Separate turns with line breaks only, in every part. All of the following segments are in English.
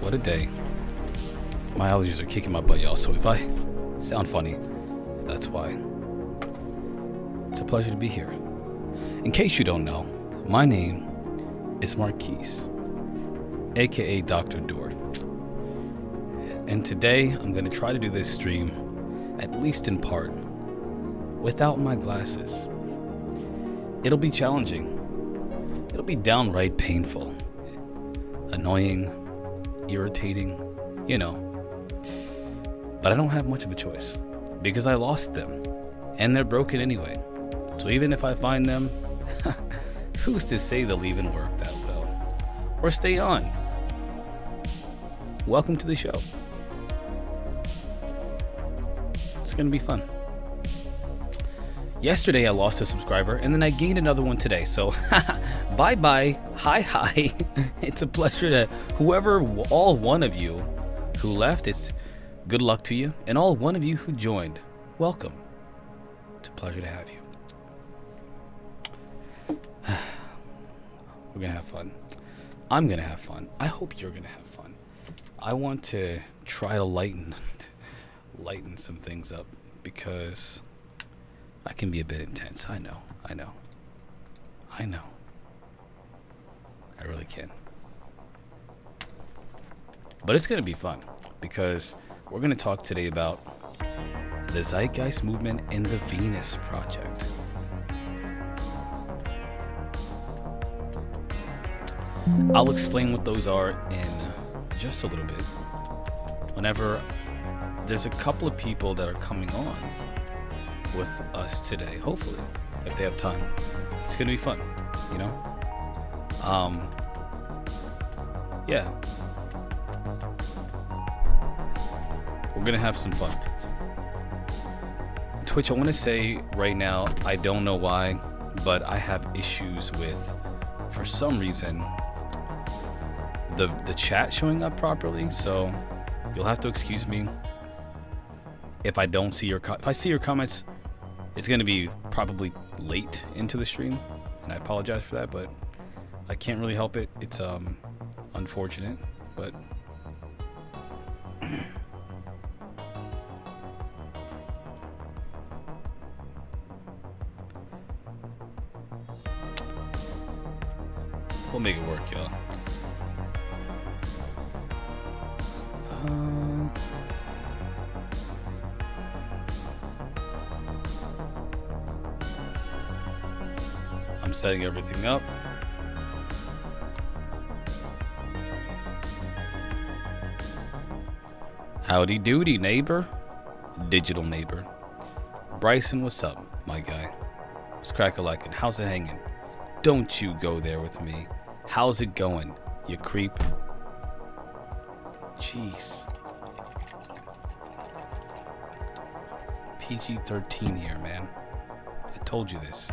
what a day. My allergies are kicking my butt, y'all, so if I sound funny, that's why. It's a pleasure to be here. In case you don't know, my name is Marquise, aka Dr. Door. And today I'm going to try to do this stream, at least in part, without my glasses. It'll be challenging. It'll be downright painful, annoying, irritating, you know. But I don't have much of a choice because I lost them and they're broken anyway. So even if I find them, who's to say they'll even work that well or stay on? Welcome to the show. It's going to be fun. Yesterday I lost a subscriber and then I gained another one today. So bye-bye, hi. It's a pleasure to all one of you who left. It's good luck to you. And all one of you who joined, welcome. It's a pleasure to have you. We're going to have fun. I'm going to have fun. I hope you're going to have fun. I want to try to lighten some things up because I can be a bit intense. I know. I really can. But it's going to be fun because we're going to talk today about the Zeitgeist movement and the Venus Project. I'll explain what those are in just a little bit. Whenever there's a couple of people that are coming on with us today, hopefully, if they have time. It's going to be fun, you know? Yeah. We're going to have some fun. Twitch, I want to say right now, I don't know why, but I have issues with, for some reason, the chat showing up properly, so you'll have to excuse me if I don't see if I see your comments. It's going to be probably late into the stream, and I apologize for that, but I can't really help it. It's unfortunate, but we'll make it work, y'all. I'm setting everything up. Howdy doody, neighbor. Digital neighbor. Bryson, what's up, my guy? What's crack-a-lackin'? How's it hanging? Don't you go there with me. How's it going, you creep? Jeez. PG-13 here, man. I told you this.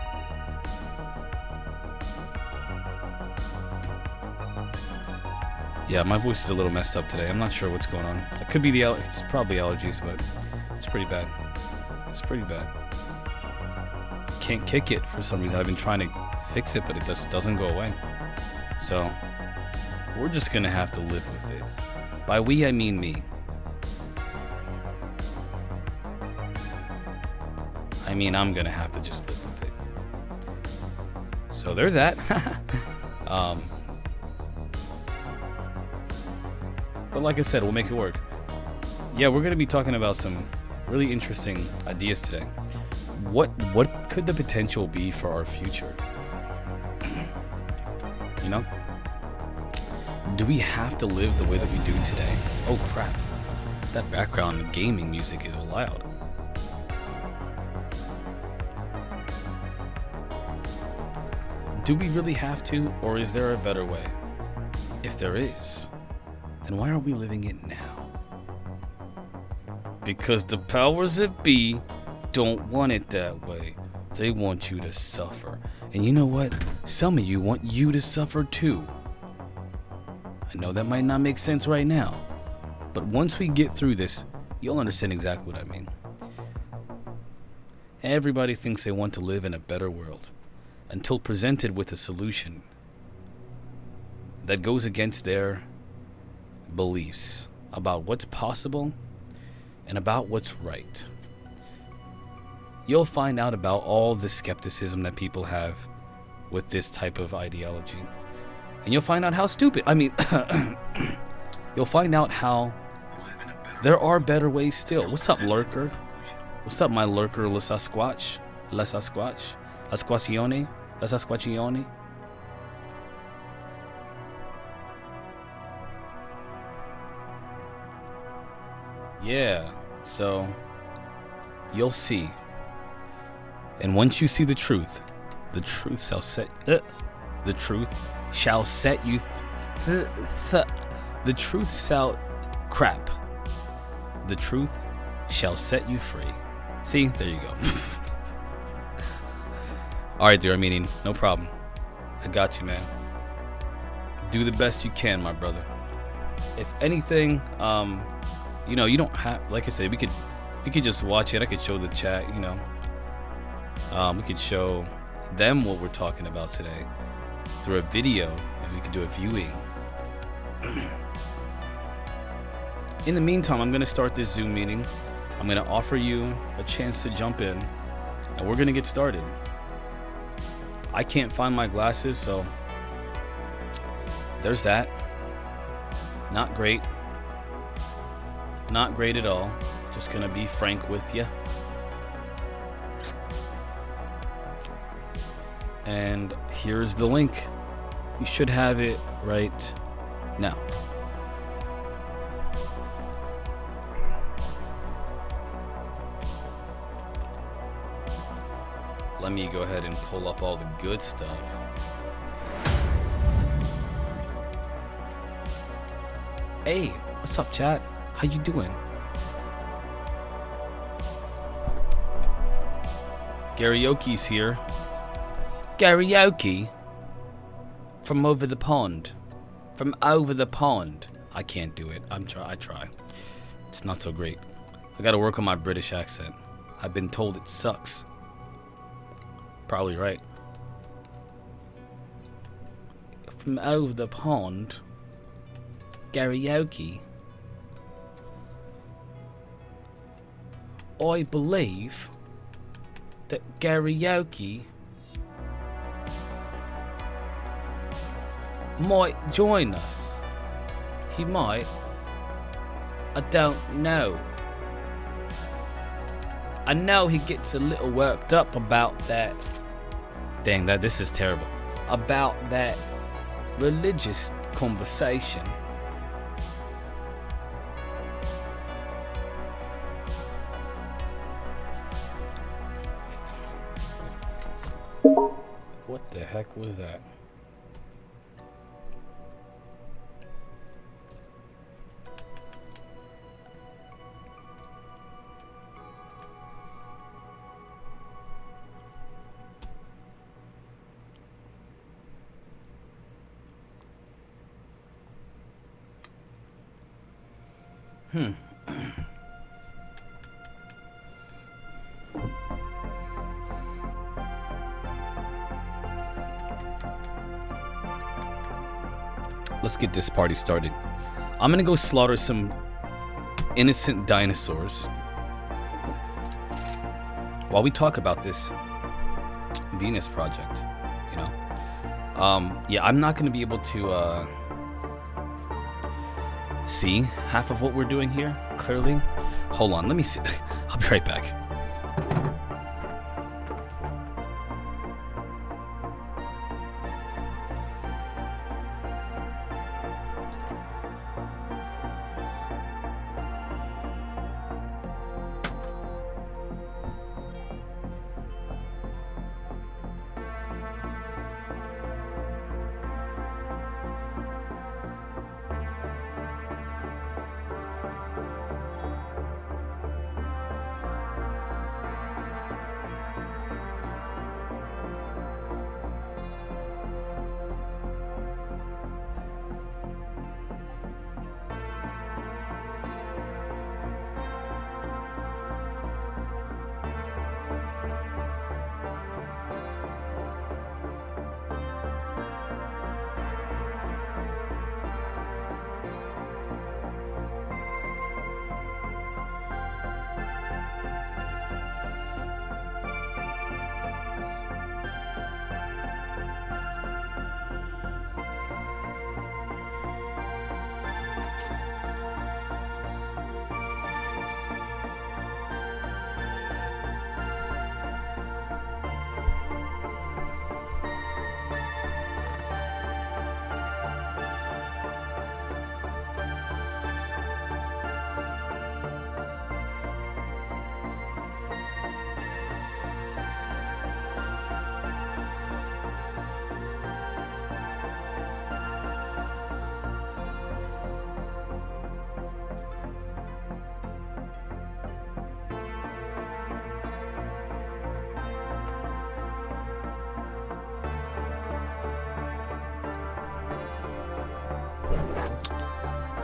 Yeah, my voice is a little messed up today. I'm not sure what's going on. It could be it's probably allergies, but it's pretty bad. It's pretty bad. Can't kick it for some reason. I've been trying to fix it, but it just doesn't go away. So, we're just gonna have to live with it. By we, I mean me. I mean, I'm gonna have to just live with it. So there's that. But like I said, we'll make it work. Yeah, we're gonna be talking about some really interesting ideas today. What could the potential be for our future? You know? Do we have to live the way that we do today? Oh crap. That background gaming music is loud. Do we really have to, or is there a better way? If there is, then why aren't we living it now? Because the powers that be don't want it that way. They want you to suffer. And you know what? Some of you want you to suffer too. I know that might not make sense right now, but once we get through this, you'll understand exactly what I mean. Everybody thinks they want to live in a better world until presented with a solution that goes against their beliefs about what's possible and about what's right. You'll find out about all the skepticism that people have with this type of ideology. And you'll find out how stupid, you'll find out how there are better ways still. What's up, lurker? What's up, my lurker, La Sasquatch? La Sasquatch? La Squacione? La Sasquatchione? Yeah, so you'll see. And once you see the truth shall set the truth shall set you the truth shall crap. The truth shall set you free. See, there you go. All right, dear Armenian, no problem. I got you, man. Do the best you can, my brother. If anything, you don't have, like I said, we could just watch it. I could show the chat, we could show them what we're talking about today through a video, and we could do a viewing. In the meantime, I'm going to start this Zoom meeting. I'm going to offer you a chance to jump in, and we're going to get started. I can't find my glasses, so there's that. Not great. Not great at all. Just going to be frank with you. And here's the link. You should have it right now. Let me go ahead and pull up all the good stuff. Hey, what's up, chat? How you doing? Karaoke's here. Karaoke? From over the pond. From over the pond. I can't do it. I try. It's not so great. I gotta work on my British accent. I've been told it sucks. Probably right. From over the pond. Karaoke. I believe that karaoke might join us. He might. I don't know. I know he gets a little worked up about that. Dang, this is terrible. About that religious conversation. What the heck was that? Let's get this party started. I'm gonna go slaughter some innocent dinosaurs while we talk about this Venus project, Yeah, I'm not gonna be able to see half of what we're doing here, clearly. Hold on, let me see. I'll be right back.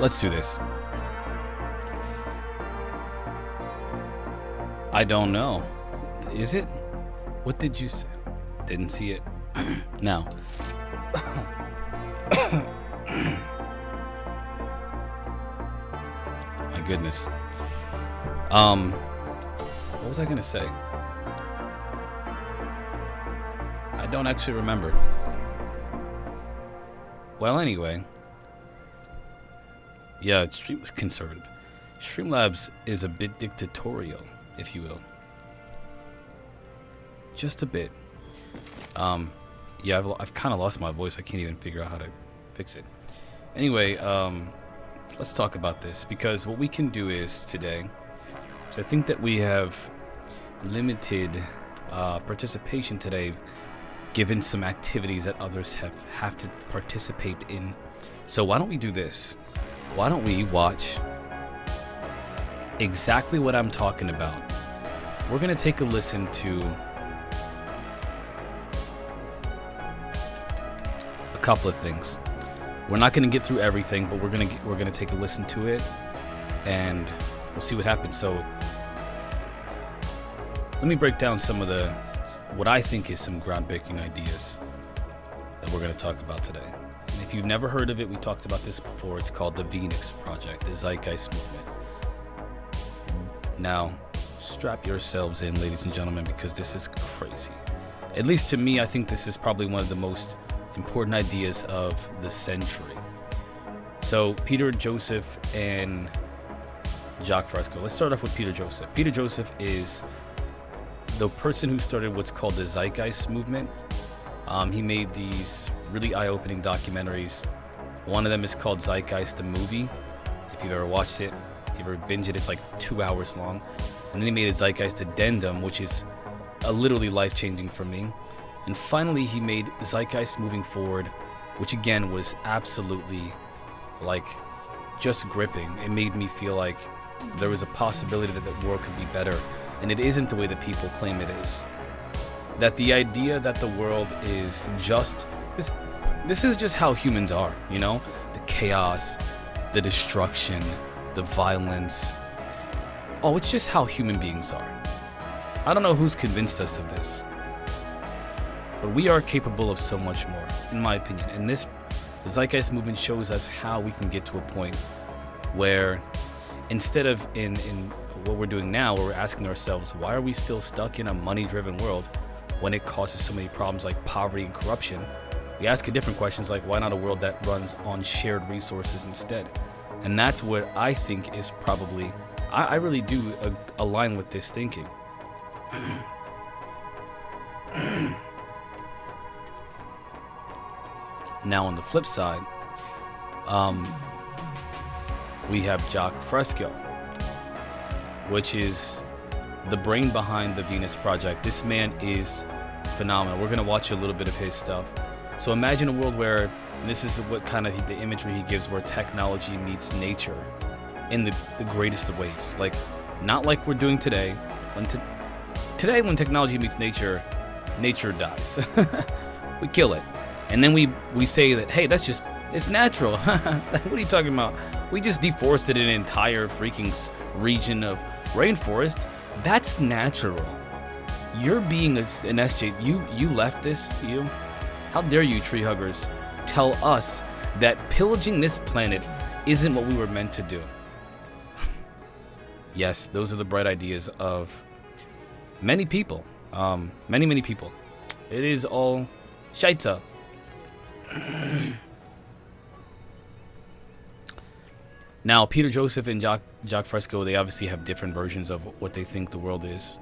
Let's do this. I don't know. Is it? What did you say? Didn't see it. Now. My goodness. What was I gonna say? I don't actually remember. Well, anyway. Yeah, it's conservative. Streamlabs is a bit dictatorial, if you will. Just a bit. Yeah, I've kind of lost my voice. I can't even figure out how to fix it. Anyway, let's talk about this, because what we can do is today, so I think that we have limited participation today, given some activities that others have to participate in. So why don't we do this? Why don't we watch exactly what I'm talking about? We're gonna take a listen to a couple of things. We're not gonna get through everything, but we're gonna take a listen to it, and we'll see what happens. So let me break down some of what I think is some groundbreaking ideas that we're gonna talk about today. And if you've never heard of it, we talked about this before. It's called the Venus Project, the Zeitgeist movement. Now, strap yourselves in, ladies and gentlemen, because this is crazy. At least to me, I think this is probably one of the most important ideas of the century. So, Peter Joseph and Jacque Fresco. Let's start off with Peter Joseph. Peter Joseph is the person who started what's called the Zeitgeist movement. He made these really eye-opening documentaries. One of them is called Zeitgeist, the movie. If you've ever watched it, if you've ever binged it, it's like 2 hours long. And then he made a Zeitgeist Addendum, which is literally life-changing for me. And finally, he made Zeitgeist Moving Forward, which again was absolutely like just gripping. It made me feel like there was a possibility that the world could be better. And it isn't the way that people claim it is. That the idea that the world is just this is just how humans are, you know? The chaos, the destruction, the violence. Oh, it's just how human beings are. I don't know who's convinced us of this, but we are capable of so much more, in my opinion. And the Zeitgeist movement shows us how we can get to a point where instead of in what we're doing now, where we're asking ourselves, why are we still stuck in a money-driven world when it causes so many problems like poverty and corruption? We ask a different questions like, why not a world that runs on shared resources instead? And that's what I think is probably, I really do align with this thinking. Now on the flip side, we have Jacque Fresco, which is the brain behind the Venus Project. This man is phenomenal. We're going to watch a little bit of his stuff. So imagine a world where, and this is what kind of the imagery he gives, where technology meets nature in the greatest of ways. Like, not like we're doing today. Today, when technology meets nature, nature dies. We kill it. And then we say that, hey, it's natural. What are you talking about? We just deforested an entire freaking region of rainforest. That's natural. You're being an SJ. You leftist. How dare you, tree huggers, tell us that pillaging this planet isn't what we were meant to do. Yes, those are the bright ideas of many people. Many people. It is all scheisse. Now, Peter Joseph and Jacque Fresco, they obviously have different versions of what they think the world is.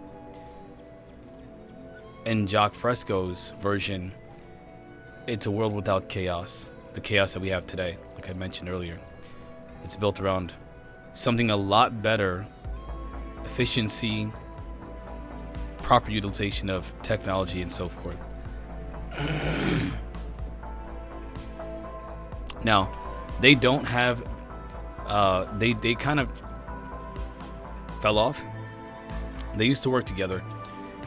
In Jacque Fresco's version, it's a world without chaos. The chaos that we have today, like I mentioned earlier. It's built around something a lot better, efficiency, proper utilization of technology, and so forth. Now, they don't have, they kind of fell off. They used to work together.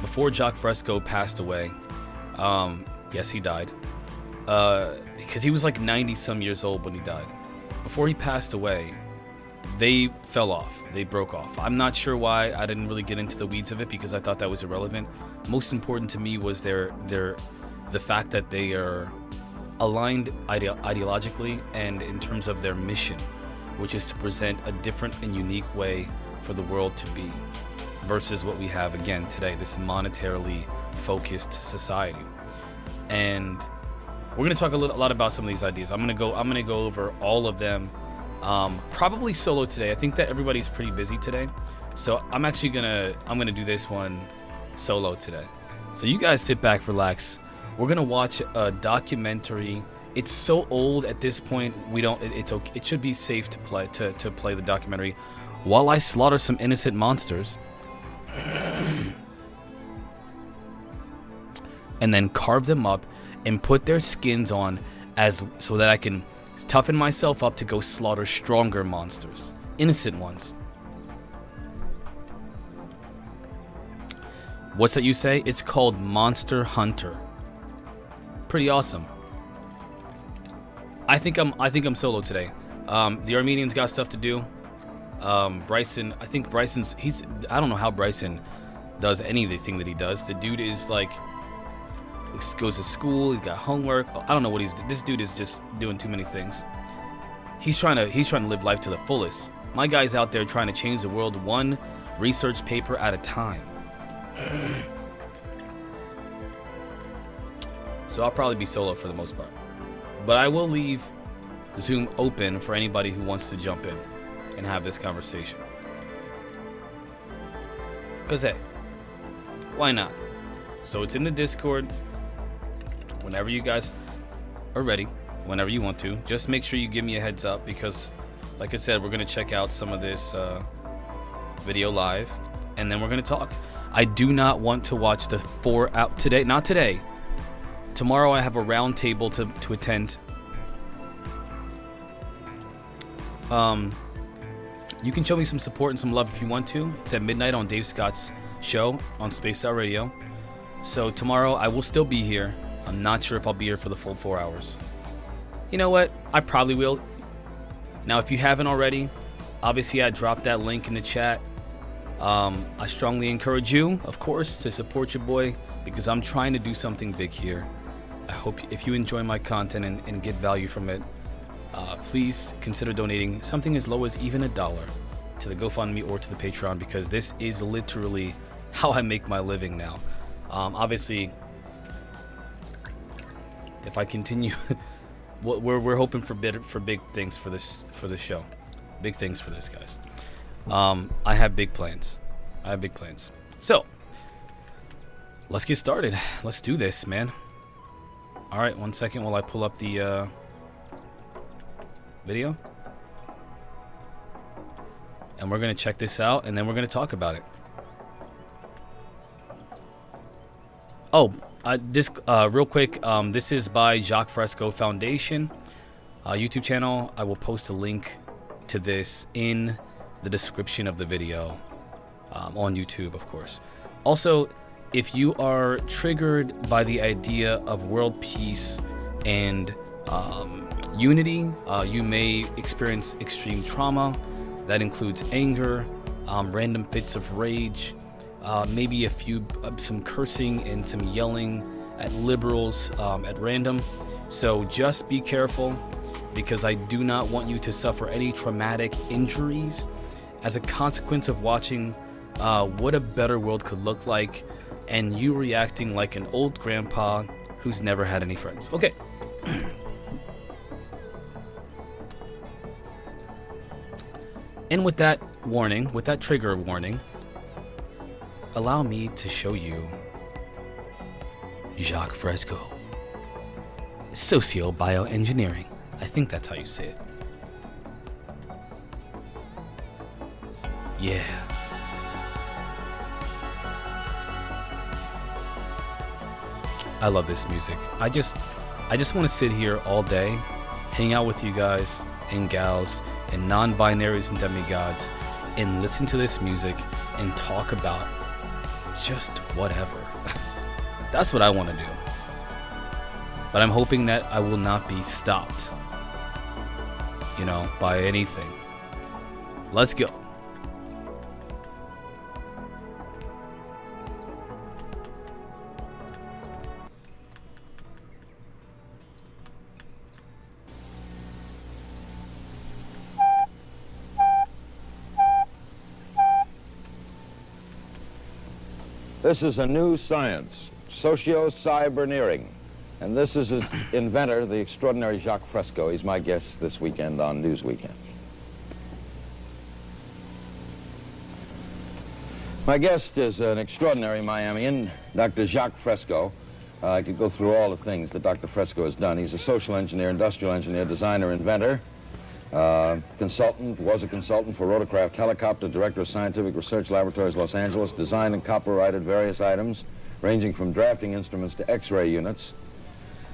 Before Jacque Fresco passed away, yes, he died. Because he was like 90 some years old when he died. before he passed away, they fell off. They broke off. I'm not sure why. I didn't really get into the weeds of it because I thought that was irrelevant. Most important to me was the fact that they are aligned ideologically and in terms of their mission, which is to present a different and unique way for the world to be versus what we have again today, this monetarily focused society. And we're going to talk a lot about some of these ideas. I'm going to go over all of them, probably solo today. I think that everybody's pretty busy today, so I'm going to do this one solo today. So you guys sit back, relax. We're going to watch a documentary. It's so old at this point, it's okay. It should be safe to play the documentary while I slaughter some innocent monsters and then carve them up and put their skins on so that I can toughen myself up to go slaughter stronger monsters, innocent ones. What's that you say? It's called Monster Hunter. Pretty awesome. I think I'm solo today. The Armenian's got stuff to do. Bryson, I don't know how Bryson does anything that he does. The dude is like, goes to school, he's got homework. I don't know what this dude is just doing too many things. He's trying to live life to the fullest. My guy's out there trying to change the world one research paper at a time. So I'll probably be solo for the most part. But I will leave Zoom open for anybody who wants to jump in and have this conversation. Because hey, why not? So it's in the Discord. Whenever you guys are ready, whenever you want to, just make sure you give me a heads up because, like I said, we're going to check out some of this video live, and then we're going to talk. I do not want to watch the 4 out today. Not today. Tomorrow I have a round table to attend. You can show me some support and some love if you want to. It's at midnight on Dave Scott's show on Spaced Out Radio. So tomorrow I will still be here. I'm not sure if I'll be here for the full 4 hours. You know what? I probably will. Now, if you haven't already, obviously I dropped that link in the chat. I strongly encourage you, of course, to support your boy because I'm trying to do something big here. I hope if you enjoy my content and get value from it, please consider donating something as low as even $1 to the GoFundMe or to the Patreon because this is literally how I make my living now. Obviously, if I continue, we're hoping for big things for this show, big things for this, guys. I have big plans. So let's get started. Let's do this, man. All right, 1 second while I pull up the video, and we're gonna check this out, and then we're gonna talk about it. Oh, this real quick. This is by Jacque Fresco Foundation YouTube channel. I will post a link to this in the description of the video on YouTube, of course. Also, if you are triggered by the idea of world peace and unity, you may experience extreme trauma. That includes anger, random fits of rage, maybe some cursing and some yelling at liberals at random. So just be careful because I do not want you to suffer any traumatic injuries as a consequence of watching what a better world could look like and you reacting like an old grandpa who's never had any friends. Okay. And with that warning, with that trigger warning, allow me to show you Jacque Fresco. Socio-bioengineering. I think that's how you say it. Yeah. I love this music. I just want to sit here all day, hang out with you guys and gals and non-binaries and demigods and listen to this music and talk about just whatever. That's what I want to do. But I'm hoping that I will not be stopped you know, by anything. Let's go.
This is a new science, socio-cyberneering. And this is its inventor, the extraordinary Jacque Fresco. He's my guest this weekend on News Weekend. My guest is an extraordinary Miamian, Dr. Jacque Fresco. I could go through all the things that Dr. Fresco has done. He's a social engineer, industrial engineer, designer, inventor, consultant, was a consultant for Rotorcraft Helicopter, director of Scientific Research Laboratories, Los Angeles, designed and copyrighted various items, ranging from drafting instruments to X-ray units.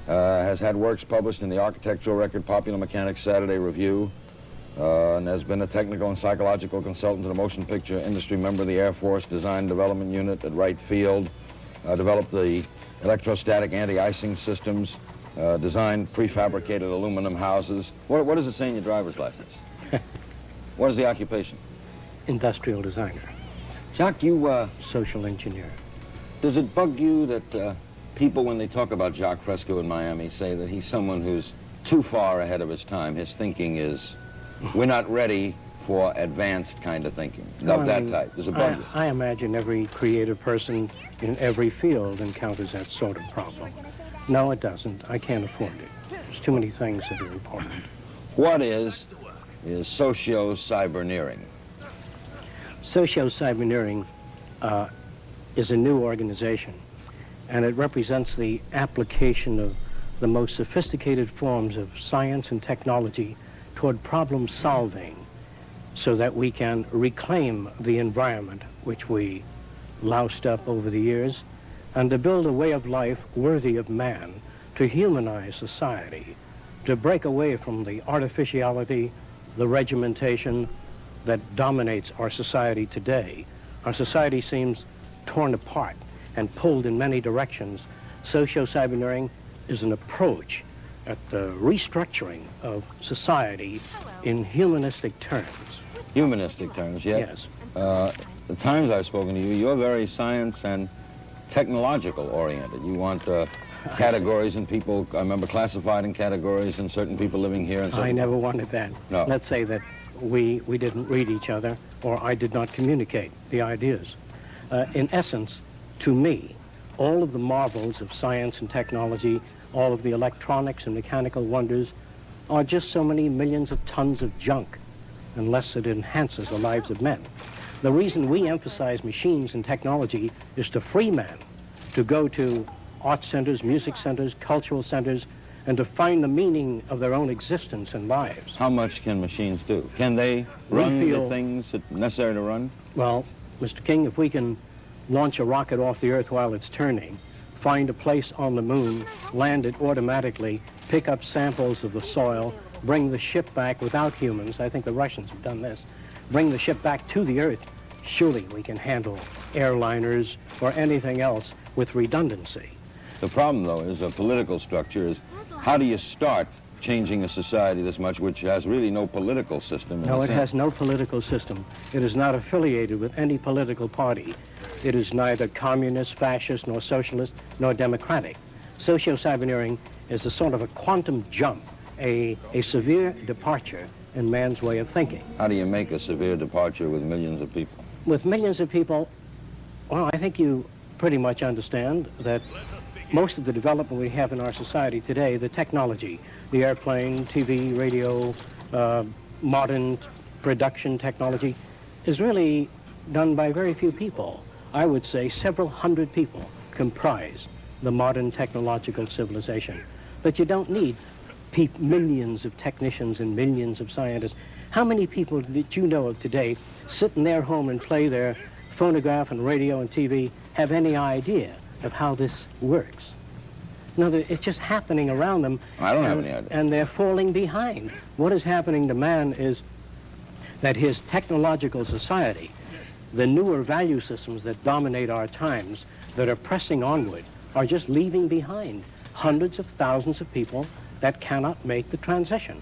Has had works published in the Architectural Record, Popular Mechanics, Saturday Review, and has been a technical and psychological consultant to the motion picture industry, member of the Air Force Design Development Unit at Wright Field, developed the electrostatic anti-icing systems, designed prefabricated aluminum houses. What does it say in your driver's license? What is the occupation?
Industrial designer.
Jacque, you...
Social engineer.
Does it bug you that people, when they talk about Jacque Fresco in Miami, say that he's someone who's too far ahead of his time? His thinking is, we're not ready for advanced kind of thinking, of that type. Does it bug you?
I imagine every creative person in every field encounters that sort of problem. No, it doesn't. I can't afford it. There's too many things that are important.
What is socio-cyberneering?
Socio-cyberneering is a new organization, and it represents the application of the most sophisticated forms of science and technology toward problem solving so that we can reclaim the environment which we loused up over the years, and to build a way of life worthy of man, to humanize society, to break away from the artificiality, the regimentation that dominates our society today. Our society seems torn apart and pulled in many directions. Socio-cyberneering is an approach at the restructuring of society in humanistic terms.
Humanistic terms, yes. The times I've spoken to you, you're very science and technological oriented. You want categories and people, I remember, classified in categories and certain people living here and
I never wanted that.
No.
Let's say that we didn't read each other, or I did not communicate the ideas. In essence, to me, all of the marvels of science and technology, all of the electronics and mechanical wonders are just so many millions of tons of junk unless it enhances the lives of men. The reason we emphasize machines and technology is to free man, to go to art centers, music centers, cultural centers, and to find the meaning of their own existence and lives.
How much can machines do? Can they run the things that are necessary to run?
Well, Mr. King, if we can launch a rocket off the Earth while it's turning, find a place on the moon, land it automatically, pick up samples of the soil, bring the ship back without humans, I think the Russians have done this, bring the ship back to the Earth, surely we can handle airliners or anything else with redundancy.
The problem, though, is a political structure. Is how do you start changing a society this much, which has really no political system?
No, it has no political system. It is not affiliated with any political party. It is neither communist, fascist, nor socialist, nor democratic. Socio-cyberneering is a sort of a quantum jump, a severe departure in man's way of thinking.
How do you make a severe departure with millions of people?
With millions of people, well, I think you pretty much understand that most of the development we have in our society today, the technology, the airplane, TV, radio, modern production technology, is really done by very few people. I would say several hundred people comprise the modern technological civilization. But you don't need millions of technicians and millions of scientists. How many people that you know of today sit in their home and play their phonograph and radio and TV, have any idea of how this works? No, it's just happening around them.
I don't have any idea.
And they're falling behind. What is happening to man is that his technological society, the newer value systems that dominate our times, that are pressing onward, are just leaving behind hundreds of thousands of people that cannot make the transition.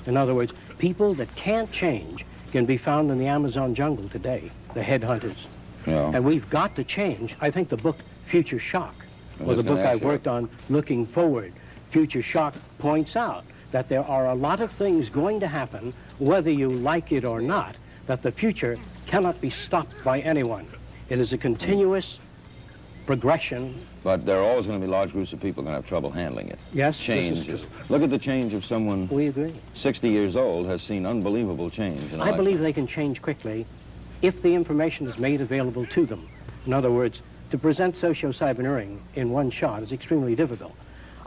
In other words, people that can't change can be found in the Amazon jungle today, the headhunters.
Yeah.
And we've got to change. I think the book Future Shock was a
gonna
book I
ask you
worked on looking forward. Future Shock points out that there are a lot of things going to happen, whether you like it or not, that the future cannot be stopped by anyone. It is a continuous progression.
But there are always going to be large groups of people going to have trouble handling it.
Yes,
Change.
this is true.
Look at the change of someone
We agree.
60 years old has seen unbelievable change.
I believe they can change quickly if the information is made available to them. In other words, to present socio-cyberneering in one shot is extremely difficult.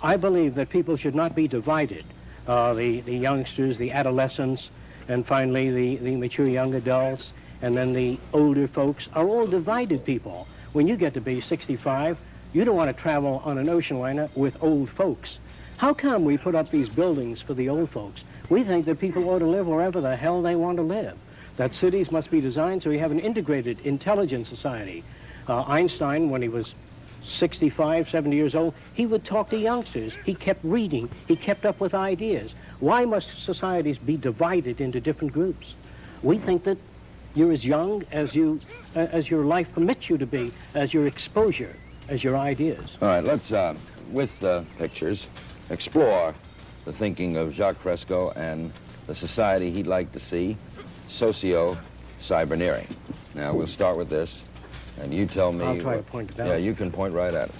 I believe that people should not be divided. The youngsters, the adolescents, and finally the mature young adults, and then the older folks are all divided people. When you get to be 65, you don't want to travel on an ocean liner with old folks. How come we put up these buildings for the old folks? We think that people ought to live wherever the hell they want to live, that cities must be designed so we have an integrated, intelligent society. Einstein, when he was 65, 70 years old, he would talk to youngsters. He kept reading. He kept up with ideas. Why must societies be divided into different groups? We think that you're as young as your life permits you to be, as your exposure, as your ideas.
All right, let's, with pictures, explore the thinking of Jacque Fresco and the society he'd like to see, socio-cyberneering. Now, we'll start with this, and you tell me...
I'll try to point it out.
Yeah, you can point right at it.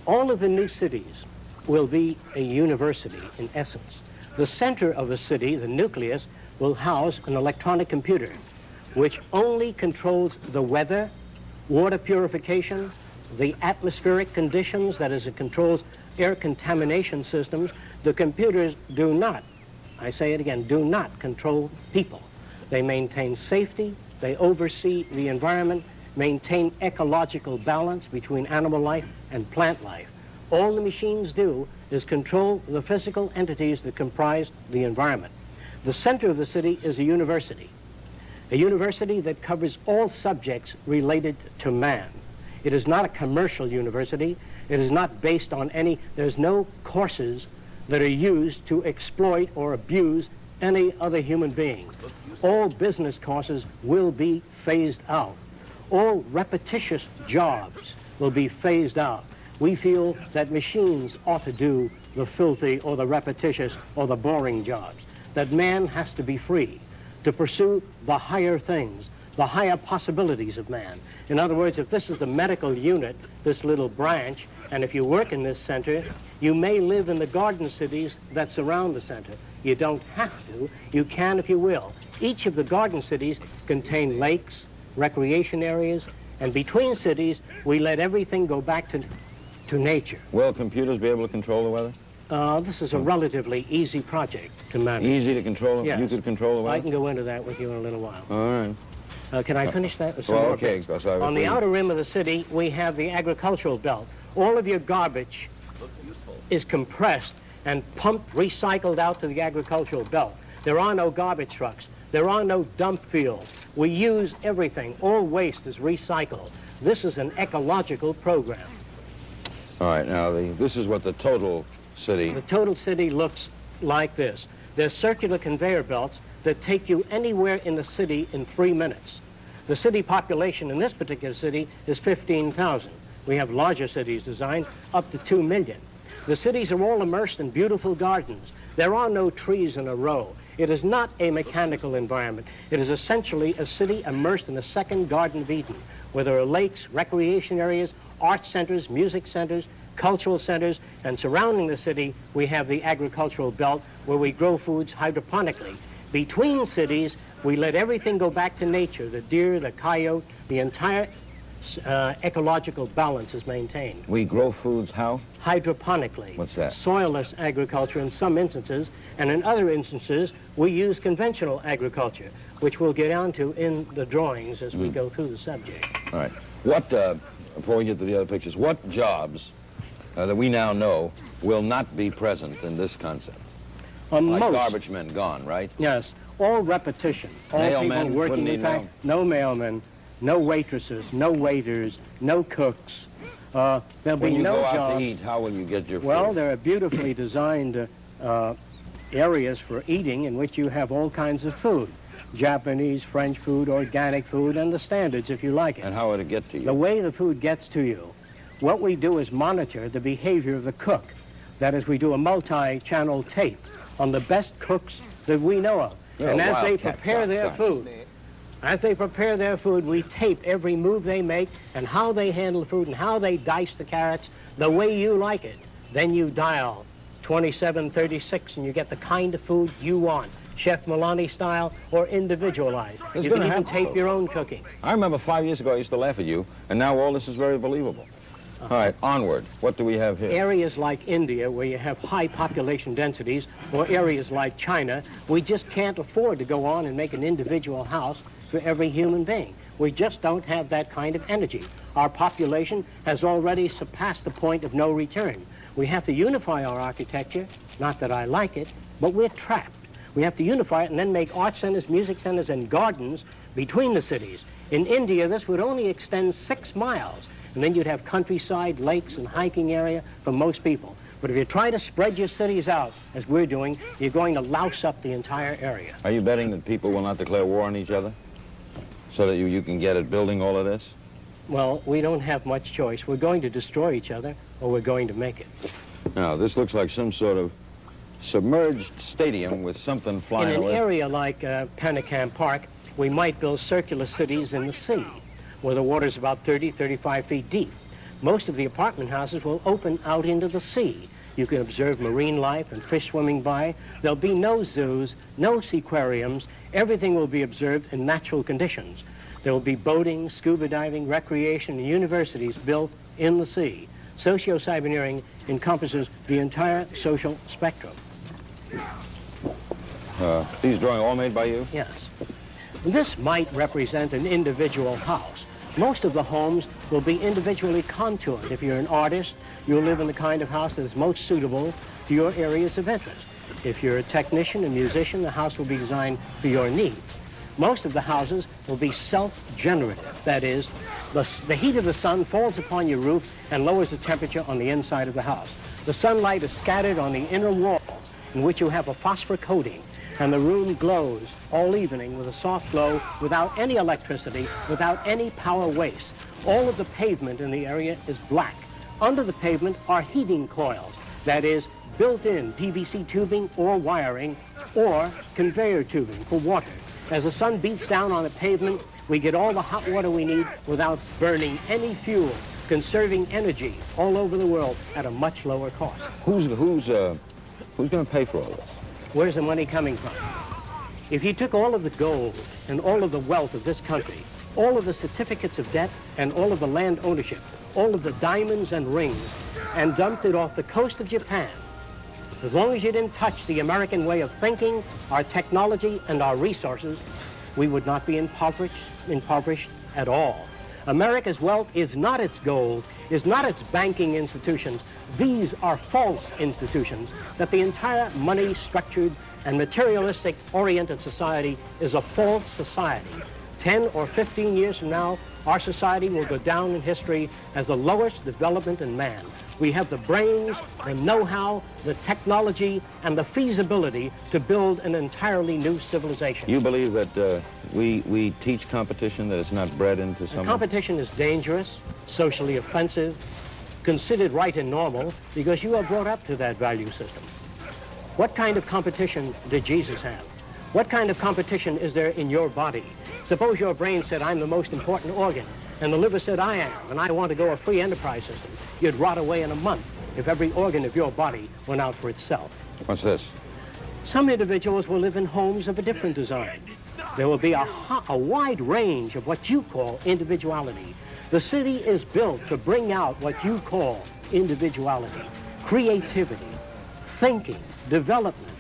All of the new cities will be a university, in essence. The center of the city, the nucleus, will house an electronic computer, which only controls the weather, water purification, the atmospheric conditions, that is, it controls air contamination systems. The computers do not, I say it again, do not control people. They maintain safety, they oversee the environment, maintain ecological balance between animal life and plant life. All the machines do is control the physical entities that comprise the environment. The center of the city is a university that covers all subjects related to man. It is not a commercial university. It is not based on there's no courses that are used to exploit or abuse any other human being. All business courses will be phased out. All repetitious jobs will be phased out. We feel that machines ought to do the filthy or the repetitious or the boring jobs, that man has to be free to pursue the higher things, the higher possibilities of man. In other words, if this is the medical unit, this little branch, and if you work in this center, you may live in the garden cities that surround the center. You don't have to. You can if you will. Each of the garden cities contain lakes, recreation areas, and between cities, we let everything go back to nature.
Will computers be able to control the weather?
This is a relatively easy project to manage.
Easy to control?
Yes.
You could control the weather?
I can go into that with you in a little while.
All right.
Can I finish that? Some
Well,
more
okay.
bits?
Sorry,
On the
please.
outer rim of the city, we have the agricultural belt. All of your garbage is compressed and pumped, recycled out to the agricultural belt. There are no garbage trucks. There are no dump fields. We use everything. All waste is recycled. This is an ecological program.
All right. Now, this is what the total city...
The total city looks like this. There's circular conveyor belts that take you anywhere in the city in 3 minutes. The city population in this particular city is 15,000. We have larger cities designed up to 2 million. The cities are all immersed in beautiful gardens. There are no trees in a row. It is not a mechanical environment. It is essentially a city immersed in a second Garden of Eden, where there are lakes, recreation areas, art centers, music centers, cultural centers, and surrounding the city, we have the agricultural belt where we grow foods hydroponically. Between cities, we let everything go back to nature. The deer, the coyote, the entire ecological balance is maintained.
We grow foods how?
Hydroponically.
What's that?
Soilless agriculture in some instances, and in other instances, we use conventional agriculture, which we'll get onto in the drawings as we go through the subject.
All right. What, before we get to the other pictures, what jobs that we now know will not be present in this concept? Like
Most,
garbage men gone, right?
yes, all repetition. All
Mailmen
people working,
wouldn't
in
need
fact, no mailmen, no waitresses, no waiters, no cooks. There'll
When
be
you
no
go out
jobs.
to eat, how will you get your food?
Well, there are beautifully designed areas for eating in which you have all kinds of food. Japanese, French food, organic food, and the standards if you like it.
And how would it get to you?
The way the food gets to you, what we do is monitor the behavior of the cook. That is, we do a multi-channel tape on the best cooks that we know of.
You're
and
a
as they
wildcat,
prepare their food, we tape every move they make and how they handle the food and how they dice the carrots the way you like it. Then you dial 2736 and you get the kind of food you want. Chef Milani style or individualized. You can even tape your own cooking.
I remember 5 years ago I used to laugh at you, and now all this is very believable. All right, onward. What do we have here?
Areas like India, where you have high population densities, or areas like China, we just can't afford to go on and make an individual house for every human being. We just don't have that kind of energy. Our population has already surpassed the point of no return. We have to unify our architecture, not that I like it, but we're trapped. We have to unify it and then make art centers, music centers, and gardens between the cities. In India, this would only extend 6 miles, and then you'd have countryside, lakes, and hiking area for most people. But if you try to spread your cities out, as we're doing, you're going to louse up the entire area.
Are you betting that people will not declare war on each other so that you can get at building all of this?
Well, we don't have much choice. We're going to destroy each other, or we're going to make it.
Now, this looks like some sort of submerged stadium with something flying
In an
away.
area like Panicam Park, we might build circular cities in the sea, where the water's about 30, 35 feet deep. Most of the apartment houses will open out into the sea. You can observe marine life and fish swimming by. There'll be no zoos, no seaquariums. Everything will be observed in natural conditions. There will be boating, scuba diving, recreation, and universities built in the sea. Socio-cyberneering encompasses the entire social spectrum.
These drawings all made by you?
Yes. This might represent an individual house. Most of the homes will be individually contoured. If you're an artist, you'll live in the kind of house that is most suitable to your areas of interest. If you're a technician, a musician, the house will be designed for your needs. Most of the houses will be self-generative. That is, the heat of the sun falls upon your roof and lowers the temperature on the inside of the house. The sunlight is scattered on the inner walls, in which you have a phosphor coating, and the room glows all evening with a soft glow without any electricity, without any power waste. All of the pavement in the area is black. Under the pavement are heating coils, that is, built-in PVC tubing or wiring or conveyor tubing for water. As the sun beats down on the pavement, we get all the hot water we need without burning any fuel, conserving energy all over the world at a much lower cost.
Who's going to pay for all this?
Where's the money coming from? If you took all of the gold and all of the wealth of this country, all of the certificates of debt and all of the land ownership, all of the diamonds and rings, and dumped it off the coast of Japan, as long as you didn't touch the American way of thinking, our technology, and our resources, we would not be impoverished at all. America's wealth is not its gold, is not its banking institutions. These are false institutions, that the entire money-structured and materialistic-oriented society is a false society. 10 or 15 years from now, our society will go down in history as the lowest development in man. We have the brains, the know-how, the technology, and the feasibility to build an entirely new civilization.
You believe that we teach competition, that it's not bred into someone?
Competition is dangerous, socially offensive, considered right and normal, because you are brought up to that value system. What kind of competition did Jesus have? What kind of competition is there in your body? Suppose your brain said, I'm the most important organ, and the liver said, I am, and I want to go a free enterprise system. You'd rot away in a month if every organ of your body went out for itself.
What's this?
Some individuals will live in homes of a different design. There will be a wide range of what you call individuality. The city is built to bring out what you call individuality, creativity, thinking, development,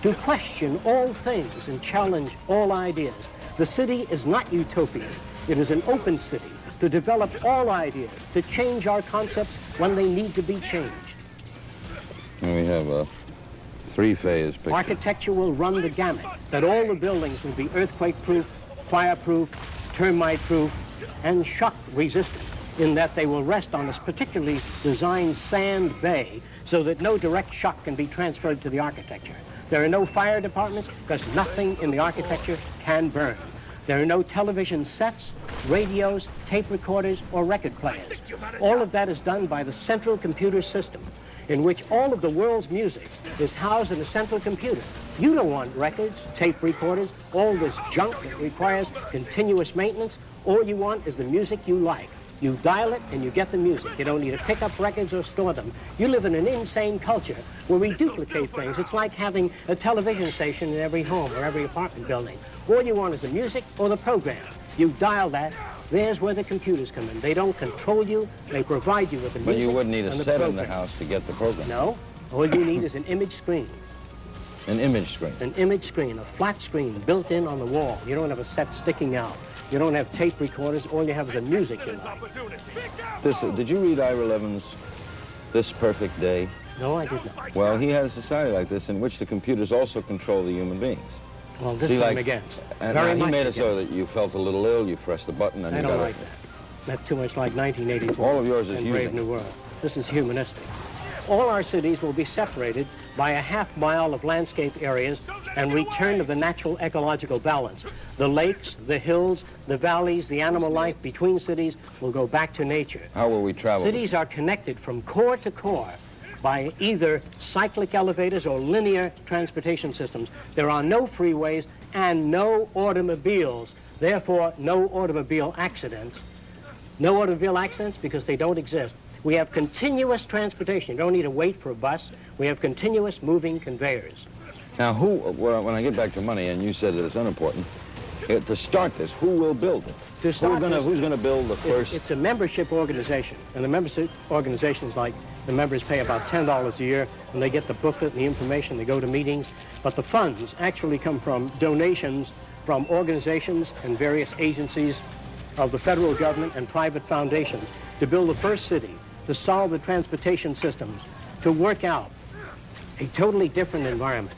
to question all things and challenge all ideas. The city is not utopia. It is an open city to develop all ideas, to change our concepts when they need to be changed.
And we have a three-phase picture.
Architecture will run the gamut, that all the buildings will be earthquake-proof, fire-proof, termite-proof, and shock-resistant, in that they will rest on a particularly designed sand bay so that no direct shock can be transferred to the architecture. There are no fire departments because nothing in the architecture can burn. There are no television sets, radios, tape recorders, or record players. All of that is done by the central computer system, in which all of the world's music is housed in a central computer. You don't want records, tape recorders, all this junk that requires continuous maintenance. All you want is the music you like. You dial it and you get the music. You don't need to pick up records or store them. You live in an insane culture where we duplicate things. It's like having a television station in every home or every apartment building. All you want is the music or the program. You dial that. There's where the computers come in. They don't control you. They provide you with the music.
But you wouldn't need a set
program.
in the house to get the program.
No. All you need is an image screen.
An image screen.
An image screen, a flat screen built in on the wall. You don't have a set sticking out. You don't have tape recorders. All you have is the music you like.
Did you read Ira Levin's This Perfect Day?
No, I did not.
Well, he had a society like this in which the computers also control the human beings.
Well, this
See,
one
like,
against.
And he made it so that you felt a little ill, you pressed the button, and
I
you
don't
got
like that. That's too much like 1984.
All of yours is
and Brave
using.
New World. This is humanistic. All our cities will be separated by a half-mile of landscape areas and return to the natural ecological balance. The lakes, the hills, the valleys, the animal life between cities will go back to nature.
How will we travel?
Cities are connected from core to core by either cyclic elevators or linear transportation systems. There are no freeways and no automobiles, therefore no automobile accidents. No automobile accidents because they don't exist. We have continuous transportation. You don't need to wait for a bus. We have continuous moving conveyors.
Now, when I get back to money, and you said that it's unimportant, to start this, who will build it? Who's going to build the first?
It's a membership organization, and the membership organizations, like, the members pay about $10 a year, and they get the booklet and the information, they go to meetings, but the funds actually come from donations from organizations and various agencies of the federal government and private foundations to build the first city, to solve the transportation systems, to work out a totally different environment.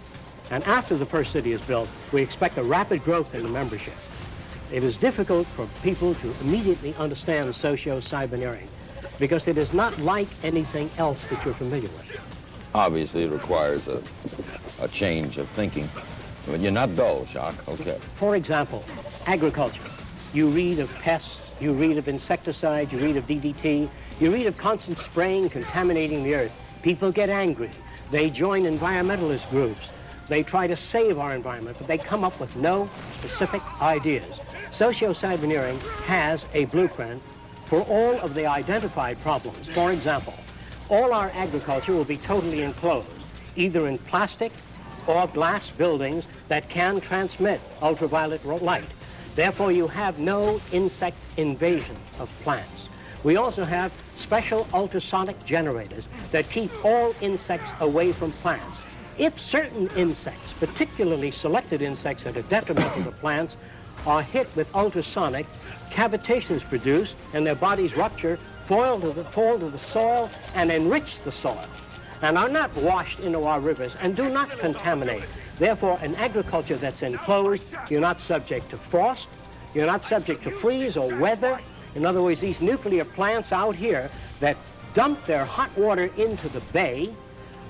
And after the first city is built, we expect a rapid growth in the membership. It is difficult for people to immediately understand socio-cyberneering because it is not like anything else that you're familiar with.
Obviously, it requires a change of thinking. But you're not dull, Jacque. Okay.
For example, agriculture. You read of pests, you read of insecticides, you read of DDT, you read of constant spraying contaminating the earth. People get angry. They join environmentalist groups. They try to save our environment, but they come up with no specific ideas. Socio-cyberneering has a blueprint for all of the identified problems. For example, all our agriculture will be totally enclosed, either in plastic or glass buildings that can transmit ultraviolet light. Therefore, you have no insect invasion of plants. We also have special ultrasonic generators that keep all insects away from plants. If certain insects, particularly selected insects that are detrimental to plants, are hit with ultrasonic, cavitation is produced and their bodies rupture, fall to the soil and enrich the soil, and are not washed into our rivers and do not contaminate. Therefore, in agriculture that's enclosed, you're not subject to frost, you're not subject to freeze or weather. In other words, these nuclear plants out here that dump their hot water into the bay,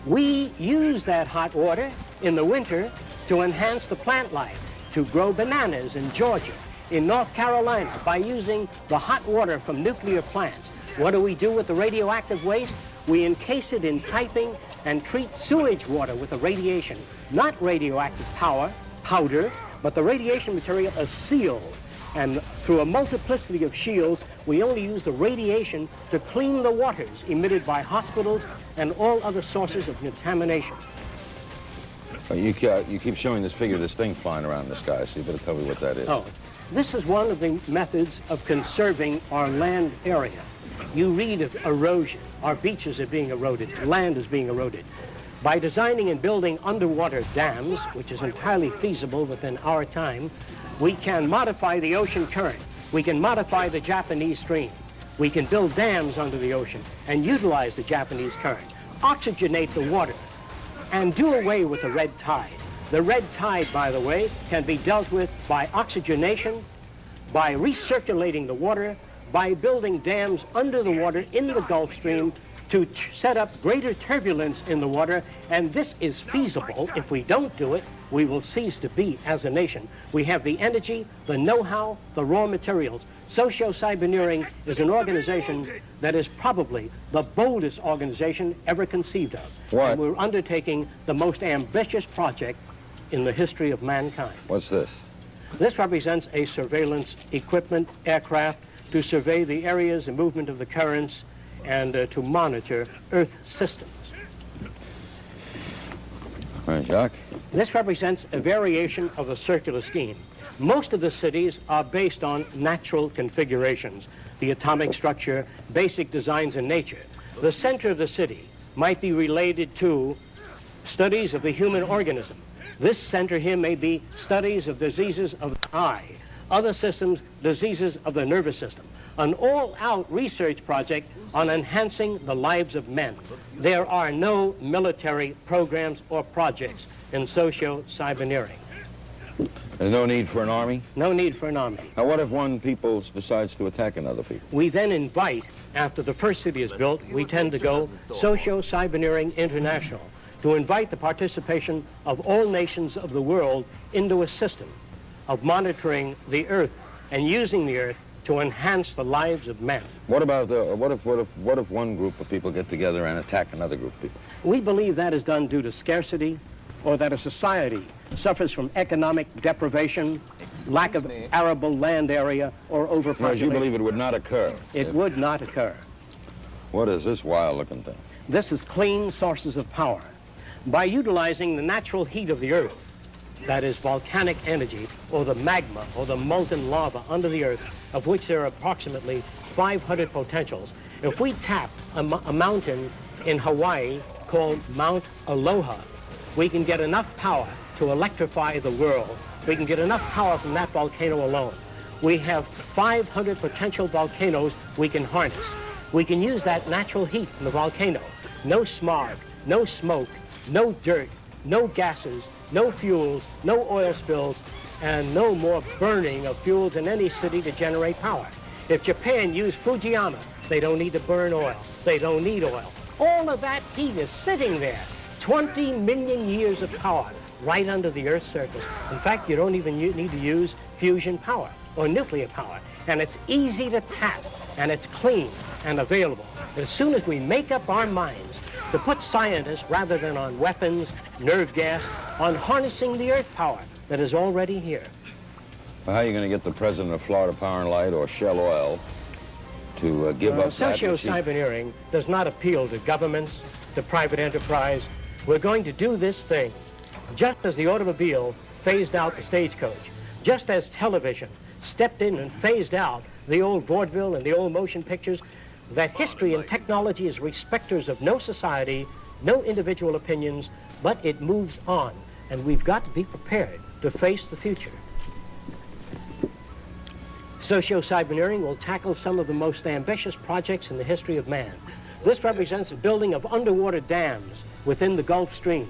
we use that hot water in the winter to enhance the plant life, to grow bananas in Georgia, in North Carolina, by using the hot water from nuclear plants. What do we do with the radioactive waste? We encase it in piping and treat sewage water with the radiation, not radioactive powder, but the radiation material is sealed. And through a multiplicity of shields, we only use the radiation to clean the waters emitted by hospitals and all other sources of contamination.
You keep showing this figure, this thing flying around in the sky, so you better tell me what that is.
Oh, this is one of the methods of conserving our land area. You read of erosion. Our beaches are being eroded. Land is being eroded. By designing and building underwater dams, which is entirely feasible within our time, we can modify the ocean current. We can modify the Japanese stream. We can build dams under the ocean and utilize the Japanese current, oxygenate the water, and do away with the red tide. The red tide, by the way, can be dealt with by oxygenation, by recirculating the water, by building dams under the water in the Gulf Stream to set up greater turbulence in the water, and this is feasible. If we don't do it, we will cease to be as a nation. We have the energy, the know-how, the raw materials. Socio-Cyberneering is an organization that is probably the boldest organization ever conceived of.
What?
And we're undertaking the most ambitious project in the history of mankind.
What's this?
This represents a surveillance equipment aircraft to survey the areas and movement of the currents and to monitor Earth systems.
All right, Jacque.
This represents a variation of the circular scheme. Most of the cities are based on natural configurations, the atomic structure, basic designs in nature. The center of the city might be related to studies of the human organism. This center here may be studies of diseases of the eye, other systems, diseases of the nervous system. An all-out research project on enhancing the lives of men. There are no military programs or projects in socio-cyberneering.
There's no need for an army?
No need for an army.
Now, what if one people decides to attack another people?
We then invite, after the first city is built, we tend to go Socio-Cyberneering International, to invite the participation of all nations of the world into a system of monitoring the Earth and using the Earth to enhance the lives of men.
What about what if one group of people get together and attack another group of people?
We believe that is done due to scarcity, or that a society suffers from economic deprivation, lack of arable land area, or
Whereas
overpopulation.
you believe it would not occur?
It would not occur.
What is this wild-looking thing?
This is clean sources of power. By utilizing the natural heat of the Earth, that is volcanic energy, or the magma, or the molten lava under the Earth, of which there are approximately 500 potentials. If we tap a mountain in Hawaii called Mount Aloha, we can get enough power to electrify the world. We can get enough power from that volcano alone. We have 500 potential volcanoes we can harness. We can use that natural heat from the volcano. No smog, no smoke, no dirt, no gases, no fuels, no oil spills, and no more burning of fuels in any city to generate power. If Japan used Fujiyama, they don't need to burn oil. They don't need oil. All of that heat is sitting there. 20 million years of power right under the Earth's surface. In fact, you don't even need to use fusion power or nuclear power. And it's easy to tap, and it's clean and available. As soon as we make up our minds to put scientists, rather than on weapons, nerve gas, on harnessing the Earth power that is already here.
Well, how are you going to get the president of Florida Power and Light or Shell Oil to give up that?
Socio-cyberneering does not appeal to governments, to private enterprise. We're going to do this thing just as the automobile phased out the stagecoach, just as television stepped in and phased out the old vaudeville and the old motion pictures, that history and technology is respecters of no society, no individual opinions, but it moves on, and we've got to be prepared to face the future. Socio-cyberneering will tackle some of the most ambitious projects in the history of man. This represents the building of underwater dams within the Gulf Stream.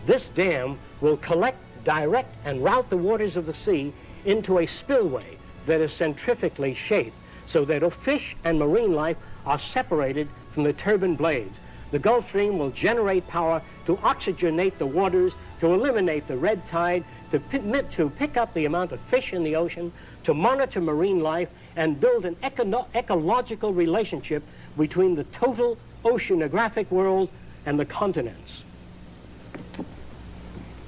This dam will collect, direct, and route the waters of the sea into a spillway that is centrifugally shaped so that fish and marine life are separated from the turbine blades. The Gulf Stream will generate power to oxygenate the waters, to eliminate the red tide, to pick up the amount of fish in the ocean, to monitor marine life, and build an ecological relationship between the total oceanographic world and the continents.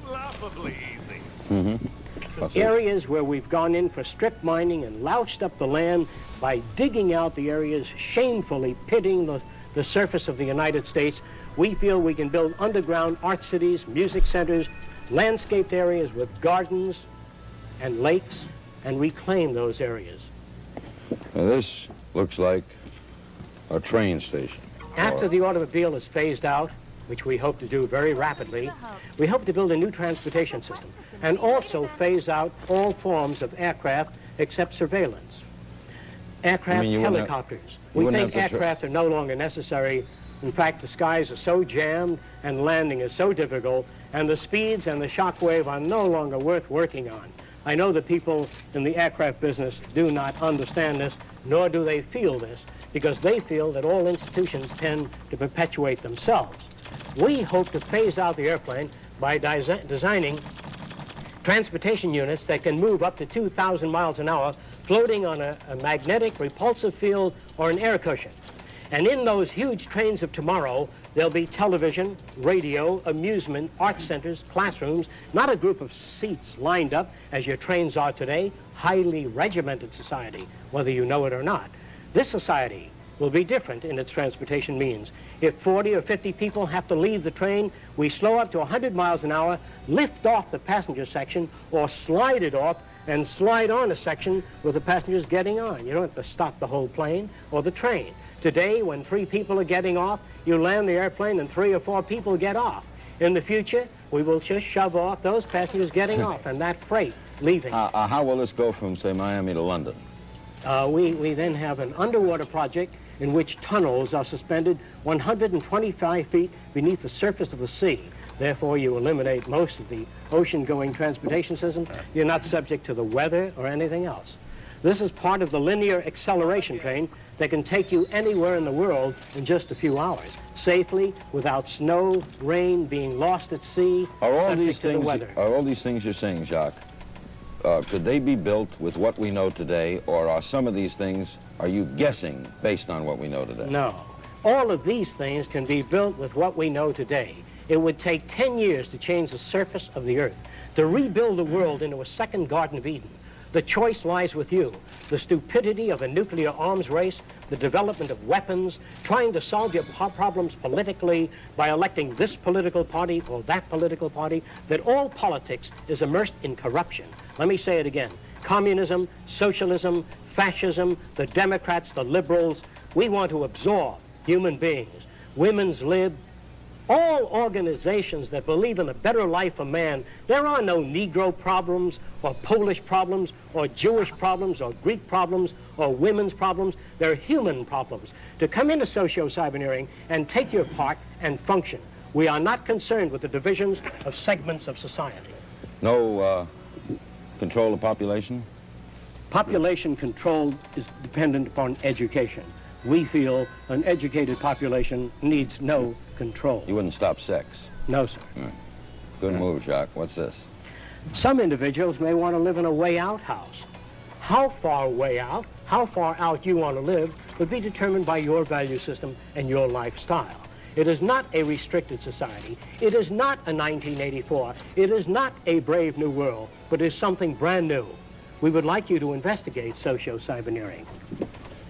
Laughably easy.
Mm-hmm.
Areas where we've gone in for strip mining and louched up the land by digging out the areas, shamefully pitting the surface of the United States, we feel we can build underground art cities, music centers, landscaped areas with gardens and lakes, and reclaim those areas.
Now this looks like a train station.
After the automobile is phased out, which we hope to do very rapidly, we hope to build a new transportation system and also phase out all forms of aircraft except surveillance. Aircraft, helicopters. We think aircraft are no longer necessary. In fact, the skies are so jammed and landing is so difficult, and the speeds and the shock wave are no longer worth working on. I know the people in the aircraft business do not understand this, nor do they feel this, because they feel that all institutions tend to perpetuate themselves. We hope to phase out the airplane by designing transportation units that can move up to 2,000 miles an hour, floating on a magnetic repulsive field or an air cushion. And in those huge trains of tomorrow, there'll be television, radio, amusement, art centers, classrooms, not a group of seats lined up as your trains are today, highly regimented society, whether you know it or not. This society will be different in its transportation means. If 40 or 50 people have to leave the train, we slow up to 100 miles an hour, lift off the passenger section, or slide it off and slide on a section with the passengers getting on. You don't have to stop the whole plane or the train. Today, when 3 people are getting off, you land the airplane and 3 or 4 people get off. In the future, we will just shove off those passengers getting off and that freight leaving.
How will this go from, say, Miami to London?
We then have an underwater project in which tunnels are suspended 125 feet beneath the surface of the sea. Therefore, you eliminate most of the ocean-going transportation system. You're not subject to the weather or anything else. This is part of the linear acceleration train that can take you anywhere in the world in just a few hours, safely, without snow, rain, being lost at sea,
Are all
subject to the weather.
all these things you're saying, Jacque, could they be built with what we know today, or are some of these things, are you guessing based on what we know today?
No. All of these things can be built with what we know today. It would take 10 years to change the surface of the earth, to rebuild the world into a second Garden of Eden. The choice lies with you. The stupidity of a nuclear arms race, the development of weapons, trying to solve your problems politically by electing this political party or that political party, that all politics is immersed in corruption. Let me say it again. Communism, socialism, fascism, the Democrats, the liberals, we want to absorb human beings. Women's lib, all organizations that believe in a better life for man. There are no Negro problems or Polish problems or Jewish problems or Greek problems or women's problems. They're human problems. To come into socio-cyberneering and take your part and function. We are not concerned with the divisions of segments of society.
No control of population?
Population control is dependent upon education. We feel an educated population needs no control.
You wouldn't stop sex?
No, sir.
Good move, Jacque. What's this?
Some individuals may want to live in a way-out house. How far way out, how far out you want to live would be determined by your value system and your lifestyle. It is not a restricted society. It is not a 1984. It is not a brave new world, but is something brand new. We would like you to investigate socio-cyberneering.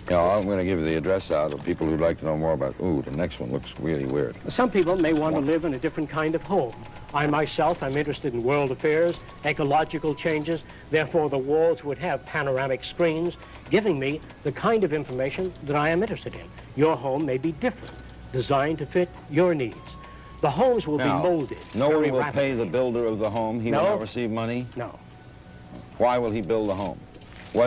You know, I'm going to give you the address out of people who'd like to know more about, ooh, the next one looks really weird.
Some people may want to live in a different kind of home. I myself am interested in world affairs, ecological changes. Therefore, the walls would have panoramic screens giving me the kind of information that I am interested in. Your home may be different, designed to fit your needs. The homes will be molded.
No one
very
will
rapidly.
pay the builder of the home. He will not receive money.
No.
Why will he build the home?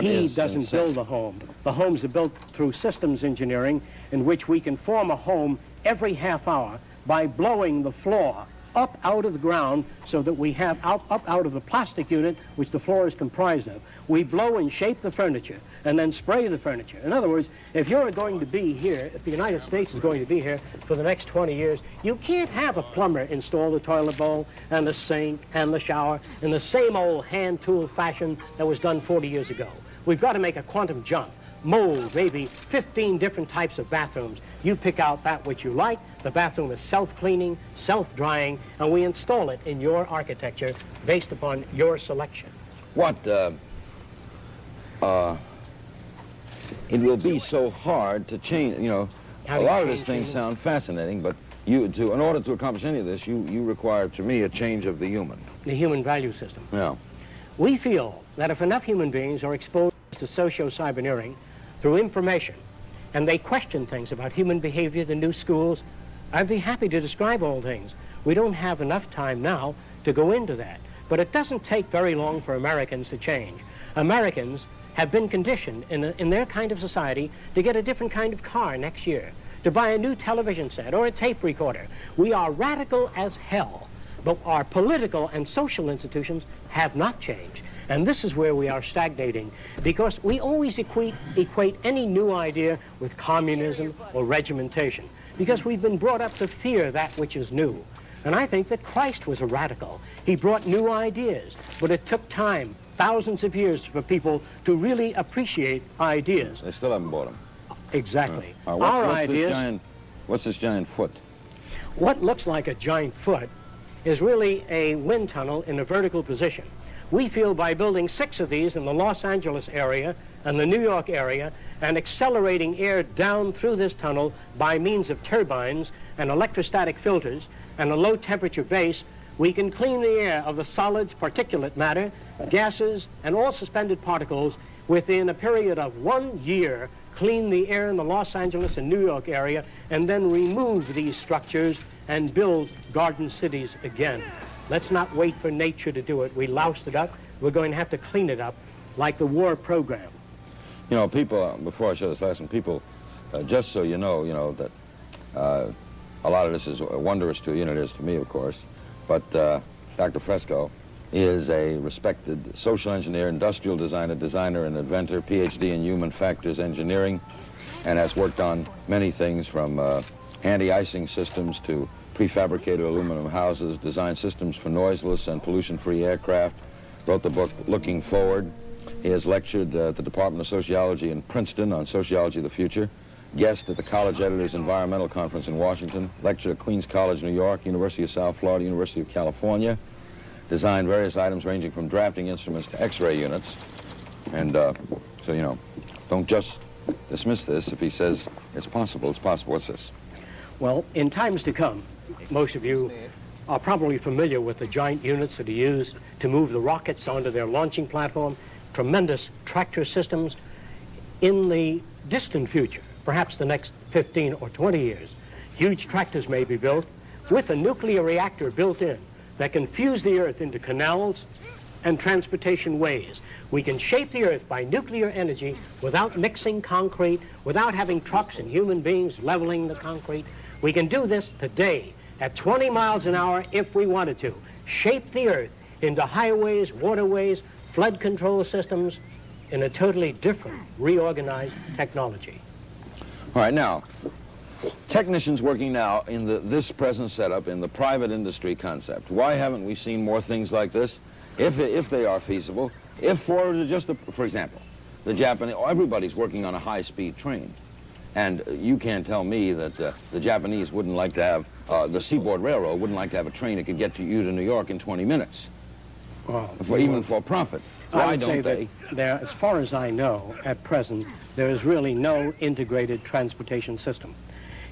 He doesn't build the home. The homes are built through systems engineering in which we can form a home every half hour by blowing the floor up out of the ground so that we have up out of the plastic unit which the floor is comprised of. We blow and shape the furniture and then spray the furniture. In other words, if you're going to be here, if the United States is going to be here for the next 20 years, you can't have a plumber install the toilet bowl and the sink and the shower in the same old hand tool fashion that was done 40 years ago. We've got to make a quantum jump, mold maybe 15 different types of bathrooms. You pick out that which you like. The bathroom is self-cleaning, self-drying, and we install it in your architecture based upon your selection.
What, it will be so hard to change, you know, a lot of these things sound fascinating, but in order to accomplish any of this, you require, to me, a change of the human.
The human value system.
Yeah.
We feel that if enough human beings are exposed to socio-cyberneering through information, and they question things about human behavior, the new schools, I'd be happy to describe all things. We don't have enough time now to go into that. But it doesn't take very long for Americans to change. Americans have been conditioned in their kind of society to get a different kind of car next year, to buy a new television set or a tape recorder. We are radical as hell. But our political and social institutions have not changed. And this is where we are stagnating, because we always equate any new idea with communism or regimentation, because we've been brought up to fear that which is new. And I think that Christ was a radical. He brought new ideas, but it took time, thousands of years, for people to really appreciate ideas.
They still haven't bought them.
Exactly.
What's this giant foot?
What looks like a giant foot is really a wind tunnel in a vertical position. We feel by building 6 of these in the Los Angeles area and the New York area and accelerating air down through this tunnel by means of turbines and electrostatic filters and a low temperature base, we can clean the air of the solids, particulate matter, gases, and all suspended particles within a period of 1 year, clean the air in the Los Angeles and New York area, and then remove these structures and build garden cities again. Let's not wait for nature to do it. We loused it up. We're going to have to clean it up like the war program.
You know, people, before I show this last one, people, just so you know that a lot of this is wondrous to you, and it is to me, of course, but Dr. Fresco is a respected social engineer, industrial designer and inventor, PhD in human factors engineering, and has worked on many things from anti-icing systems to prefabricated aluminum houses, designed systems for noiseless and pollution-free aircraft, wrote the book Looking Forward. He has lectured at the Department of Sociology in Princeton on Sociology of the Future, guest at the College Editors Environmental Conference in Washington, lectured at Queens College, New York, University of South Florida, University of California, designed various items ranging from drafting instruments to X-ray units. And so, you know, don't just dismiss this. If he says it's possible, it's possible. What's this?
Well, in times to come, most of you are probably familiar with the giant units that are used to move the rockets onto their launching platform, tremendous tractor systems. In the distant future, perhaps the next 15 or 20 years, huge tractors may be built with a nuclear reactor built in that can fuse the earth into canals and transportation ways. We can shape the earth by nuclear energy without mixing concrete, without having trucks and human beings leveling the concrete. We can do this today at 20 miles an hour if we wanted to. Shape the earth into highways, waterways, flood control systems in a totally different, reorganized technology.
All right, now, technicians working now in this present setup in the private industry concept, why haven't we seen more things like this? If they are feasible, for example, the Japanese, everybody's working on a high-speed train. And you can't tell me that the Japanese wouldn't like to have, the Seaboard Railroad wouldn't like to have a train that could get you to New York in 20 minutes, even for profit. Why don't they?
There, as far as I know, at present, there is really no integrated transportation system.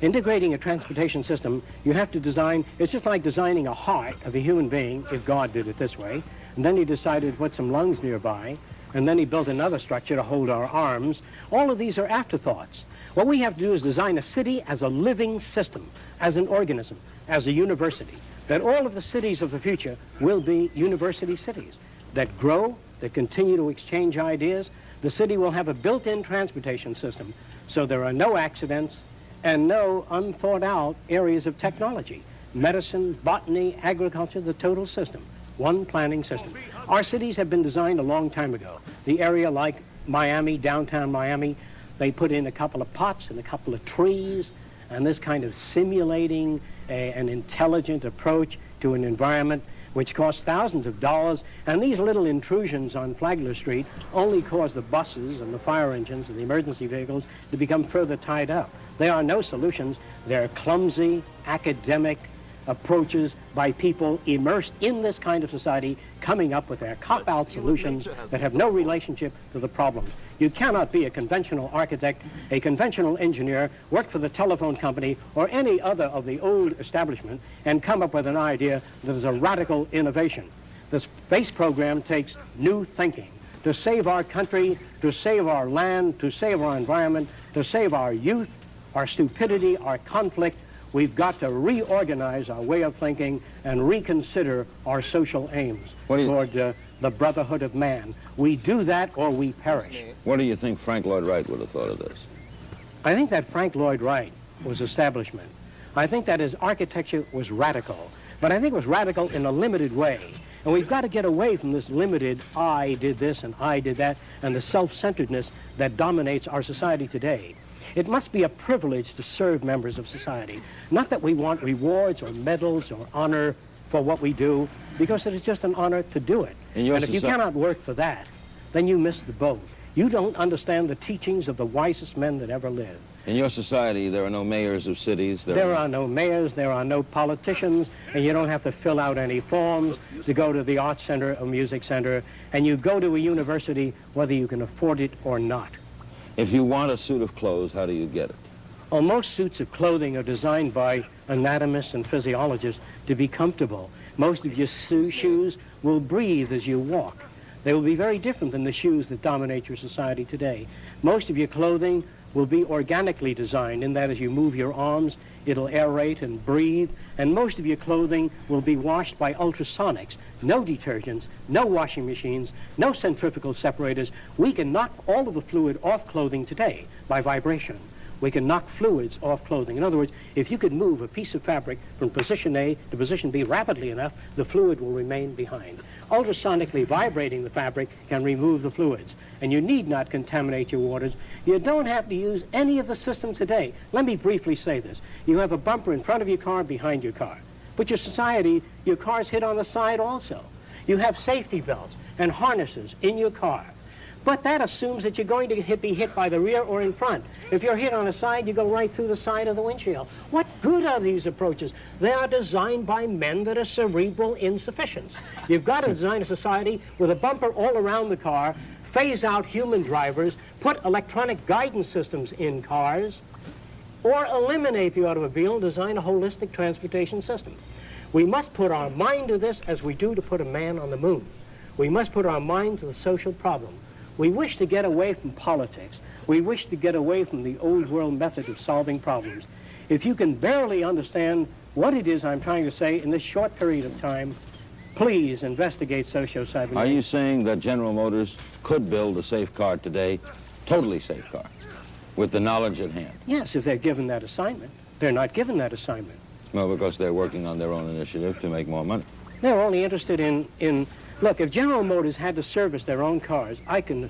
Integrating a transportation system, you have to design, it's just like designing a heart of a human being, if God did it this way, and then he decided to put some lungs nearby, and then he built another structure to hold our arms. All of these are afterthoughts. What we have to do is design a city as a living system, as an organism, as a university, that all of the cities of the future will be university cities that grow, that continue to exchange ideas. The city will have a built-in transportation system, so there are no accidents and no unthought out areas of technology. Medicine, botany, agriculture, the total system, one planning system. Our cities have been designed a long time ago. The area like Miami, downtown Miami, they put in a couple of pots and a couple of trees, and this kind of simulating an intelligent approach to an environment which costs thousands of dollars, and these little intrusions on Flagler Street only cause the buses and the fire engines and the emergency vehicles to become further tied up. There are no solutions. They're clumsy, academic approaches by people immersed in this kind of society, coming up with their cop-out solutions that have no relationship to the problems. You cannot be a conventional architect, a conventional engineer, work for the telephone company or any other of the old establishment and come up with an idea that is a radical innovation. The space program takes new thinking to save our country, to save our land, to save our environment, to save our youth, our stupidity, our conflict. We've got to reorganize our way of thinking and reconsider our social aims toward the brotherhood of man. We do that or we perish.
What do you think Frank Lloyd Wright would have thought of this?
I think that Frank Lloyd Wright was establishment. I think that his architecture was radical, But I think it was radical in a limited way. And we've got to get away from this limited, I did this and I did that, and the self-centeredness that dominates our society today. It must be a privilege to serve members of society. Not that we want rewards or medals or honor for what we do, because it is just an honor to do it. And if you cannot work for that, then you miss the boat. You don't understand the teachings of the wisest men that ever lived.
In your society, there are no mayors of cities.
There are no mayors, there are no politicians, and you don't have to fill out any forms to go to the arts center or music center, and you go to a university whether you can afford it or not.
If you want a suit of clothes, how do you get it?
Well, most suits of clothing are designed by anatomists and physiologists to be comfortable. Most of your shoes will breathe as you walk. They will be very different than the shoes that dominate your society today. Most of your clothing will be organically designed in that as you move your arms, it'll aerate and breathe, and most of your clothing will be washed by ultrasonics. No detergents, no washing machines, no centrifugal separators. We can knock all of the fluid off clothing today by vibration. We can knock fluids off clothing. In other words, if you could move a piece of fabric from position A to position B rapidly enough, the fluid will remain behind. Ultrasonically vibrating the fabric can remove the fluids, and you need not contaminate your waters. You don't have to use any of the systems today. Let me briefly say this. You have a bumper in front of your car, behind your car. But your society, your car's hit on the side also. You have safety belts and harnesses in your car. But that assumes that you're going to be hit by the rear or in front. If you're hit on the side, you go right through the side of the windshield. What good are these approaches? They are designed by men that are cerebral insufficients. You've got to design a society with a bumper all around the car, phase out human drivers, put electronic guidance systems in cars, or eliminate the automobile and design a holistic transportation system. We must put our mind to this as we do to put a man on the moon. We must put our mind to the social problem. We wish to get away from politics. We wish to get away from the old world method of solving problems. If you can barely understand what it is I'm trying to say in this short period of time, please investigate socio-cybernetics.
Are you saying that General Motors could build a safe car today, totally safe car, with the knowledge at hand?
Yes, if they're given that assignment. They're not given that assignment.
Well, because they're working on their own initiative to make more money.
They're only interested in look, if General Motors had to service their own cars, I can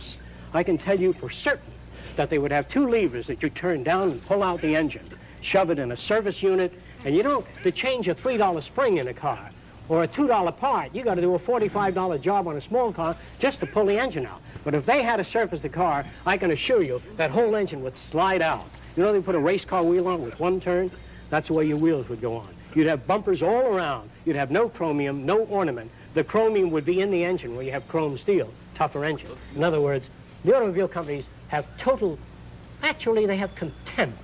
tell you for certain that they would have two levers that you turn down and pull out the engine, shove it in a service unit, and you don't, to change a $3 spring in a car or a $2 part, you got to do a $45 job on a small car just to pull the engine out. But if they had to service the car, I can assure you that whole engine would slide out. You know, they put a race car wheel on with one turn? That's the way your wheels would go on. You'd have bumpers all around. You'd have no chromium, no ornament. The chromium would be in the engine where you have chrome steel, tougher engine. In other words, the automobile companies have actually they have contempt.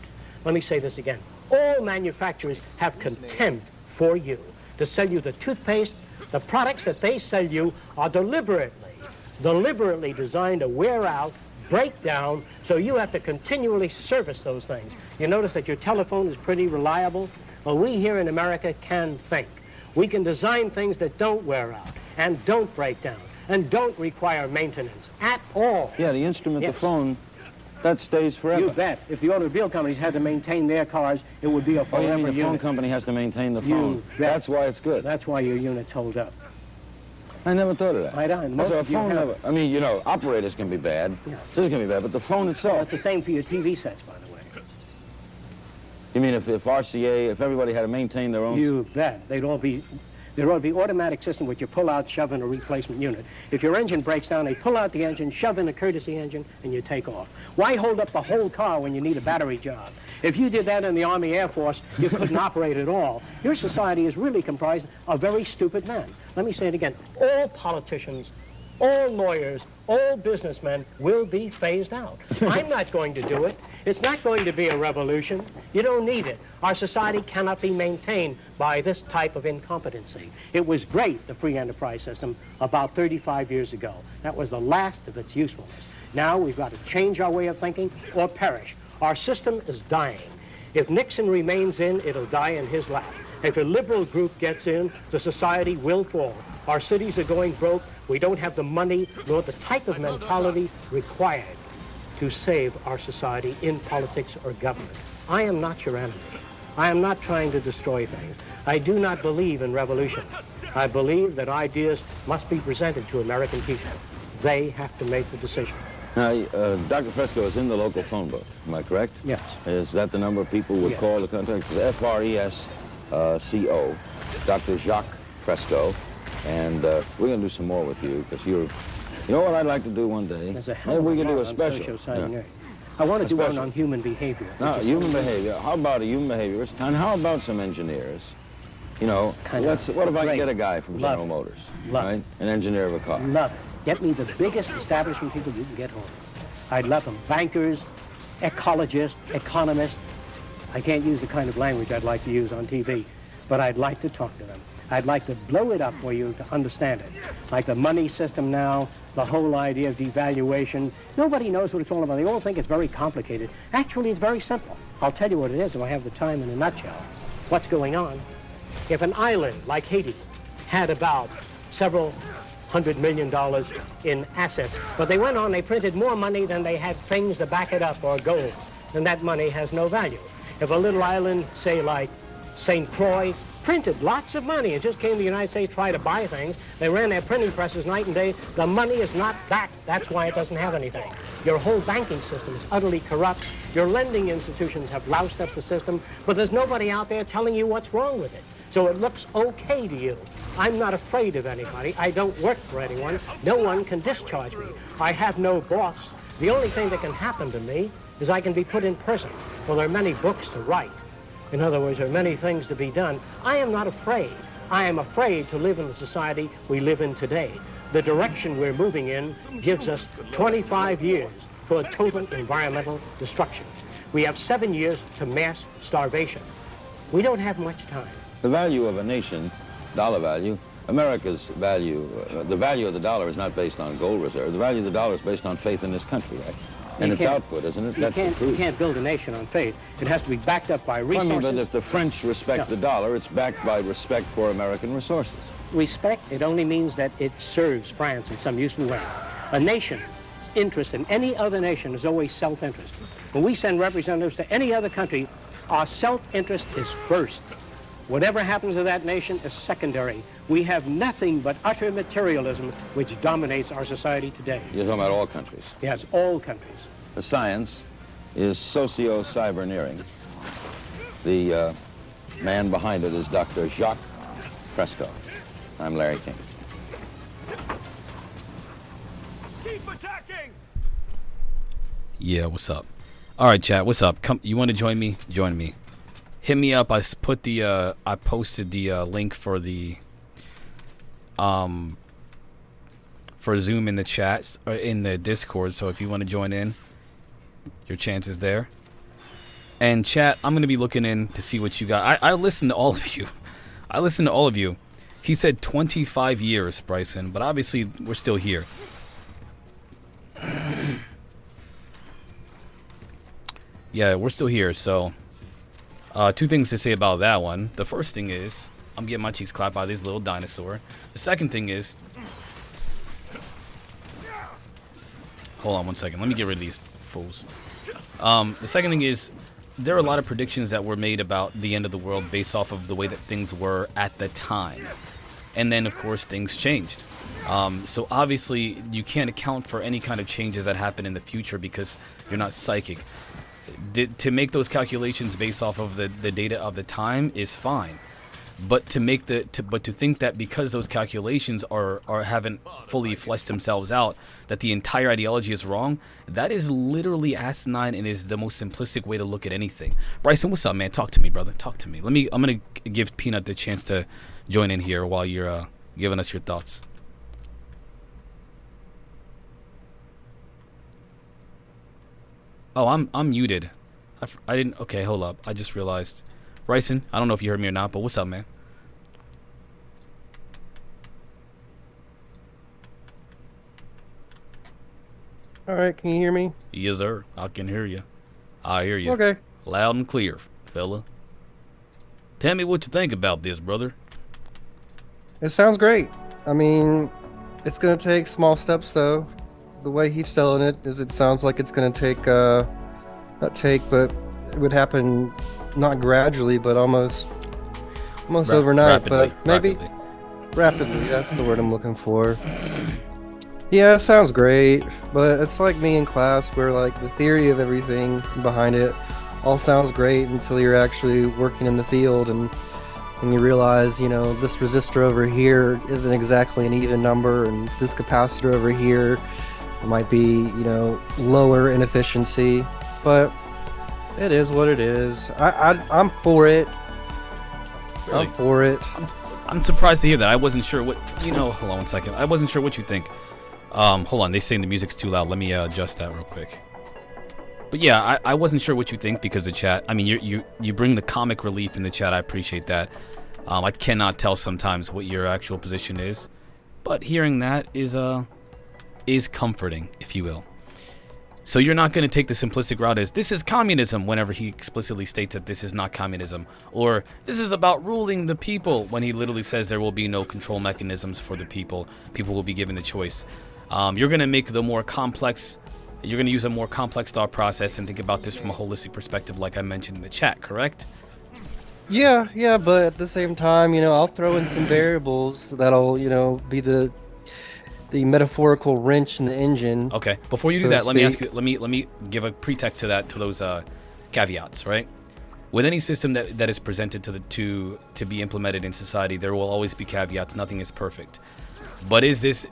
Let me say this again. All manufacturers have contempt for you to sell you the toothpaste. The products that they sell you are deliberately designed to wear out, break down, so you have to continually service those things. You notice that your telephone is pretty reliable? Well, we here in America can think. We can design things that don't wear out and don't break down and don't require maintenance at all.
Yeah, the instrument, yes. The phone, that stays forever.
You bet. If the automobile companies had to maintain their cars, it would be a forever
unit.
The
phone company has to maintain the phone. That's why it's good.
That's why your units hold up.
I never thought of that.
I don't.
So a phone never, I mean, you know, operators can be bad. Yeah. This can be bad, but the phone itself.
Well, it's the same for your TV sets, by the way.
You mean if RCA, if everybody had to maintain their own?
You bet. There ought to be automatic system which you pull out, shove in a replacement unit. If your engine breaks down, they pull out the engine, shove in a courtesy engine, and you take off. Why hold up the whole car when you need a battery job? If you did that in the Army Air Force, you couldn't operate at all. Your society is really comprised of very stupid men. Let me say it again. All politicians, all lawyers, all businessmen will be phased out. I'm not going to do it. It's not going to be a revolution. You don't need it. Our society cannot be maintained by this type of incompetency. It was great, the free enterprise system, about 35 years ago. That was the last of its usefulness. Now we've got to change our way of thinking or perish. Our system is dying. If Nixon remains in, it'll die in his lap. If a liberal group gets in, the society will fall. Our cities are going broke. We don't have the money nor the type of mentality required to save our society in politics or government. I am not your enemy. I am not trying to destroy things. I do not believe in revolution. I believe that ideas must be presented to American people. They have to make the decision.
Now, Dr. Fresco is in the local phone book, am I correct?
Yes.
Is that the number people would call to contact? It's F-R-E-S-C-O, Dr. Jacque Fresco. And we're going to do some more with you, because you know what I'd like to do one day? Maybe we can do a special. Yeah.
I want to do one on human behavior.
No, human behavior. How about a human behaviorist? And how about some engineers? You know, what if I can get a guy from General Motors, right? An engineer of a car.
Love it. Get me the biggest establishment people you can get hold of. I'd love them. Bankers, ecologists, economists. I can't use the kind of language I'd like to use on TV, but I'd like to talk to them. I'd like to blow it up for you to understand it. Like the money system now, the whole idea of devaluation. Nobody knows what it's all about. They all think it's very complicated. Actually, it's very simple. I'll tell you what it is if I have the time in a nutshell. What's going on? If an island like Haiti had about several $100 million in assets, but they went on, they printed more money than they had things to back it up or gold, then that money has no value. If a little island, say like St. Croix, printed lots of money and just came to the United States to try to buy things, they ran their printing presses night and day, the money is not back. That's why it doesn't have anything. Your whole banking system is utterly corrupt. Your lending institutions have loused up the system, but there's nobody out there telling you what's wrong with it. So it looks okay to you. I'm not afraid of anybody. I don't work for anyone. No one can discharge me. I have no boss. The only thing that can happen to me is I can be put in prison. Well, there are many books to write. In other words, there are many things to be done. I am not afraid. I am afraid to live in the society we live in today. The direction we're moving in gives us 25 years for total environmental destruction. We have 7 years to mass starvation. We don't have much time.
The value of a nation, dollar value, America's value, the value of the dollar is not based on gold reserve. The value of the dollar is based on faith in this country, right? And its output, isn't it? That's the truth.
You can't build a nation on faith. It has to be backed up by resources.
I mean, but if the French respect the dollar, it's backed by respect for American resources.
Respect, it only means that it serves France in some useful way. A nation's interest in any other nation is always self-interest. When we send representatives to any other country, our self-interest is first. Whatever happens to that nation is secondary. We have nothing but utter materialism which dominates our society today.
You're talking about all countries?
Yes, all countries.
The science is socio-cyberneering. The man behind it is Dr. Jacque Fresco. I'm Larry King.
Keep attacking!
Yeah, what's up? All right, chat, what's up? Come, you want to join me? Join me. Hit me up. I posted the link for the for Zoom in the chats or in the Discord. So if you want to join in, your chance is there. And chat, I'm gonna be looking in to see what you got. I listened to all of you. I listened to all of you. He said 25 years, Bryson, but obviously we're still here. Yeah, we're still here. So, two things to say about that one. The first thing is, I'm getting my cheeks clapped by this little dinosaur. The second thing is, hold on one second. Let me get rid of these fools. The second thing is, there are a lot of predictions that were made about the end of the world based off of the way that things were at the time. And then, of course, things changed. So obviously, you can't account for any kind of changes that happen in the future because you're not psychic. To make those calculations based off of the data of the time is fine. But to think that because those calculations haven't fully fleshed themselves out, that the entire ideology is wrong, that is literally asinine and is the most simplistic way to look at anything. Bryson, what's up, man? Talk to me, brother. Talk to me. I'm gonna give Peanut the chance to join in here while you're giving us your thoughts. Oh, I'm muted. I didn't. Okay, hold up. I just realized. Bryson, I don't know if you heard me or not, but what's up, man?
All right, can you hear me?
Yes, sir. I can hear you. I hear you.
Okay.
Loud and clear, fella. Tell me what you think about this, brother.
It sounds great. I mean, it's going to take small steps, though. The way he's selling it is it sounds like it's going to take, but it would happen not gradually, but almost overnight. But maybe rapidly. That's the word I'm looking for. Yeah, it sounds great, but it's like me in class where like the theory of everything behind it all sounds great until you're actually working in the field and you realize, you know, this resistor over here isn't exactly an even number, and this capacitor over here might be, you know, lower in efficiency, but it is what it is. I'm for it.
Really?
I'm for it.
I'm surprised to hear that. I wasn't sure what, you know, hold on one second. I wasn't sure what you think. Hold on, they saying the music's too loud. Let me adjust that real quick. But yeah, I wasn't sure what you think because the chat, I mean, you bring the comic relief in the chat. I appreciate that. I cannot tell sometimes what your actual position is, but hearing that is comforting, if you will. So you're not going to take the simplistic route as this is communism whenever he explicitly states that this is not communism, or this is about ruling the people when he literally says there will be no control mechanisms for the people. People will be given the choice. You're going to make the more complex, you're going to use a more complex thought process and think about this from a holistic perspective like I mentioned in the chat, correct?
Yeah, but at the same time, you know, I'll throw in some variables that'll, you know, be the metaphorical wrench in the engine.
Okay, before you do that, let me ask you, let me give a pretext to that, to those caveats, right? With any system that is presented to be implemented in society, there will always be caveats. Nothing is perfect. But is this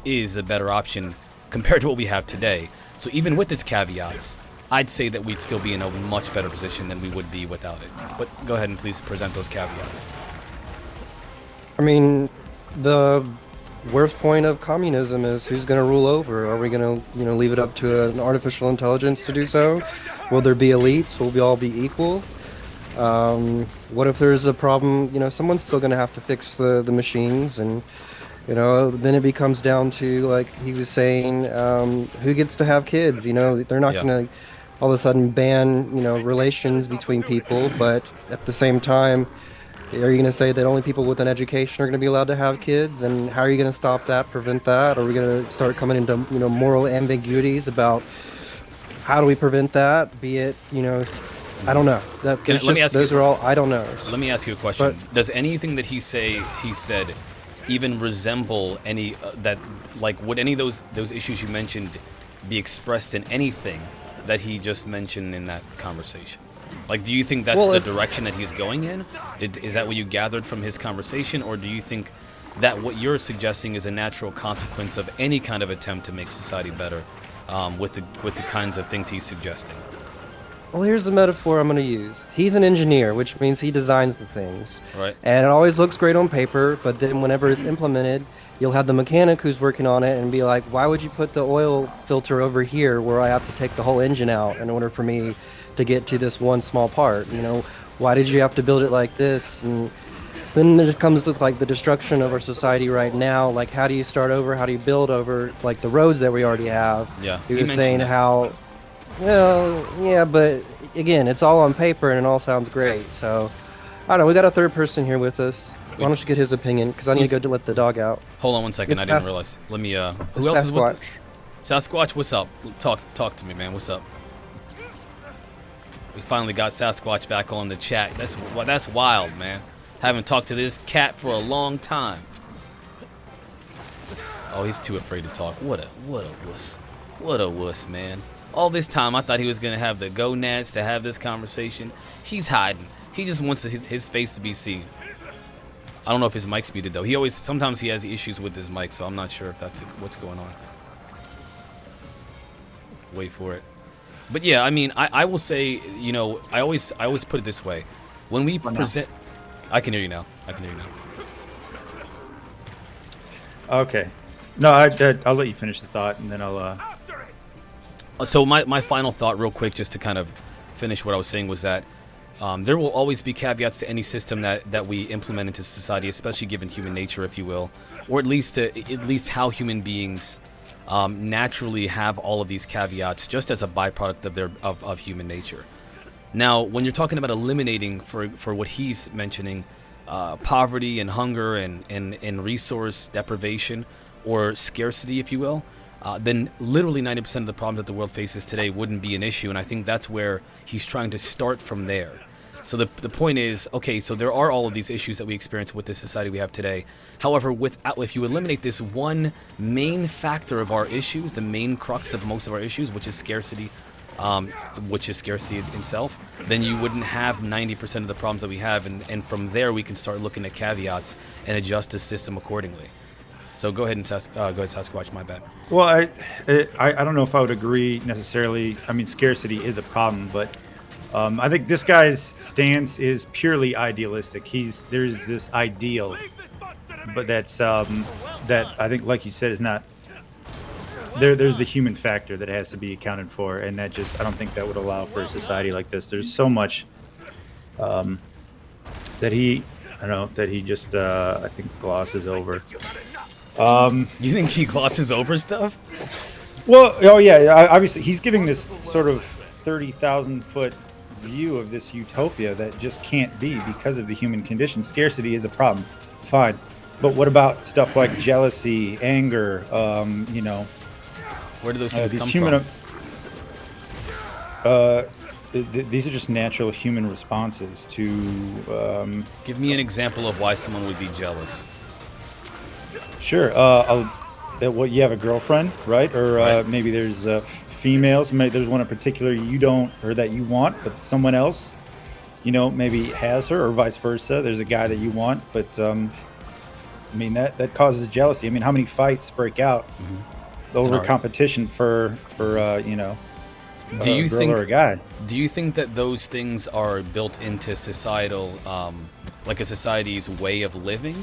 is a better option compared to what we have today? So even with its caveats, I'd say that we'd still be in a much better position than we would be without it. But go ahead and please present those caveats.
I mean, the worst point of communism is who's going to rule over? Are we going to, you know, leave it up to an artificial intelligence to do so? Will there be elites? Will we all be equal? What if there's a problem? You know, someone's still going to have to fix the machines, and you know, then it becomes down to, like he was saying, who gets to have kids? You know, they're not going to all of a sudden ban, you know, relations between people, but at the same time, are you going to say that only people with an education are going to be allowed to have kids? And how are you going to stop that, prevent that? Are we going to start coming into, you know, moral ambiguities about how do we prevent that? Be it, you know, I don't know. Those are all I don't know.
Let me ask you a question. Does anything that he said even resemble any that, like, would any of those issues you mentioned be expressed in anything that he just mentioned in that conversation? Like, do you think that's the direction that he's going in? Is that what you gathered from his conversation, or do you think that what you're suggesting is a natural consequence of any kind of attempt to make society better, with the kinds of things he's suggesting?
Well, here's the metaphor I'm going to use. He's an engineer, which means he designs the things.
Right.
And it always looks great on paper, but then whenever it's implemented, you'll have the mechanic who's working on it and be like, why would you put the oil filter over here where I have to take the whole engine out in order for me to get to this one small part? You know, why did you have to build it like this? And then there comes to, like, the destruction of our society right now. Like, how do you start over? How do you build over, like, the roads that we already have?
Yeah.
He was saying how, well, yeah, but again, it's all on paper and it all sounds great. So, I don't know. We got a third person here with us. Why don't you get his opinion? Because I need to go to let the dog out.
Hold on one second. I didn't realize. Let me. Who else is with us? Sasquatch, what's up? Talk to me, man. What's up? We finally got Sasquatch back on the chat. That's wild, man. Haven't talked to this cat for a long time. Oh, he's too afraid to talk. What a wuss. What a wuss, man. All this time, I thought he was gonna have the gonads to have this conversation. He's hiding. He just wants his face to be seen. I don't know if his mic's muted though. Sometimes he has issues with his mic, so I'm not sure if that's what's going on. Wait for it. But yeah, I mean, I will say, you know, I always put it this way. When we present, I can hear you now.
Okay. No, I'll let you finish the thought, and then I'll.
So my final thought, real quick, just to kind of finish what I was saying, was that there will always be caveats to any system that we implement into society, especially given human nature, if you will, or at least how human beings naturally have all of these caveats just as a byproduct of human nature. Now, when you're talking about eliminating, for what he's mentioning, poverty and hunger and resource deprivation or scarcity, if you will, then literally 90% of the problems that the world faces today wouldn't be an issue. And I think that's where he's trying to start from there. So the point is, okay, so there are all of these issues that we experience with the society we have today. However, if you eliminate this one main factor of our issues, the main crux of most of our issues, which is scarcity itself, then you wouldn't have 90% of the problems that we have, and from there we can start looking at caveats and adjust the system accordingly. So go ahead, Sasquatch, my bad.
Well, I don't know if I would agree necessarily. I mean, scarcity is a problem, but I think this guy's stance is purely idealistic. There's this ideal, but that's that I think, like you said, is not there. There's the human factor that has to be accounted for, and that just I don't think that would allow for a society like this. There's so much that he just I think glosses over.
You think he glosses over stuff?
Well, oh yeah, obviously he's giving this sort of 30,000 foot view of this utopia that just can't be because of the human condition. Scarcity is a problem, fine, but what about stuff like jealousy, anger?
Where do those things come from?
These are just natural human responses to.
Give me an example of why someone would be jealous.
Sure. Well, you have a girlfriend, right? Or
Right.
Maybe there's females. Maybe there's one in particular you don't, or that you want, but someone else, maybe has her, or vice versa. There's a guy that you want, but I mean that causes jealousy. I mean, how many fights break out over competition for a girl or a guy?
Do you think that those things are built into societal, like a society's way of living?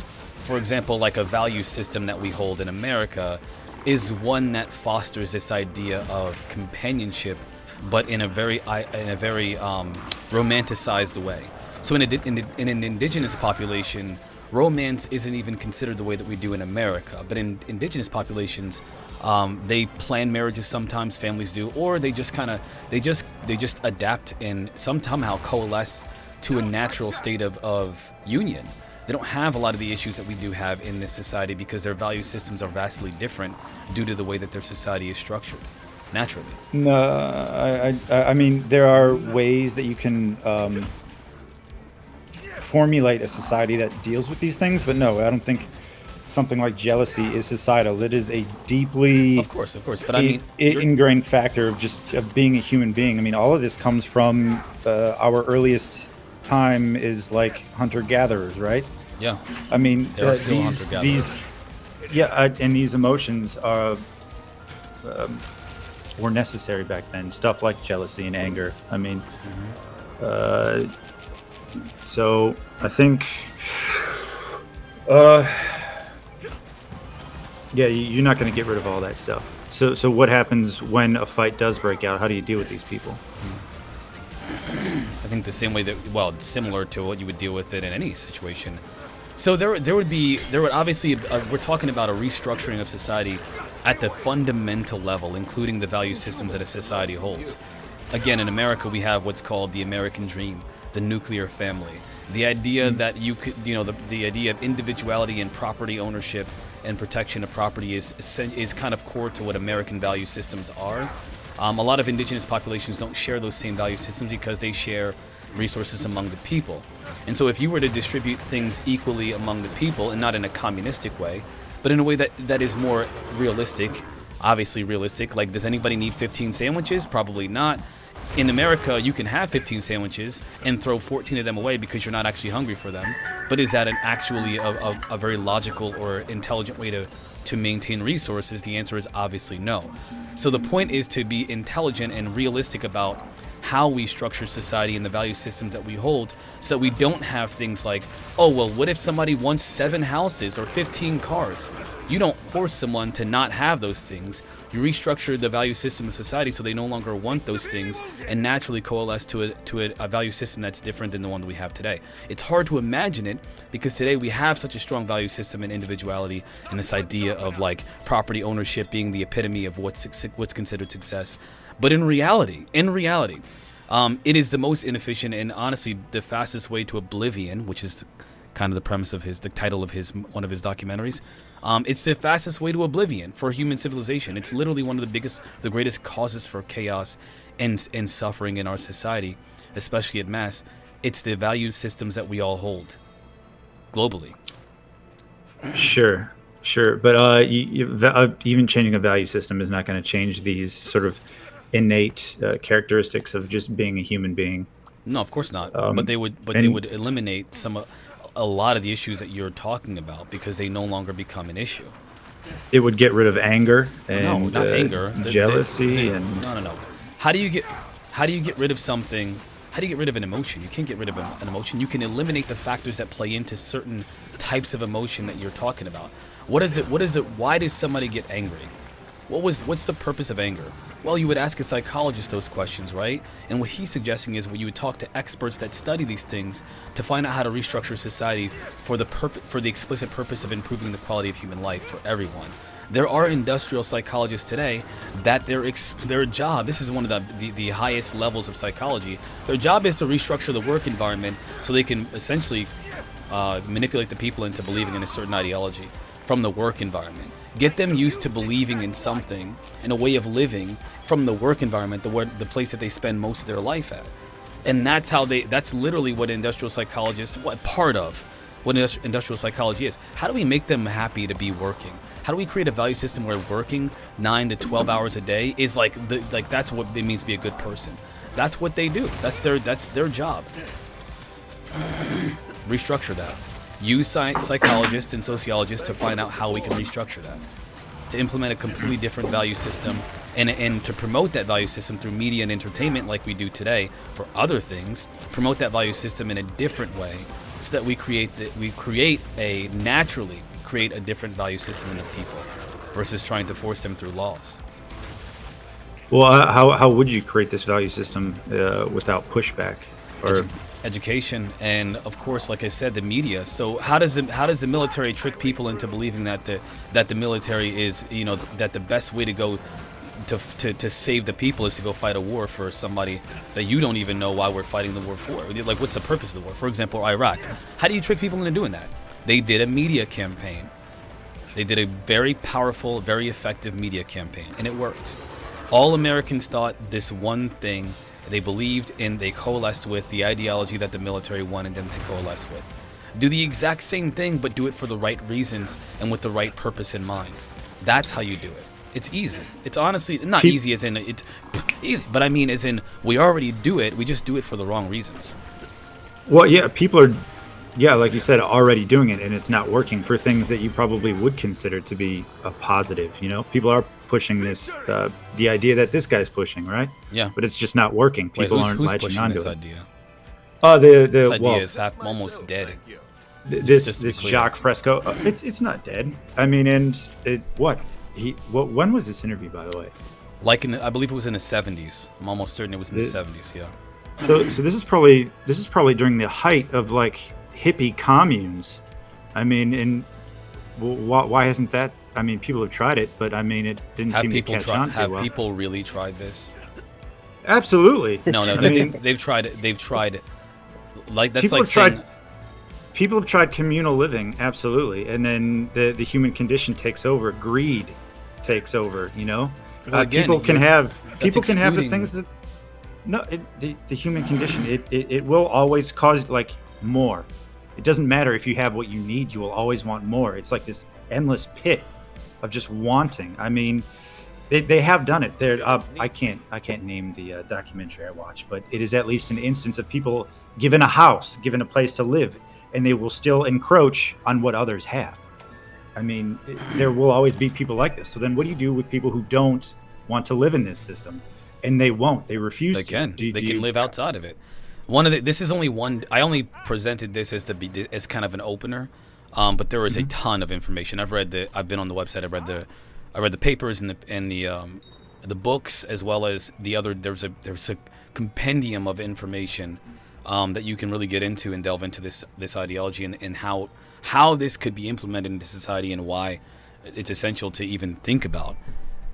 For example, like a value system that we hold in America is one that fosters this idea of companionship, but in a very romanticized way. So in an indigenous population, romance isn't even considered the way that we do in America. But in indigenous populations, they plan marriages sometimes, families do, or they just adapt and somehow coalesce to a natural state of union. They don't have a lot of the issues that we do have in this society because their value systems are vastly different due to the way that their society is structured, naturally.
No, I mean, there are ways that you can formulate a society that deals with these things, but no, I don't think something like jealousy is societal. It is a deeply,
of course, but I mean,
ingrained factor of being a human being. I mean, all of this comes from our earliest time is like hunter-gatherers, right?
Yeah.
I mean,
There are still hunter-gatherers.
And these emotions are were necessary back then. Stuff like jealousy and anger. I mean, so I think, you're not going to get rid of all that stuff. So what happens when a fight does break out? How do you deal with these people?
I think the same way similar to what you would deal with it in any situation. So there would obviously, we're talking about a restructuring of society at the fundamental level, including the value systems that a society holds. Again, in America, we have what's called the American dream, the nuclear family. The idea that you could, the idea of individuality and property ownership and protection of property is kind of core to what American value systems are. A lot of indigenous populations don't share those same value systems because they share resources among the people. And so if you were to distribute things equally among the people, and not in a communistic way, but in a way that is more realistic, obviously realistic, like does anybody need 15 sandwiches? Probably not. In America, you can have 15 sandwiches and throw 14 of them away because you're not actually hungry for them. But is that actually a very logical or intelligent way to maintain resources? The answer is obviously no. So the point is to be intelligent and realistic about how we structure society and the value systems that we hold, so that we don't have things like, oh, well, what if somebody wants 7 houses or 15 cars? You don't force someone to not have those things. You restructure the value system of society so they no longer want those things and naturally coalesce to a value system that's different than the one that we have today. It's hard to imagine it because today we have such a strong value system and individuality and this idea of like property ownership being the epitome of what's considered success. But in reality, it is the most inefficient and honestly the fastest way to oblivion, which is kind of the premise of the title of one of his documentaries. It's the fastest way to oblivion for human civilization. It's literally one of the greatest causes for chaos and suffering in our society, especially at mass. It's the value systems that we all hold globally.
Sure, but even changing a value system is not going to change these sort of innate characteristics of just being a human being.
No, of course not. But they would eliminate a lot of the issues that you're talking about because they no longer become an issue.
It would get rid of anger and
not anger,
jealousy and
no. How do you get rid of something? How do you get rid of an emotion? You can't get rid of an emotion. You can eliminate the factors that play into certain types of emotion that you're talking about. What is it? Why does somebody get angry? What's the purpose of anger? Well, you would ask a psychologist those questions, right? And what he's suggesting is you would talk to experts that study these things to find out how to restructure society for the explicit purpose of improving the quality of human life for everyone. There are industrial psychologists today that their job, this is one of the highest levels of psychology, their job is to restructure the work environment so they can essentially manipulate the people into believing in a certain ideology from the work environment. Get them used to believing in something, in a way of living from the work environment, the place that they spend most of their life at. And that's literally what industrial psychologists, what industrial psychology is. How do we make them happy to be working? How do we create a value system where working 9 to 12 hours a day is that's what it means to be a good person? That's what they do. That's their job. Restructure that. Use psychologists and sociologists to find out how we can restructure that, to implement a completely different value system, and to promote that value system through media and entertainment like we do today for other things. Promote that value system in a different way, so that we naturally create a different value system in the people, versus trying to force them through laws.
Well, how would you create this value system without pushback? Or
Education, and of course, like I said, the media. So how does the military trick people into believing that the military is, that the best way to go to save the people is to go fight a war for somebody that you don't even know why we're fighting the war for? Like, what's the purpose of the war? For example, Iraq. How do you trick people into doing that? They did a media campaign. They did a very powerful, very effective media campaign, and it worked. All Americans thought this one thing. They believed and they coalesced with the ideology that the military wanted them to coalesce with. Do the exact same thing, but do it for the right reasons and with the right purpose in mind. That's how you do it. It's easy. It's honestly not easy as in it's easy, but I mean as in we already do it. We just do it for the wrong reasons.
Well, yeah, people are, like you said, already doing it, and it's not working for things that you probably would consider to be a positive. People are pushing this, the idea that this guy's pushing, right?
Yeah.
But it's just not working. People aren't
who's
latching onto
this
it.
idea?
This
idea is almost dead.
This Jacque Fresco, it's not dead. I mean, when was this interview, by the way?
I believe it was in the 70s. I'm almost certain it was in the 70s. Yeah.
So this is probably during the height of like hippie communes. I mean, and why hasn't that? I mean, people have tried it, but I mean, it didn't seem to catch on too well.
Have people really tried this?
Absolutely.
No. They've tried it. They've tried it. Like that's
people
like saying.
People have tried communal living, absolutely, and then the human condition takes over. Greed takes over.
Well, again,
people can have the
excluding.
things that. No, the human condition. It will always cause like more. It doesn't matter if you have what you need. You will always want more. It's like this endless pit of just wanting. I mean, they have done it. I can't name the documentary I watched, but it is at least an instance of people given a house, given a place to live, and they will still encroach on what others have. I mean, there will always be people like this. So then what do you do with people who don't want to live in this system? And they won't. They refuse
They can.
to.
They can live outside of it. This is only one. I only presented this as kind of an opener. But there is a ton of information. I've been on the website. I read the papers and the books, as well as the other. There's a compendium of information that you can really get into and delve into this ideology and how this could be implemented into society and why it's essential to even think about.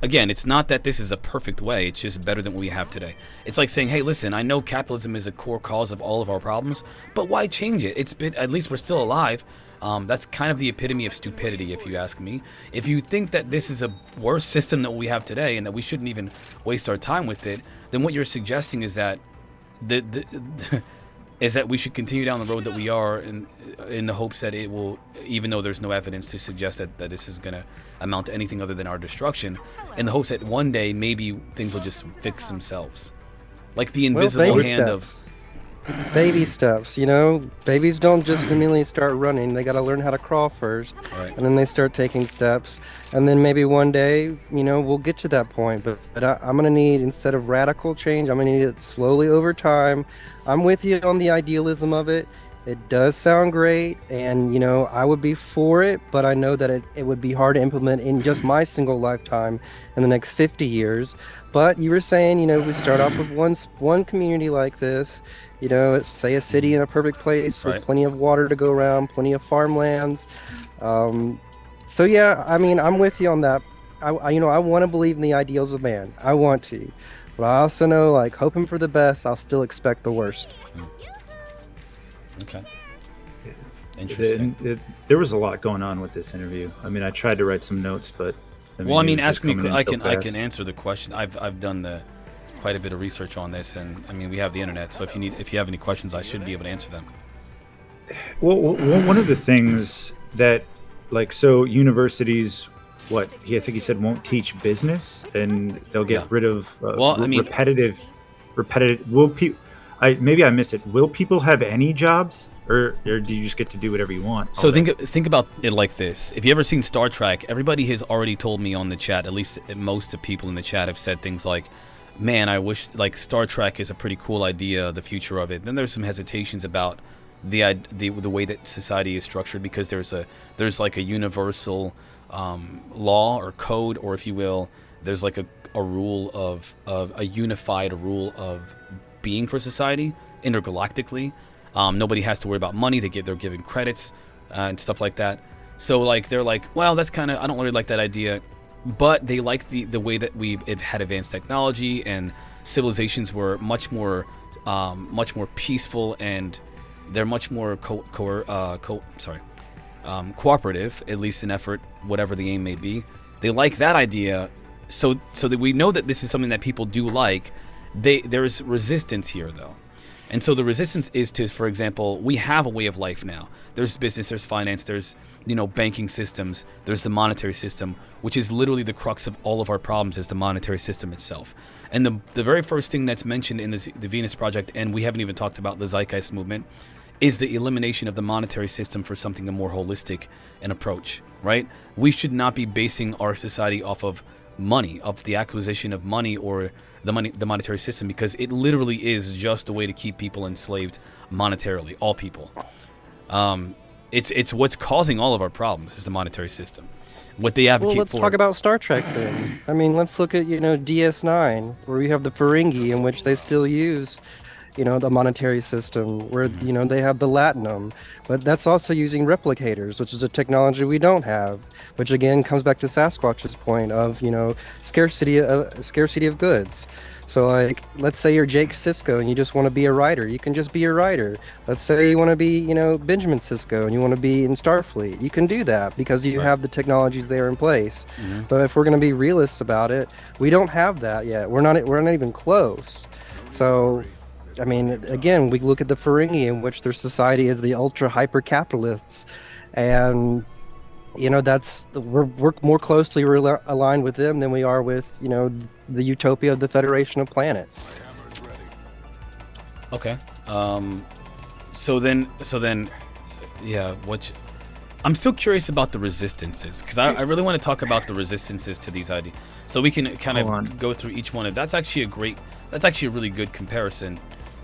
Again, it's not that this is a perfect way. It's just better than what we have today. It's like saying, hey, listen, I know capitalism is a core cause of all of our problems, but why change it? At least we're still alive. That's kind of the epitome of stupidity, if you ask me. If you think that this is a worse system than what we have today and that we shouldn't even waste our time with it, then what you're suggesting is that is that we should continue down the road that we are, in the hopes that it will, even though there's no evidence to suggest that this is going to amount to anything other than our destruction, in the hopes that one day maybe things will just fix themselves. Like the invisible hand of...
Baby steps, you know? Babies don't just immediately start running. They got to learn how to crawl first,
Right.
and then they start taking steps. And then maybe one day, you know, we'll get to that point. But I'm going to need, instead of radical change, I'm going to need it slowly over time. I'm with you on the idealism of it. It does sound great, and, you know, I would be for it, but I know that it would be hard to implement in just my single lifetime in the next 50 years. But you were saying, you know, we start off with one community like this, you know, say a city in a perfect place with plenty of water to go around, plenty of farmlands. So, yeah, I mean, I'm with you on that. I want to believe in the ideals of man. I want to. But I also know, like, hoping for the best, I'll still expect the worst.
Okay. Interesting.
There was a lot going on with this interview. I mean, I tried to write some notes, but
ask me. I can answer the question. I've done quite a bit of research on this, and I mean, we have the internet. So if you have any questions, I should be able to answer them.
Well, one of the things that, like, so universities, I think he said, won't teach business, and they'll get rid of repetitive. Maybe I missed it. Will people have any jobs, or do you just get to do whatever you want?
So think about it like this. If you ever seen Star Trek, everybody has already told me on the chat, at least most of the people in the chat have said things like, man, I wish, like, Star Trek is a pretty cool idea, the future of it. Then there's some hesitations about the way that society is structured, because there's like a universal law or code, or if you will, there's like a rule of a unified rule of being for society intergalactically. Nobody has to worry about money. They're giving credits and stuff like that. So, like, they're like, well, that's kind of, I don't really like that idea. But they like the way that we've had advanced technology, and civilizations were much more peaceful, and they're much more cooperative, at least in effort, whatever the aim may be. They like that idea, so that we know that this is something that people do like. There's resistance here, though. And so the resistance is to, for example, we have a way of life now. There's business, there's finance, there's, you know, banking systems, there's the monetary system, which is literally the crux of all of our problems, is the monetary system itself. And the very first thing that's mentioned in the Venus Project, and we haven't even talked about the Zeitgeist movement, is the elimination of the monetary system for something more holistic an approach, right? We should not be basing our society off of money, of the acquisition of money, or the monetary system, because it literally is just a way to keep people enslaved monetarily, all people. It's what's causing all of our problems is the monetary system. What they advocate for.
Well, let's talk about Star Trek then. I mean, let's look at, you know, DS9, where we have the Ferengi, in which they still use, you know, the monetary system, where, you know, they have the Latinum, but that's also using replicators, which is a technology we don't have, which again comes back to Sasquatch's point of, you know, scarcity of goods. So, like, let's say you're Jake Sisko and you just want to be a writer. You can just be a writer. Let's say you want to be, you know, Benjamin Sisko and you want to be in Starfleet. You can do that because you have the technologies there in place. Mm-hmm. But if we're going to be realists about it, we don't have that yet. We're not even close. So, I mean, again, we look at the Ferengi, in which their society is the ultra hyper capitalists, and, you know, we're more closely aligned with them than we are with, you know, the utopia of the Federation of Planets.
Okay. So then, yeah. I'm still curious about the resistances, because I really want to talk about the resistances to these ideas, so we can kind of go through each one. That's actually a really good comparison,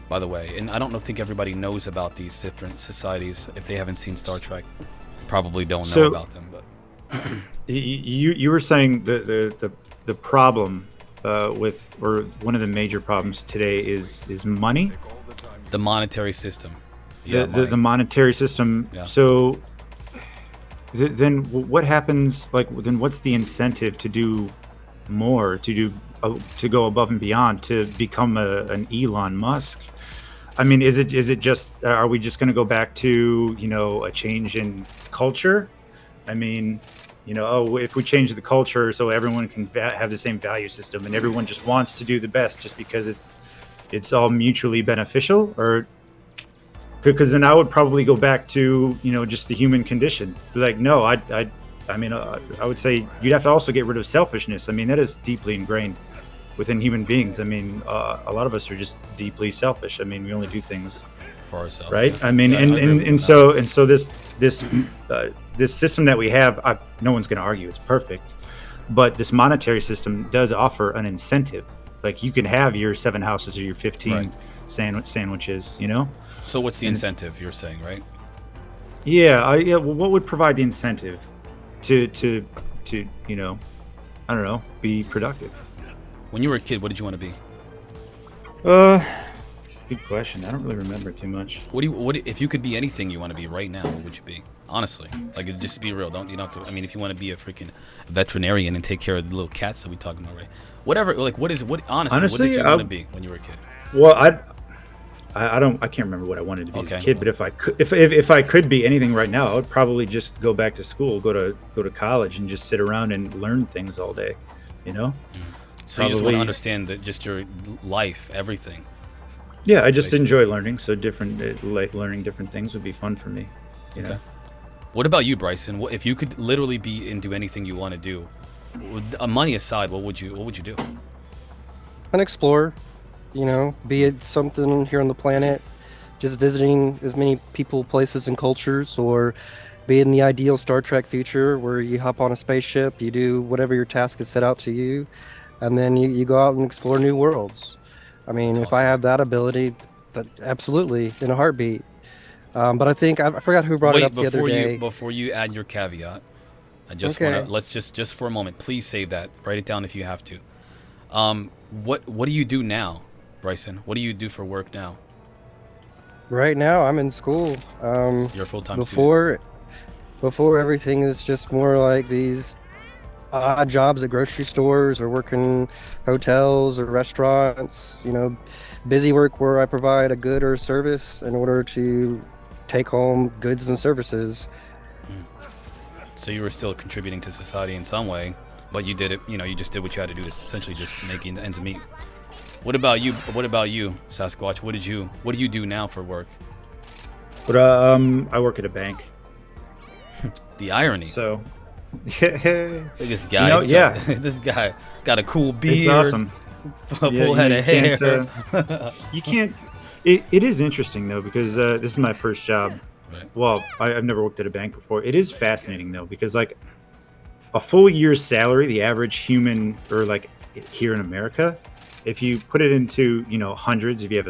by the way. And I don't think everybody knows about these different societies. If they haven't seen Star Trek, probably don't know about them. But
you were saying the problem with, or one of the major problems today is money,
the monetary system. Yeah,
the monetary system. Yeah. So then what happens? Like, then what's the incentive to do more, to go above and beyond, to become an Elon Musk? I mean, is it just, are we just going to go back to, you know, a change in culture? I mean, you know, if we change the culture so everyone can have the same value system, and everyone just wants to do the best just because it's all mutually beneficial, or because then I would probably go back to, just the human condition. Like, no, I mean, I would say you'd have to also get rid of selfishness. I mean, that is deeply ingrained within human beings. I mean, a lot of us are just deeply selfish. I mean, we only do things
For ourselves,
right.
yeah.
I mean,
Yeah, I agree with you on
so this system that we have, no one's going to argue it's perfect, but this monetary system does offer an incentive. Like, you can have your 7 houses or your 15
Right.
sandwiches,
So what's the incentive you're saying, right?
Yeah, well, what would provide the incentive to I don't know, be productive?
When you were a kid, what did you want to be?
Good question. I don't really remember too much.
What if you could be anything you want to be right now, what would you be? Honestly, like, just be real. You don't have to. I mean, if you want to be a freaking veterinarian and take care of the little cats that we talking about, right? Whatever. Like, honestly, what did you want to be when you were a kid?
Well, I can't remember what I wanted to be as a kid, but if I could be anything right now, I would probably just go back to school, go to college, and just sit around and learn things all day,
So you just want to understand that just your life, everything.
Yeah, I just
Basically.
enjoy learning. So like learning different things would be fun for me. You know.
What about you, Bryson? What if you could literally be and do anything you want to do? Money aside, what would you do?
An explorer, be it something here on the planet, just visiting as many people, places, and cultures, or be in the ideal Star Trek future where you hop on a spaceship, you do whatever your task is set out to you, and then you go out and explore new worlds. I mean, if I have that ability, that absolutely, in a heartbeat. But I think I forgot who brought it up the other day.
Before you add your caveat, I just want to let's just for a moment, please save that. Write it down if you have to. What do you do now, Bryson? What do you do for work now?
Right now, I'm in school.
You're a full-time student.
Before everything is just more like these odd jobs at grocery stores or working hotels or restaurants, busy work where I provide a good or service in order to take home goods and services.
So you were still contributing to society in some way, but you did it, you just did what you had to do to essentially just making the ends meet. What about you, Sasquatch? What do you do now for work?
But I work at a bank.
The irony.
So
Look at this guy. This guy got a cool beard.
It's awesome.
Full head of hair.
You can't. It is interesting though, because this is my first job.
Right.
Well, I've never worked at a bank before. It is fascinating though, because like a full year's salary, the average human, or like here in America, if you put it into hundreds, if you have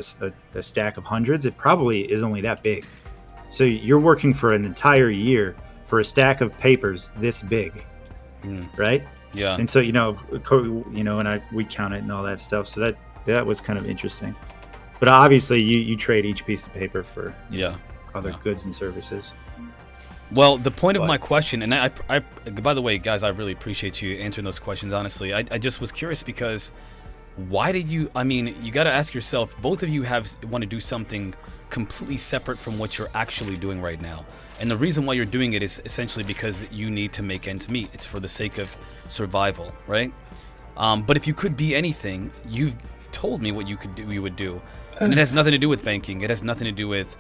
a stack of hundreds, it probably is only that big. So you're working for an entire year for a stack of papers this big, right?
Yeah.
And so and we count it and all that stuff. So that was kind of interesting. But obviously, you trade each piece of paper for other goods and services.
Well, the point of my question, and I by the way, guys, I really appreciate you answering those questions. Honestly, I just was curious because why did you? I mean, you got to ask yourself. Both of you want to do something completely separate from what you're actually doing right now. And the reason why you're doing it is essentially because you need to make ends meet. It's for the sake of survival, right? But if you could be anything, you've told me what you would do. And it has nothing to do with banking. It has nothing to do with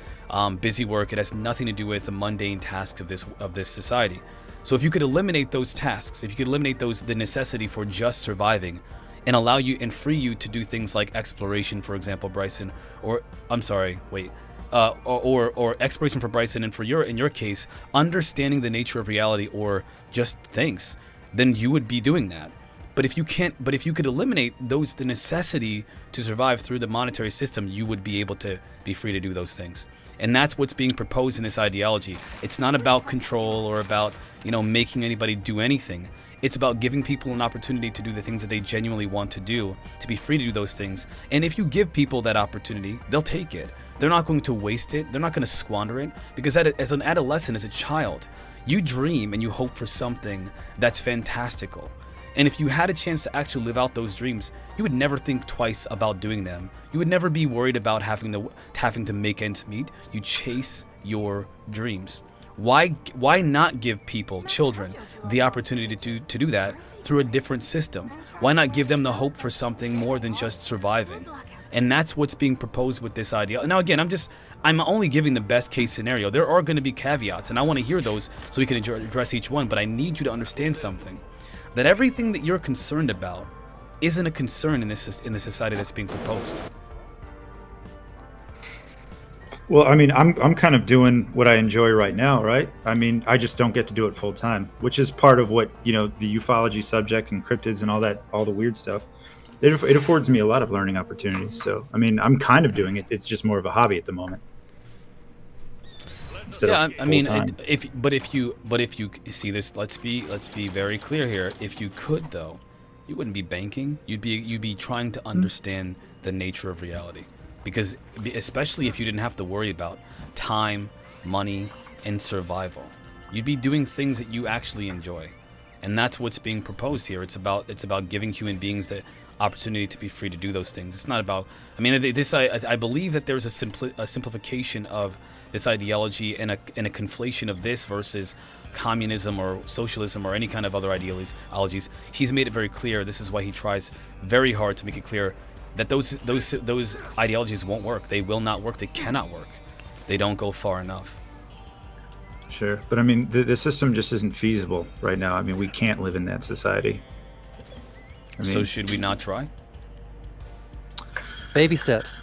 busy work. It has nothing to do with the mundane tasks of this society. So if you could eliminate those tasks, if you could eliminate the necessity for just surviving, and allow you and free you to do things like exploration, for example, Bryson, or exploration for Bryson, and in your case, understanding the nature of reality or just things, then you would be doing that. But if you could eliminate the necessity to survive through the monetary system, you would be able to be free to do those things. And that's what's being proposed in this ideology. It's not about control or about, making anybody do anything. It's about giving people an opportunity to do the things that they genuinely want to do, to be free to do those things. And if you give people that opportunity, they'll take it. They're not going to waste it. They're not going to squander it. Because as an adolescent, as a child, you dream and you hope for something that's fantastical. And if you had a chance to actually live out those dreams, you would never think twice about doing them. You would never be worried about having to make ends meet. You chase your dreams. Why not give children, the opportunity to do that through a different system? Why not give them the hope for something more than just surviving? And that's what's being proposed with this idea. Now, again, I'm only giving the best case scenario. There are going to be caveats, and I want to hear those so we can address each one. But I need you to understand something, that everything that you're concerned about isn't a concern in the society that's being proposed.
Well, I mean, I'm kind of doing what I enjoy right now, right? I mean, I just don't get to do it full time, which is part of what, you know, the ufology subject and cryptids and all that, all the weird stuff. It affords me a lot of learning opportunities. So, I mean, I'm kind of doing it. It's just more of a hobby at the moment.
Yeah, I mean, if you see this, let's be very clear here. If you could, though, you wouldn't be banking. You'd be trying to understand the nature of reality, because especially if you didn't have to worry about time, money, and survival, you'd be doing things that you actually enjoy, and that's what's being proposed here. It's about giving human beings the opportunity to be free to do those things. It's not about. I mean, I believe that there's a simplification of this ideology and a conflation of this versus communism or socialism or any kind of other ideologies. He's made it very clear. This is why he tries very hard to make it clear that those ideologies won't work. They will not work. They cannot work. They don't go far enough.
Sure, but I mean, the system just isn't feasible right now. I mean, we can't live in that society. I mean,
so should we not try?
Baby steps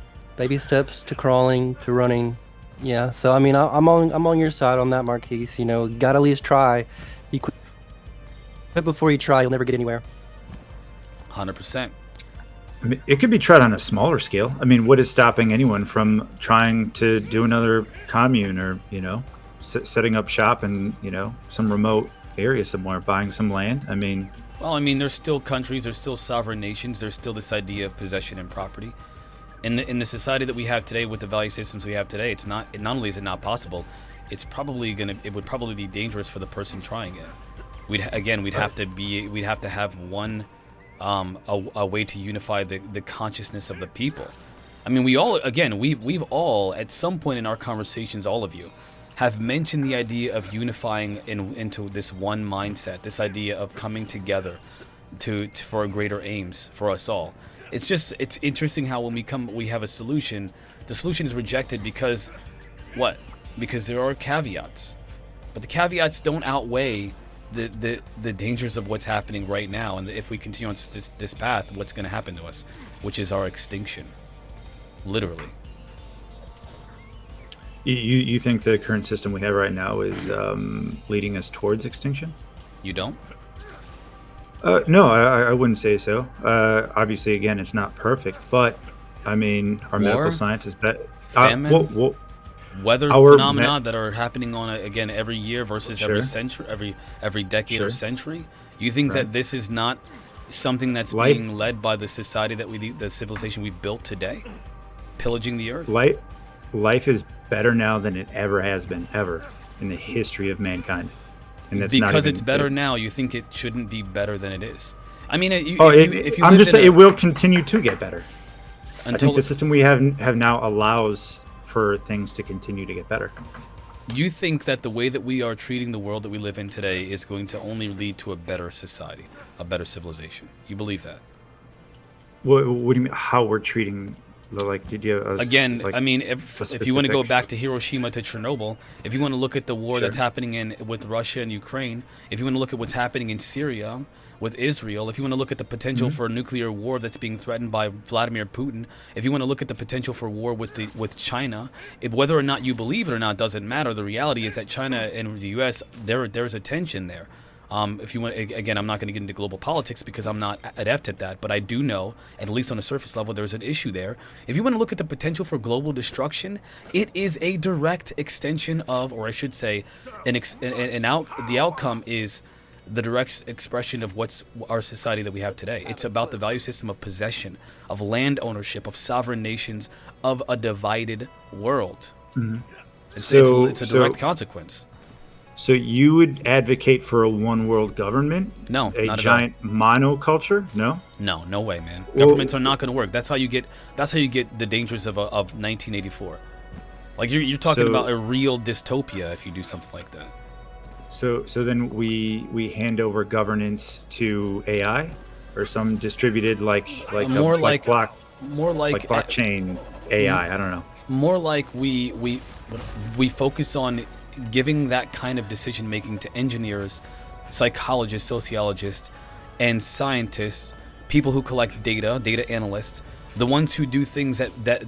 to crawling to running. Yeah. So I mean, I'm on your side on that, Marquise. You know, gotta at least try. You quit before you try, you'll never get anywhere.
100%.
I mean, it could be tried on a smaller scale. I mean, what is stopping anyone from trying to do another commune, or, you know, setting up shop in, you know, some remote area somewhere, buying some land? I mean,
well, I mean, there's still countries, there's still sovereign nations, there's still this idea of possession and property. In the society that we have today, with the value systems we have today, not only is it not possible, it would probably be dangerous for the person trying it. We'd have to have one a way to unify the consciousness of the people. I mean, we've all at some point in our conversations, all of you have mentioned the idea of unifying into this one mindset, this idea of coming together for greater aims for us all. It's interesting how when we have a solution, the solution is rejected because what? Because there are caveats, but the caveats don't outweigh the dangers of what's happening right now, and if we continue on this path, what's going to happen to us, which is our extinction, literally.
You think the current system we have right now is leading us towards extinction?
You don't?
No, I wouldn't say so. Obviously, again, it's not perfect, but I mean, our medical science is better.
Famine, weather phenomena that are happening on again every year versus every century, every decade or century. You think that this is not something that's being led by the society the civilization we built today, pillaging the earth?
Life is better now than it ever has been, ever in the history of mankind. And that's
because it's better now, you think it shouldn't be better than it is? I mean,
I'm just saying it will continue to get better. I think the system we have now allows for things to continue to get better.
You think that the way that we are treating the world that we live in today is going to only lead to a better society, a better civilization? You believe that?
What do you mean? How we're treating? Like, did you
again? Like, I mean, if you want to go back to Hiroshima to Chernobyl, if you want to look at the war that's happening with Russia and Ukraine, if you want to look at what's happening in Syria with Israel, if you want to look at the potential for a nuclear war that's being threatened by Vladimir Putin, if you want to look at the potential for war with China, whether or not you believe it or not doesn't matter. The reality is that China and the U.S. there's a tension there. If you want, again, I'm not going to get into global politics because I'm not adept at that, but I do know, at least on a surface level, there's an issue there. If you want to look at the potential for global destruction, it is a direct extension of, or I should say, the outcome is the direct expression of what's our society that we have today. It's about the value system of possession, of land ownership, of sovereign nations, of a divided world. Mm-hmm. It's a direct consequence.
So you would advocate for a one world government?
No,
a
not
giant
at all.
monoculture? No?
No way, man. Governments are not going to work. That's how you get the dangers of 1984. Like you're talking about a real dystopia if you do something like that.
So then we hand over governance to AI or some distributed like block.
more like
blockchain, AI. I don't know.
More like we focus on giving that kind of decision making to engineers, psychologists, sociologists, and scientists, people who collect data analysts, the ones who do things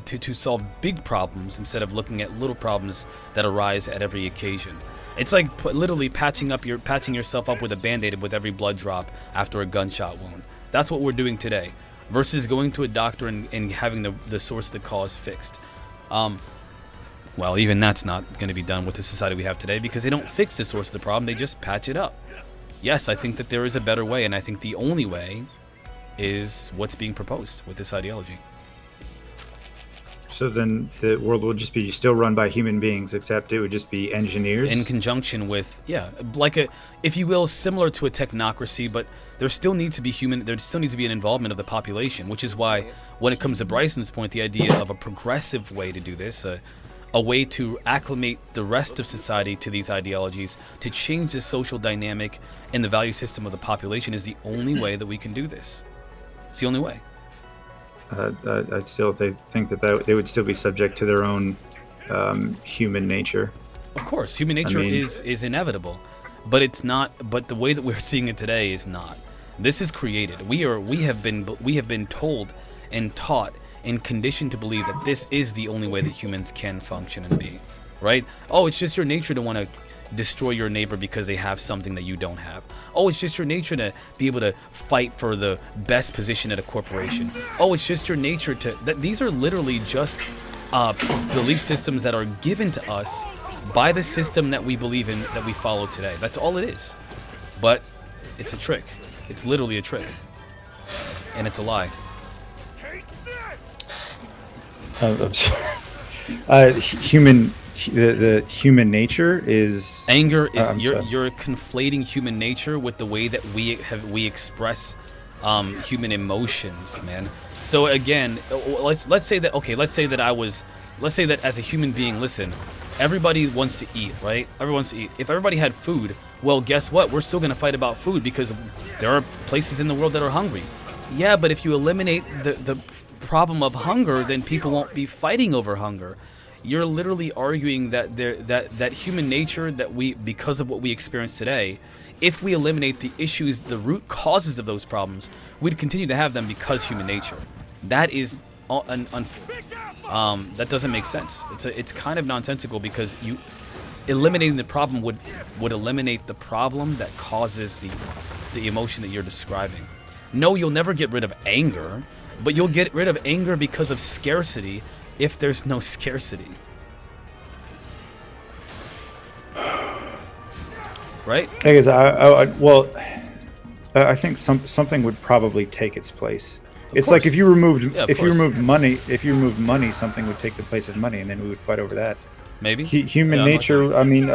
to solve big problems instead of looking at little problems that arise at every occasion. It's like literally patching yourself up with a Band-Aid with every blood drop after a gunshot wound. That's what we're doing today, versus going to a doctor and having the source of the cause fixed. Well, even that's not going to be done with the society we have today, because they don't fix the source of the problem, they just patch it up. Yes, I think that there is a better way, and I think the only way is what's being proposed with this ideology.
So then the world will just be still run by human beings, except it would just be engineers?
In conjunction with, like if you will, similar to a technocracy, but there still needs to be an involvement of the population, which is why, when it comes to Bryson's point, the idea of a progressive way to do this, a way to acclimate the rest of society to these ideologies, to change the social dynamic and the value system of the population, is the only way that we can do this. It's the only way.
I'd still think that they would still be subject to their own human nature.
Of course, human nature is inevitable, but it's not. But the way that we're seeing it today is not. This is created. We have been told and taught and conditioned to believe that this is the only way that humans can function and be, right? Oh, it's just your nature to want to destroy your neighbor because they have something that you don't have. Oh, it's just your nature to be able to fight for the best position at a corporation. Oh, it's just your nature that these are literally just belief systems that are given to us by the system that we believe in, that we follow today. That's all it is. But it's a trick. It's literally a trick. And it's a lie.
I'm sorry. The human nature is
anger. Is you're conflating human nature with the way that we express human emotions, man. So again, let's say that as a human being, listen, everybody wants to eat, right? Everyone wants to eat. If everybody had food, well, guess what? We're still gonna fight about food because there are places in the world that are hungry. Yeah, but if you eliminate the problem of hunger, then people won't be fighting over hunger. You're literally arguing that that human nature, that because of what we experience today, if we eliminate the issues, the root causes of those problems, we'd continue to have them because human nature. That is that doesn't make sense. It's kind of nonsensical, because eliminating the problem would eliminate the problem that causes the emotion that you're describing. No, you'll never get rid of anger, but you'll get rid of anger because of scarcity if there's no scarcity. Right?
I guess I think something would probably take its place. It's like if you removed money, something would take the place of money, and then we would fight over that.
Maybe
human nature. I mean,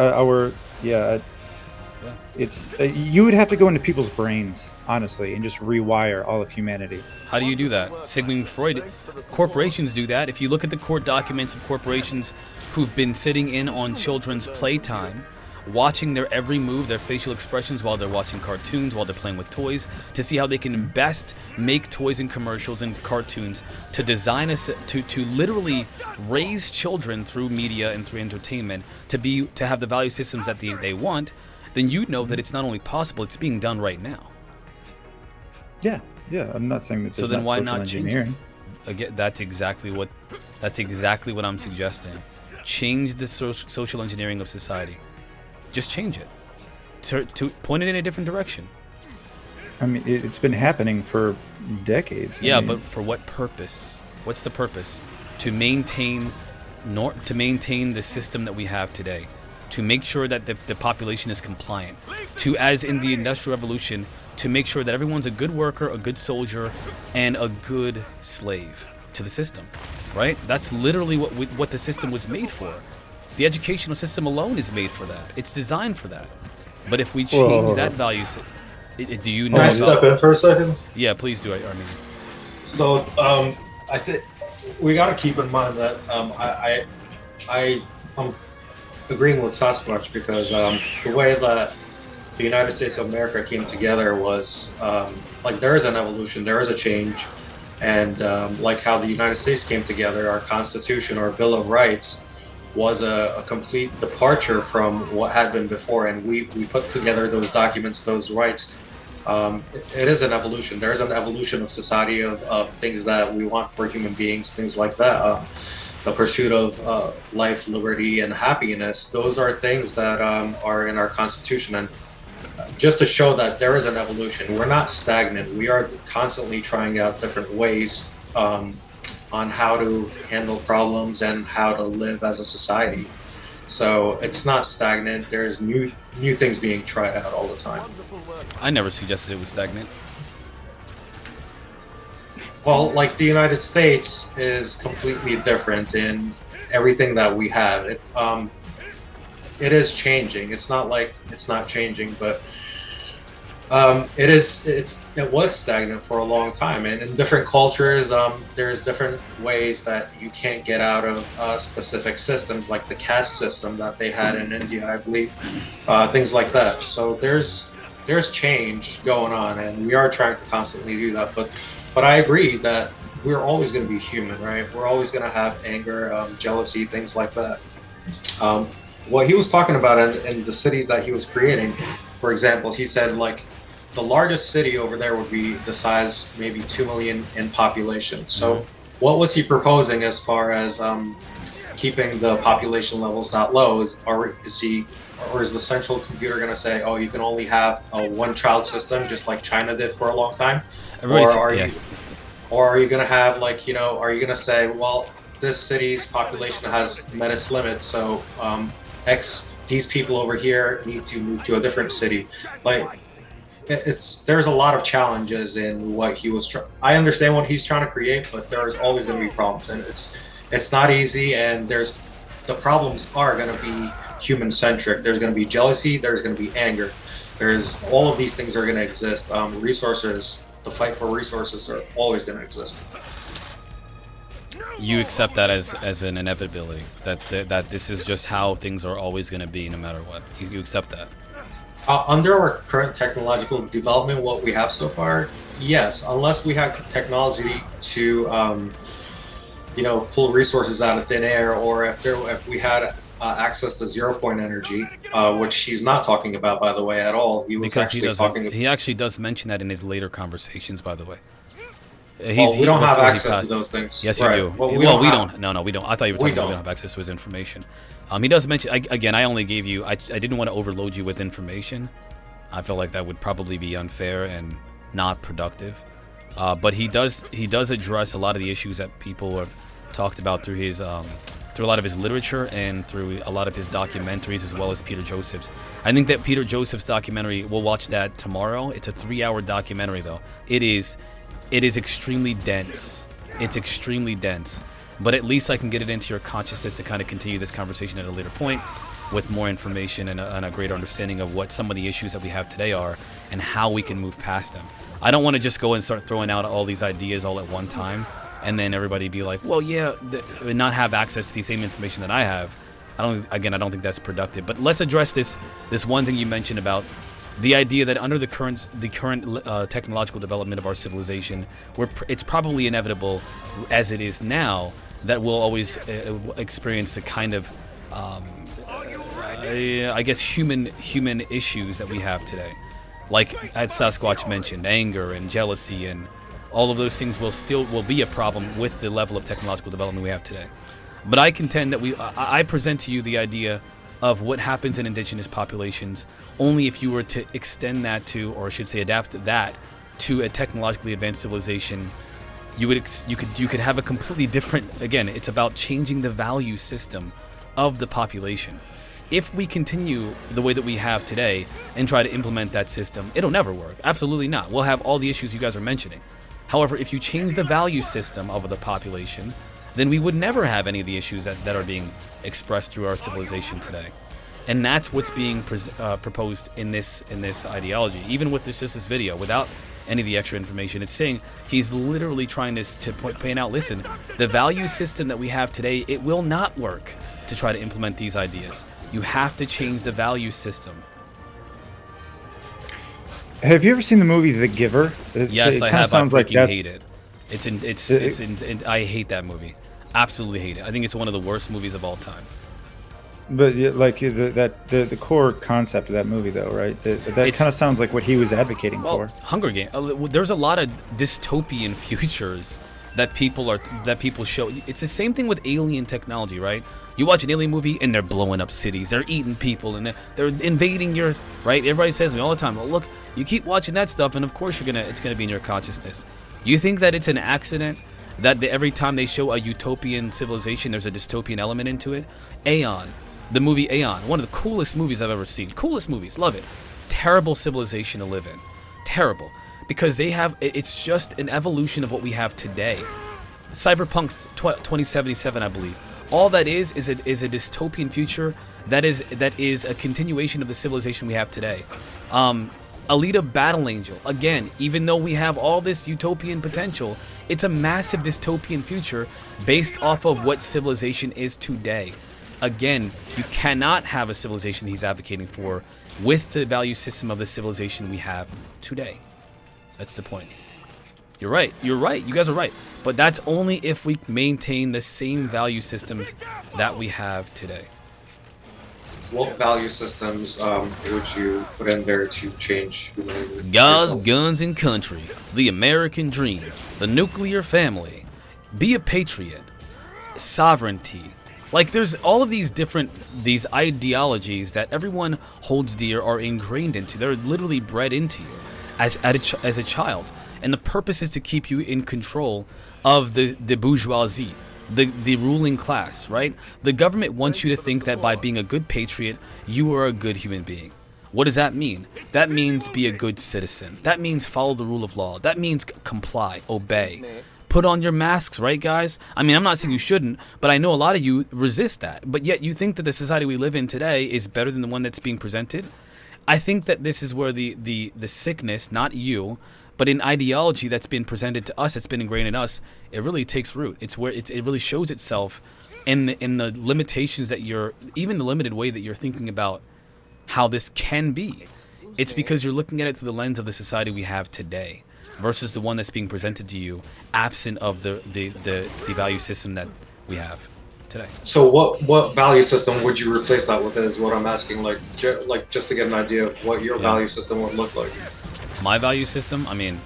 it's you would have to go into people's brains, honestly, and just rewire all of humanity.
How do you do that? Sigmund Freud. Corporations do that. If you look at the court documents of corporations who've been sitting in on children's playtime, watching their every move, their facial expressions while they're watching cartoons, while they're playing with toys, to see how they can best make toys and commercials and cartoons, to design to literally raise children through media and through entertainment to have the value systems that they want, then you know that it's not only possible, it's being done right now.
Yeah, I'm not saying that.
So then why not change it? Again, that's exactly what I'm suggesting. Change the social engineering of society. Just change it. To point it in a different direction.
I mean, it's been happening for decades.
But for what purpose? What's the purpose? To maintain the system that we have today. To make sure that the population is compliant. To, as in the Industrial Revolution, to make sure that everyone's a good worker, a good soldier, and a good slave to the system, right? That's literally what the system was made for. The educational system alone is made for that. It's designed for that. But if we change that value, do you know?
Can I step in for a second?
Yeah, please do. I mean,
so I think we got to keep in mind that I'm agreeing with Sasquatch, because the way that the United States of America came together was like there is an evolution, there is a change, And like how the United States came together, our Constitution, our Bill of Rights, was a complete departure from what had been before. And we put together those documents, those rights. It is an evolution. There is an evolution of society, of things that we want for human beings, things like that. The pursuit of life, liberty, and happiness. Those are things that are in our Constitution. And just to show that there is an evolution, we're not stagnant. We are constantly trying out different ways on how to handle problems and how to live as a society. So it's not stagnant. There's new things being tried out all the time.
I never suggested it was stagnant.
Well, like the United States is completely different in everything that we have. It is changing. It's not like it's not changing, but it was stagnant for a long time. And in different cultures, there's different ways that you can't get out of specific systems, like the caste system that they had in India, I believe, things like that. So there's change going on, and we are trying to constantly do that. But I agree that we're always going to be human, right? We're always going to have anger, jealousy, things like that. What he was talking about in the cities that he was creating, for example, he said like the largest city over there would be the size maybe 2 million in population. So what was he proposing as far as keeping the population levels not low? Is the central computer going to say, oh, you can only have a one-child system, just like China did for a long time? Or are you going to have like, are you going to say, well, this city's population has met its limit, so these people over here need to move to a different city? Like, there's a lot of challenges in what he was trying. I understand what he's trying to create, but there's always going to be problems, and it's not easy. And the problems are going to be human centric. There's going to be jealousy. There's going to be anger. There's all of these things are going to exist. Resources, the fight for resources are always going to exist.
You accept that as an inevitability, that this is just how things are always going to be, no matter what. You accept that.
Under our current technological development, what we have so far, yes, unless we have technology to, pull resources out of thin air, or if we had access to zero-point energy, which he's not talking about, by the way, at all. He was
He actually does mention that in his later conversations, by the way.
We don't have access to those things.
Yes, you do.
Well,
we don't. No, we don't. I thought you were talking about we don't have access to his information. He does mention, again, I only gave you, I didn't want to overload you with information. I feel like that would probably be unfair and not productive. But he does address a lot of the issues that people have talked about through his through a lot of his literature and through a lot of his documentaries, as well as Peter Joseph's. I think that Peter Joseph's documentary, we'll watch that tomorrow. It's a 3-hour documentary, though. It is extremely dense. It's extremely dense. But at least I can get it into your consciousness to kind of continue this conversation at a later point with more information and a greater understanding of what some of the issues that we have today are and how we can move past them. I don't want to just go and start throwing out all these ideas all at one time and then everybody be like, well, yeah, not have access to the same information that I have. I don't think that's productive. But let's address this one thing you mentioned about the idea that under the current technological development of our civilization, it's probably inevitable, as it is now, that we'll always experience the kind of, I guess, human issues that we have today. Like as Sasquatch mentioned, anger and jealousy and all of those things will be a problem with the level of technological development we have today. But I contend that I present to you the idea of what happens in indigenous populations only if you were to extend that to, or I should say adapt that to, a technologically advanced civilization. You could have a completely different, again, it's about changing the value system of the population. If we continue the way that we have today and try to implement that system, it'll never work. Absolutely not. We'll have all the issues you guys are mentioning. However, if you change the value system of the population, then we would never have any of the issues that are being expressed through our civilization today. And that's what's being proposed in this ideology. Even with this video, without any of the extra information, it's saying he's literally trying to point out, listen, the value system that we have today, it will not work to try to implement these ideas. You have to change the value system.
Have you ever seen the movie The Giver?
Yes, I have. I freaking hate it. I hate that movie. Absolutely hate it. I think it's one of the worst movies of all time.
But yeah, like the core concept of that movie, though, right? That kind of sounds like what he was advocating for.
Hunger Games. There's a lot of dystopian futures that people show. It's the same thing with alien technology, right? You watch an alien movie and they're blowing up cities, they're eating people, and they're invading yours, right? Everybody says to me all the time, well, look, you keep watching that stuff, and of course it's gonna be in your consciousness. You think that it's an accident that every time they show a utopian civilization, there's a dystopian element into it? Aeon. The movie Aeon, one of the coolest movies I've ever seen. Coolest movies, love it. Terrible civilization to live in. Terrible. Because it's just an evolution of what we have today. Cyberpunk 2077, I believe. All that is a dystopian future that is a continuation of the civilization we have today. Alita Battle Angel, again, even though we have all this utopian potential, it's a massive dystopian future based off of what civilization is today. Again, you cannot have a civilization he's advocating for with the value system of the civilization we have today. That's the point. You're right. You guys are right. But that's only if we maintain the same value systems that we have today.
What value systems would you put in there to change humanity?
God, guns, and country. The American dream. The nuclear family. Be a patriot. Sovereignty. Like, there's all of these ideologies that everyone holds dear are ingrained into. They're literally bred into you as a child. And the purpose is to keep you in control of the bourgeoisie, the ruling class, right? The government wants you to think that by being a good patriot, you are a good human being. What does that mean? That means be a good citizen. That means follow the rule of law. That means comply, obey. Put on your masks, right, guys? I mean, I'm not saying you shouldn't, but I know a lot of you resist that. But yet you think that the society we live in today is better than the one that's being presented. I think that this is where the sickness, not you, but in ideology that's been presented to us, that's been ingrained in us, it really takes root. It's where it really shows itself in the limitations that even the limited way that you're thinking about how this can be. It's because you're looking at it through the lens of the society we have today versus the one that's being presented to you absent of the value system that we have today.
So what value system would you replace that with is what I'm asking, like just to get an idea of what your value system would look like.
My value system, I mean,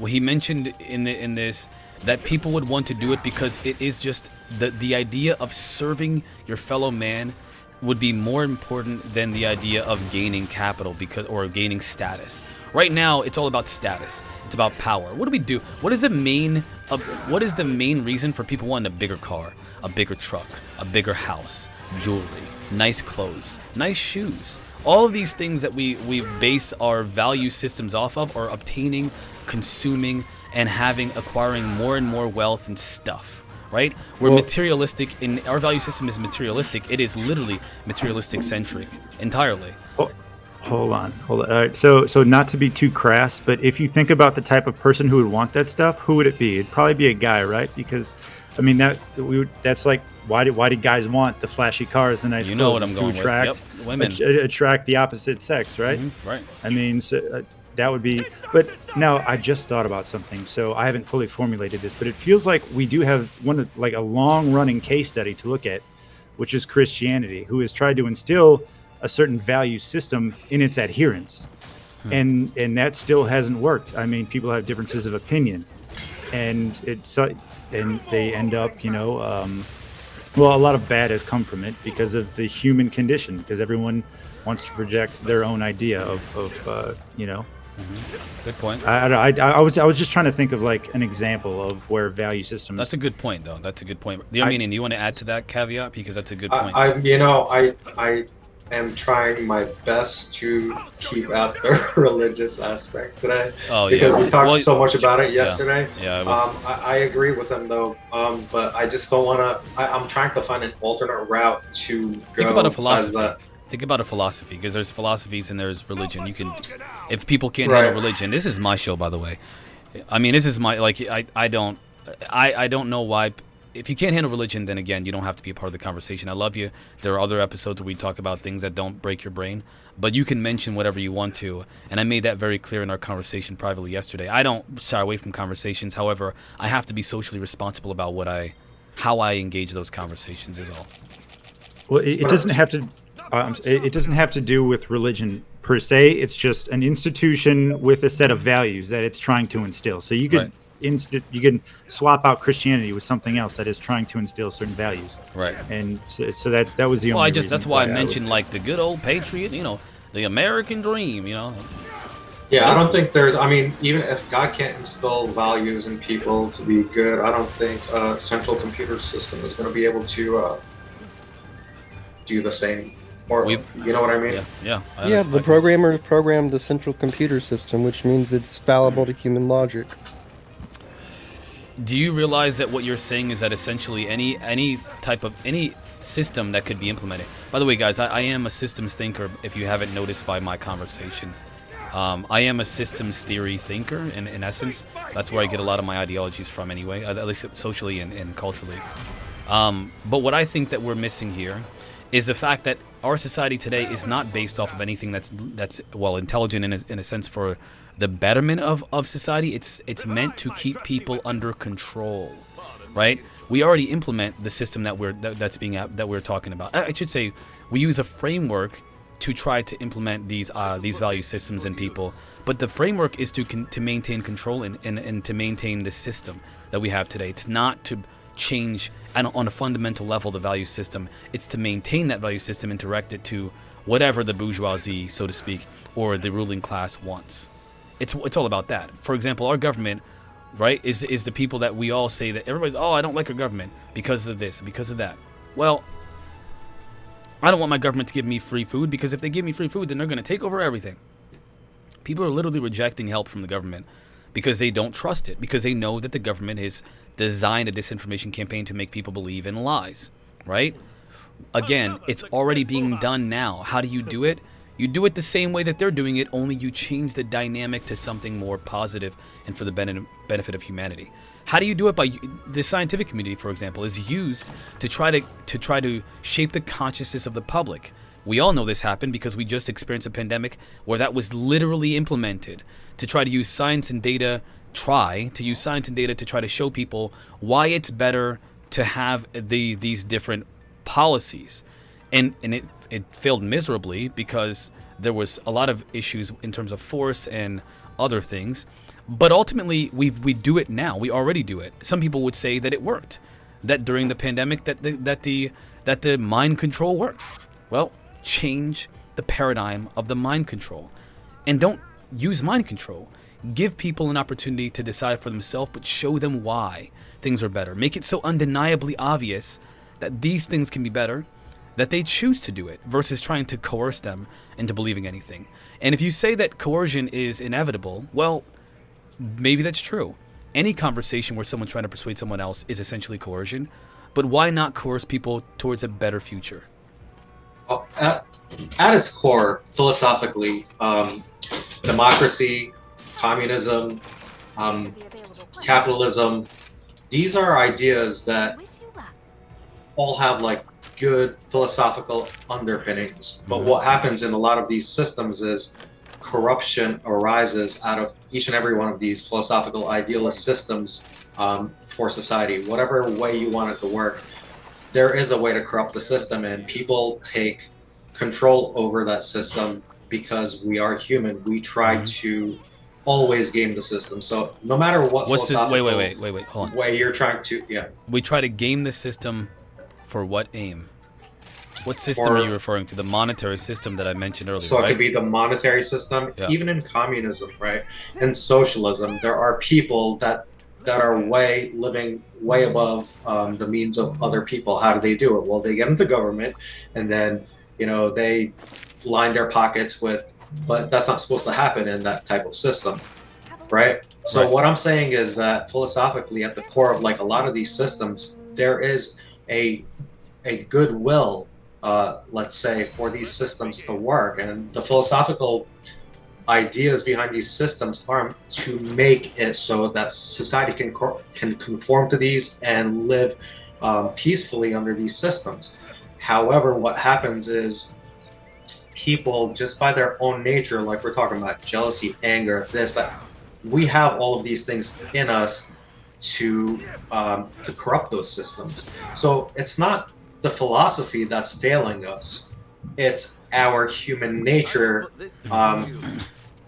he mentioned in this that people would want to do it because it is just the idea of serving your fellow man would be more important than the idea of gaining capital or gaining status. Right now, it's all about status. It's about power. What do we do? What is the main reason for people wanting a bigger car, a bigger truck, a bigger house, jewelry, nice clothes, nice shoes? All of these things that we base our value systems off of are obtaining, consuming, and acquiring more and more wealth and stuff, right? We're materialistic, and our value system is materialistic. It is literally materialistic centric entirely.
Hold on. All right. So not to be too crass, but if you think about the type of person who would want that stuff, who would it be? It'd probably be a guy, right? Because, I mean, that's like why do guys want the flashy cars, the nice clothes?
What I'm going
with. Yep, women. Attract the opposite sex, right?
Mm-hmm, right.
I mean, so, that would be. But now I just thought about something. So I haven't fully formulated this, but it feels like we do have a long-running case study to look at, which is Christianity, who has tried to instill a certain value system in its adherents, and that still hasn't worked. I mean, people have differences of opinion, and they end up, well, a lot of bad has come from it because of the human condition, because everyone wants to project their own idea of.
Good point.
I was just trying to think of like an example of where value systems.
That's a good point, though. That's a good point. Do you want to add to that caveat, because that's a good point.
I am trying my best to keep out the religious aspect today because we talked so much about it yesterday. I agree with him though, but I just don't want to. I'm trying to find an alternate route to go.
Think about a philosophy. Think about a philosophy, because there's philosophies and there's religion. You can, if people can't handle religion. This is my show, by the way. I mean, this is my I don't know why if you can't handle religion, then again, you don't have to be a part of the conversation. I love you. There are other episodes where we talk about things that don't break your brain, but you can mention whatever you want to. And I made that very clear in our conversation privately yesterday. I don't shy away from conversations. However, I have to be socially responsible about how I engage those conversations is all.
Well, it doesn't have to. It doesn't have to do with religion per se. It's just an institution with a set of values that it's trying to instill. So you could you can swap out Christianity with something else that is trying to instill certain values.
Right.
And so that was the only.
Well, that's why I mentioned like the good old patriot, the American dream,
Yeah, I don't think there's. I mean, even if God can't instill values in people to be good, I don't think a central computer system is going to be able to do the same. Or you know what I mean?
Yeah.
Yeah, the programmers programmed the central computer system, which means it's fallible to human logic.
Do you realize that what you're saying is that essentially any system that could be implemented? By the way, guys, I am a systems thinker. If you haven't noticed by my conversation, I am a systems theory thinker. In essence, that's where I get a lot of my ideologies from, anyway, at least socially and culturally. But what I think that we're missing here is the fact that our society today is not based off of anything that's intelligent in a sense for the betterment of society. It's meant to keep people under control, right? We already implement the system that we're talking about. I should say we use a framework to try to implement these value systems in people, but the framework is to maintain control and to maintain the system that we have today. It's not to change on a fundamental level the value system. It's to maintain that value system and direct it to whatever the bourgeoisie, so to speak, or the ruling class wants. It's all about that. For example, our government, right, is the people that we all say that everybody's, I don't like our government because of this, because of that. Well, I don't want my government to give me free food, because if they give me free food, then they're going to take over everything. People are literally rejecting help from the government because they don't trust it, because they know that the government has designed a disinformation campaign to make people believe in lies, right? Again, it's already being done now. How do you do it? You do it the same way that they're doing it, only you change the dynamic to something more positive and for the benefit of humanity. How do you do it? By the scientific community, for example, is used to try to shape the consciousness of the public. We all know this happened because we just experienced a pandemic where that was literally implemented to try to use science and data to try to show people why it's better to have these different policies. And it failed miserably because there was a lot of issues in terms of force and other things. But ultimately, we do it now. We already do it. Some people would say that it worked, that during the pandemic that the mind control worked. Well, change the paradigm of the mind control, and don't use mind control. Give people an opportunity to decide for themselves, but show them why things are better. Make it so undeniably obvious that these things can be better, that they choose to do it, versus trying to coerce them into believing anything. And if you say that coercion is inevitable, well, maybe that's true. Any conversation where someone's trying to persuade someone else is essentially coercion, but why not coerce people towards a better future?
Well, at its core, philosophically, democracy, communism, capitalism, these are ideas that all have like good philosophical underpinnings. But what happens in a lot of these systems is corruption arises out of each and every one of these philosophical idealist systems for society. Whatever way you want it to work, there is a way to corrupt the system, and people take control over that system because we are human. We try to always game the system. So no matter what philosophical
wait, hold on.
way you're trying to,
We try to game the system for what aim? What system are you referring to? The monetary system that I mentioned earlier,
So it could be the monetary system, even in communism, right? And socialism, there are people that are living way above the means of other people. How do they do it? Well, they get into government, and then they line their pockets with, but that's not supposed to happen in that type of system, right? So what I'm saying is that philosophically, at the core of like a lot of these systems, there is a goodwill, let's say, for these systems to work, and the philosophical ideas behind these systems are to make it so that society can conform to these and live peacefully under these systems. However, what happens is people, just by their own nature, like we're talking about jealousy, anger, this, that, we have all of these things in us to corrupt those systems. So it's not the philosophy that's failing us. It's our human nature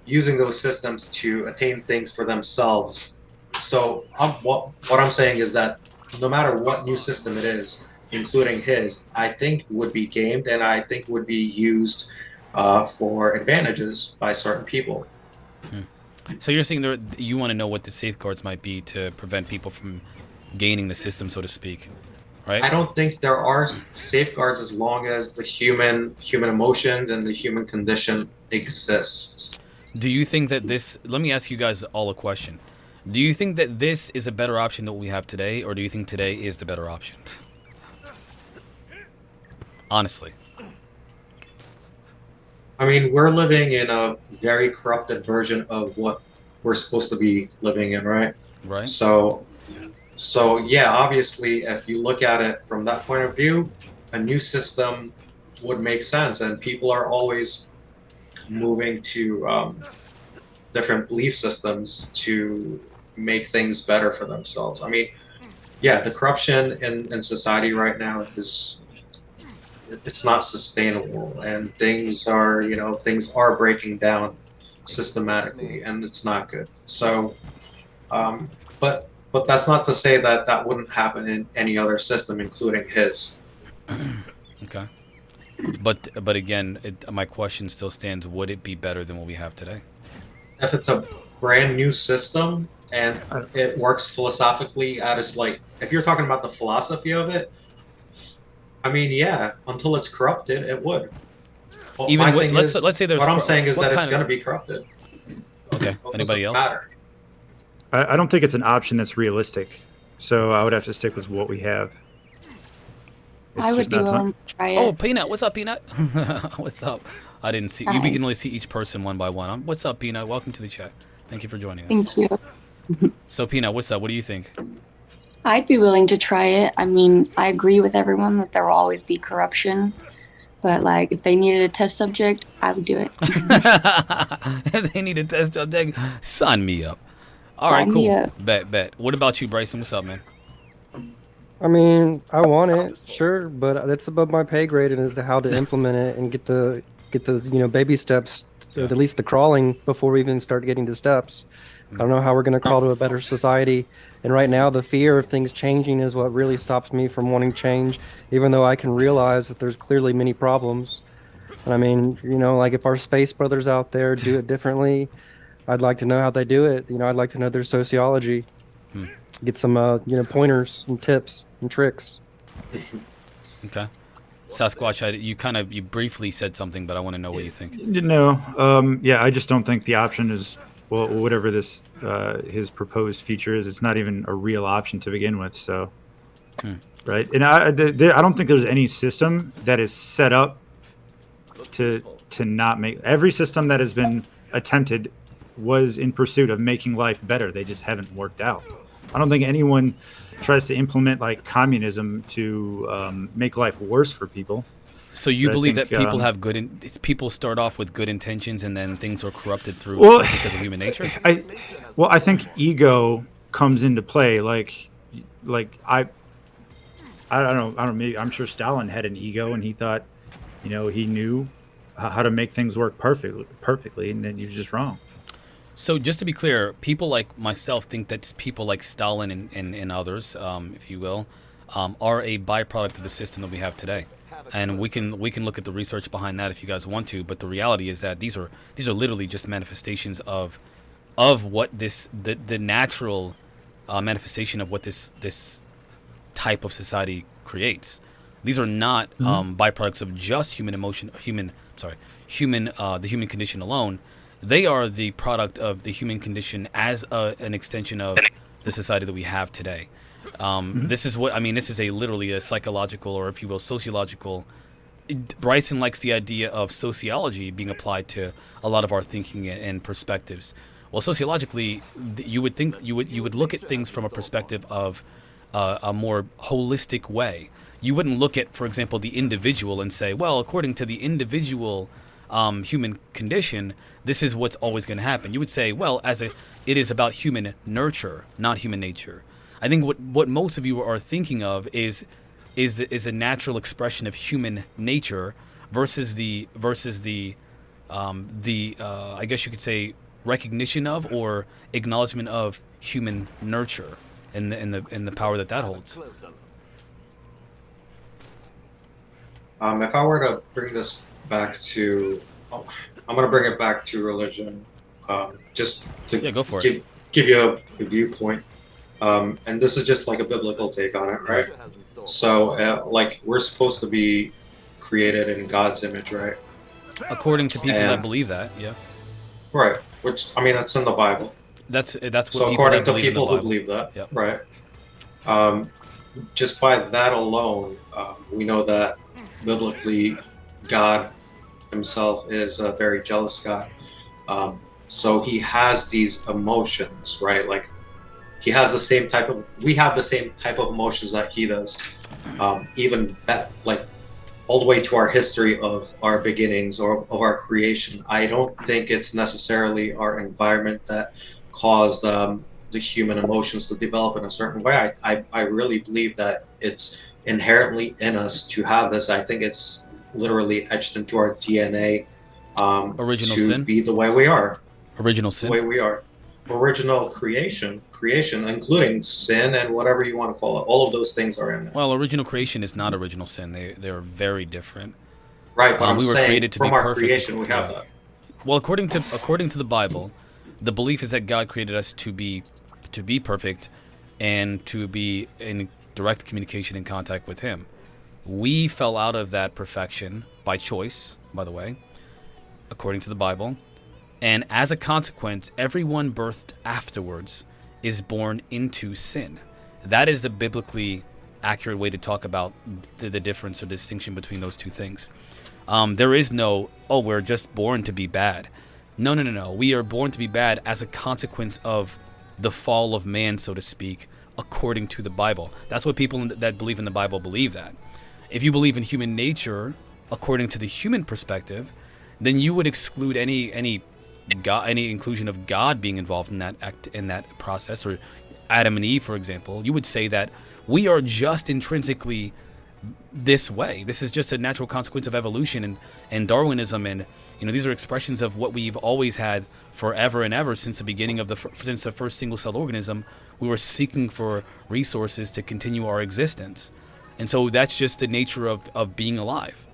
using those systems to attain things for themselves. So what I'm saying is that no matter what new system it is, including his, I think would be gamed and I think would be used for advantages by certain people.
So you're saying that you want to know what the safeguards might be to prevent people from gaining the system, so to speak, right?
I don't think there are safeguards as long as the human emotions and the human condition exists.
Do you think that this... Let me ask you guys all a question. Do you think that this is a better option than what we have today, or do you think today is the better option? Honestly.
I mean, we're living in a very corrupted version of what we're supposed to be living in, right?
Right.
So yeah, obviously, if you look at it from that point of view, a new system would make sense, and people are always moving to different belief systems to make things better for themselves. I mean, yeah, the corruption in society right now it's not sustainable, and things are breaking down systematically, and it's not good. So, but that's not to say that that wouldn't happen in any other system, including his.
Okay. But again, my question still stands: would it be better than what we have today?
If it's a brand new system and it works philosophically if you're talking about the philosophy of it, I mean, yeah, until it's corrupted, it would. Well,
let's say there's...
What I'm saying is that it's going to be corrupted.
Okay. Anybody else?
Matter.
I don't think it's an option that's realistic, so I would have to stick with what we have.
I would be willing to try it.
Oh, Peanut. What's up, Peanut? What's up? I didn't see...
Hi.
We can only see each person one by one. What's up, Peanut? Welcome to the chat. Thank you for joining us.
Thank you.
So, Peanut, what's up? What do you think?
I'd be willing to try it. I mean, I agree with everyone that there will always be corruption. But, like, if they needed a test subject, I would do it.
If they need a test subject, sign me up. All right, cool. Bet. What about you, Bryson? What's up, man?
I mean, I want it, sure, but that's above my pay grade and as to how to implement it and get the baby steps, or at least the crawling before we even start getting to steps. I don't know how we're going to crawl to a better society. And right now, the fear of things changing is what really stops me from wanting change, even though I can realize that there's clearly many problems. And I mean, like if our space brothers out there do it differently, I'd like to know how they do it. I'd like to know their sociology. Get some, pointers and tips and tricks.
Okay. Sasquatch, you briefly said something, but I want to know what you think.
No, yeah, I just don't think the option is, well, whatever this his proposed feature is, it's not even a real option to begin with. So, right, and I don't think there's any system that is set up to not make. Every system that has been attempted was in pursuit of making life better. They just haven't worked out. I don't think anyone tries to implement like communism to make life worse for people.
So you believe that people have people start off with good intentions and then things are corrupted through because of human nature?
I think ego comes into play. Like I don't know. Maybe I'm sure Stalin had an ego and he thought, he knew how to make things work perfectly, and then you're just wrong.
So just to be clear, people like myself think that people like Stalin and others, if you will, are a byproduct of the system that we have today. And we can look at the research behind that if you guys want to, but the reality is that these are literally just manifestations of what the natural manifestation of what this type of society creates. These are not byproducts of just the human condition alone. They are the product of the human condition as an extension of the society that we have today. This is literally a psychological, or if you will, sociological. Bryson likes the idea of sociology being applied to a lot of our thinking and perspectives. Well, sociologically, you would think you would look at things from a perspective of a more holistic way. You wouldn't look at, for example, the individual and say, well, according to the individual human condition, this is what's always going to happen. You would say, well, it is about human nurture, not human nature. I think what most of you are thinking of is a natural expression of human nature versus the I guess you could say recognition of or acknowledgement of human nurture and the power that holds.
If I were to bring this back to, I'm going to bring it back to religion, just to
go for it.
Give you a viewpoint. And this is just like a biblical take on it, right? So, like, we're supposed to be created in God's image, right?
According to people that believe that, yeah.
Right. Which, I mean, that's in the Bible.
That's what
so according to people who believe that, yep. Right? Just by that alone, we know that biblically, God himself is a very jealous God. So he has these emotions, right? Like, he has the same type of, we have the same type of emotions that he does. Even that, like, all the way to our history of our beginnings or of our creation. I don't think it's necessarily our environment that caused the human emotions to develop in a certain way. I really believe that it's inherently in us to have this. I think it's literally etched into our DNA
original
to
sin?
be the way we are.
Original sin?
The way we are. Original creation, including sin and whatever you want to call it. All of those things are in it.
Well, original creation is not original sin. They're very different.
Right, but I'm
we were
saying
created to
from
be
our
perfect.
creation we have that.
Well, according to the Bible, the belief is that God created us to be perfect and to be in direct communication and contact with him. We fell out of that perfection by choice, by the way, according to the Bible. And as a consequence, everyone birthed afterwards is born into sin. That is the biblically accurate way to talk about the difference or distinction between those two things. There is no, we're just born to be bad. No. We are born to be bad as a consequence of the fall of man, so to speak, according to the Bible. That's what people that believe in the Bible believe that. If you believe in human nature, according to the human perspective, then you would exclude any inclusion of God being involved in that process, or Adam and Eve, for example. You would say that we are just intrinsically this way. This is just a natural consequence of evolution and Darwinism, and these are expressions of what we've always had forever and ever since the beginning of since the first single-celled organism. We were seeking for resources to continue our existence, and so that's just the nature of being alive.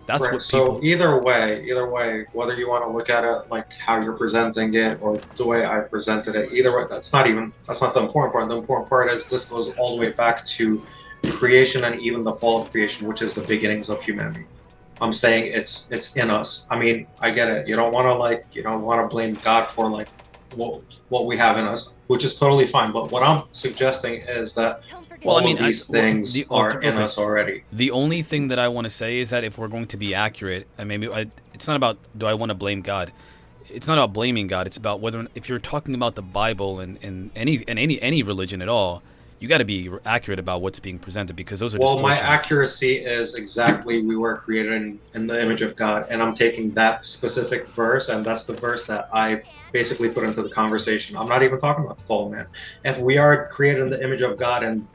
That's
right.
What
so either way, whether you want to look at it like how you're presenting it or the way I presented it, either way, that's not the important part. The important part is this goes all the way back to creation and even the fall of creation, which is the beginnings of humanity. I'm saying it's in us. I mean, I get it. You don't want to blame God for like what we have in us, which is totally fine. But what I'm suggesting is that these things are in us already.
The only thing that I want to say is that if we're going to be accurate, and it's not about do I want to blame God. It's not about blaming God. It's about if you're talking about the Bible and any religion at all, you got to be accurate about what's being presented, because those are distortions.
My accuracy is exactly we were created in the image of God, and I'm taking that specific verse, and that's the verse that I basically put into the conversation. I'm not even talking about the fallen man. If we are created in the image of God, and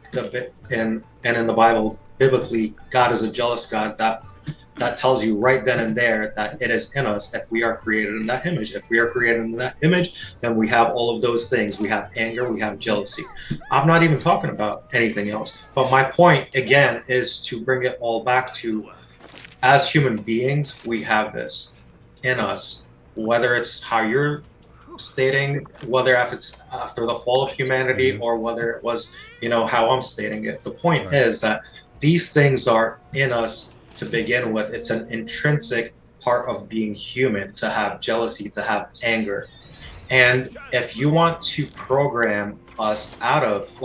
in the Bible, biblically, God is a jealous God, that tells you right then and there that it is in us if we are created in that image. If we are created in that image, then we have all of those things. We have anger, we have jealousy. I'm not even talking about anything else. But my point, again, is to bring it all back to, as human beings, we have this in us, whether it's how you're stating, whether if it's after the fall of humanity or whether it was, how I'm stating it. The point is that these things are in us to begin with. It's an intrinsic part of being human to have jealousy, to have anger. And if you want to program us out of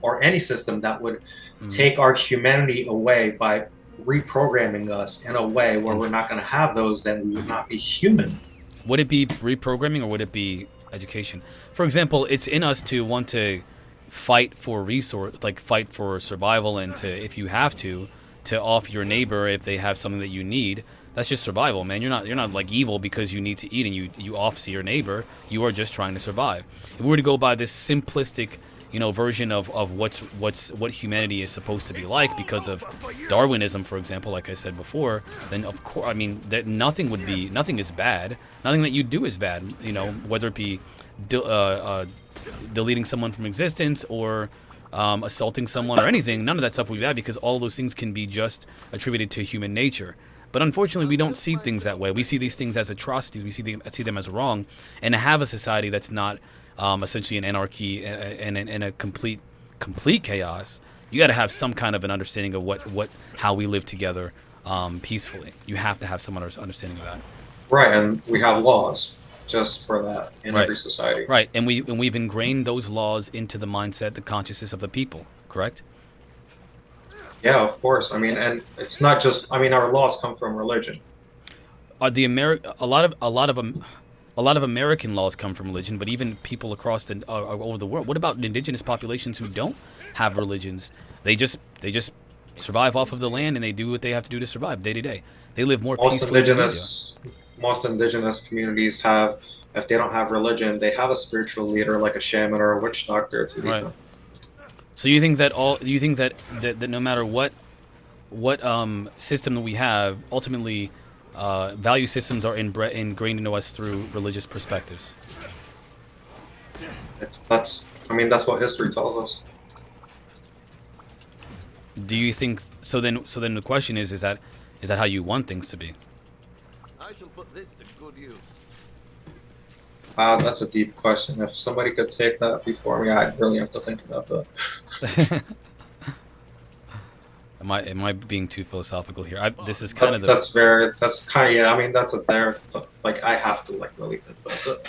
or any system that would take our humanity away by reprogramming us in a way where we're not going to have those, then we would not be human.
Would it be reprogramming or would it be education? For example, it's in us to want to fight for resource, like fight for survival, and to, if you have to off your neighbor if they have something that you need. That's just survival, man. You're not like evil because you need to eat and you off to your neighbor. You are just trying to survive. If we were to go by this simplistic, version of what humanity is supposed to be like because of Darwinism, for example, like I said before, then of course, I mean, that nothing is bad. Nothing that you do is bad. Whether it be deleting someone from existence or assaulting someone or anything, none of that stuff would be bad because all those things can be just attributed to human nature. But unfortunately, we don't see things that way. We see these things as atrocities. We see them as wrong, and to have a society that's not essentially an anarchy and a complete chaos, you got to have some kind of an understanding of how we live together peacefully. You have to have some understanding of that.
Right, and we have laws just for that in every society.
Right, and we've ingrained those laws into the mindset, the consciousness of the people. Correct?
Yeah, of course. I mean, and it's not just. I mean, our laws come from religion.
A lot of American laws come from religion, but even people across over the world. What about indigenous populations who don't have religions? They just survive off of the land and they do what they have to do to survive day to day. They live more peacefully.
Most indigenous communities have, if they don't have religion, they have a spiritual leader like a shaman or a witch doctor to lead them.
So you think that that no matter what system that we have, ultimately value systems are ingrained into us through religious perspectives?
That's what history tells us.
Do you think so? Then the question is that how you want things to be?
I shall put this to good use.
That's a deep question. If somebody could take that before me, I'd really have to think about that.
Am I being too philosophical here? This is kind of
yeah. I mean, like I have to really think about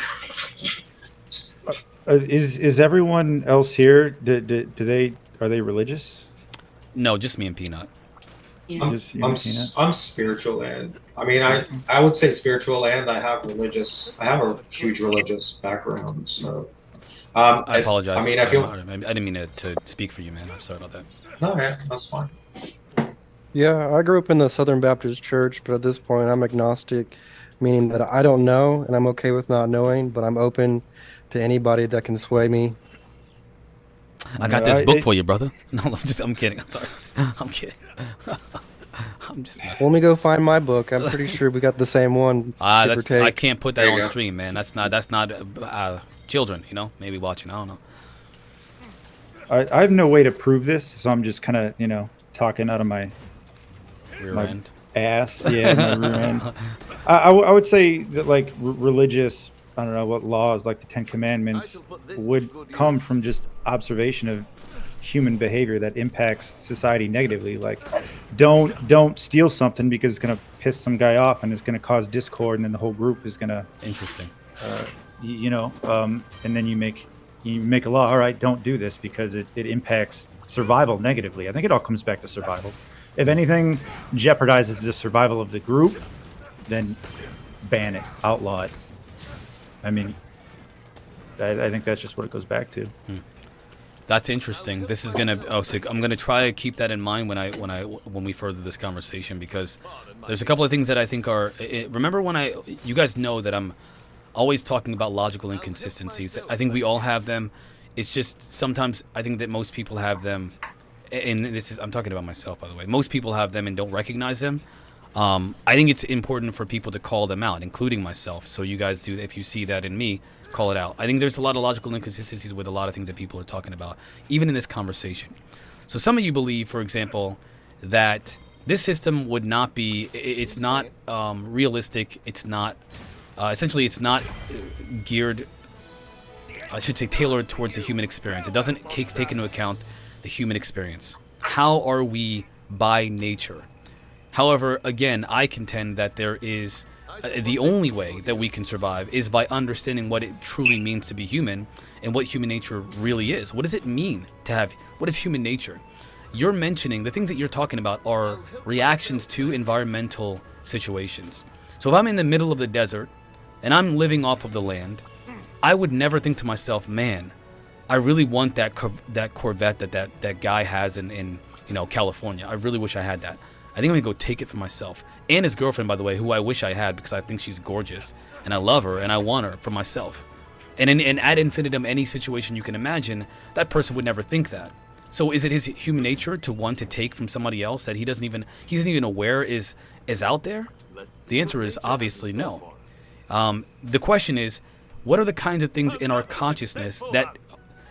that.
Is everyone else here? Are they religious?
No, just me and Peanut.
Yeah.
I'm spiritual, and I mean I would say spiritual, and I have a huge religious background. So
I apologize.
I mean,
I didn't mean to speak for you, man. I'm sorry about that.
No, yeah, that's fine.
Yeah, I grew up in the Southern Baptist Church, but at this point I'm agnostic, meaning that I don't know and I'm okay with not knowing, but I'm open to anybody that can sway me.
I got this book for you, brother. No, I'm kidding. I'm sorry. I'm kidding. I'm just messing.
Let me go find my book. I'm pretty sure we got the same one.
I can't put that on stream, man. That's not children, maybe watching. I don't know.
I have no way to prove this, so I'm just kind of, talking out of my
rear end.
Ass. Yeah, my rear end. I would say that religious, I don't know what laws like the Ten Commandments would come from just observation of human behavior that impacts society negatively. Like, don't steal something because it's gonna piss some guy off and it's gonna cause discord, and then the whole group is gonna.
Interesting.
And then you make a law. All right, don't do this because it impacts survival negatively. I think it all comes back to survival. If anything jeopardizes the survival of the group, then ban it, outlaw it. I mean, I think that's just what it goes back to.
That's interesting. This is gonna. I'm gonna try to keep that in mind when we further this conversation, because there's a couple of things that I think are. Remember you guys know that I'm always talking about logical inconsistencies. I think we all have them. It's just sometimes I think that most people have them, and I'm talking about myself, by the way. Most people have them and don't recognize them. I think it's important for people to call them out, including myself. So you guys do, if you see that in me, call it out. I think there's a lot of logical inconsistencies with a lot of things that people are talking about, even in this conversation. So some of you believe, for example, that this system would not be, it's not realistic, it's not, essentially it's not geared, I should say tailored towards the human experience. It doesn't take into account the human experience. How are we by nature? However, again, I contend that there is the only way that we can survive is by understanding what it truly means to be human and what human nature really is. What does it mean to have, what is human nature? You're mentioning, the things that you're talking about are reactions to environmental situations. So if I'm in the middle of the desert and I'm living off of the land, I would never think to myself, man, I really want that Corvette that guy has in California. I really wish I had that. I think I'm gonna go take it for myself and his girlfriend, by the way, who I wish I had because I think she's gorgeous and I love her and I want her for myself. And ad infinitum, any situation you can imagine, that person would never think that. So is it his human nature to want to take from somebody else that he isn't even aware is out there? The answer is obviously no. The question is, what are the kinds of things in our consciousness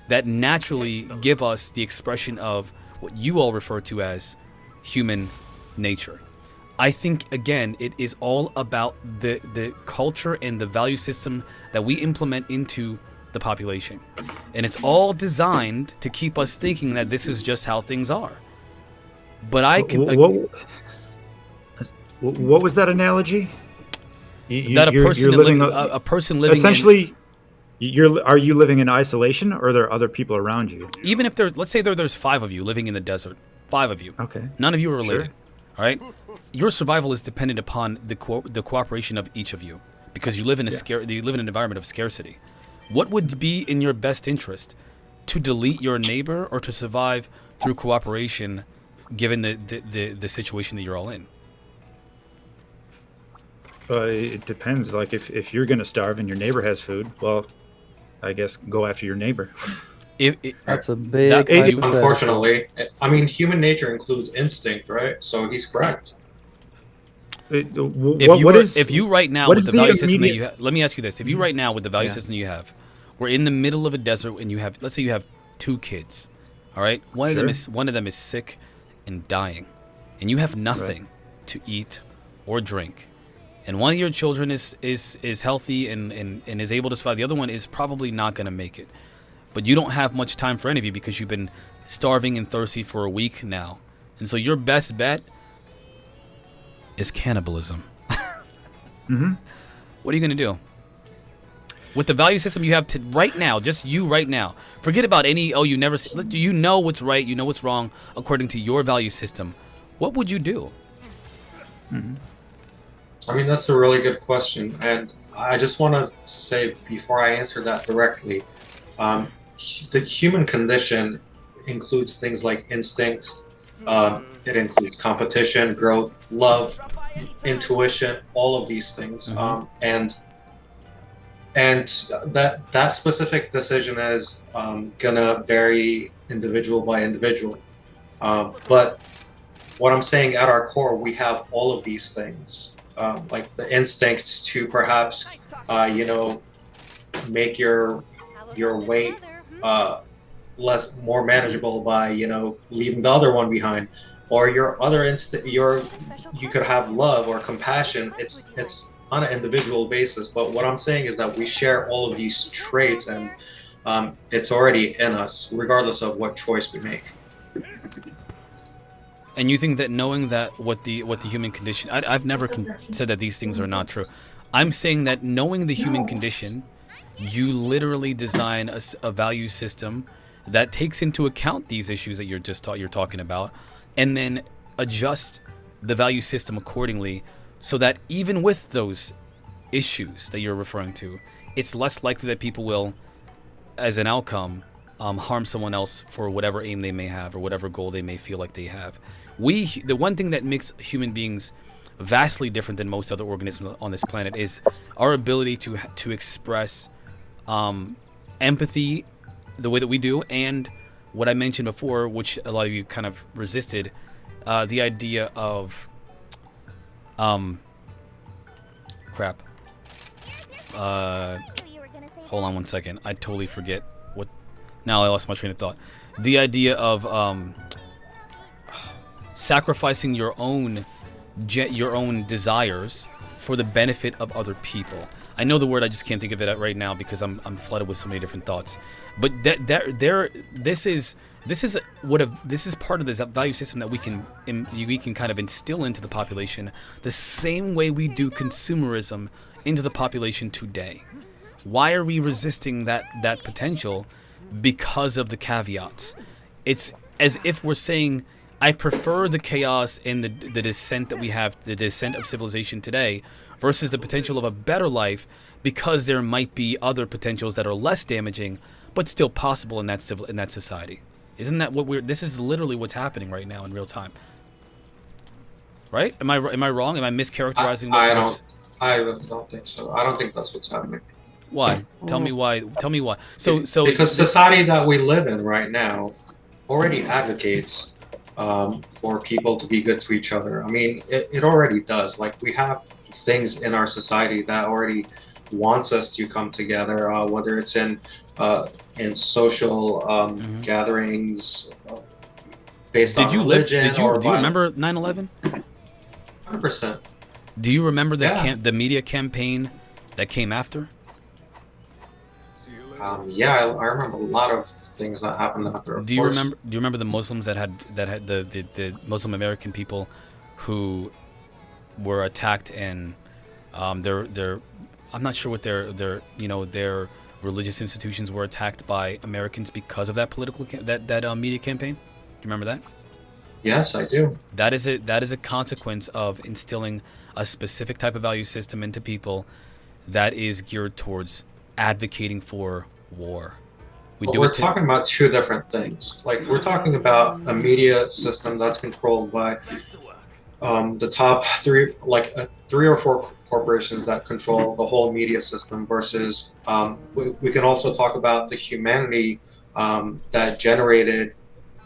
that naturally give us the expression of what you all refer to as human nature? I think, again, it is all about the culture and the value system that we implement into the population. And it's all designed to keep us thinking that this is just how things are. But I can...
What was that analogy?
That a person living
essentially, are you living in isolation, or are there other people around you?
Even if let's say there's 5 of you living in the desert, 5 of you.
Okay.
None of you are related.
Sure.
All right. Your survival is dependent upon the cooperation of each of you, because you live in you live in an environment of scarcity. What would be in your best interest, to delete your neighbor or to survive through cooperation, given the situation that you're all in?
It depends. Like if you're gonna starve and your neighbor has food, well, I guess go after your neighbor.
That's a big hypothetical.
Unfortunately, I mean, human nature includes instinct, right? So he's correct.
If you right now with the value system that you have, let me ask you this: if you right now with the value system you have, we're in the middle of a desert and you have, let's say you have 2 kids, all right? One of them is sick and dying, and you have nothing to eat or drink. And one of your children is healthy and is able to survive. The other one is probably not going to make it. But you don't have much time for any of you because you've been starving and thirsty for a week now. And so your best bet is cannibalism.
Mm-hmm.
What are you going to do? With the value system you have right now, just you right now. Forget about any, you know what's right, you know what's wrong according to your value system. What would you do?
Mm-hmm.
I mean, that's a really good question. And I just want to say, before I answer that directly, the human condition includes things like instincts. It includes competition, growth, love, intuition, all of these things. And that specific decision is gonna vary individual by individual. But what I'm saying, at our core, we have all of these things. Like the instincts to perhaps, make your weight more manageable by, leaving the other one behind, or your other you could have love or compassion. It's on an individual basis. But what I'm saying is that we share all of these traits, and it's already in us, regardless of what choice we make.
And you think that knowing that what the human condition, I've never said that these things are not true. I'm saying that knowing the human condition, you literally design a value system that takes into account these issues that you're talking about, and then adjust the value system accordingly, so that even with those issues that you're referring to, it's less likely that people will, as an outcome, harm someone else for whatever aim they may have or whatever goal they may feel like they have. The one thing that makes human beings vastly different than most other organisms on this planet is our ability to express empathy the way that we do, and what I mentioned before, which a lot of you kind of resisted, the idea of crap. Hold on one second. I totally forget what. Now I lost my train of thought. The idea of sacrificing your own desires for the benefit of other people. I know the word, I just can't think of it right now because I'm flooded with so many different thoughts. But this is part of this value system that we can kind of instill into the population the same way we do consumerism into the population today. Why are we resisting that potential? Because of the caveats. It's as if we're saying, I prefer the chaos and the descent that we have, the descent of civilization today, versus the potential of a better life, because there might be other potentials that are less damaging, but still possible in that society. Isn't that what this is literally what's happening right now in real time? Right? Am I wrong? Am I mischaracterizing?
I don't think so. I don't think that's what's happening.
Why? Tell me why. Tell me why. So
because society that we live in right now already advocates for people to be good to each other. I mean, it already does. Like, we have things in our society that already wants us to come together, whether it's in social gatherings based on religion.
Do you remember 9/11?
100%.
Do you remember the media campaign that came after?
Yeah, I remember a lot of things that happened after.
Do you remember the Muslims that had the Muslim American people who were attacked, and their I'm not sure what their religious institutions were attacked by Americans because of that media campaign? Do you remember that?
Yes, I do.
That is a consequence of instilling a specific type of value system into people that is geared towards advocating for war.
We're talking about two different things. Like, we're talking about a media system that's controlled by the top three or four corporations that control the whole media system, versus we can also talk about the humanity that generated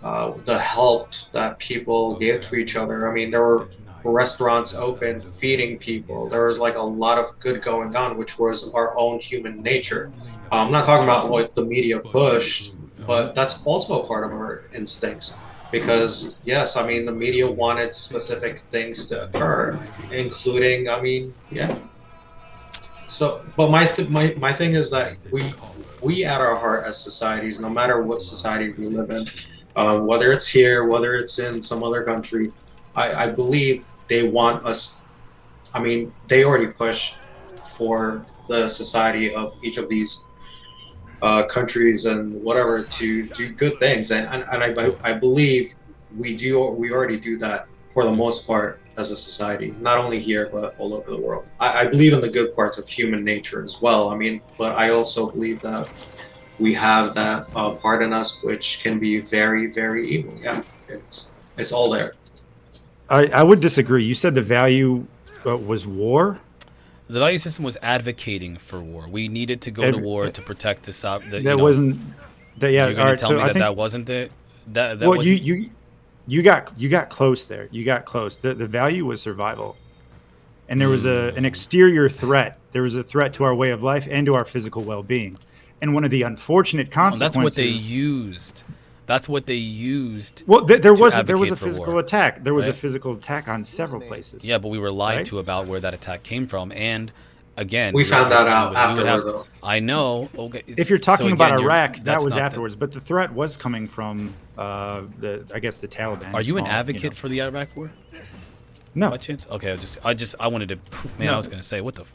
the help that people gave to each other. I mean, there were restaurants open feeding people. There was like a lot of good going on, which was our own human nature. I'm not talking about what the media pushed, but that's also a part of our instincts. Because yes, I mean, the media wanted specific things to occur, including, I mean, yeah. So, but my thing is that we at our heart as societies, no matter what society we live in, whether it's here, whether it's in some other country, I believe they want us. I mean, they already push for the society of each of these countries and whatever to do good things, and I believe we already do that for the most part as a society, not only here but all over the world. I believe in the good parts of human nature as well. I mean, but I also believe that we have that part in us which can be very, very evil. Yeah, it's all there.
I would disagree. You said the value was war.
The value system was advocating for war. We needed to go to war to protect the sovereignty.
That wasn't. Yeah.
You're going to tell me that wasn't it. That
well,
wasn't...
you got close there. You got close. The value was survival, and there was an exterior threat. There was a threat to our way of life and to our physical well-being. And one of the unfortunate consequences.
That's what they used. That's what they used.
Well, there was a physical
war,
attack. There was
right?
a physical attack on several places.
Yeah, but we were lied to about where that attack came from, and again,
we found that out afterward. Though.
I know. Okay.
If you're talking about Iraq, that was afterwards. But the threat was coming from I guess the Taliban.
Are you an advocate for the Iraq war?
No.
By chance? Okay. I wanted to. Man, no. I was going to say what the.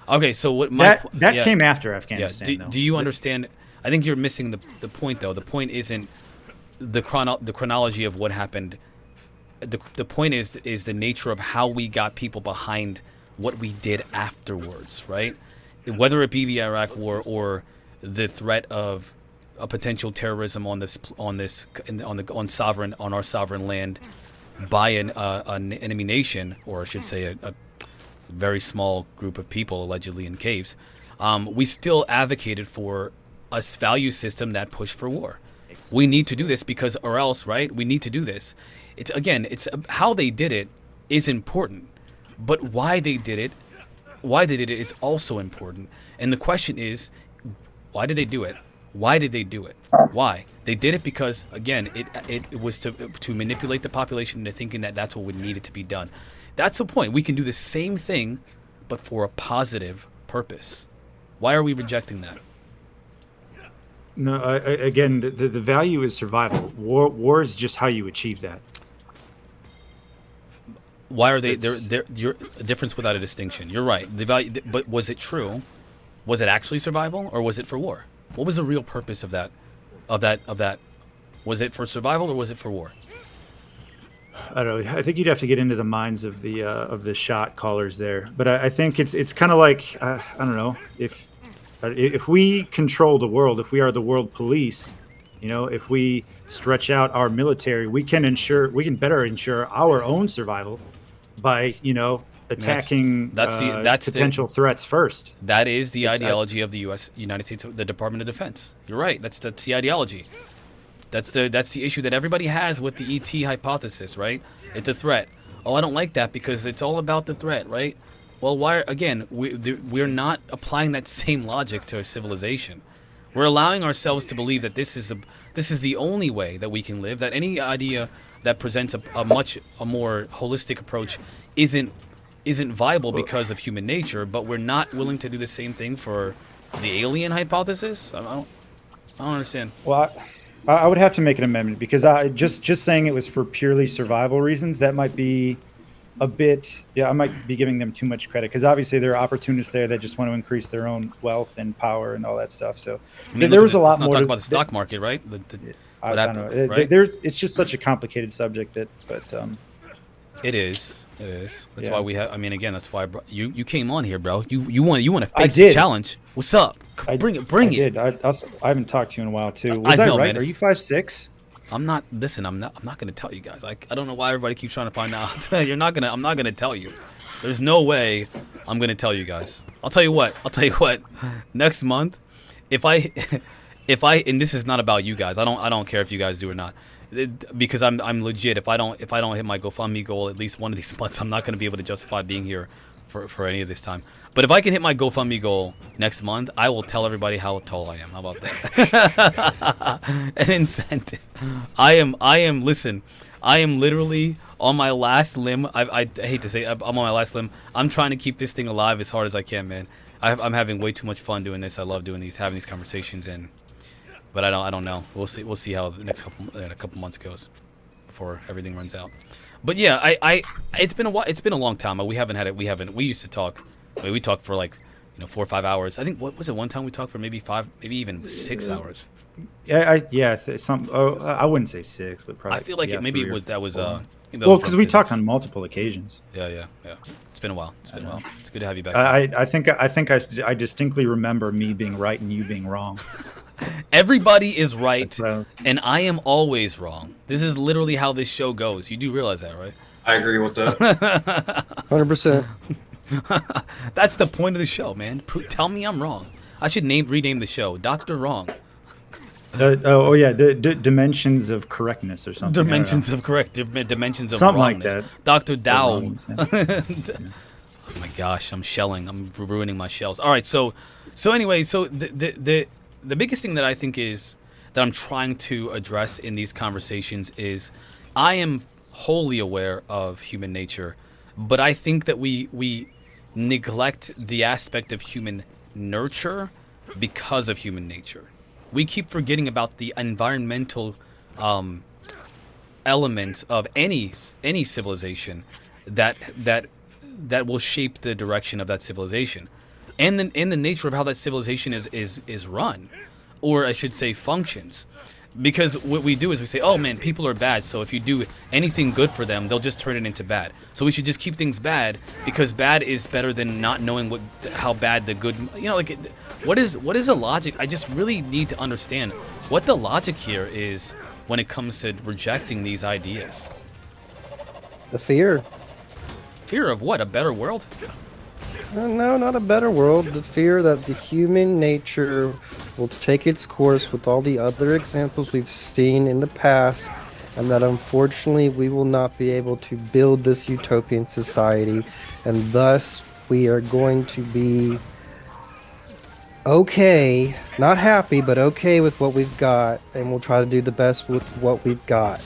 Okay, so what
that came after Afghanistan.
Yeah. Do you understand? I think you're missing the point, though. The point isn't the chronology of what happened. The point is the nature of how we got people behind what we did afterwards, right? Whether it be the Iraq War or the threat of a potential terrorism on our sovereign land by an enemy nation, or I should say a very small group of people allegedly in caves, we still advocated for a value system that pushed for war. We need to do this because, or else, right? We need to do this. It's how they did it is important, but why they did it is also important. And the question is, why did they do it? Why did they do it? Why? They did it because, again, it was to manipulate the population into thinking that that's what would needed to be done. That's the point. We can do the same thing, but for a positive purpose. Why are we rejecting that?
No, again, the value is survival. War is just how you achieve that.
Why are they? They're a difference without a distinction. You're right. The value, but was it true? Was it actually survival, or was it for war? What was the real purpose of that? Was it for survival, or was it for war?
I don't know. I think you'd have to get into the minds of the shot callers there. But I think it's kind of like I don't know, If we control the world, if we are the world police, if we stretch out our military, we can better ensure our own survival by, attacking that's potential threats first.
That is the ideology of the United States, the Department of Defense. You're right. That's the ideology. That's the issue that everybody has with the ET hypothesis, right? It's a threat. Oh, I don't like that because it's all about the threat, right? Well, why? Again, we're not applying that same logic to a civilization. We're allowing ourselves to believe that this is the only way that we can live. That any idea that presents a more holistic approach isn't viable because of human nature. But we're not willing to do the same thing for the alien hypothesis. I don't understand.
Well, I would have to make an amendment because just saying it was for purely survival reasons, that might be a bit, I might be giving them too much credit because obviously there are opportunists there that just want to increase their own wealth and power and all that stuff. So there was a lot more.
Let's not talk about the stock market, right?
I don't know.
Right?
It's just such a complicated subject but
it is. That's why we have. I mean, again, that's why you came on here, bro. You want to face the challenge. What's up? Bring it.
I haven't talked to you in a while too. Was I right? Man, are you 5'6"?
I'm not. Listen, I'm not going to tell you guys. I don't know why everybody keeps trying to find out. I'm not going to tell you. There's no way I'm going to tell you guys. I'll tell you what. Next month, if I and this is not about you guys. I don't care if you guys do or not. Because I'm legit. If I don't hit my GoFundMe goal at least one of these months, I'm not going to be able to justify being here for any of this time. But if I can hit my GoFundMe goal next month, I will tell everybody how tall I am. How about that? An incentive. I am. Listen, I am literally on my last limb. I hate to say it, I'm on my last limb. I'm trying to keep this thing alive as hard as I can, man. I'm having way too much fun doing this. I love doing these, having these conversations, but I don't know. We'll see how the next couple months goes before everything runs out. But yeah, it's been a while. It's been a long time. We haven't had it. We used to talk. We talked for 4 or 5 hours. I think what was it? One time we talked for maybe 5, maybe even 6 hours.
I wouldn't say 6, but probably.
I feel like that was.
Well, because we talked on multiple occasions.
Yeah. It's been a while. It's good to have you back.
I think I distinctly remember me being right and you being wrong.
Everybody is right, and I am always wrong. This is literally how this show goes. You do realize that, right?
I agree with that.
100%.
That's the point of the show, man. Tell me I'm wrong. I should rename the show Dr. Wrong.
Dimensions of correctness or something.
Dimensions of dimensions of
something
wrongness.
Like that.
Dr. Dow. Oh my gosh, I'm shelling. I'm ruining my shells. All right, so anyway, the biggest thing that I think is that I'm trying to address in these conversations is I am wholly aware of human nature, but I think that we neglect the aspect of human nurture because of human nature. We keep forgetting about the environmental elements of any civilization that will shape the direction of that civilization. And the nature of how that civilization is run, or I should say functions. Because what we do is we say, oh man, people are bad, so if you do anything good for them, they'll just turn it into bad. So we should just keep things bad, because bad is better than not knowing how bad the good, what is the logic? I just really need to understand what the logic here is when it comes to rejecting these ideas.
The fear.
Fear of what? A better world?
No, not a better world. The fear that the human nature will take its course with all the other examples we've seen in the past, and that unfortunately we will not be able to build this utopian society, and thus we are going to be okay, not happy, but okay with what we've got, and we'll try to do the best with what we've got.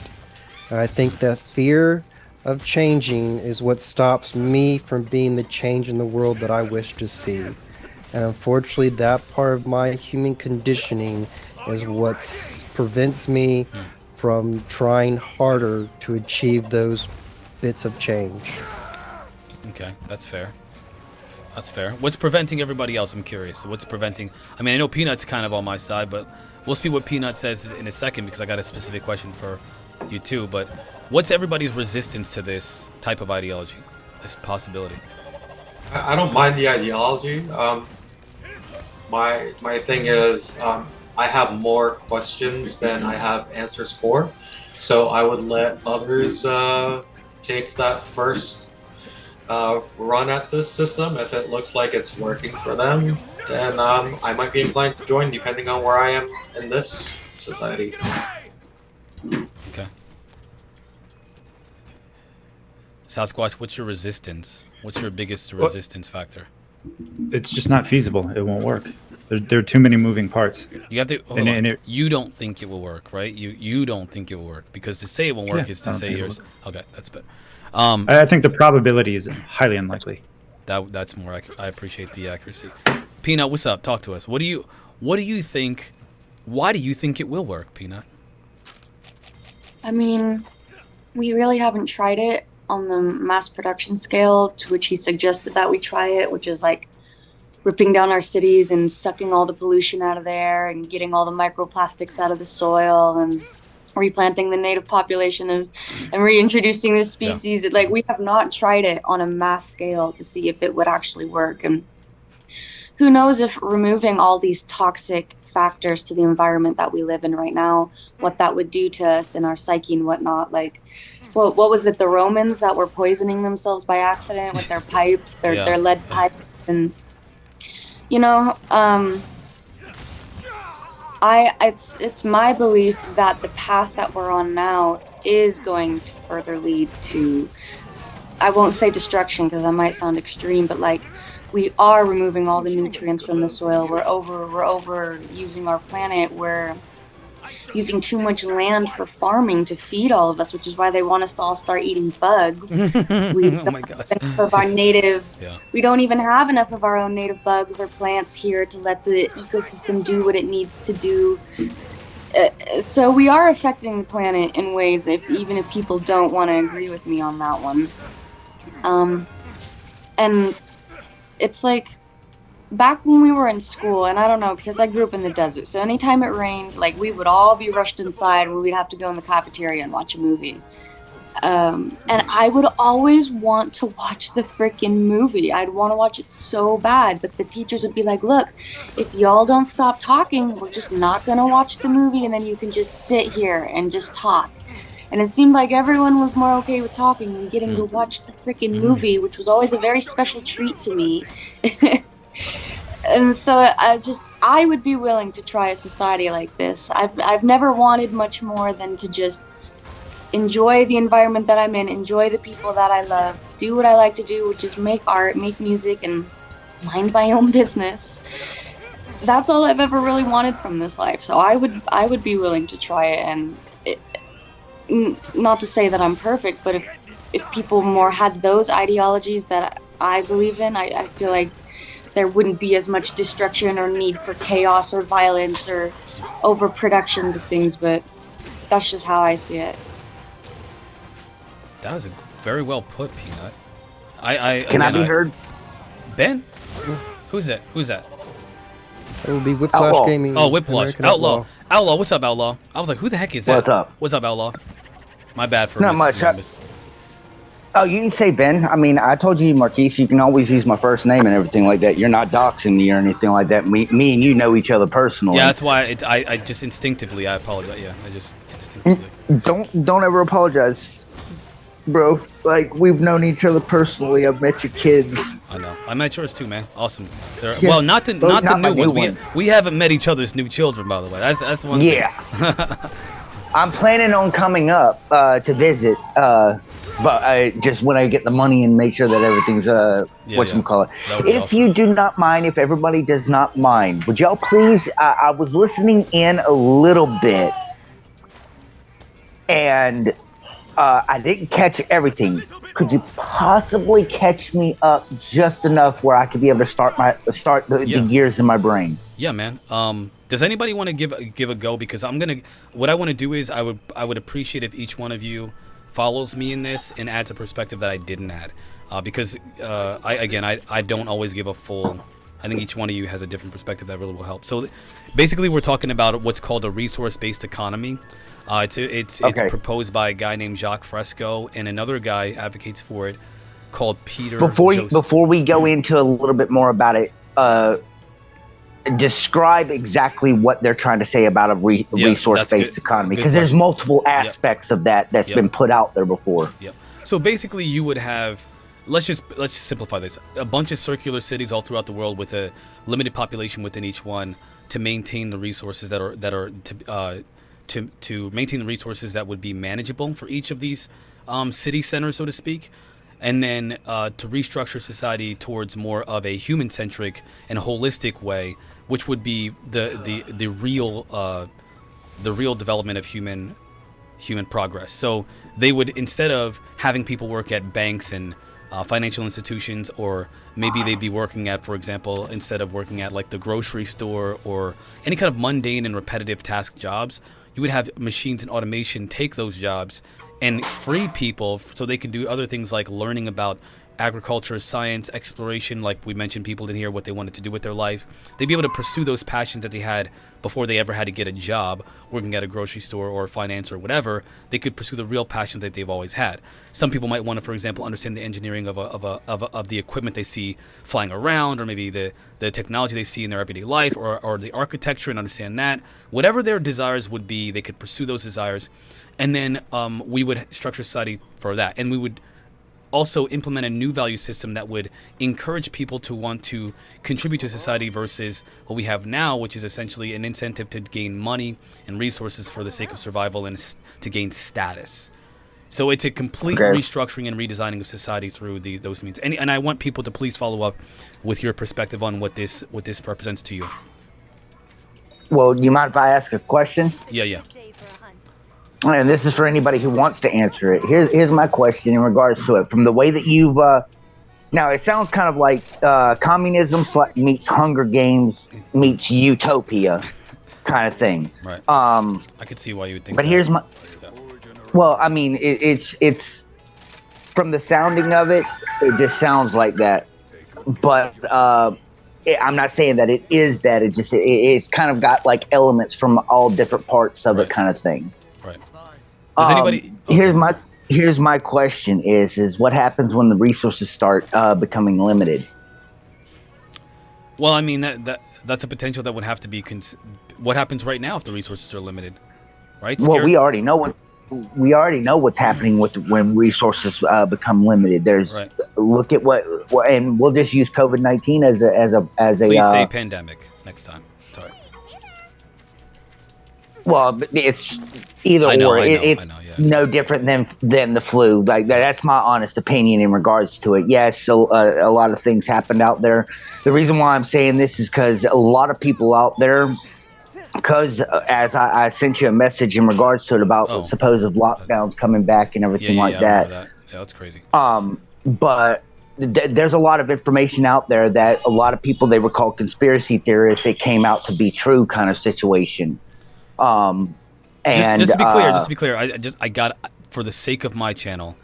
And I think that fear of changing is what stops me from being the change in the world that I wish to see. And unfortunately, that part of my human conditioning is what prevents me from trying harder to achieve those bits of change.
Okay, that's fair. What's preventing everybody else? I'm curious. What's preventing? I mean, I know Peanut's kind of on my side, but we'll see what Peanut says in a second, because I got a specific question for you too. But what's everybody's resistance to this type of ideology, this possibility?
I don't mind the ideology. my thing is, I have more questions than I have answers for, so I would let others take that first run at this system. If it looks like it's working for them, then I might be inclined to join, depending on where I am in this society.
Okay. Sasquatch, what's your resistance? What's your biggest resistance factor?
It's just not feasible. It won't work. There are too many moving parts.
You have to. You don't think it will work, right? You don't think it will work, because to say it won't work is to say yours. Okay, that's better.
I think the probability is highly unlikely.
That's more accurate. I appreciate the accuracy. Peanut, what's up? Talk to us. What do you think? Why do you think it will work, Peanut?
I mean, we really haven't tried it on the mass production scale to which he suggested that we try it, which is like ripping down our cities and sucking all the pollution out of there and getting all the microplastics out of the soil and replanting the native population and reintroducing the species.
Yeah.
Like, we have not tried it on a mass scale to see if it would actually work. And who knows if removing all these toxic factors to the environment that we live in right now, what that would do to us and our psyche and whatnot. Like, what was it, the Romans that were poisoning themselves by accident with their pipes, their lead pipes? And, you know, it's my belief that the path that we're on now is going to further lead to, I won't say destruction because that might sound extreme, but like, we are removing all the nutrients from the soil. We're over using our planet. We're using too much land for farming to feed all of us, which is why they want us to all start eating bugs.
Oh my God.
Of our native, we don't even have enough of our own native bugs or plants here to let the ecosystem do what it needs to do. So we are affecting the planet in ways, even if people don't want to agree with me on that one. And it's like, back when we were in school, and I don't know, because I grew up in the desert, so anytime it rained, like, we would all be rushed inside where we'd have to go in the cafeteria and watch a movie. And I would always want to watch the frickin' movie. I'd want to watch it so bad, but the teachers would be like, look, if y'all don't stop talking, we're just not going to watch the movie, and then you can just sit here and just talk. And it seemed like everyone was more okay with talking and getting to watch the frickin' movie, which was always a very special treat to me. And so I would be willing to try a society like this. I've never wanted much more than to just enjoy the environment that I'm in, enjoy the people that I love, do what I like to do, which is make art, make music, and mind my own business. That's all I've ever really wanted from this life. So I would be willing to try it. And not to say that I'm perfect, but if people more had those ideologies that I believe in, I feel like there wouldn't be as much destruction or need for chaos or violence or overproductions of things, but that's just how I see it.
That was very well put, Peanut.
Can I be heard?
Ben? Who's that?
It would be Whiplash Gaming.
Oh, Whiplash. Outlaw. Outlaw, what's up, Outlaw? I was like, who the heck is that?
What's up?
What's up, Outlaw? My bad for
not much. Oh, you can say Ben. I mean, I told you, Marquise, you can always use my first name and everything like that. You're not doxing me or anything like that. Me and you know each other personally.
Yeah, that's why I just instinctively, I apologize. Yeah, I just instinctively.
Don't ever apologize, bro. Like, we've known each other personally. I've met your kids.
I know. I met yours too, man. Awesome. Well, not the new ones. We haven't met each other's new children, by the way. That's one.
Yeah. I'm planning on coming up to visit, but I just when I get the money and make sure that everything's whatchamacallit. If awesome. You do not mind, if everybody does not mind, would y'all please? I was listening in a little bit, and I didn't catch everything. Could you possibly catch me up just enough where I could be able to start the gears in my brain?
Yeah, man. Does anybody want to give a go? Because what I want to do is I would appreciate if each one of you follows me in this and adds a perspective that I didn't add. Because I don't always give a full. I think each one of you has a different perspective that really will help. So basically, we're talking about what's called a resource-based economy. It's proposed by a guy named Jacque Fresco, and another guy advocates for it called Peter Joseph.
Before we go into a little bit more about it, describe exactly what they're trying to say about a resource-based economy, because there's multiple aspects of that's been put out there before.
Yep. So basically, you would have, let's just simplify this: a bunch of circular cities all throughout the world with a limited population within each one to maintain the resources that are to maintain the resources that would be manageable for each of these city centers, so to speak. And then to restructure society towards more of a human-centric and holistic way, which would be the real development of human progress. So they would, instead of having people work at banks and financial institutions, or maybe they'd be working at, for example, instead of working at like the grocery store or any kind of mundane and repetitive task jobs, you would have machines and automation take those jobs and free people so they can do other things like learning about agriculture, science, exploration. Like we mentioned, people didn't hear what they wanted to do with their life. They'd be able to pursue those passions that they had before they ever had to get a job working at a grocery store or finance or whatever. They could pursue the real passions that they've always had. Some people might want to, for example, understand the engineering of the equipment they see flying around, or maybe the technology they see in their everyday life, or the architecture, and understand that. Whatever their desires would be, they could pursue those desires. And then we would structure society for that. And we would also implement a new value system that would encourage people to want to contribute to society versus what we have now, which is essentially an incentive to gain money and resources for the sake of survival and to gain status. So it's a complete restructuring and redesigning of society through those means. And I want people to please follow up with your perspective on what this represents to you.
Well, do you mind if I ask a question?
Yeah.
And this is for anybody who wants to answer it. Here's my question in regards to it. From the way that you've now, it sounds kind of like communism meets Hunger Games meets Utopia kind of thing.
Right. I could see why you would think.
But
that.
Here's my. Well, I mean, it's from the sounding of it, it just sounds like that. But I'm not saying that it is that. It's kind of got like elements from all different parts of it, kind of thing.
Right. Does anybody? Okay.
Here's my question: is what happens when the resources start becoming limited?
Well, I mean that's a potential that would have to be. What happens right now if the resources are limited? Right.
Well, we already know what's happening when resources become limited. Look at what, and we'll just use COVID-19 as a.
Please say pandemic next time. Sorry.
Well, it's either or. It's no different than the flu. Like that's my honest opinion in regards to it. Yes, so a lot of things happened out there. The reason why I'm saying this is because a lot of people out there. Because as I sent you a message in regards to it about supposed lockdowns coming back and everything like that.
Yeah, that's crazy.
But there's a lot of information out there that a lot of people, they were called conspiracy theorists. It came out to be true kind of situation. And
just to be clear, I got, for the sake of my channel,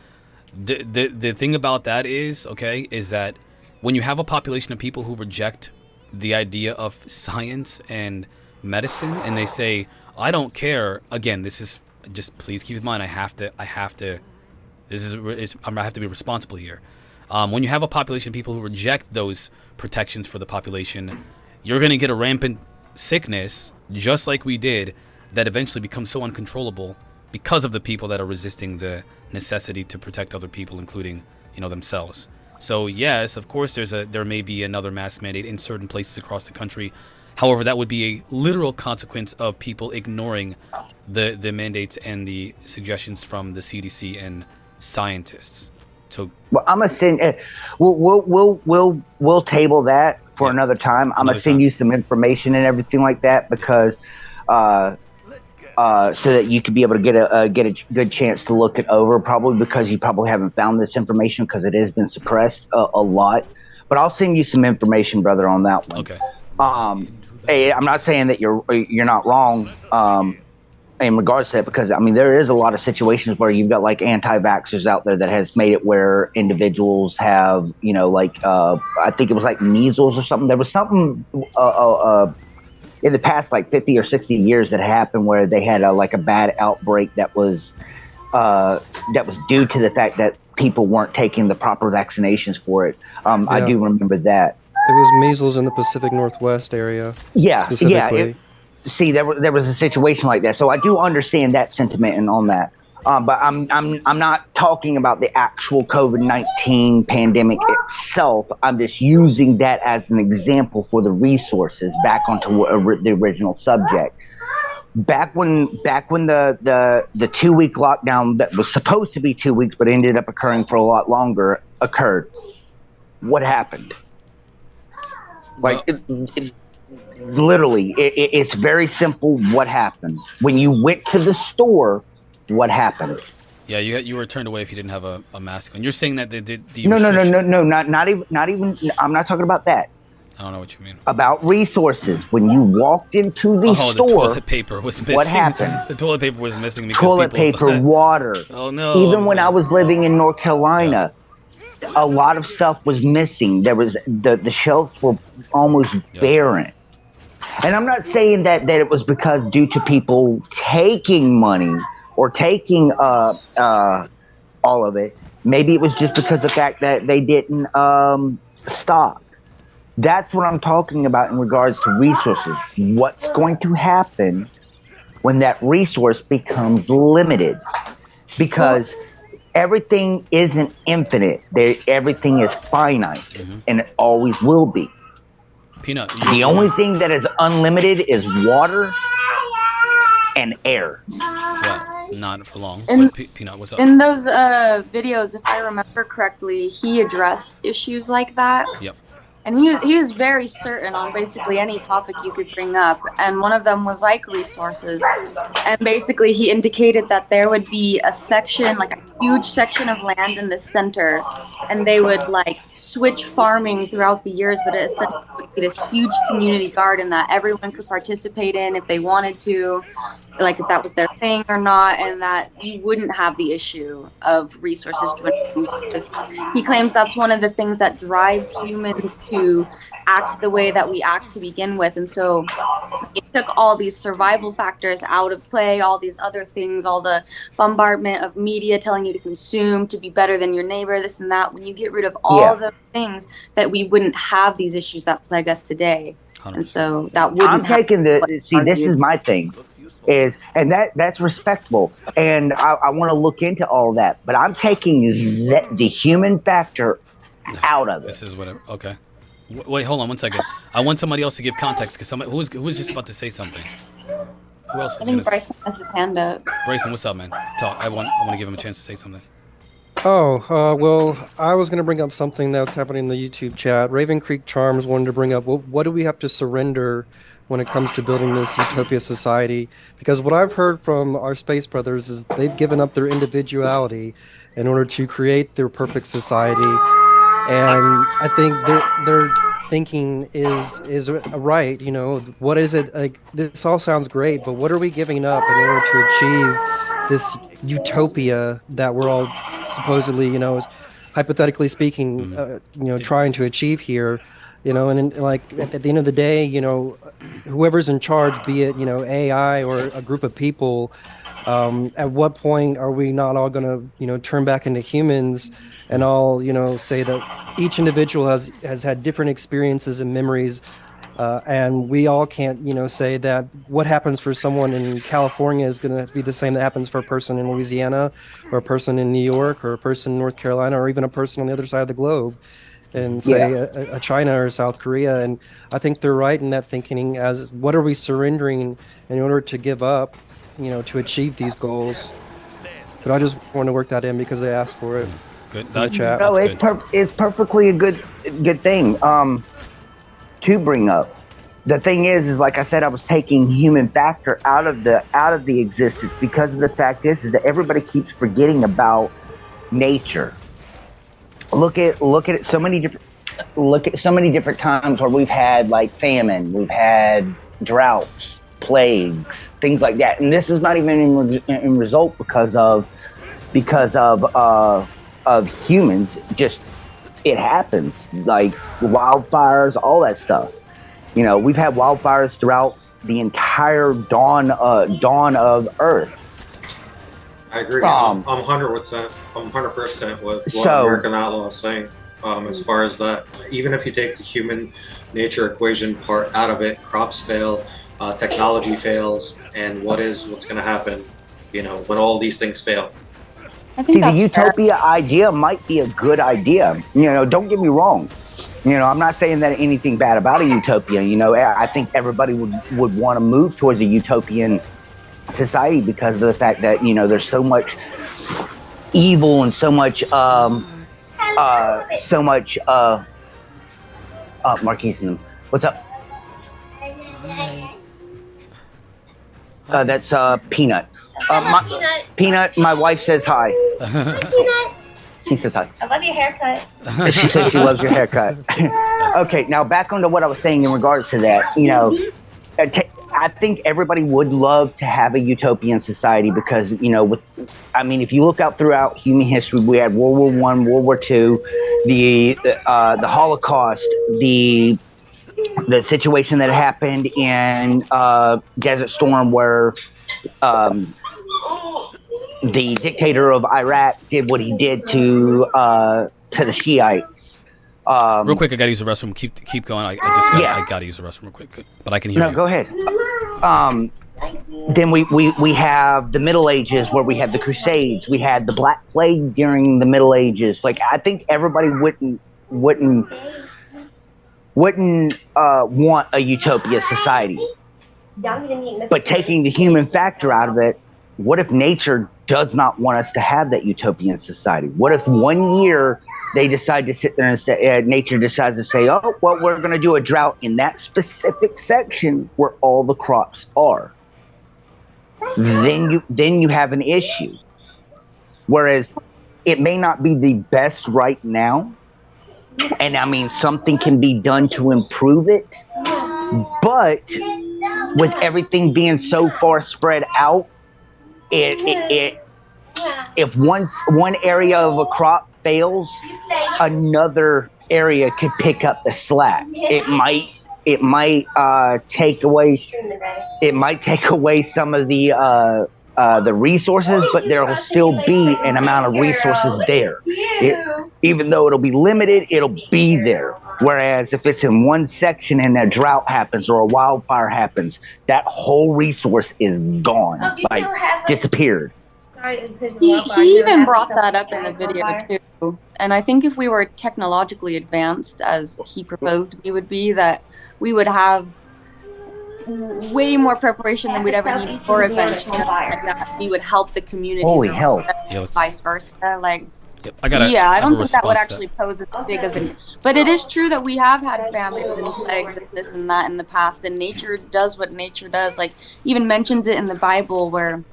the thing about that is that when you have a population of people who reject the idea of science and medicine, and they say, I don't care. Again, this is just, please keep in mind, I have to be responsible here. When you have a population of people who reject those protections for the population, you're going to get a rampant sickness, just like we did, that eventually becomes so uncontrollable because of the people that are resisting the necessity to protect other people, including, themselves. So yes, of course, there may be another mask mandate in certain places across the country. However, that would be a literal consequence of people ignoring the mandates and the suggestions from the CDC and scientists. So,
well, I'm gonna send. We'll table that for another time. I'm gonna send you some information and everything like that because, so that you could be able to get a good chance to look it over. Probably because you probably haven't found this information because it has been suppressed a lot. But I'll send you some information, brother, on that one.
Okay.
I'm not saying that you're not wrong in regards to that, because I mean there is a lot of situations where you've got like anti-vaxxers out there that has made it where individuals have I think it was like measles or something. There was something in the past like 50 or 60 years that happened where they had a bad outbreak that was due to the fact that people weren't taking the proper vaccinations for it. I do remember that.
was measles in the Pacific Northwest area.
Yeah,
specifically.
See, there was a situation like that, so I do understand that sentiment and on that. But I'm not talking about the actual COVID-19 pandemic itself. I'm just using that as an example for the resources back onto the original subject. Back when the 2-week lockdown that was supposed to be 2 weeks but ended up occurring for a lot longer occurred, what happened? Like, literally, it's very simple. What happened when you went to the store? What happened?
Yeah, you were turned away if you didn't have a mask on. You're saying that they did the
No, not even. I'm not talking about that.
I don't know what you mean.
About resources. When you walked into the store,
the toilet paper was missing.
What happened?
The toilet paper was missing because
toilet paper, water.
Oh no!
Even when I was living in North Carolina, a lot of stuff was missing. There was the shelves were almost barren. And I'm not saying that it was because due to people taking money or taking all of it. Maybe it was just because of the fact that they didn't stock. That's what I'm talking about in regards to resources. What's going to happen when that resource becomes limited? Because everything isn't infinite. Everything is finite, and it always will be.
Peanut.
The only thing that is unlimited is water and air.
Yeah, not for long. Peanut, what's up?
In those videos, if I remember correctly, he addressed issues like that.
Yep.
And he was very certain on basically any topic you could bring up, and one of them was like resources. And basically he indicated that there would be a section, like a huge section of land in the center, and they would like switch farming throughout the years, but it essentially would be this huge community garden that everyone could participate in if they wanted to, like if that was their thing or not, and that you wouldn't have the issue of resources dwindling. He claims that's one of the things that drives humans to act the way that we act to begin with. And so he took all these survival factors out of play, all these other things, all the bombardment of media telling you to consume, to be better than your neighbor, this and that. When you get rid of all those things, that we wouldn't have these issues that plague us today. And so that wouldn't
I'm taking this is my thing, and that's respectable, and I want to look into all that, but I'm taking the human factor out of it.
This is what okay. Wait, hold on 1 second. I want somebody else to give context, because somebody who was just about to say something. Who else was
I think Bryson has his hand up.
Bryson, what's up, man? Talk. I want to give him a chance to say something.
Well, I was going to bring up something that's happening in the YouTube chat. Raven Creek Charms wanted to bring up, well, what do we have to surrender when it comes to building this utopia society? Because what I've heard from our space brothers is they've given up their individuality in order to create their perfect society. And I think their thinking is right. You know, what is it? Like, this all sounds great, but what are we giving up in order to achieve this utopia that we're all supposedly, you know, hypothetically speaking, trying to achieve here? You know, and like at the end of the day, you know, whoever's in charge, be it, you know, AI or a group of people, at what point are we not all going to, you know, turn back into humans and all, you know, say that each individual has had different experiences and memories, and we all can't, you know, say that what happens for someone in California is going to be the same that happens for a person in Louisiana or a person in New York or a person in North Carolina or even a person on the other side of the globe, and say a China or South Korea. And I think they're right in that thinking, as what are we surrendering in order to give up, you know, to achieve these goals. But I just want to work that in because they asked for it.
Good. That's
chat.
No, it's perfectly a good thing to bring up. The thing is like I said, I was taking human factor out of the existence because of the fact is that everybody keeps forgetting about nature. Look at so many different times where we've had like famine, we've had droughts, plagues, things like that, and this is not even in result because of humans. Just it happens, like wildfires, all that stuff. You know, we've had wildfires throughout the entire dawn of Earth.
I agree. I'm 100% with what American Outlaw is saying. As far as that, even if you take the human nature equation part out of it, crops fail, technology fails, and what's going to happen, when all these things fail.
I think
See, the
that's
utopia idea might be a good idea. Don't get me wrong. I'm not saying that anything bad about a utopia. I think everybody would want to move towards a utopian society because of the fact that, there's so much evil and so much Marquise, what's up? That's Peanut. Peanut, my wife says hi.
Peanut.
She says hi.
I love your haircut.
She says she loves your haircut. Okay, now back onto what I was saying in regards to that. I think everybody would love to have a utopian society because, if you look out throughout human history, we had World War I, World War II, the Holocaust, the situation that happened in Desert Storm where the dictator of Iraq did what he did to the Shiite.
Real quick, I gotta use the restroom. Keep going. I gotta use the restroom real quick. But I can hear you.
No, go ahead. Then we have the Middle Ages where we had the Crusades. We had the Black Plague during the Middle Ages. Like, I think everybody wouldn't want a utopia society. But taking the human factor out of it, what if nature does not want us to have that utopian society? What if one year they decide to sit there and say, nature decides to say, oh, well, we're going to do a drought in that specific section where all the crops are. Then you have an issue. Whereas it may not be the best right now. And something can be done to improve it. But with everything being so far spread out, if one area of a crop fails, another area could pick up the slack. It might take away some of the resources, but there will still be an amount of resources there. Even though it'll be limited, it'll be there. Whereas if it's in one section and a drought happens or a wildfire happens, that whole resource is gone, disappeared.
He even brought that up in the video too. And I think if we were technologically advanced, as he proposed we would be, that we would have way more preparation than we'd ever need for events like that. We would help the community.
Holy hell.
Vice versa. Like,
yep,
I don't think that would actually pose as big as it. But it is true that we have had famines and plagues and this and that in the past, and nature does what nature does. Like, even mentions it in the Bible where,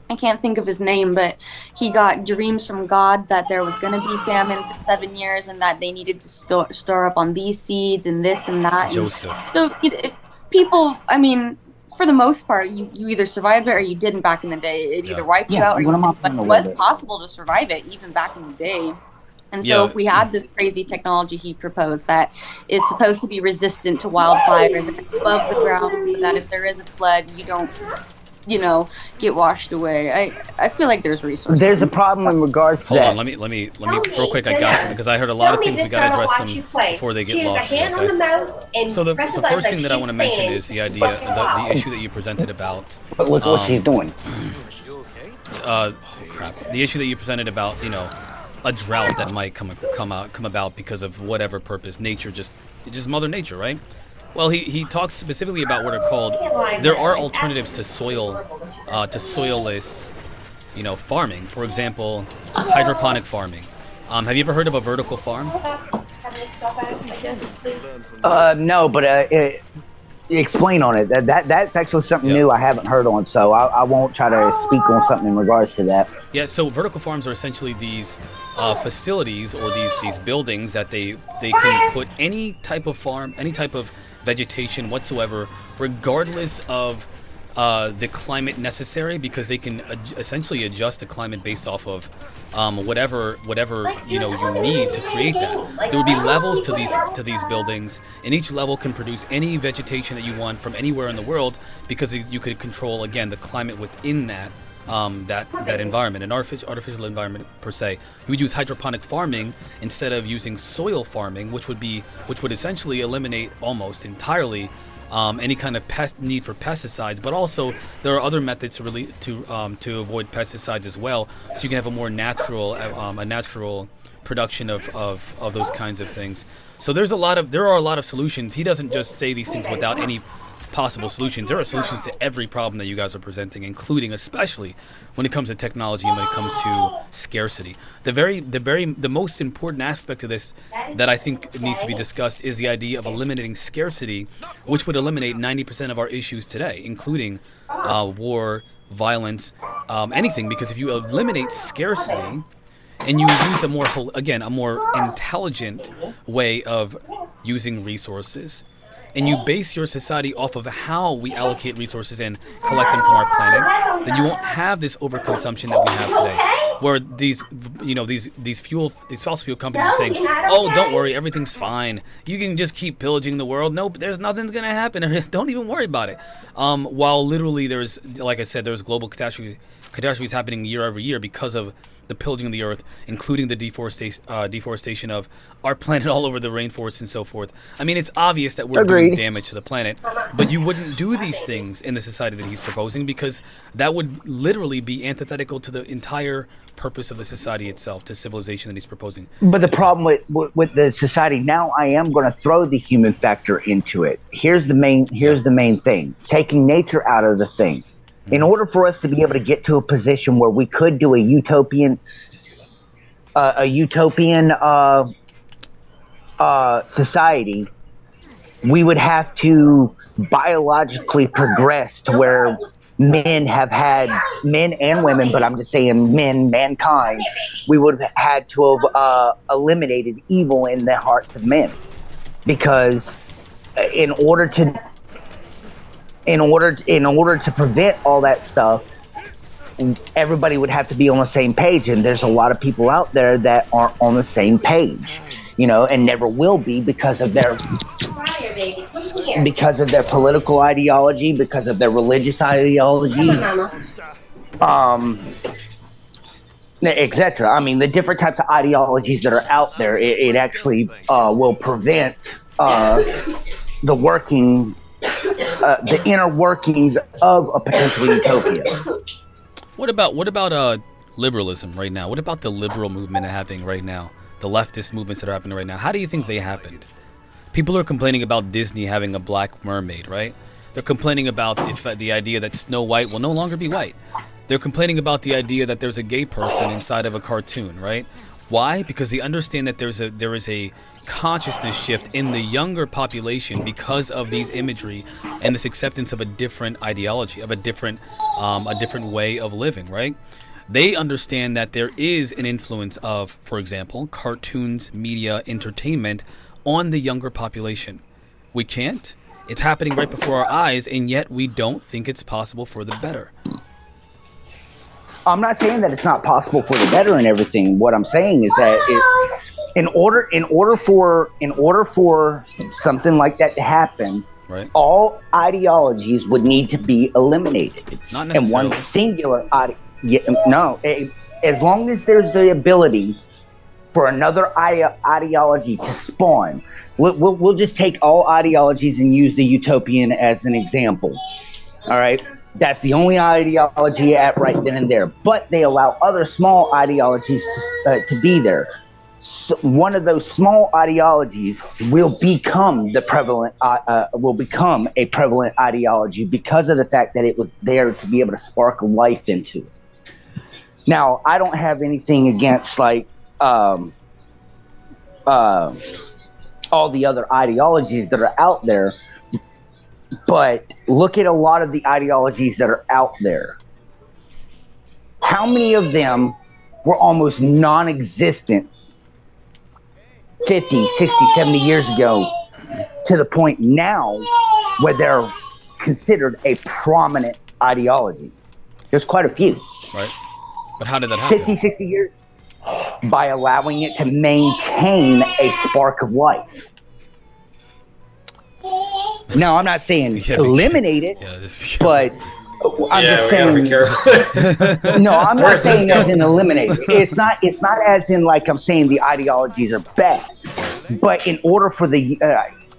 I can't think of his name, but he got dreams from God that there was going to be famine for 7 years and that they needed to store up on these seeds and this and that.
Joseph.
So people, for the most part, you either survived it or you didn't back in the day. It either wiped you out or you didn't. But it was possible to survive it even back in the day. And so if we had this crazy technology he proposed that is supposed to be resistant to wildfires and above the ground, but that if there is a flood, you don't get washed away. I feel like there's resources.
There's a problem in regards to that.
Hold on, let me real quick. I got it because I heard a lot of things. We got to address them before they get lost. Okay? So the first thing that I want to mention is the idea, the issue that you presented about.
But look what she's doing.
Oh crap! The issue that you presented about, a drought that might come about because of whatever purpose. Nature just Mother Nature, right? Well, he talks specifically about what are called. There are alternatives to soilless, farming. For example, hydroponic farming. Have you ever heard of a vertical farm?
No, but explain on it. That's actually something new I haven't heard on, so I won't try to speak on something in regards to that.
Yeah, so vertical farms are essentially these facilities or these buildings that they can put any type of farm, any type of vegetation whatsoever, regardless of the climate necessary, because they can essentially adjust the climate based off of whatever you need to create that. There would be levels to these buildings, and each level can produce any vegetation that you want from anywhere in the world, because you could control again the climate within that that environment, an artificial environment per se. You would use hydroponic farming instead of using soil farming, which would essentially eliminate almost entirely any kind of need for pesticides. But also there are other methods to avoid pesticides as well, so you can have a more natural production of those kinds of things. So there are a lot of solutions. He doesn't just say these things without any possible solutions. There are solutions to every problem that you guys are presenting, including especially when it comes to technology and when it comes to scarcity. The most important aspect of this that I think needs to be discussed is the idea of eliminating scarcity, which would eliminate 90% of our issues today, including war, violence, anything. Because if you eliminate scarcity and you use a more intelligent way of using resources, and you base your society off of how we allocate resources and collect them from our planet, then you won't have this overconsumption that we have today, where these fossil fuel companies are saying, "Oh, don't worry, everything's fine. You can just keep pillaging the world. Nope, there's nothing's gonna happen. Don't even worry about it." While literally there's, like I said, there's global catastrophes happening year over year because of the pillaging of the earth, including the deforestation of our planet all over the rainforests and so forth. I mean, it's obvious that we're doing damage to the planet, but you wouldn't do these things in the society that he's proposing, because that would literally be antithetical to the entire purpose of the society itself, to civilization that he's proposing.
But the problem with the society now, I am going to throw the human factor into it. Here's the main thing: taking nature out of the thing. In order for us to be able to get to a position where we could do a utopian society, we would have to biologically progress to where men and women, but I'm just saying mankind, we would have had to have eliminated evil in the hearts of men. Because in order to prevent all that stuff, everybody would have to be on the same page, and there's a lot of people out there that aren't on the same page, and never will be because of their political ideology, because of their religious ideology, etc. I mean, the different types of ideologies that are out there, it actually will prevent the inner workings of a potential utopia.
What about liberalism right now? What about the liberal movement happening right now? The leftist movements that are happening right now. How do you think they happened? People are complaining about Disney having a black mermaid, right? They're complaining about the idea that Snow White will no longer be white. They're complaining about the idea that there's a gay person inside of a cartoon, right? Why? Because they understand that there is a consciousness shift in the younger population because of these imagery and this acceptance of a different ideology, of a different way of living, right? They understand that there is an influence of, for example, cartoons, media, entertainment on the younger population. We can't. It's happening right before our eyes, and yet we don't think it's possible for the better.
I'm not saying that it's not possible for the better and everything. What I'm saying is that in order for something like that to happen,
right,
all ideologies would need to be eliminated.
Not necessarily.
And one singular as long as there's the ability for another ideology to spawn. We'll just take all ideologies and use the utopian as an example. All right. That's the only ideology at right then and there. But they allow other small ideologies to be there. So one of those small ideologies will become a prevalent ideology because of the fact that it was there to be able to spark life into it. Now, I don't have anything against all the other ideologies that are out there. But look at a lot of the ideologies that are out there. How many of them were almost non-existent 50, 60, 70 years ago to the point now where they're considered a prominent ideology? There's quite a few.
Right. But how did that happen?
50, 60 years? By allowing it to maintain a spark of life. No, I'm not saying eliminate it, but I'm just
we gotta be
saying.
careful.
No, I'm not
Where's this
saying as
going?
in eliminate. It's not as in like I'm saying the ideologies are bad, but in order for the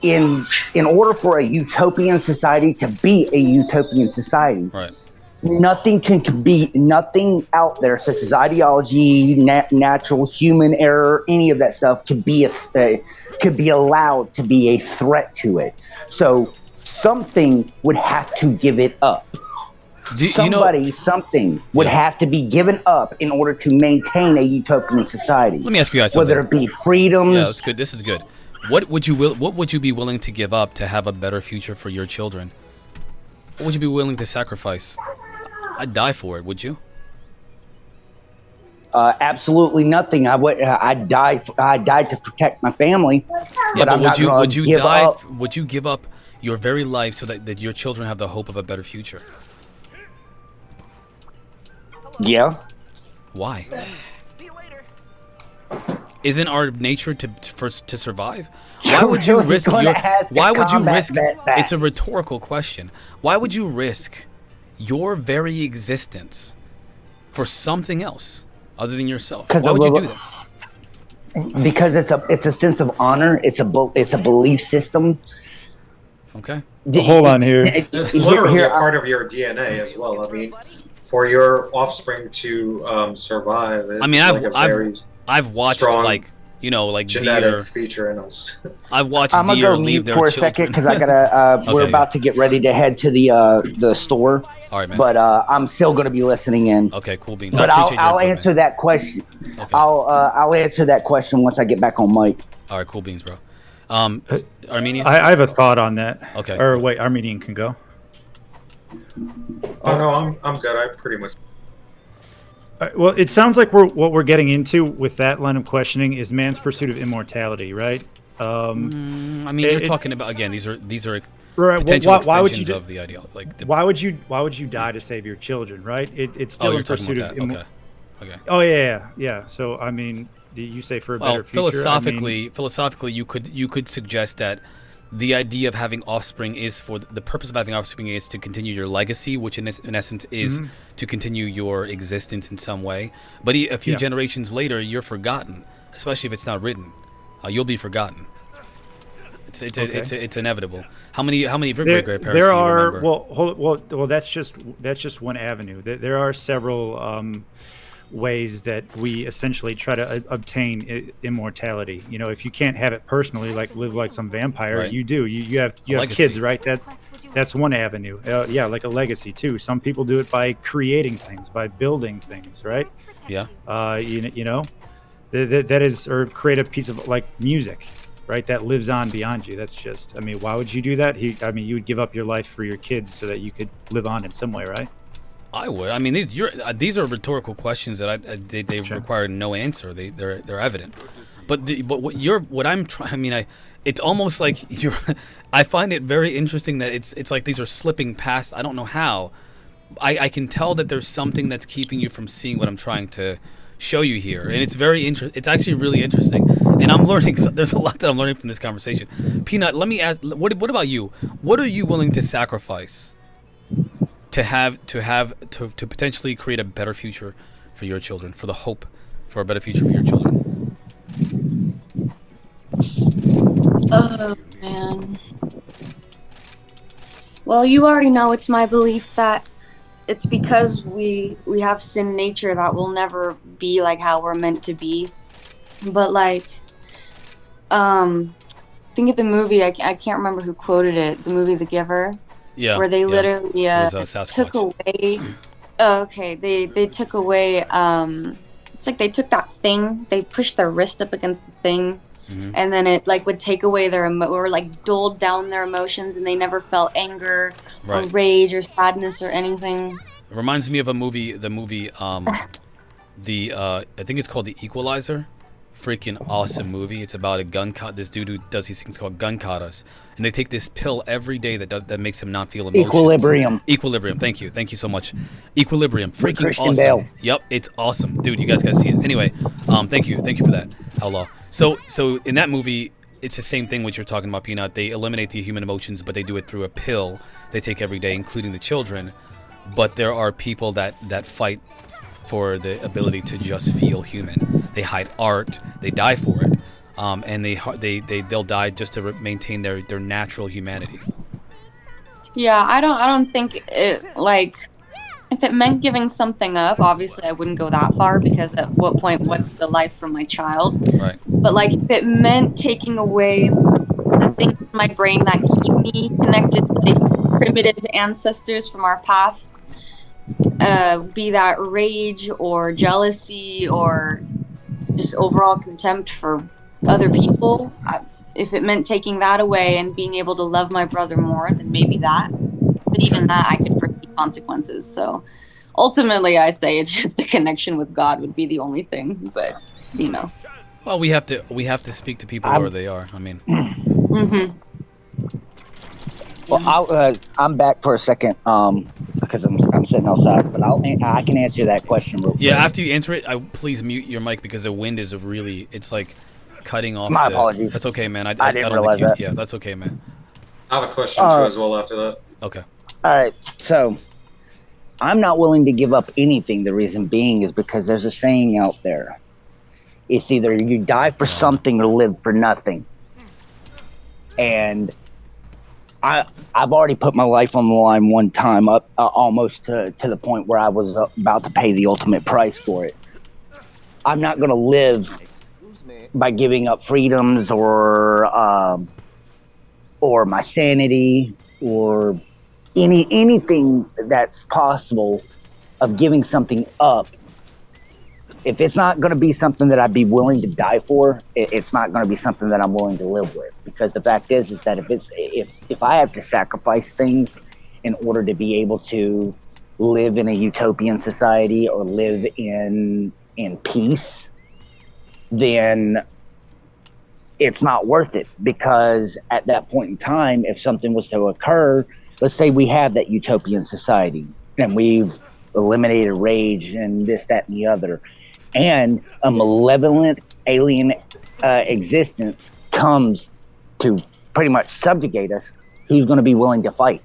in order for a utopian society to be a utopian society,
Right.
nothing out there such as ideology, natural human error, any of that stuff could be allowed to be a threat to it. So something would have to give it up. Something would have to be given up in order to maintain a utopian society.
Let me ask you guys something.
Whether it be freedoms.
Yeah, that's good. This is good. What would you be willing to give up to have a better future for your children? What would you be willing to sacrifice? I'd die for it. Would you?
Absolutely nothing. I'd die to protect my family.
Yeah, but would you die?
Up.
Would you give up your very life so that your children have the hope of a better future?
Yeah.
Why? Isn't our nature to survive? Why would you risk your? Why would you risk? It's a rhetorical question. Why would you risk your very existence for something else other than yourself? Why would you do that?
Because it's a sense of honor. It's a belief system.
Okay.
Well, hold on here.
It's literally a part of your DNA as well. I mean, for your offspring to survive, it's
I've watched like
genetic
deer
feature in us.
I've watched
I'm gonna
deer
go
leave
mute
their
for a
children.
second because I gotta. We're about to get ready to head to the store.
All right, man.
But I'm still gonna be listening in.
Okay, cool beans.
But
I appreciate
I'll
your
answer that question.
Okay.
I'll answer that question once I get back on mic.
All right, cool beans, bro. Armenian.
I have a thought on that.
Okay.
Or wait, Armenian can go.
Oh no, I'm good. I pretty much.
Well, it sounds like what we're getting into with that line of questioning is man's pursuit of immortality, right?
I mean, you're talking about again. These are
right,
potential
why would
extensions
you
of the ideal.
Why would you die to save your children, right? It's still
you're
in
talking
pursuit
about
of
that. Okay.
Oh yeah. So I mean, you say for a better future.
Philosophically, you could suggest that the idea of having offspring is for the purpose of having offspring is to continue your legacy, which in essence is to continue your existence in some way. But a few generations later, you're forgotten, especially if it's not written. You'll be forgotten. It's inevitable. How many of your great grandparents
there
do you
are
remember?
well that's just one avenue. There are several ways that we essentially try to obtain immortality. You know, if you can't have it personally, like live like some vampire,
Right.
you do. You have kids, right? That's one avenue. Yeah, like a legacy too. Some people do it by creating things, by building things, right?
Yeah.
You know, that is, or create a piece of like music, right? That lives on beyond you. That's just, I mean, why would you do that? You would give up your life for your kids so that you could live on in some way, right?
I would. I mean, these are rhetorical questions that they require no answer. They're evident. But what I'm trying. I mean, it's almost like you're. I find it very interesting that it's like these are slipping past. I don't know how. I can tell that there's something that's keeping you from seeing what I'm trying to show you here, and it's very It's actually really interesting, and I'm learning. There's a lot that I'm learning from this conversation. Peanut, let me ask. What about you? What are you willing to sacrifice to potentially create a better future for your children, for the hope for a better future for your children?
Oh man. Well, you already know it's my belief that it's because we have sin nature that we'll never be like how we're meant to be. But like, think of the movie. I can't remember who quoted it. The movie The Giver.
Yeah.
Where they literally
Sasquatch.
took away. Oh, okay, they took away. It's like they took that thing. They pushed their wrist up against the thing.
Mm-hmm.
And then it like would take away their or like dulled down their emotions, and they never felt anger or rage or sadness or anything.
It reminds me of the movie, I think it's called The Equalizer. Freaking awesome movie. It's about this dude who does these things called gun katas, and they take this pill every day that makes him not feel emotions. Equilibrium. Thank you so much. Equilibrium. Freaking
Christian
awesome.
Bale.
Yep, it's awesome, dude. You guys gotta see it. Anyway, thank you for that, Outlaw. So in that movie, it's the same thing what you're talking about, Peanut. They eliminate the human emotions, but they do it through a pill they take every day, including the children. but there are people that fight for the ability to just feel human. They hide art, they die for it, and they'll die just to maintain their natural humanity.
Yeah, I don't think it, like, if it meant giving something up, obviously I wouldn't go that far, because at what point, what's the life from my child?
Right.
But like, if it meant taking away the things in my brain that keep me connected to like primitive ancestors from our past, be that rage or jealousy or just overall contempt for other people, if it meant taking that away and being able to love my brother more, then maybe that. But even that, I could foresee consequences. So ultimately, I say it's just the connection with God would be the only thing. But you know,
well, we have to speak to people where they are. I mean,
Well, I'm back for a second because I'm sitting outside, but I can answer that question real quick.
yeah. After you answer it, please mute your mic, because the wind is it's like cutting off.
My apologies.
That's okay, man. I
didn't
don't
realize
think
that.
Yeah, that's okay, man.
I have a question too as well after that.
Okay.
All right, so I'm not willing to give up anything. The reason being is because there's a saying out there. It's either you die for something or live for nothing. And I've already put my life on the line one time, up almost to the point where I was about to pay the ultimate price for it. I'm not going to live by giving up freedoms or my sanity or anything that's possible of giving something up. If it's not going to be something that I'd be willing to die for, it's not going to be something that I'm willing to live with. Because the fact is that if I have to sacrifice things in order to be able to live in a utopian society or live in peace, then it's not worth it. Because at that point in time, if something was to occur, let's say we have that utopian society and we've eliminated rage and this, that, and the other, and a malevolent alien existence comes to pretty much subjugate us, he's going to be willing to fight.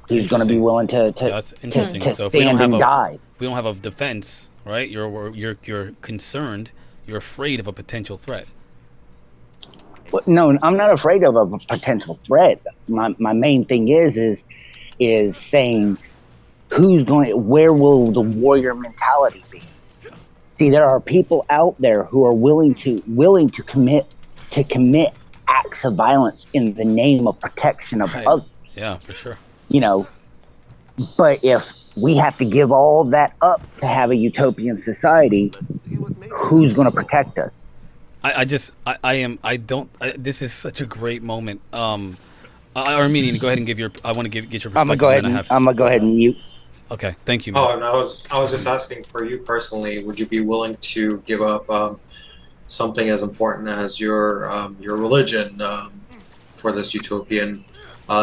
He's going to be willing to
that's interesting.
to
So if we
stand and die.
If we don't have a defense, right? You're concerned. You're afraid of a potential threat.
No, I'm not afraid of a potential threat. My main thing is saying where will the warrior mentality be? See, there are people out there who are willing to commit acts of violence in the name of protection of others.
Yeah, for sure.
You know, but if we have to give all that up to have a utopian society, who's going to protect us?
This is such a great moment. Armenian, go ahead and get your perspective.
I'm gonna go ahead and mute.
Okay, thank you, man.
Oh, and I was just asking for you personally, would you be willing to give up something as important as your religion for this utopian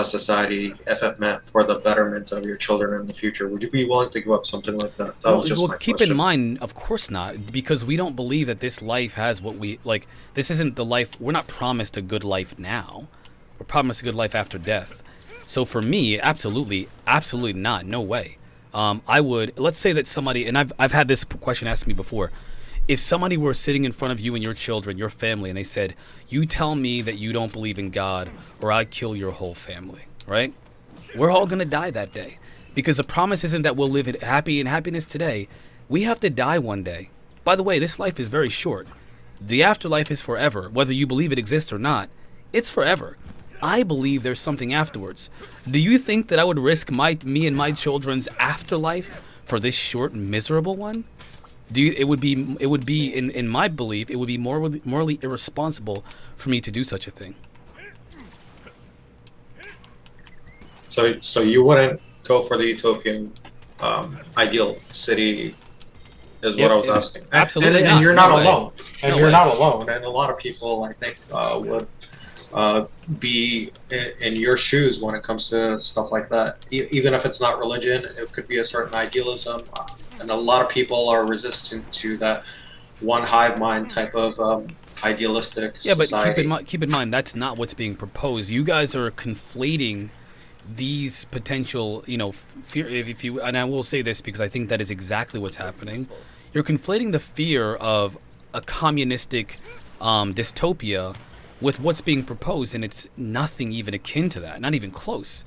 society, if it meant for the betterment of your children in the future? Would you be willing to give up something like that? That was just my
keep
question.
in mind, of course not, because we don't believe that this life has what we like. This isn't the life. We're not promised a good life now. We're promised a good life after death. So for me, absolutely not. No way. Let's say that somebody, and I've had this question asked me before. If somebody were sitting in front of you and your children, your family, and they said, you tell me that you don't believe in God or I kill your whole family, right? We're all going to die that day, because the promise isn't that we'll live in happiness today. We have to die one day. By the way, this life is very short. The afterlife is forever. Whether you believe it exists or not, it's forever. I believe there's something afterwards. Do you think that I would risk me and my children's afterlife for this short, miserable one? It would be in my belief, it would be morally irresponsible for me to do such a thing.
So you wouldn't go for the utopian ideal city, is what I was asking.
Absolutely,
and you're not alone.
And
you're not alone. And a lot of people, I think, would be in your shoes when it comes to stuff like that. Even if it's not religion, it could be a certain idealism. And a lot of people are resistant to that one hive mind type of idealistic society.
But keep in mind that's not what's being proposed. You guys are conflating these potential, fear, if you, and I will say this because I think that is exactly what's happening. You're conflating the fear of a communistic dystopia with what's being proposed, and it's nothing even akin to that, not even close.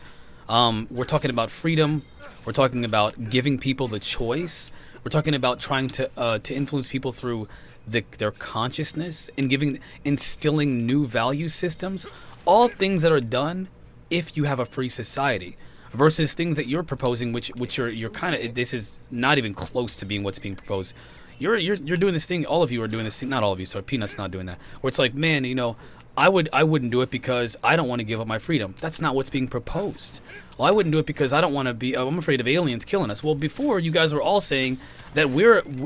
We're talking about freedom. We're talking about giving people the choice. We're talking about trying to influence people through their consciousness and instilling new value systems. All things that are done if you have a free society, versus things that you're proposing, which you're kind of, this is not even close to being what's being proposed. You're doing this thing. All of you are doing this thing. Not all of you. Sorry, Peanut's not doing that. Where it's like, man, I wouldn't do it because I don't want to give up my freedom. That's not what's being proposed. Well, I wouldn't do it because I don't want to be. I'm afraid of aliens killing us. Well, before you guys were all saying that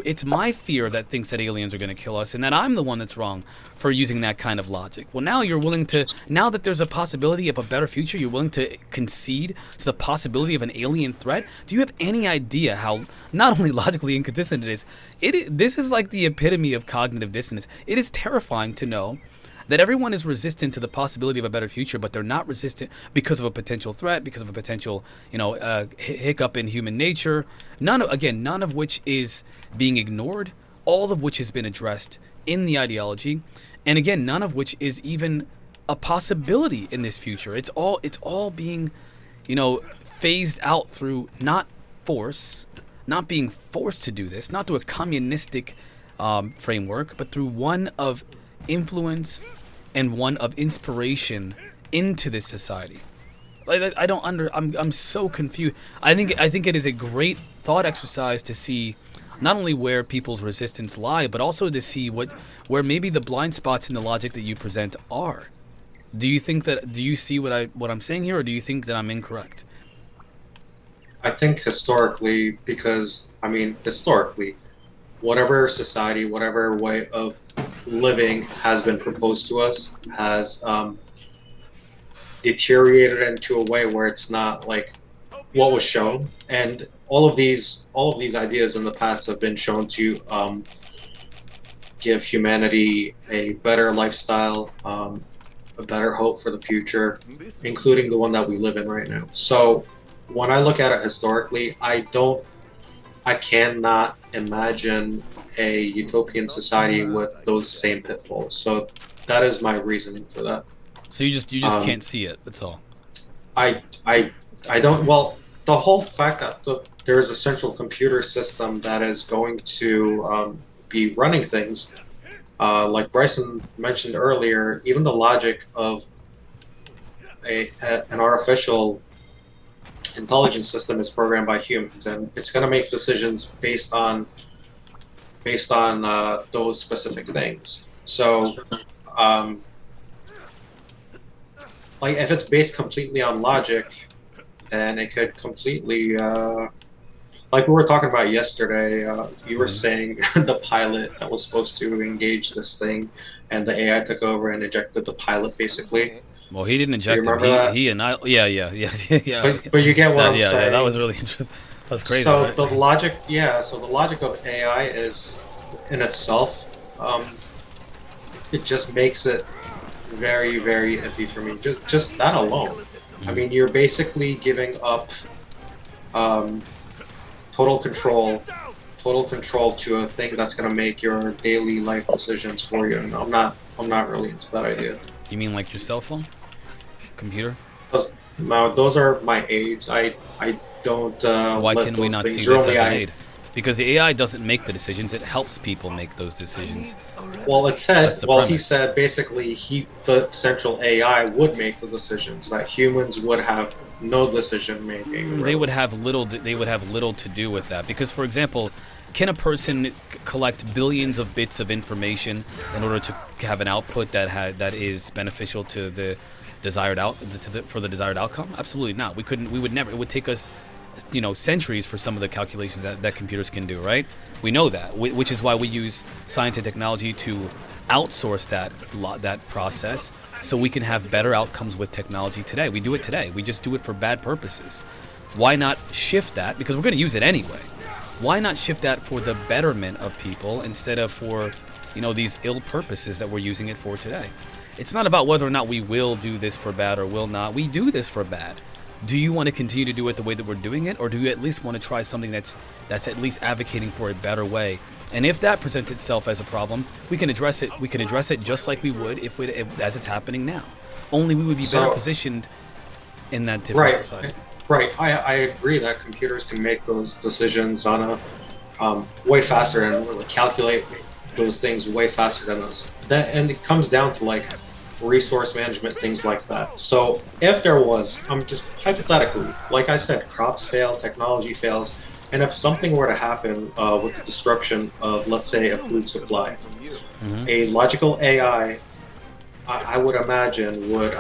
it's my fear that thinks that aliens are going to kill us, and that I'm the one that's wrong for using that kind of logic. Well, now you're willing to. Now that there's a possibility of a better future, you're willing to concede to the possibility of an alien threat. Do you have any idea how not only logically inconsistent it is? This is like the epitome of cognitive dissonance. It is terrifying to know that everyone is resistant to the possibility of a better future, but they're not resistant because of a potential threat, because of a potential, hiccup in human nature. None of which is being ignored, all of which has been addressed in the ideology, and again, none of which is even a possibility in this future. It's all being, phased out through not force, not being forced to do this, not through a communistic framework, but through one of influence and one of inspiration into this society. Like, I'm so confused. I think it is a great thought exercise to see not only where people's resistance lie, but also to see where maybe the blind spots in the logic that you present are. Do you see what I'm saying here, or do you think that I'm incorrect?
I think historically, whatever society, whatever way of living has been proposed to us has deteriorated into a way where it's not like what was shown. And all of these ideas in the past have been shown to give humanity a better lifestyle, a better hope for the future, including the one that we live in right now. So when I look at it historically, I cannot imagine a utopian society with those same pitfalls. So that is my reasoning for that.
So you just can't see it. That's all.
I don't. Well, the whole fact that there is a central computer system that is going to be running things, like Bryson mentioned earlier, even the logic of an artificial intelligence system is programmed by humans, and it's going to make decisions based on those specific things. So, like if it's based completely on logic, then it could completely, like we were talking about yesterday. You were saying the pilot that was supposed to engage this thing, and the AI took over and ejected the pilot, basically.
Well, he didn't eject him.
That?
He and I. Yeah.
But you get what I'm saying.
Yeah, that was really interesting. That's crazy.
So
right?
the logic of AI is, in itself, it just makes it very, very iffy for me. Just that alone. I mean, you're basically giving up total control to a thing that's going to make your daily life decisions for you. And I'm not really into that idea.
You mean like your cell phone, computer?
No, those are my aids. I don't.
Why can we not see this as an aid? Because the AI doesn't make the decisions; it helps people make those decisions.
Well, he said basically the central AI would make the decisions. That humans would have no decision making.
They would have little. They would have little to do with that. Because, for example, can a person collect billions of bits of information in order to have an output that is beneficial to the desired for the desired outcome? Absolutely not. We couldn't. We would never. It would take us, centuries for some of the calculations that computers can do. Right? We know that, which is why we use science and technology to outsource that process, so we can have better outcomes with technology today. We do it today. We just do it for bad purposes. Why not shift that? Because we're going to use it anyway. Why not shift that for the betterment of people instead of for, these ill purposes that we're using it for today? It's not about whether or not we will do this for bad or will not. We do this for bad. do you want to continue to do it the way that we're doing it, or do you at least want to try something that's at least advocating for a better way? And if that presents itself as a problem, we can address it. We can address it just like we would if as it's happening now. Only we would be better positioned in that different society.
Right. I agree that computers can make those decisions on a way faster and really calculate those things way faster than us. And it comes down to like resource management, things like that. So if there was, just hypothetically, like I said, crops fail, technology fails, and if something were to happen with the disruption of, let's say, a food supply, a logical AI, I would imagine, would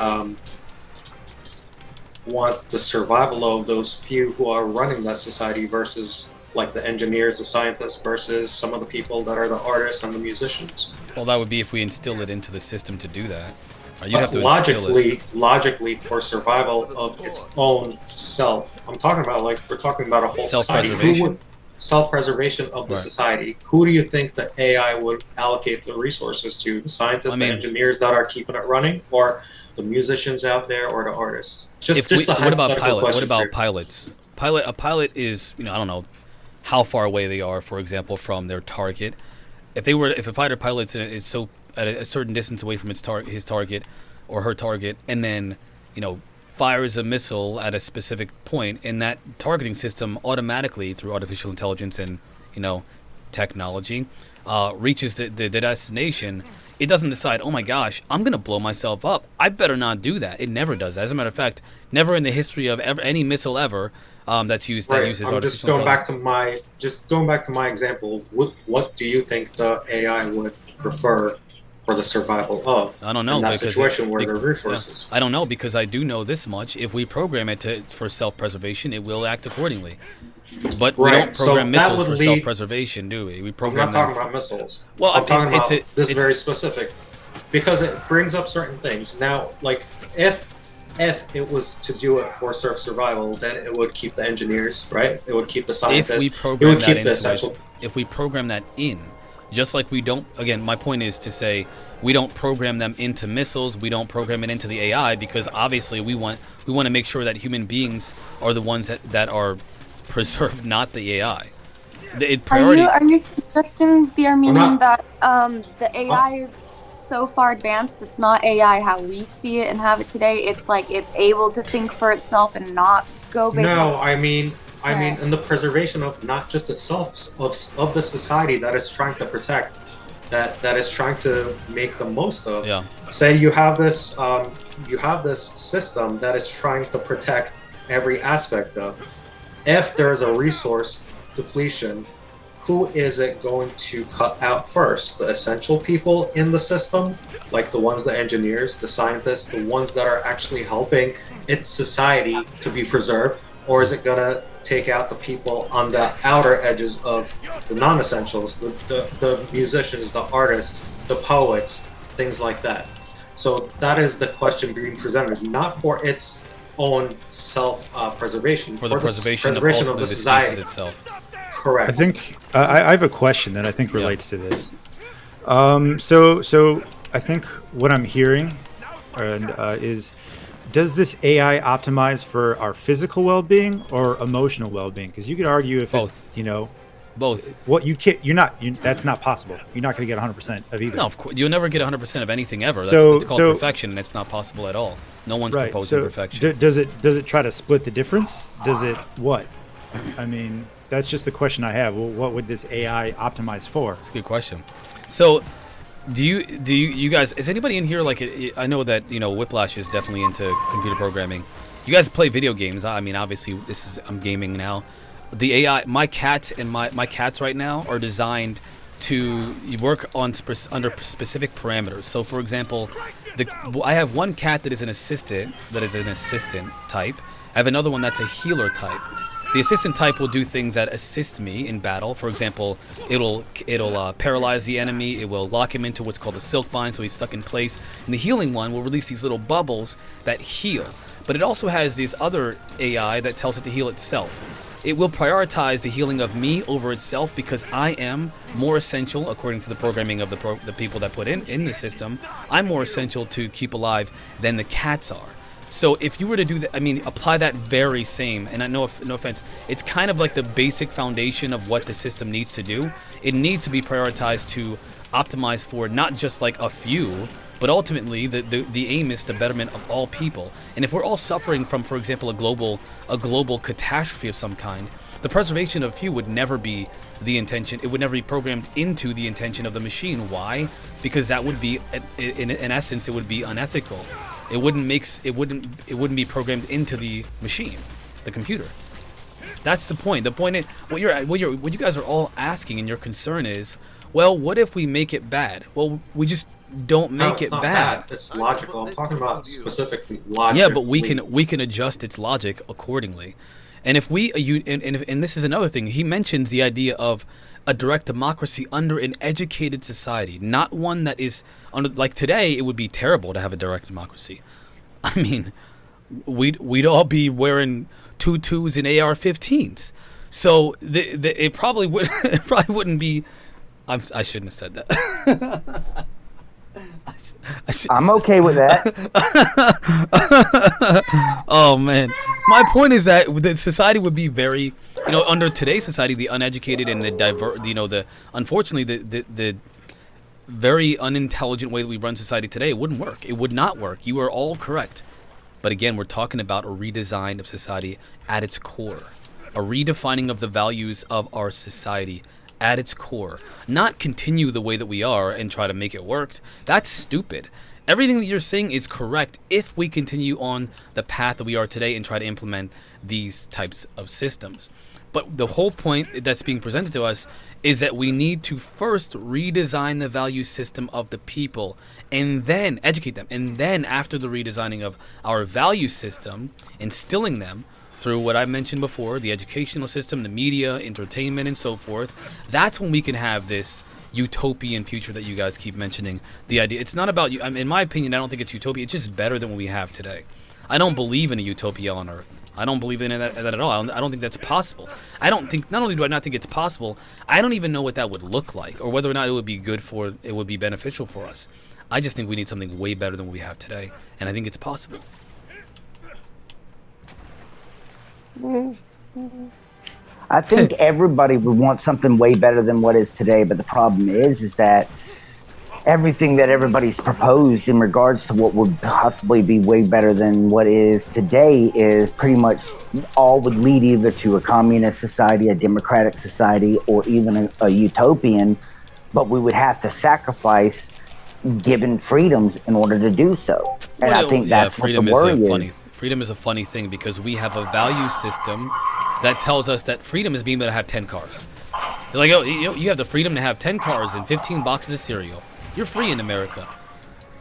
want the survival of those few who are running that society versus like the engineers, the scientists, versus some of the people that are the artists and the musicians.
Well, that would be if we instill it into the system to do that. You have to
logically, for survival of its own self. We're talking about a whole society. Self-preservation of the society. Who do you think the AI would allocate the resources to? The scientists, the engineers that are keeping it running, or the musicians out there, or the artists?
What about pilots? A pilot is, I don't know how far away they are, for example, from their target. If a fighter pilot is so at a certain distance away from his target or her target, and then fires a missile at a specific point, and that targeting system automatically, through artificial intelligence and technology, reaches the destination, it doesn't decide, oh my gosh, I'm gonna blow myself up, I better not do that. It never does. As a matter of fact, never in the history of any missile ever that uses artificial intelligence.
Just going back to my example, what do you think the AI would prefer for the survival of?
I don't know.
In that situation where there are resources.
I don't know, because I do know this much. If we program it for self-preservation, it will act accordingly. But we don't program missiles for self-preservation, do we?
I'm not talking about missiles.
Well,
I'm talking about this very specific, because it brings up certain things. Now, like if it was to do it for survival, then it would keep the engineers, right? It would keep the scientists.
If we program that in, just like we don't, again, my point is to say we don't program them into missiles, we don't program it into the AI, because obviously we want to make sure that human beings are the ones that are preserved, not the AI.
Are you suggesting the meaning that the AI is so far advanced, it's not AI how we see it and have it today, it's like it's able to think for itself and not go based
I mean in the preservation of not just itself, of the society that is trying to protect, that is trying to make the most of.
Yeah.
Say you have this system that is trying to protect every aspect of. If there's a resource depletion, who is it going to cut out first? The essential people in the system, like the ones, the engineers, the scientists, the ones that are actually helping its society to be preserved, or is it gonna take out the people on the outer edges of the non-essentials, the musicians, the artists, the poets, things like that? So that is the question being presented, not for its own self-preservation,
for the preservation of the
society
itself.
Correct.
I think I have a question that I think relates to this. So I think what I'm hearing is, does this AI optimize for our physical well-being or emotional well-being? Because you could argue if
both. Both.
What that's not possible. You're not going to get 100% of either.
No, of course, you'll never get 100% of anything ever. It's called perfection, and it's not possible at all. No one's proposing perfection.
Does it try to split the difference? Does it what? I mean, that's just the question I have. Well, what would this AI optimize for?
That's a good question. So, do you guys? Is anybody in here like? I know that Whiplash is definitely into computer programming. You guys play video games? I mean, obviously, I'm gaming now. The AI, my cats right now are designed to work under specific parameters. So, for example, I have one cat that is an assistant type. I have another one that's a healer type. The assistant type will do things that assist me in battle. For example, it'll paralyze the enemy. It will lock him into what's called a silk bind, so he's stuck in place. And the healing one will release these little bubbles that heal. But it also has this other AI that tells it to heal itself. It will prioritize the healing of me over itself because I am more essential, according to the programming of the people that put in the system. I'm more essential to keep alive than the cats are. So if you were to do that, I mean, apply that very same, and I know, no offense, it's kind of like the basic foundation of what the system needs to do. It needs to be prioritized to optimize for not just like a few, but ultimately the aim is the betterment of all people. And if we're all suffering from, for example, a global catastrophe of some kind, the preservation of few would never be the intention. It would never be programmed into the intention of the machine. Why? Because that would be, in essence, it would be unethical. It wouldn't be programmed into the machine, the computer. That's the point. The point is, what you guys are all asking, and your concern is, well, what if we make it bad? Well, we just don't make it bad.
It's logical. I'm talking about specifically logic.
Yeah, but we can adjust its logic accordingly. And if and this is another thing, he mentions the idea of a direct democracy under an educated society, not one that is under, like today. It would be terrible to have a direct democracy. I mean, we'd all be wearing tutus and AR-15s. So it probably wouldn't be. I shouldn't have said that.
I'm okay with that.
Oh man, my point is that the society would be very, under today's society, the uneducated and unfortunately the very unintelligent way that we run society today, it wouldn't work. It would not work. You are all correct. But again, we're talking about a redesign of society at its core, a redefining of the values of our society at its core, not continue the way that we are and try to make it work. That's stupid. Everything that you're saying is correct if we continue on the path that we are today and try to implement these types of systems. But the whole point that's being presented to us is that we need to first redesign the value system of the people and then educate them. And then after the redesigning of our value system, instilling them through what I mentioned before, the educational system, the media, entertainment, and so forth, that's when we can have this utopian future that you guys keep mentioning. The idea, it's not about, in my opinion, I don't think it's utopia. It's just better than what we have today. I don't believe in a utopia on Earth. I don't believe in that at all. I don't think that's possible. Not only do I not think it's possible, I don't even know what that would look like or whether or not it would be beneficial for us. I just think we need something way better than what we have today, and I think it's possible.
I think everybody would want something way better than what is today, but the problem is that everything that everybody's proposed in regards to what would possibly be way better than what is today is pretty much all would lead either to a communist society, a democratic society, or even a utopian, but we would have to sacrifice given freedoms in order to do so. And I think that's what the worry is.
Freedom is a funny thing because we have a value system that tells us that freedom is being able to have 10 cars. You're like, you have the freedom to have 10 cars and 15 boxes of cereal. You're free in America.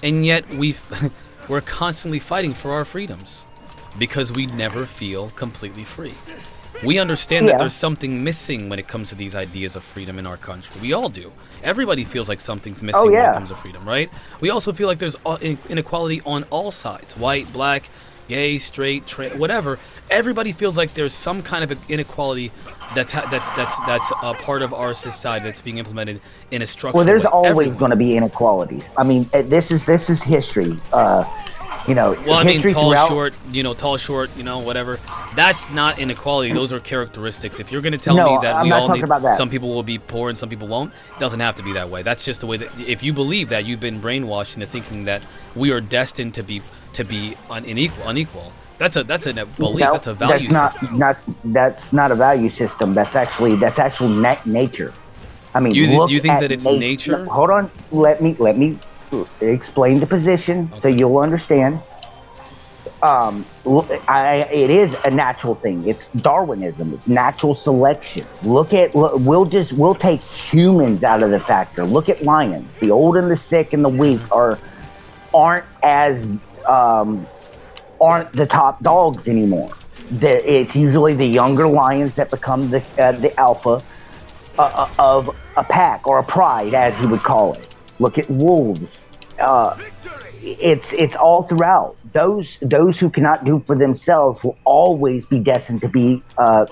And yet we're constantly fighting for our freedoms because we never feel completely free. We understand that there's something missing when it comes to these ideas of freedom in our country. We all do. Everybody feels like something's missing when it comes to freedom, right? We also feel like there's inequality on all sides. White, black, gay, straight, whatever. Everybody feels like there's some kind of inequality that's a part of our society that's being implemented in a structural way.
Well, there's always going to be inequalities. I mean, this is history.
Well, I mean, tall, short, whatever. That's not inequality. Those are characteristics. If you're going to tell me that some people will be poor and some people won't, it doesn't have to be that way. That's just the way that, if you believe that, you've been brainwashed into thinking that we are destined to be unequal. That's a belief.
No,
that's a value system.
That's not a value system. That's actual nature. I mean,
you think that it's nature?
Hold on. Let me explain the position so you'll understand. It is a natural thing. It's Darwinism. It's natural selection. We'll take humans out of the factor. Look at lions. The old and the sick and the weak aren't the top dogs anymore. It's usually the younger lions that become the alpha of a pack or a pride, as he would call it. Look at wolves. It's all throughout. Those who cannot do for themselves will always be destined to be of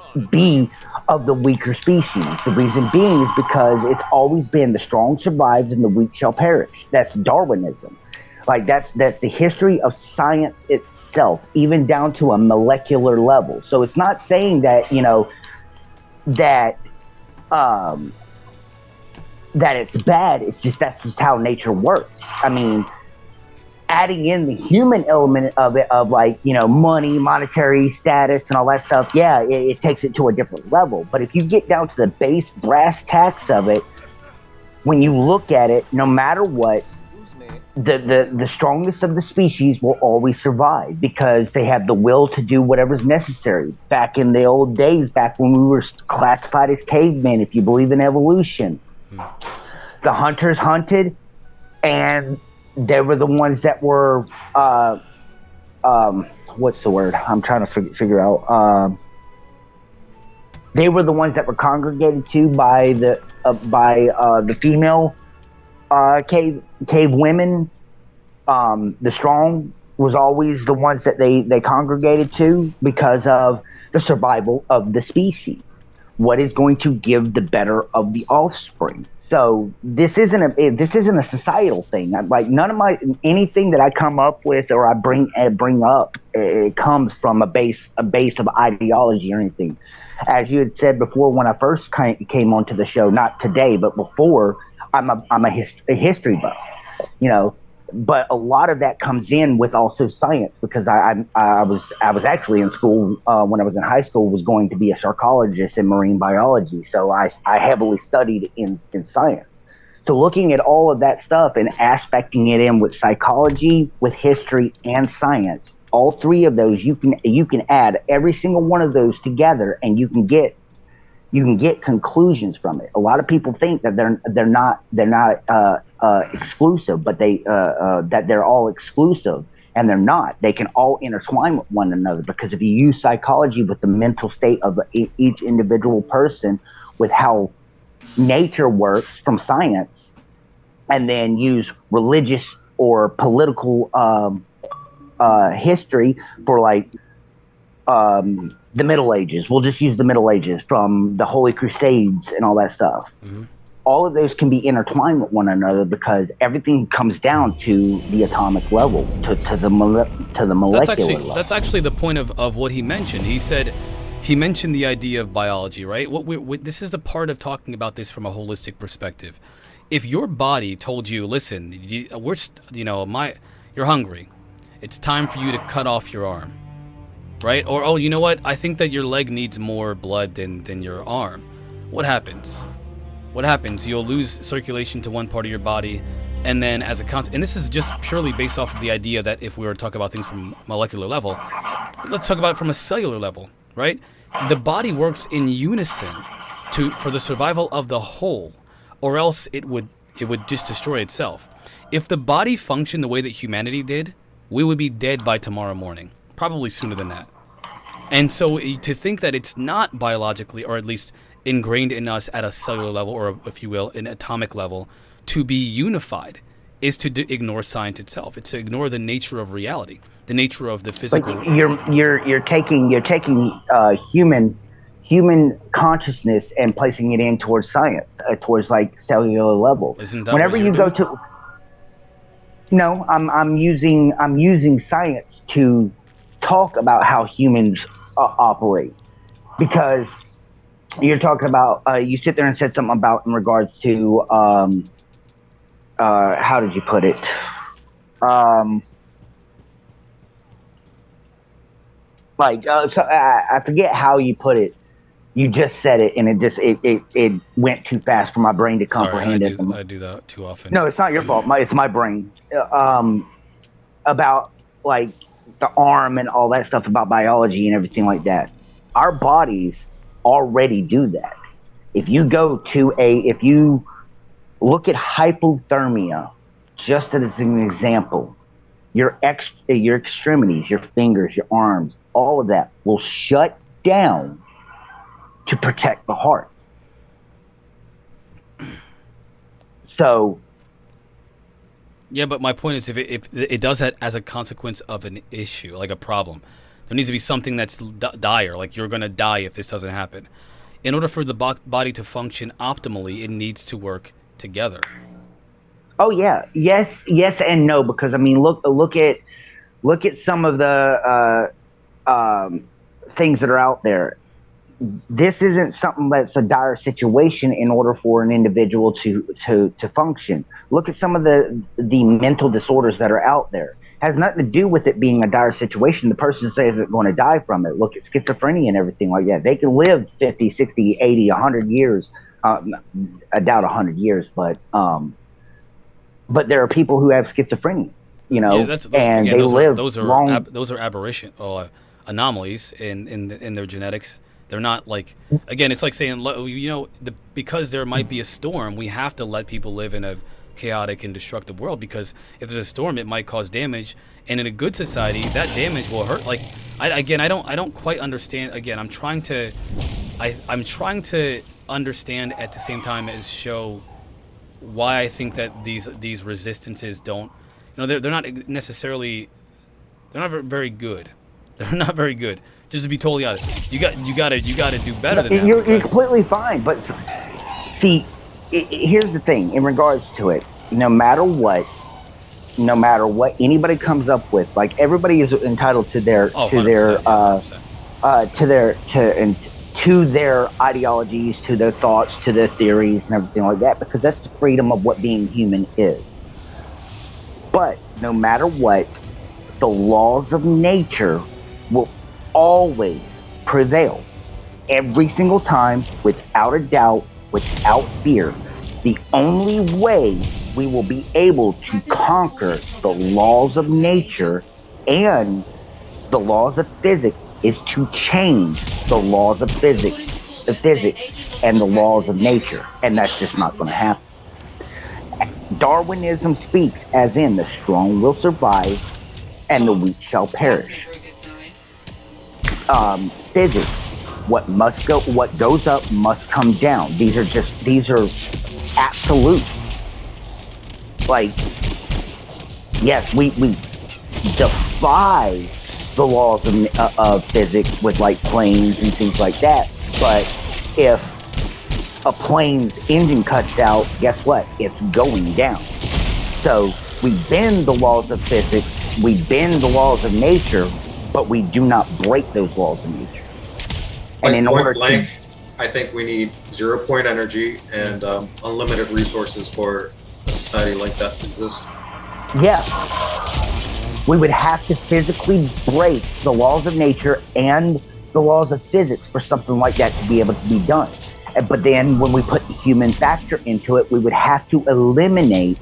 the weaker species. The reason being is because it's always been the strong survives and the weak shall perish. That's Darwinism. Like that's the history of science itself, even down to a molecular level. So it's not saying that, you know, that that it's bad. It's just that's just how nature works. I mean, adding in the human element of it, of like, you know, money, monetary status, and all that stuff, yeah, it takes it to a different level. But if you get down to the base brass tacks of it, when you look at it, no matter what, the strongest of the species will always survive because they have the will to do whatever's necessary. Back in the old days, back when we were classified as cavemen, if you believe in evolution, the hunters hunted, and they were the ones that were what's the word? I'm trying to figure out. They were the ones that were congregated to by the female cave women. The strong was always the ones that they congregated to because of the survival of the species. What is going to give the better of the offspring? So this isn't a societal thing. Like anything that I come up with or I bring up, it comes from a base of ideology or anything. As you had said before, when I first came onto the show, not today but before, I'm a history buff, you know. But a lot of that comes in with also science because I was actually in school when I was in high school, was going to be a psychologist in marine biology. So I heavily studied in science. So looking at all of that stuff and aspecting it in with psychology, with history, and science, all three of those you can add every single one of those together, and you can get conclusions from it. A lot of people think that they're not exclusive, but that they're all exclusive, and they're not. They can all intertwine with one another because if you use psychology with the mental state of each individual person, with how nature works from science, and then use religious or political history for like the Middle Ages. We'll just use the Middle Ages from the Holy Crusades and all that stuff. Mm-hmm. All of those can be intertwined with one another because everything comes down to the atomic level, to the molecular level.
That's actually the point of what he mentioned. He mentioned the idea of biology, right? This is the part of talking about this from a holistic perspective. If your body told you, listen, you're hungry, it's time for you to cut off your arm, right? Or, oh, you know what? I think that your leg needs more blood than your arm. What happens? You'll lose circulation to one part of your body, and then as a consequence, and this is just purely based off of the idea that if we were to talk about things from molecular level, let's talk about it from a cellular level, right? The body works in unison for the survival of the whole, or else it would just destroy itself. If the body functioned the way that humanity did, we would be dead by tomorrow morning, probably sooner than that. And so to think that it's not biologically, or at least ingrained in us at a cellular level, or if you will, an atomic level, to be unified, is to ignore science itself. It's to ignore the nature of reality, the nature of the physical.
But you're taking human consciousness and placing it in towards science, towards like cellular level.
Isn't that
whenever you go to? No, I'm using science to talk about how humans operate, because you're talking about you sit there and said something about in regards to how did you put it? So I forget how you put it. You just said it, and it went too fast for my brain to comprehend it.
I do that too often.
No, it's not your fault. It's my brain. About like the arm and all that stuff about biology and everything like that. Our bodies already do that. If you look at hypothermia, just as an example, your extremities, your fingers, your arms, all of that will shut down to protect the heart. So
yeah, but my point is, if it does that as a consequence of an issue, like a problem, there needs to be something that's dire, like you're going to die if this doesn't happen. In order for the body to function optimally, it needs to work together.
Oh yeah, yes, and no, because I mean, look at some of the things that are out there. This isn't something that's a dire situation in order for an individual to function. Look at some of the mental disorders that are out there. Has nothing to do with it being a dire situation. The person says they're going to die from it. Look at schizophrenia and everything like that. They can live 50, 60, 80, 100 years. I doubt 100 years, but there are people who have schizophrenia, you know, and they live long.
Those are aberration or anomalies in their genetics. They're not like, again, it's like saying, you know, because there might be a storm, we have to let people live in a chaotic and destructive world, because if there's a storm, it might cause damage, and in a good society, that damage will hurt. Like, I don't quite understand. Again, I'm trying to understand at the same time as show why I think that these resistances don't, you know, they're not necessarily, they're not very good. They're not very good. Just to be totally honest, you got to do better than that.
You're completely fine, but see, here's the thing. In regards to it, no matter what anybody comes up with, like, everybody is entitled to their ideologies, to their thoughts, to their theories, and everything like that, because that's the freedom of what being human is. But no matter what, the laws of nature will always prevail, every single time, without a doubt, without fear. The only way we will be able to conquer the laws of nature and the laws of physics is to change the laws of physics and the laws of nature, and that's just not going to happen. Darwinism speaks as in the strong will survive and the weak shall perish. Physics, what goes up must come down. These are absolute. Like, yes, we defy the laws of physics with, like, planes and things like that, but if a plane's engine cuts out, guess what? It's going down. So we bend the laws of physics, we bend the laws of nature, but we do not break those laws of nature.
And in order to, I think we need 0-point energy and unlimited resources for a society like that to exist.
Yeah. We would have to physically break the laws of nature and the laws of physics for something like that to be able to be done. But then when we put the human factor into it, we would have to eliminate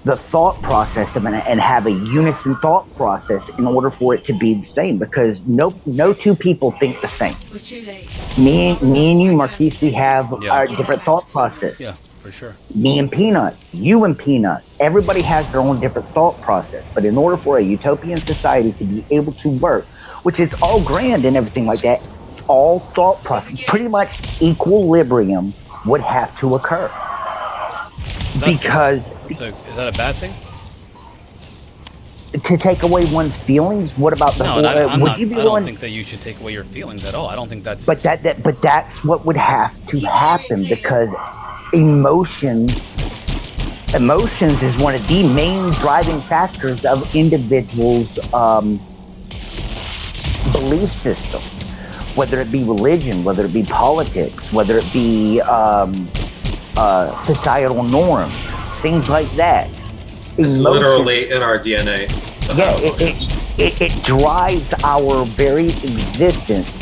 the thought process and have a unison thought process in order for it to be the same, because no two people think the same. Me and you, Marquise, we have our different thought process.
Yeah, for sure.
Me and Peanut, you and Peanut, everybody has their own different thought process. But in order for a utopian society to be able to work, which is all grand and everything like that, all thought process, pretty much equilibrium would have to occur. Because
is that a bad thing?
To take away one's feelings? What about the whole?
I don't think that you should take away your feelings at all. I don't think that's.
But that's what would have to happen, because emotions is one of the main driving factors of individuals' belief system. Whether it be religion, whether it be politics, whether it be societal norms, things like that.
It's literally in our DNA.
Yeah, it drives our very existence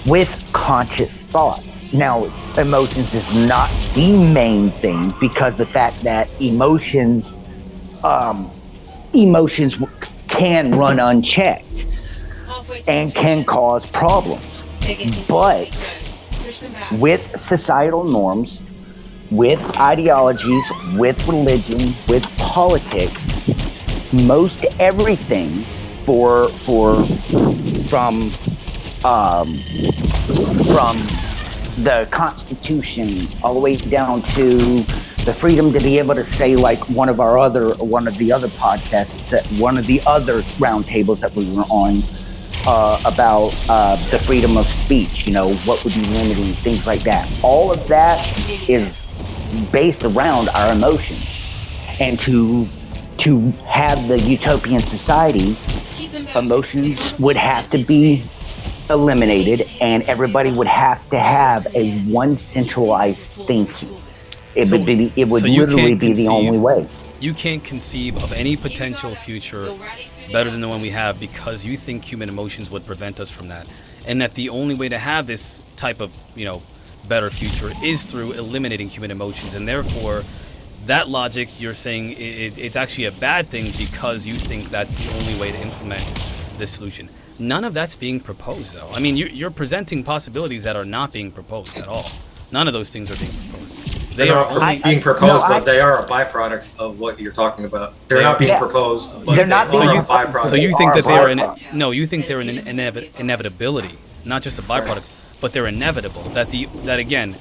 with conscious thought. Now, emotions is not the main thing, because the fact that emotions can run unchecked and can cause problems. But with societal norms, with ideologies, with religion, with politics, most everything from the Constitution all the way down to the freedom to be able to say, like one of the other podcasts, that one of the other roundtables that we were on, about the freedom of speech, you know, what would be limiting, things like that. All of that is based around our emotions. and to have the utopian society, emotions would have to be eliminated, and everybody would have to have a one centralized thinking. It would literally be the only way.
You can't conceive of any potential future better than the one we have because you think human emotions would prevent us from that, and that the only way to have this type of better future is through eliminating human emotions, and therefore that logic you're saying it's actually a bad thing because you think that's the only way to implement this solution. None of that's being proposed, though. I mean, you're presenting possibilities that are not being proposed at all. None of those things are being proposed.
They're not being proposed, but they are a byproduct of what you're talking about. They're not being proposed, but they are a byproduct.
So you think that they are you think they're an inevitability, not just a byproduct, but they're inevitable. That again,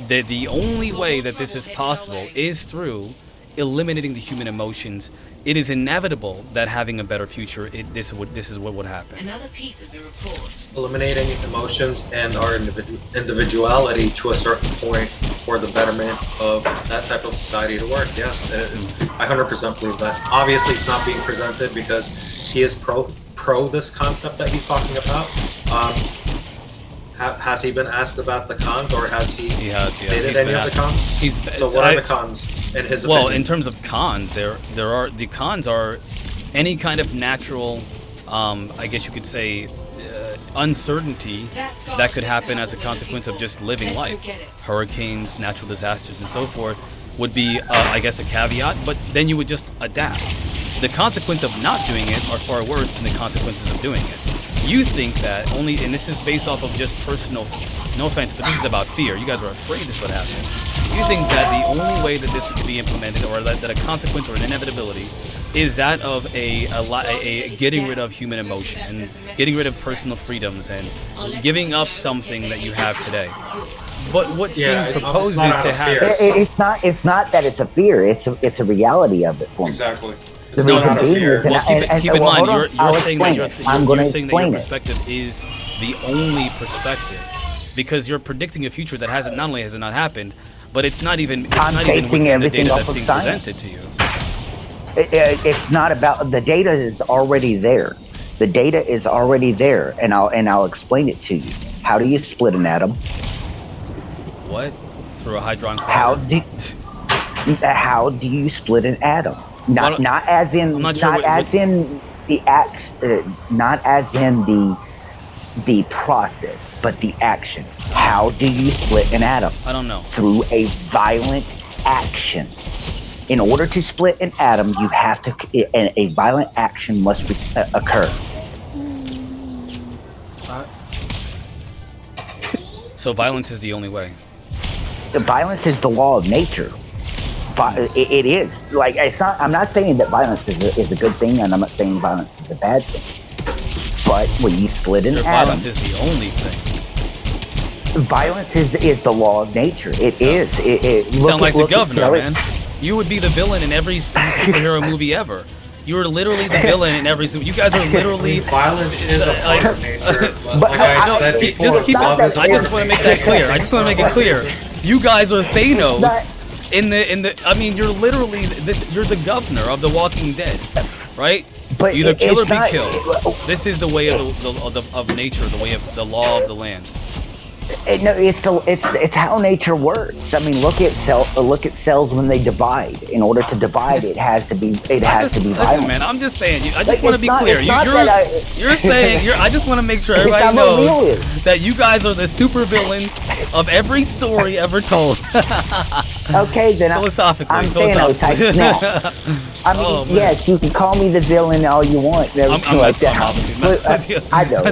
the only way that this is possible is through eliminating the human emotions. It is inevitable that having a better future, this is what would happen.
Another piece of the report.
Eliminating emotions and our individuality to a certain point for the betterment of that type of society to work. Yes, I 100% believe that. Obviously, it's not being presented because he is pro this concept that he's talking about. Has he been asked about the cons, or has he stated any of the cons? So what are the cons in his opinion?
Well, in terms of cons, the cons are any kind of natural, I guess you could say, uncertainty that could happen as a consequence of just living life. Hurricanes, natural disasters, and so forth would be, I guess, a caveat, but then you would just adapt. The consequence of not doing it are far worse than the consequences of doing it. You think that only, and this is based off of just personal, no offense, but this is about fear. You guys are afraid this would happen. You think that the only way that this could be implemented, or that a consequence or an inevitability, is that of a getting rid of human emotion and getting rid of personal freedoms and giving up something that you have today. But what's being proposed is to have.
It's not that it's a fear. It's a reality of it for me.
Exactly.
It's not out of fear.
Well, keep in mind, you're saying that your perspective is the only perspective, because you're predicting a future that not only has it not happened, but it's not even within the data that's being presented to you.
It's not about the data is already there. The data is already there, and I'll explain it to you. How do you split an atom?
What? Through a hadron collider?
How do you split an atom? Not as in the process, but the action. How do you split an atom?
I don't know.
Through a violent action. In order to split an atom, you have to a violent action must occur.
So violence is the only way.
The violence is the law of nature. It is. Like, it's not. I'm not saying that violence is a good thing, and I'm not saying violence is a bad thing. But when you split an atom,
violence is the only thing.
Violence is the law of nature. It is.
You sound like the governor, man. You would be the villain in every superhero movie ever. You are literally the villain in every. You guys are literally.
Violence is a part of nature. But like I said before,
I just want to make that clear. I just want to make it clear. You guys are Thanos. In the, I mean, you're literally you're the governor of the Walking Dead, right?
But
either kill or be killed. This is the way of nature, the way of the law of the land.
No, it's how nature works. I mean, look at cells when they divide. In order to divide, it has to be violent.
Listen, man, I'm just saying. I just want to be clear. You're saying. I just want to make sure everybody knows that you guys are the supervillains of every story ever told.
Okay, then
philosophically.
I'm Thanos now. I mean, yes, you can call me the villain all you want.
I'm
like that. I know.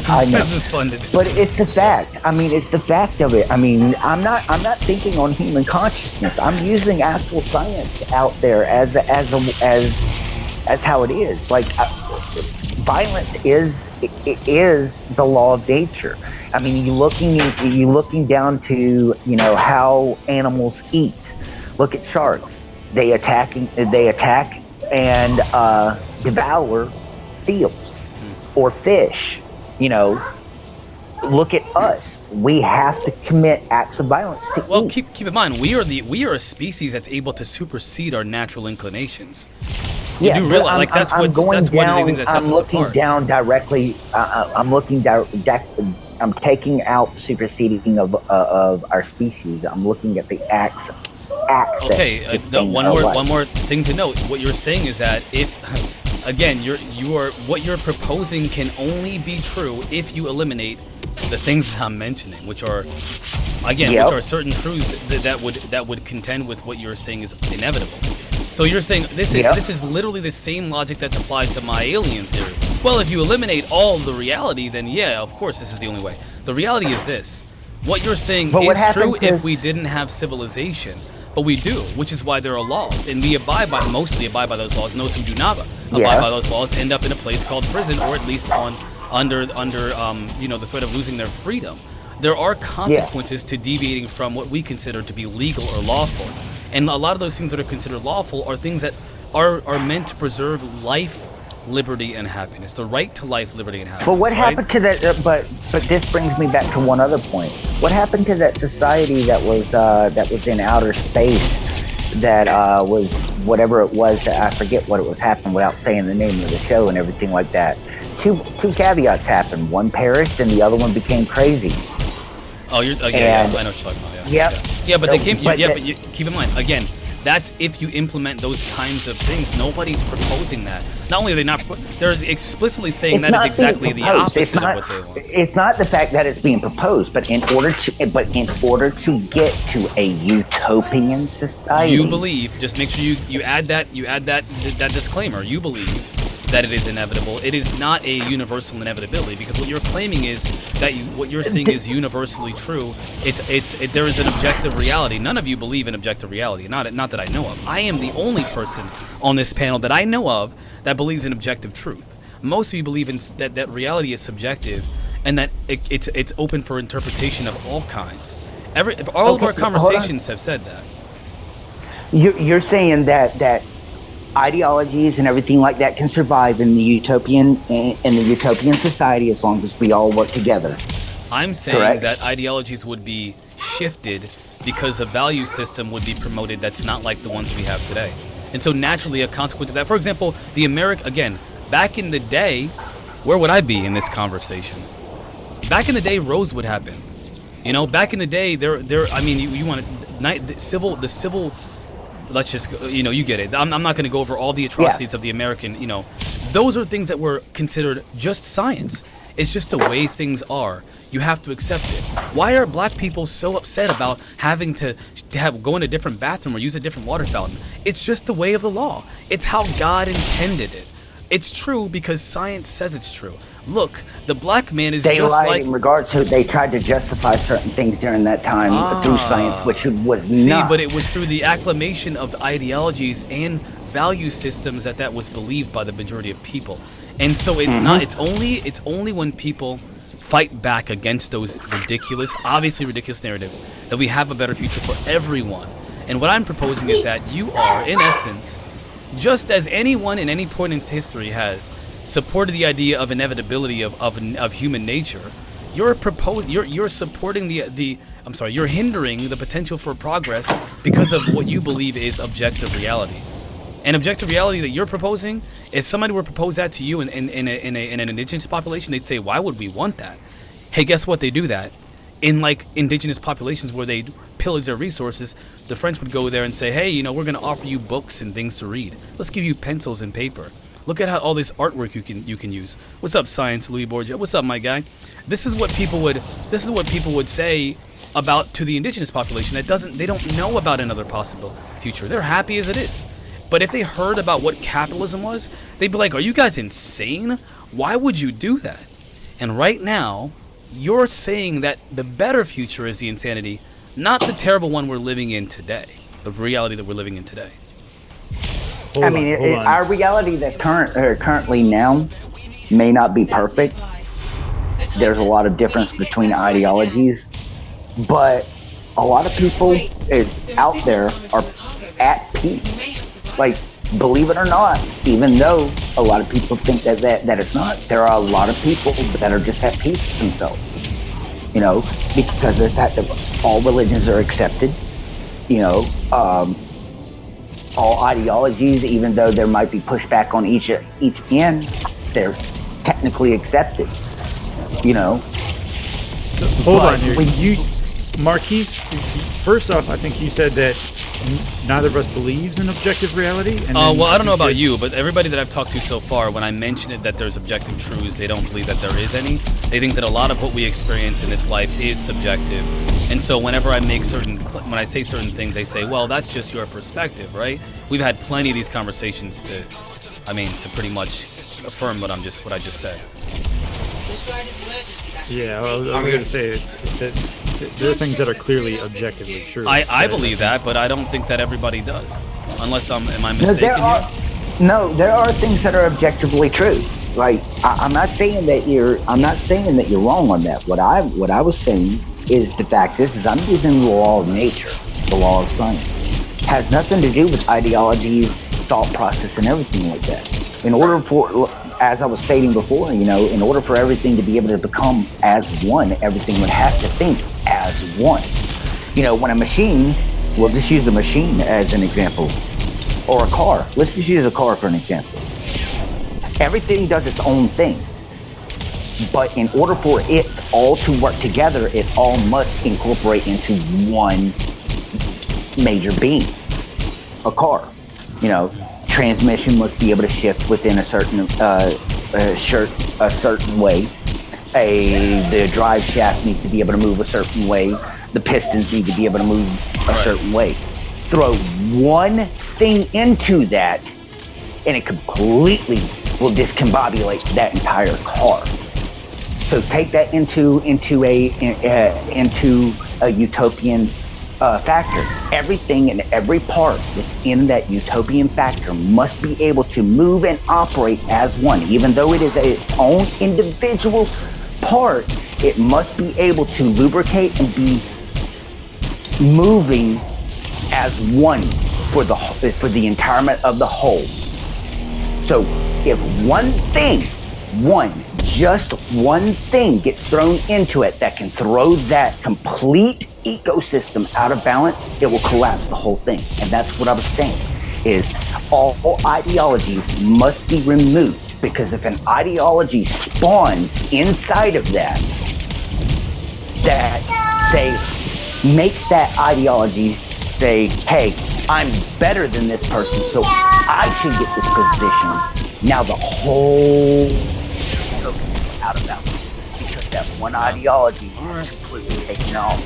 I know.
This is fun to do.
But it's the fact. I mean, it's the fact of it. I mean, I'm not thinking on human consciousness. I'm using actual science out there as how it is. Like, violence is the law of nature. I mean, you looking down to how animals eat. Look at sharks. They attack and devour seals or fish. Look at us. we have to commit acts of violence to
Well,
eat.
keep in mind, we are a species that's able to supersede our natural inclinations. You
Yeah,
do
but
realize, like, that's one of the things that sets
I'm
us
looking
apart.
down directly. I'm taking out superseding of our species. I'm looking at the acts.
Okay,
that sustain our life.
one more thing to note. What you're saying is that if, again, what you're proposing can only be true if you eliminate the things that I'm mentioning, which are, again,
Yep.
which are certain truths that would contend with what you're saying is inevitable. So you're saying this is literally the same logic that's applied to my alien theory. Well, if you eliminate all the reality, then yeah, of course, this is the only way. The reality is this: what you're saying is true if we didn't have civilization, but we do, which is why there are laws, and we mostly abide by those laws. And those who do not abide by those laws end up in a place called prison, or at least under the threat of losing their freedom. There are consequences to deviating from what we consider to be legal or lawful. And a lot of those things that are considered lawful are things that are meant to preserve life, liberty, and happiness. The right to life, liberty, and happiness.
But what happened to that? But this brings me back to one other point. What happened to that society that was in outer space? That was whatever it was. I forget what it was happening without saying the name of the show and everything like that. Two caveats happened. One perished, and the other one became crazy.
Oh, I know what you're talking about. Yeah, but they came. But you keep in mind, again, that's if you implement those kinds of things. Nobody's proposing that. Not only are they not, they're explicitly saying that is exactly the opposite of what they want.
It's not the fact that it's being proposed, but in order to get to a utopian society,
you believe. Just make sure you add that disclaimer. You believe that it is inevitable. It is not a universal inevitability, because what you're claiming is that what you're seeing is universally true. There is an objective reality. None of you believe in objective reality. Not that I know of. I am the only person on this panel that I know of that believes in objective truth. Most of you believe in that reality is subjective, and that it's open for interpretation of all kinds. All of our conversations have said that.
You're saying that ideologies and everything like that can survive in the utopian society as long as we all work together.
I'm saying
Correct.
that ideologies would be shifted because a value system would be promoted that's not like the ones we have today. And so naturally a consequence of that, for example, back in the day, where would I be in this conversation? Back in the day, Rose would happen. Back in the day, you want the civil. Let's just, you get it. I'm not going to go over all the atrocities of the American, those are things that were considered just science. It's just the way things are. You have to accept it. Why are black people so upset about having to go in a different bathroom or use a different water fountain? It's just the way of the law. It's how God intended it. It's true because science says it's true. Look, the black man is
they
just
lied
like...
in regard to, they tried to justify certain things during that time through science, which was not.
See, but it was through the acclamation of ideologies and value systems that was believed by the majority of people. And so it's not, it's only when people fight back against those obviously ridiculous narratives that we have a better future for everyone. And what I'm proposing is that you are, in essence, just as anyone in any point in history has supported the idea of inevitability of human nature, you're supporting you're hindering the potential for progress because of what you believe is objective reality. And objective reality that you're proposing, if somebody were to propose that to you in an indigenous population, they'd say, why would we want that? Hey, guess what? They do that. In like indigenous populations where they pillage their resources, the French would go there and say, hey, we're going to offer you books and things to read. Let's give you pencils and paper. Look at all this artwork you can use. What's up, Science Louis Borgia? What's up, my guy? This is what people would say to the indigenous population they don't know about another possible future. They're happy as it is. But if they heard about what capitalism was, they'd be like, are you guys insane? Why would you do that? And right now, you're saying that the better future is the insanity, not the terrible one we're living in today, the reality that we're living in today.
Hold on. Our reality that currently now may not be perfect. There's a lot of difference between ideologies, but a lot of people out there are at peace. Like, believe it or not, even though a lot of people think that it's not, there are a lot of people that are just at peace with themselves. you know, because of the fact that all religions are accepted, you know, all ideologies, even though there might be pushback on each end, they're technically accepted, you know.
Hold on here. Marquise, first off, I think you said that neither of us believes in objective reality. And
well, I don't know about you, but everybody that I've talked to so far, when I mention it that there's objective truths, they don't believe that there is any. They think that a lot of what we experience in this life is subjective. And so whenever I make when I say certain things, they say, well, that's just your perspective, right? We've had plenty of these conversations to pretty much affirm what I just said.
Yeah, well, I was going to say that there are things that are clearly objectively true.
I believe that, but I don't think that everybody does. Unless am I mistaken here?
There are things that are objectively true. Like I'm not saying that you're wrong on that. What I was saying is the fact is I'm using the law of nature, the law of science. It has nothing to do with ideology, thought process, and everything like that. In order for, as I was stating before, you know, in order for everything to be able to become as one, everything would have to think as one. You know, when a machine, we'll just use a machine as an example, or a car. Let's just use a car for an example. Everything does its own thing. But in order for it all to work together, it all must incorporate into one major being. A car, you know, transmission must be able to shift within a certain way. The drive shaft needs to be able to move a certain way. The pistons need to be able to move a certain way. Throw one thing into that, and it completely will discombobulate that entire car. So take that into a utopian factor. Everything and every part within that utopian factor must be able to move and operate as one. Even though it is its own individual part, it must be able to lubricate and be moving as one for the entirement of the whole. So if just one thing gets thrown into it that can throw that complete ecosystem out of balance, it will collapse the whole thing. And that's what I was saying, is all ideologies must be removed, because if an ideology spawns inside of that makes that ideology say, hey, I'm better than this person, so I should get this position. Now the whole out of balance, because that one ideology is completely taken off.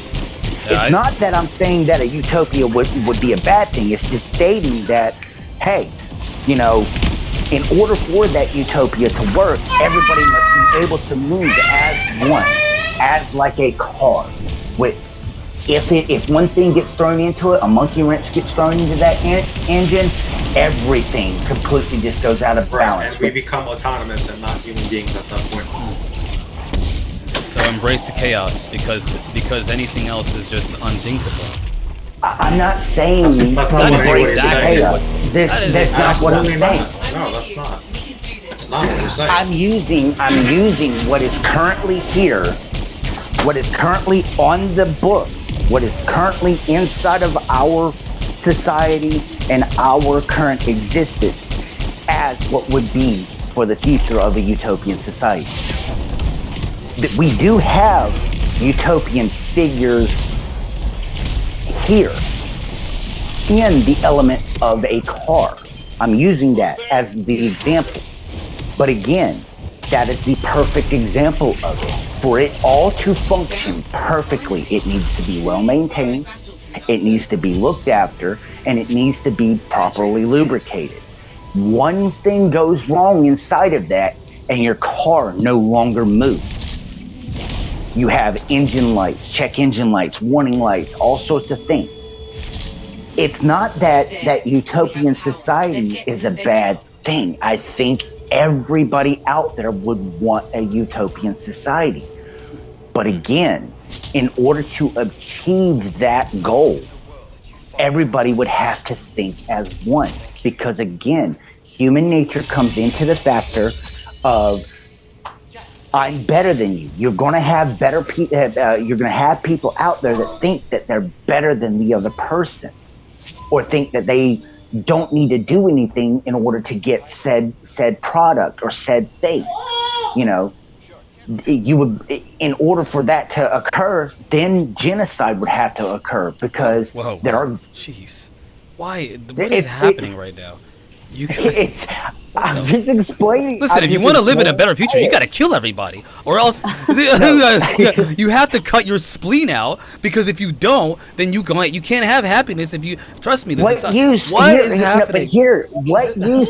It's not that I'm saying that a utopia would be a bad thing. It's just stating that, hey, you know, in order for that utopia to work, everybody must be able to move as one, as like a car. If one thing gets thrown into it, a monkey wrench gets thrown into that engine, everything completely just goes out of balance.
And we become autonomous and not human beings at that point.
So embrace the chaos, because anything else is just unthinkable.
I'm not saying
that's not what
embrace the chaos. That's not what I'm saying.
No, that's not. That's not what you're saying.
I'm using what is currently here, what is currently on the book, what is currently inside of our society and our current existence as what would be for the future of a utopian society. We do have utopian figures here in the element of a car. I'm using that as the example. But again, that is the perfect example of it. For it all to function perfectly, it needs to be well maintained, it needs to be looked after, and it needs to be properly lubricated. One thing goes wrong inside of that, and your car no longer moves. You have engine lights, check engine lights, warning lights, all sorts of things. It's not that utopian society is a bad thing. I think everybody out there would want a utopian society. But again, in order to achieve that goal, everybody would have to think as one. Because again, human nature comes into the factor of I'm better than you. You're going to have better you're going to have people out there that think that they're better than the other person, or think that they don't need to do anything in order to get said product or said thing. You know, you would, in order for that to occur, then genocide would have to occur, because there are.
Jeez, why? What is happening right now? You guys.
I'm just explaining.
Listen, if you want to live in a better future, you got to kill everybody, or else you have to cut your spleen out. Because if you don't, then you can't have happiness. If you trust me,
what use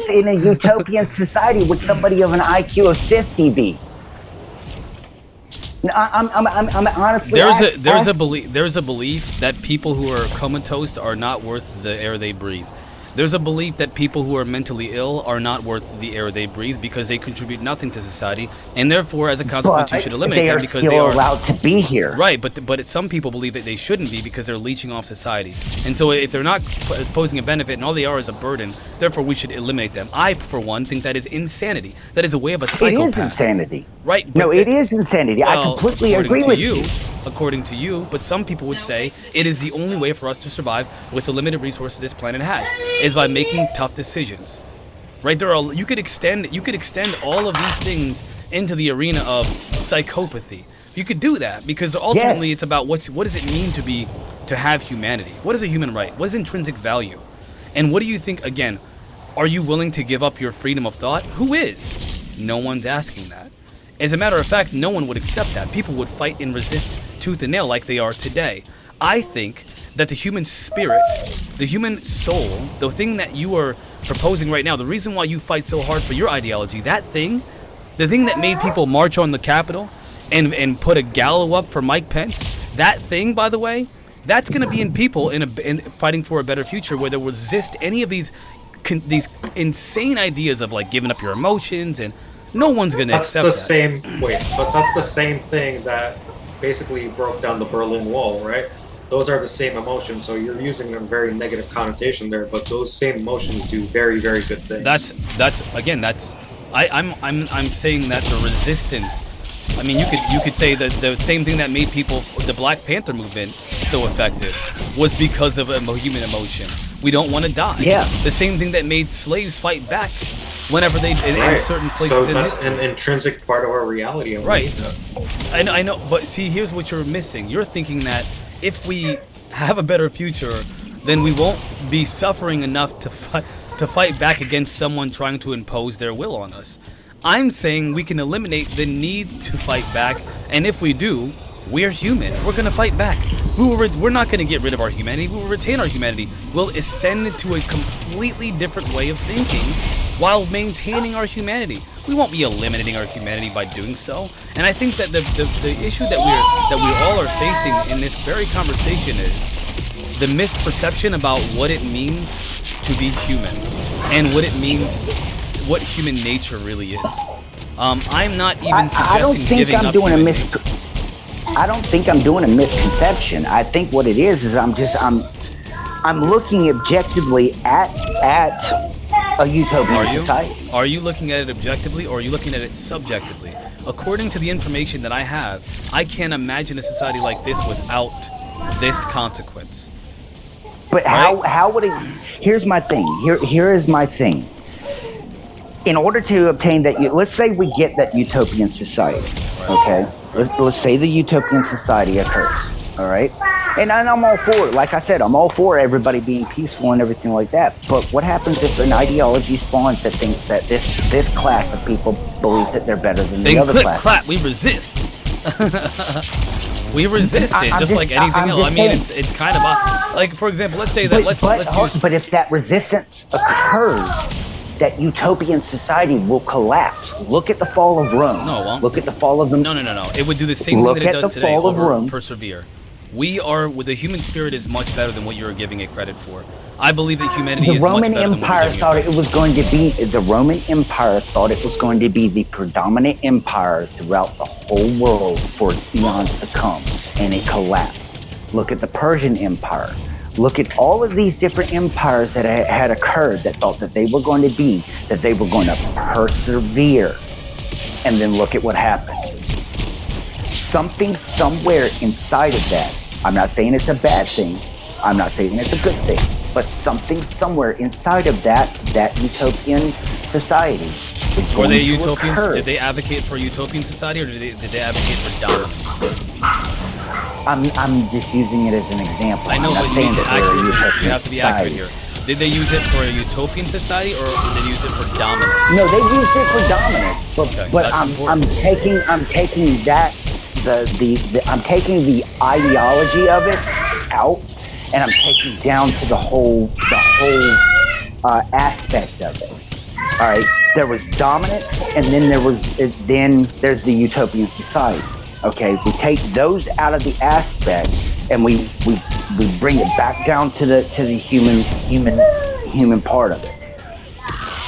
in a utopian society would somebody of an IQ of 50 be? I'm honestly.
There's a belief that people who are comatose are not worth the air they breathe. There's a belief that people who are mentally ill are not worth the air they breathe because they contribute nothing to society, and therefore, as a consequence, you should eliminate them because they are
allowed to be here.
Right, but some people believe that they shouldn't be because they're leeching off society, and so if they're not posing a benefit and all they are is a burden, therefore we should eliminate them. I, for one, think that is insanity. That is a way of a psychopath.
It is insanity.
Right?
No, it is insanity. I completely agree with you.
According to you, but some people would say it is the only way for us to survive with the limited resources this planet has, is by making tough decisions. Right? You could extend all of these things into the arena of psychopathy. You could do that because ultimately it's about what does it mean to have humanity? What is a human right? What is intrinsic value? And what do you think, again, are you willing to give up your freedom of thought? Who is? No one's asking that. As a matter of fact, no one would accept that. People would fight and resist tooth and nail like they are today. I think that the human spirit, the human soul, the thing that you are proposing right now, the reason why you fight so hard for your ideology, the thing that made people march on the Capitol and put a gallows up for Mike Pence, that thing, by the way, that's going to be in people in fighting for a better future where they will resist any of these insane ideas of like giving up your emotions, and no one's going to accept that.
But that's the same thing that basically broke down the Berlin Wall, right? Those are the same emotions, so you're using a very negative connotation there, but those same emotions do very, very good things.
I'm saying that the resistance, I mean, you could say that the same thing that made the Black Panther movement so effective was because of a human emotion. We don't want to die.
Yeah.
The same thing that made slaves fight back whenever they in certain places.
So that's an intrinsic part of our reality.
Right. I know, but see, here's what you're missing. You're thinking that if we have a better future, then we won't be suffering enough to fight back against someone trying to impose their will on us. I'm saying we can eliminate the need to fight back, and if we do, we're human. We're going to fight back. We're not going to get rid of our humanity. We will retain our humanity. We'll ascend to a completely different way of thinking while maintaining our humanity. We won't be eliminating our humanity by doing so. And I think that the issue that we all are facing in this very conversation is the misperception about what it means to be human and what it means, what human nature really is. I'm not even suggesting giving up human nature.
I don't think I'm doing a misconception. I think what it is I'm looking objectively at a utopian society.
Are you looking at it objectively, or are you looking at it subjectively? According to the information that I have, I can't imagine a society like this without this consequence.
But
right?
how would it? Here's my thing. Here is my thing. In order to obtain that, let's say we get that utopian society, okay? Let's say the utopian society occurs, all right? And I'm all for it. Like I said, I'm all for everybody being peaceful and everything like that. But what happens if an ideology spawns that thinks that this class of people believes that they're better than the other class?
Clap, we resist. We resist it, just like anything else. I mean, it's kind of like, for example, let's say that
but if that resistance occurs, that utopian society will collapse. Look at the fall of Rome.
No, it won't.
Look at the fall of the...
No. It would do the same thing that it does today. Persevere. The human spirit is much better than what you're giving it credit for. I believe that humanity is much better than what you're giving it credit for.
The Roman Empire thought it was going to be the predominant empire throughout the whole world for eons to come, and it collapsed. Look at the Persian Empire. Look at all of these different empires that had occurred that thought that they were going to persevere. And then look at what happened. something somewhere inside of that. I'm not saying it's a bad thing. I'm not saying it's a good thing. But something somewhere inside of that utopian society is
Were
going
they
to
utopians?
occur.
Did they advocate for a utopian society, or did they advocate for dominance?
I'm just using it as an example.
I know,
I'm not
but you
saying
need to
that we're a
accurate.
utopian
You have to be accurate
society.
here. Did they use it for a utopian society, or did they use it for dominance?
No, they used it for dominance. But,
Okay,
but
that's
I'm
important.
taking that I'm taking the ideology of it out, and I'm taking down to the whole aspect of it. All right, there was dominance, and then there's the utopian society. Okay, we take those out of the aspect, and we bring it back down to the human part of it.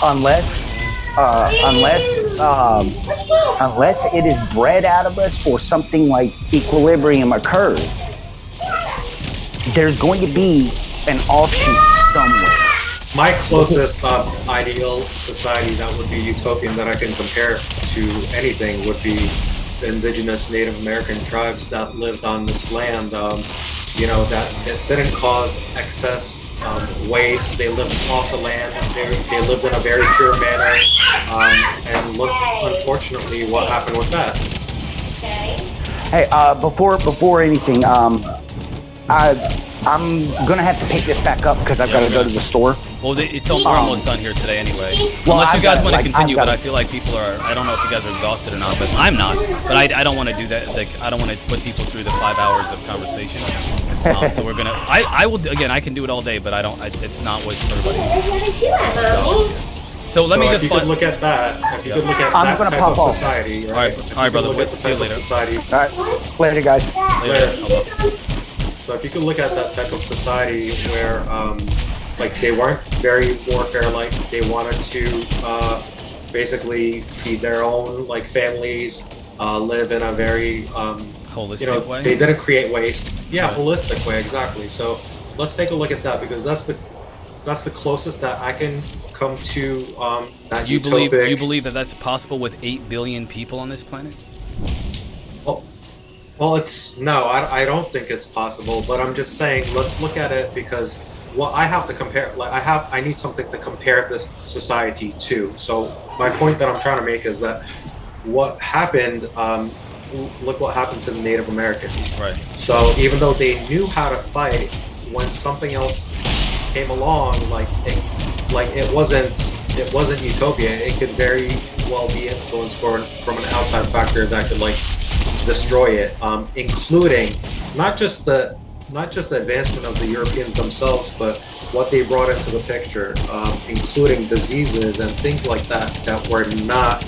Unless it is bred out of us, or something like equilibrium occurs, there's going to be an offshoot somewhere.
My closest ideal society that would be utopian that I can compare to anything would be the indigenous Native American tribes that lived on this land. That it didn't cause excess waste. They lived off the land. They lived in a very pure manner. And look, unfortunately, what happened with that.
Hey, before anything, I'm gonna have to pick this back up because I've got to go to the store.
Well, we're almost done here today anyway.
Well,
Unless you guys
I've got
want to
it,
continue,
I've
but
got
I
it.
feel like people are. I don't know if you guys are exhausted or not, but I'm not. But I don't want to do that. Like, I don't want to put people through the 5 hours of conversation. So we're gonna. I will again. I can do it all day, but I don't. It's not what everybody needs. So let me just.
If you could look at that. If you could look at
I'm
that
gonna
type
pop
of
off.
society,
All
right?
right, brother.
Look at the
See you
type of
later.
society.
All right, later, guys.
Later.
So if you could look at that type of society where, like, they weren't very warfare-like, they wanted to basically feed their own like families, live in a very
Holistic way.
They didn't create waste. Yeah,
Right.
holistic way, exactly. So let's take a look at that because that's the closest that I can come to that
You
utopic.
believe that that's possible with 8 billion people on this planet?
Well, I don't think it's possible, but I'm just saying, let's look at it because I have to compare, I need something to compare this society to. So my point that I'm trying to make is that what happened, look what happened to the Native Americans.
Right.
So even though they knew how to fight, when something else came along, it wasn't utopia. It could very well be influenced from an outside factor that could destroy it, including not just the advancement of the Europeans themselves, but what they brought into the picture, including diseases and things like that were not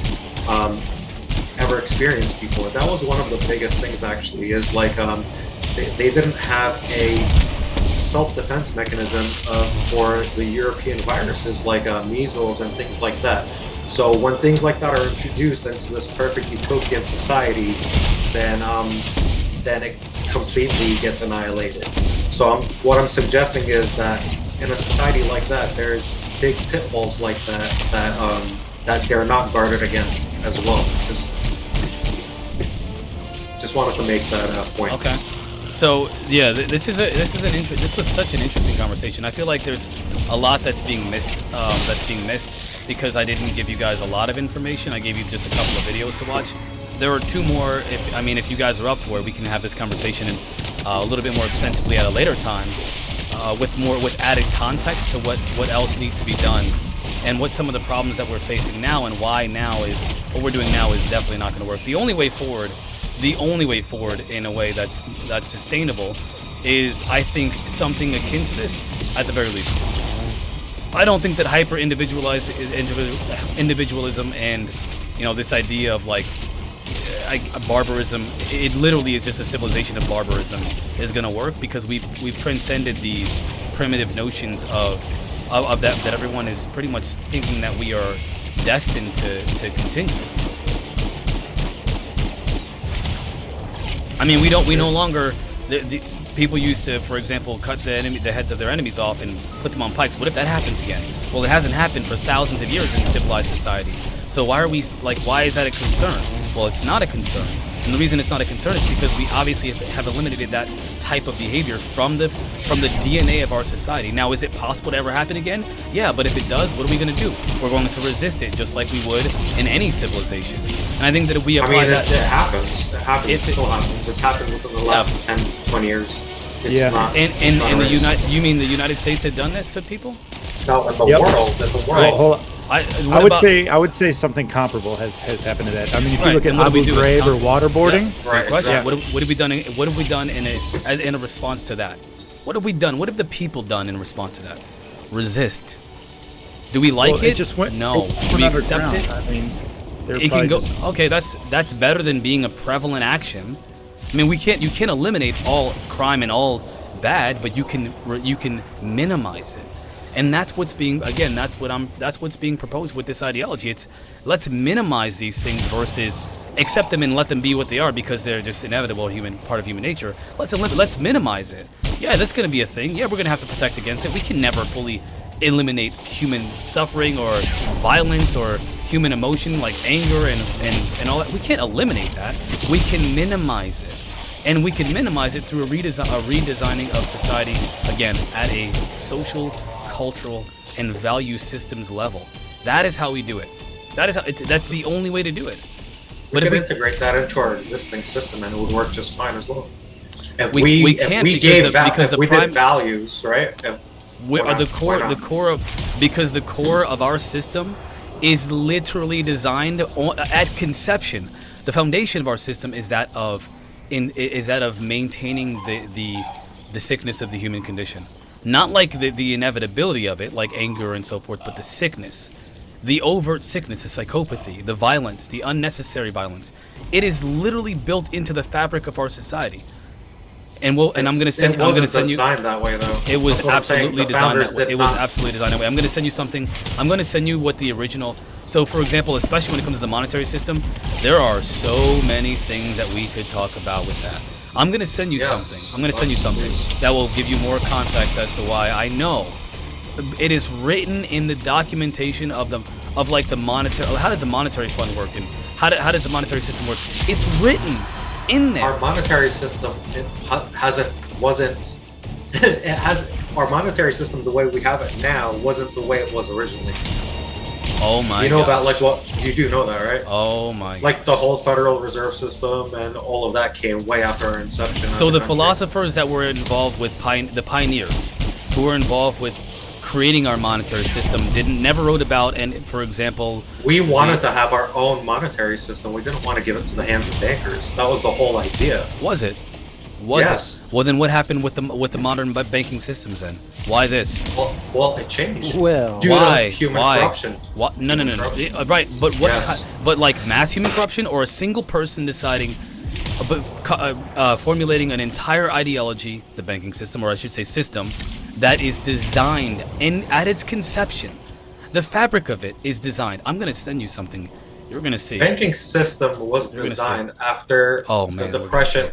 ever experienced before. That was one of the biggest things, actually, is they didn't have a self-defense mechanism for the European viruses like measles and things like that. So when things like that are introduced into this perfect utopian society, then it completely gets annihilated. So what I'm suggesting is that in a society like that, there's big pitfalls like that they're not guarded against as well. Just wanted to make that point.
Okay. So yeah, this was such an interesting conversation. I feel like there's a lot that's being missed. Because I didn't give you guys a lot of information. I gave you just a couple of videos to watch. There are 2 more. If you guys are up for it, we can have this conversation a little bit more extensively at a later time, with added context to what else needs to be done, and what some of the problems that we're facing now, and why what we're doing now is definitely not going to work. The only way forward in a way that's sustainable is, I think, something akin to this at the very least. I don't think that individualism and this idea of barbarism, it literally is just a civilization of barbarism, is going to work, because we've transcended these primitive notions of that everyone is pretty much thinking that we are destined to continue. I mean, we no longer. The people used to, for example, cut the heads of their enemies off and put them on pikes. What if that happens again? Well, it hasn't happened for thousands of years in civilized society. So why is that a concern? Well, it's not a concern And the reason it's not a concern is because we obviously have eliminated that type of behavior from the DNA of our society. Now, is it possible to ever happen again? Yeah, but if it does, what are we going to do? We're going to resist it, just like we would in any civilization. And I think that if we apply that...
it happens. It happens. It still happens. It's happened within the last 10 to 20 years. It's not,
you mean the United States had done this to people?
No, in the world. In the world.
Hold on. I would say something comparable has happened to that. I mean, if you look at Abu Ghraib or waterboarding,
what have we done in a response to that? What have we done? What have the people done in response to that? Resist. Do we like it? No. Do we accept it?
I mean,
it can go. Okay, that's better than being a prevalent action. I mean, you can't eliminate all crime and all bad, but you can minimize it. And that's what's being proposed with this ideology. It's let's minimize these things versus accept them and let them be what they are because they're just inevitable part of human nature. Let's minimize it. Yeah, that's going to be a thing. Yeah, we're going to have to protect against it. We can never fully eliminate human suffering or violence or human emotion like anger and all that. We can't eliminate that. We can minimize it. And we can minimize it through a redesigning of society, again, at a social, cultural, and value systems level. That is how we do it. That's the only way to do it.
But we can integrate that into our existing system and it would work just fine as well. If we did values, right?
Because the core of our system is literally designed at conception. The foundation of our system is that of maintaining the sickness of the human condition. Not like the inevitability of it, like anger and so forth, but the sickness. The overt sickness, the psychopathy, the violence, the unnecessary violence. It is literally built into the fabric of our society. And I'm going to send you... It wasn't
designed that way, though.
It was absolutely designed that way. It was absolutely designed that way. I'm going to send you something. I'm going to send you what the original... So, for example, especially when it comes to the monetary system, there are so many things that we could talk about with that. I'm going to send you something. I'm going to send you something that will give you more context as to why I know. It is written in the documentation of the monetary... How does the monetary fund work? And how does the monetary system work? It's written in there.
Our monetary system our monetary system the way we have it now wasn't the way it was originally.
Oh my!
You know about you do know that, right?
Oh my!
Like the whole Federal Reserve System and all of that came way after our inception.
So the philosophers that were involved with the pioneers, who were involved with creating our monetary system, never wrote about. And for example,
we wanted to have our own monetary system. We didn't want to give it to the hands of bankers. That was the whole idea.
Was it? Yes. Well, then what happened with the modern banking systems then? Why this?
Well, it changed.
Well,
due to human corruption.
What? No. Right, but what? Yes. But like mass human corruption, or a single person deciding, formulating an entire ideology, the banking system, or I should say system, that is designed at its conception. The fabric of it is designed. I'm gonna send you something. You're gonna see.
Banking system was designed after the Depression.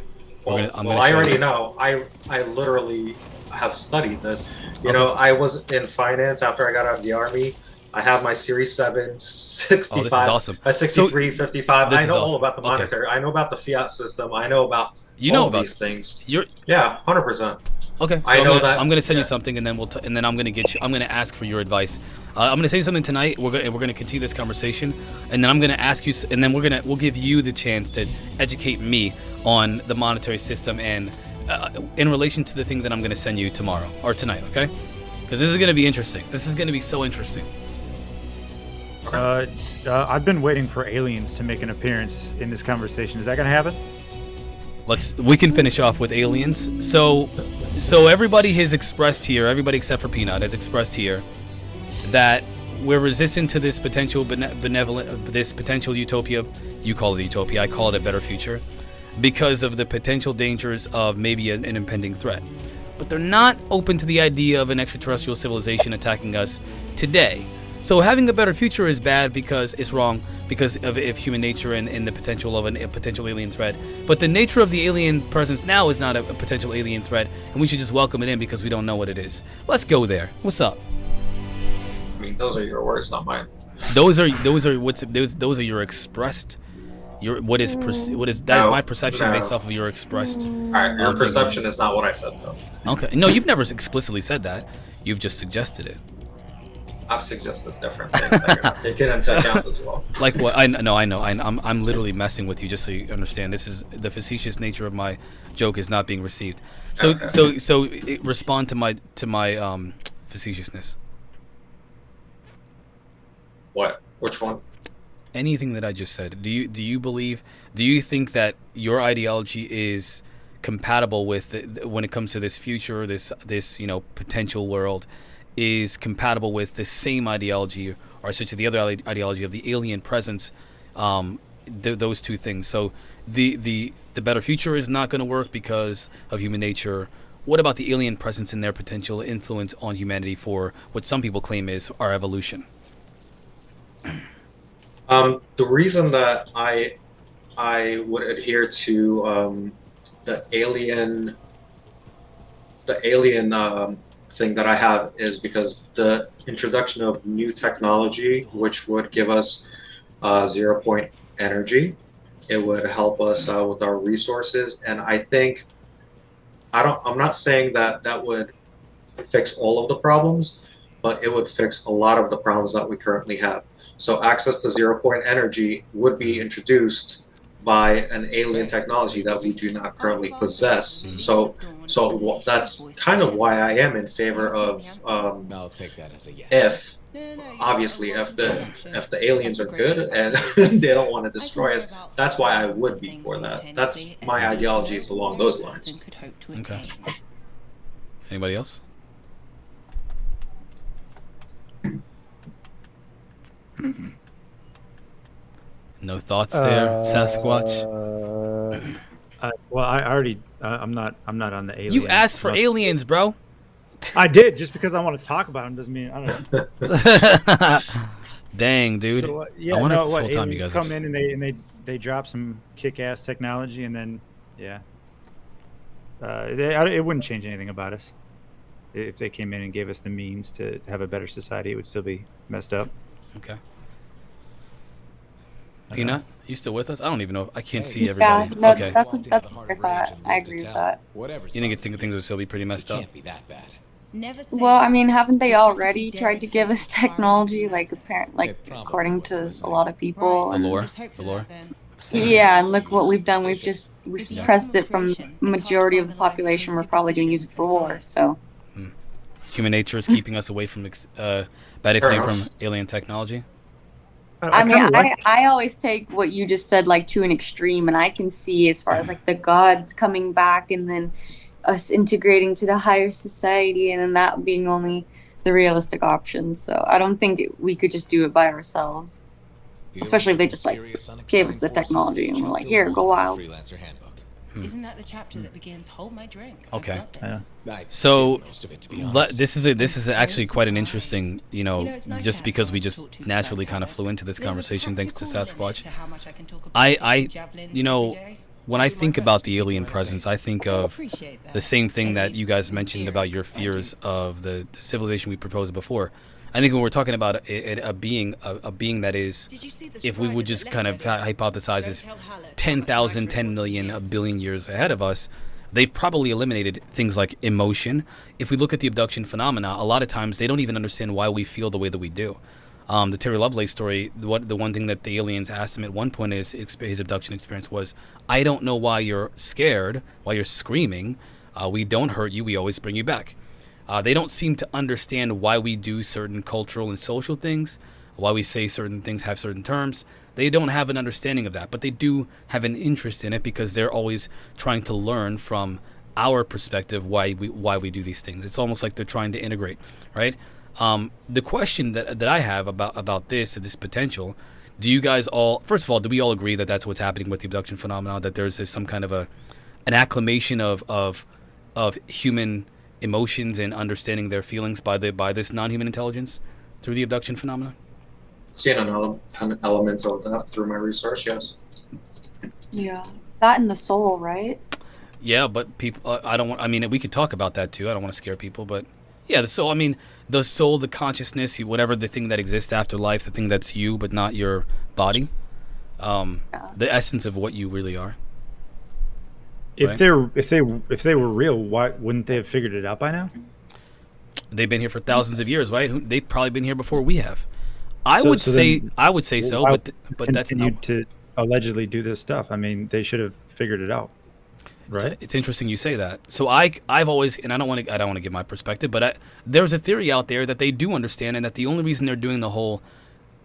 I already know. I literally have studied this. You know, I was in finance after I got out of the Army. I have my Series 7, 65,
this is awesome.
A 63, 55. I know all about the monetary. I know about the fiat system. I know about these things. Yeah, 100%.
Okay, so
I know that.
I'm gonna send you something, and then I'm gonna get you. I'm gonna ask for your advice. I'm gonna send you something tonight. We're gonna continue this conversation, and then I'm gonna ask you, and then we'll give you the chance to educate me on the monetary system and in relation to the thing that I'm gonna send you tomorrow or tonight. Okay? Because this is gonna be interesting. This is gonna be so interesting.
I've been waiting for aliens to make an appearance in this conversation. Is that gonna happen?
We can finish off with aliens. So everybody has expressed here, everybody except for Peanut has expressed here that we're resistant to this potential this potential utopia. You call it utopia, I call it a better future, because of the potential dangers of maybe an impending threat. But they're not open to the idea of an extraterrestrial civilization attacking us today. So having a better future is bad because it's wrong because of human nature and the potential of a potential alien threat. But the nature of the alien presence now is not a potential alien threat, and we should just welcome it in because we don't know what it is. Let's go there. What's up?
I mean, those are your words, not mine.
Those are your expressed What is that is my perception based off of your expressed.
All right, your perception is not what I said, though.
Okay, no, you've never explicitly said that. You've just suggested it.
I've suggested different things that you're not taking into account as well.
Like what? I know. I'm literally messing with you just so you understand. This is the facetious nature of my joke is not being received. So respond to my facetiousness.
What? Which one?
Anything that I just said. Do you think that your ideology is compatible with when it comes to this future, this potential world, is compatible with the same ideology, or such the other ideology of the alien presence? Those two things. So the better future is not going to work because of human nature. What about the alien presence and their potential influence on humanity for what some people claim is our evolution?
The reason that I would adhere to the alien thing that I have is because the introduction of new technology, which would give us 0 point energy, it would help us with our resources, and I think I'm not saying that would fix all of the problems, but it would fix a lot of the problems that we currently have. So access to 0 point energy would be introduced by an alien technology that we do not currently possess. So that's kind of why I am in favor of
I'll take that as a yes.
if the aliens are good and they don't want to destroy us, that's why I would be for that. That's my ideology is along those lines.
Okay. Anybody else? No thoughts there, Sasquatch?
Well, I already. I'm not on the alien.
You asked for aliens, bro.
I did. Just because I want to talk about them doesn't mean I don't know.
Dang, dude.
So, yeah,
I wonder
no,
if this whole time you guys
come in and they drop some kick-ass technology, and then it wouldn't change anything about us. If they came in and gave us the means to have a better society, it would still be messed up.
Okay. Peanut, you still with us? I don't even know. I can't see everybody.
Yeah, no,
okay.
that's a fair thought. I agree with that.
You think things would still be pretty messed up?
Can't be that bad.
Well, I mean, haven't they already tried to give us technology, according to a lot of people?
The lore.
Yeah, and look what we've done. We've suppressed it from majority of the population. We're probably going to use it for war. So.
Human nature is keeping us away from from alien technology.
I mean, I always take what you just said to an extreme, and I can see as far as the gods coming back and then us integrating to the higher society, and then that being only the realistic option. So I don't think we could just do it by ourselves, especially if they just gave us the technology and we're like, here, go wild.
Isn't that the chapter that begins, hold my drink?
Okay. So this is actually quite an interesting, just because we just naturally kind of flew into this conversation thanks to Sasquatch. When I think about the alien presence, I think of the same thing that you guys mentioned about your fears of the civilization we proposed before. I think when we're talking about a being that is, if we would just kind of hypothesize is 10,000, 10 million, a billion years ahead of us, they probably eliminated things like emotion. If we look at the abduction phenomena, a lot of times they don't even understand why we feel the way that we do. The Terry Lovelace story, the one thing that the aliens asked him at one point is his abduction experience was, I don't know why you're scared, why you're screaming. We don't hurt you, we always bring you back. They don't seem to understand why we do certain cultural and social things, why we say certain things have certain terms. They don't have an understanding of that, but they do have an interest in it because they're always trying to learn from our perspective why we do these things. It's almost like they're trying to integrate, right? The question that I have about this potential, do you guys all, first of all, do we all agree that that's what's happening with the abduction phenomenon, that there's some kind of an acclimation of human emotions and understanding their feelings by this non-human intelligence through the abduction phenomena?
Seeing an element of that through my research, yes.
Yeah, that and the soul, right?
Yeah, but people, we could talk about that too. I don't want to scare people, but yeah, the soul. I mean, the soul, the consciousness, whatever the thing that exists after life, the thing that's you but not your body. the essence of what you really are.
If
Right?
if they were real, why wouldn't they have figured it out by now?
They've been here for thousands of years, right? They've probably been here before we have. I
So-
would
so
say
then
I would say so,
why
but that's
continue
not.
to allegedly do this stuff. I mean, they should have figured it out, right?
It's interesting you say that. So I've always, and I don't want to give my perspective, but there's a theory out there that they do understand, and that the only reason they're doing the whole,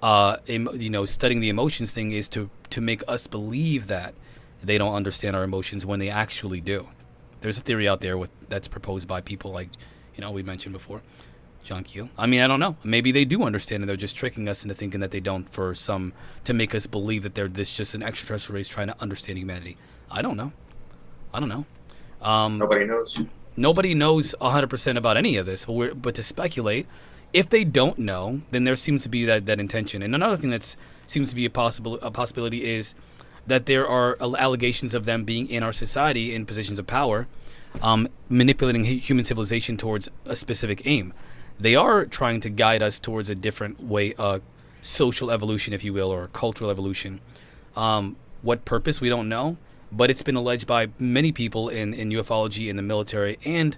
studying the emotions thing is to make us believe that they don't understand our emotions when they actually do. There's a theory out there that's proposed by people like, we mentioned before, John Keel. I mean, I don't know. Maybe they do understand, and they're just tricking us into thinking that they don't to make us believe that they're just an extraterrestrial race trying to understand humanity. I don't know.
Nobody knows.
Nobody knows 100% about any of this, but to speculate, if they don't know, then there seems to be that intention. And another thing that seems to be a possibility is that there are allegations of them being in our society in positions of power, manipulating human civilization towards a specific aim. They are trying to guide us towards a different way, social evolution, if you will, or cultural evolution. What purpose, we don't know, but it's been alleged by many people in ufology, in the military, and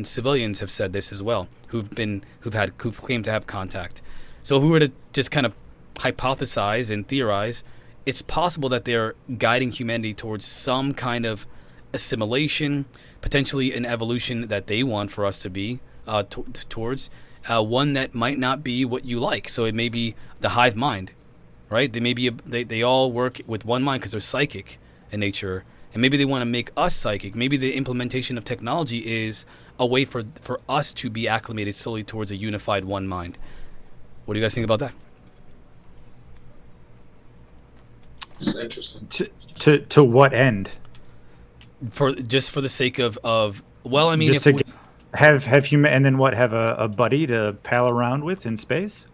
civilians have said this as well, who've claimed to have contact. So if we were to just kind of hypothesize and theorize, it's possible that they're guiding humanity towards some kind of assimilation, potentially an evolution that they want for us to be towards, one that might not be what you like. So it may be the hive mind, right? They all work with one mind because they're psychic in nature, and maybe they want to make us psychic. Maybe the implementation of technology is a way for us to be acclimated solely towards a unified one mind. What do you guys think about that?
It's interesting.
To what end?
For the sake of well, I mean,
Just to have human, and then what? Have a buddy to pal around with in space?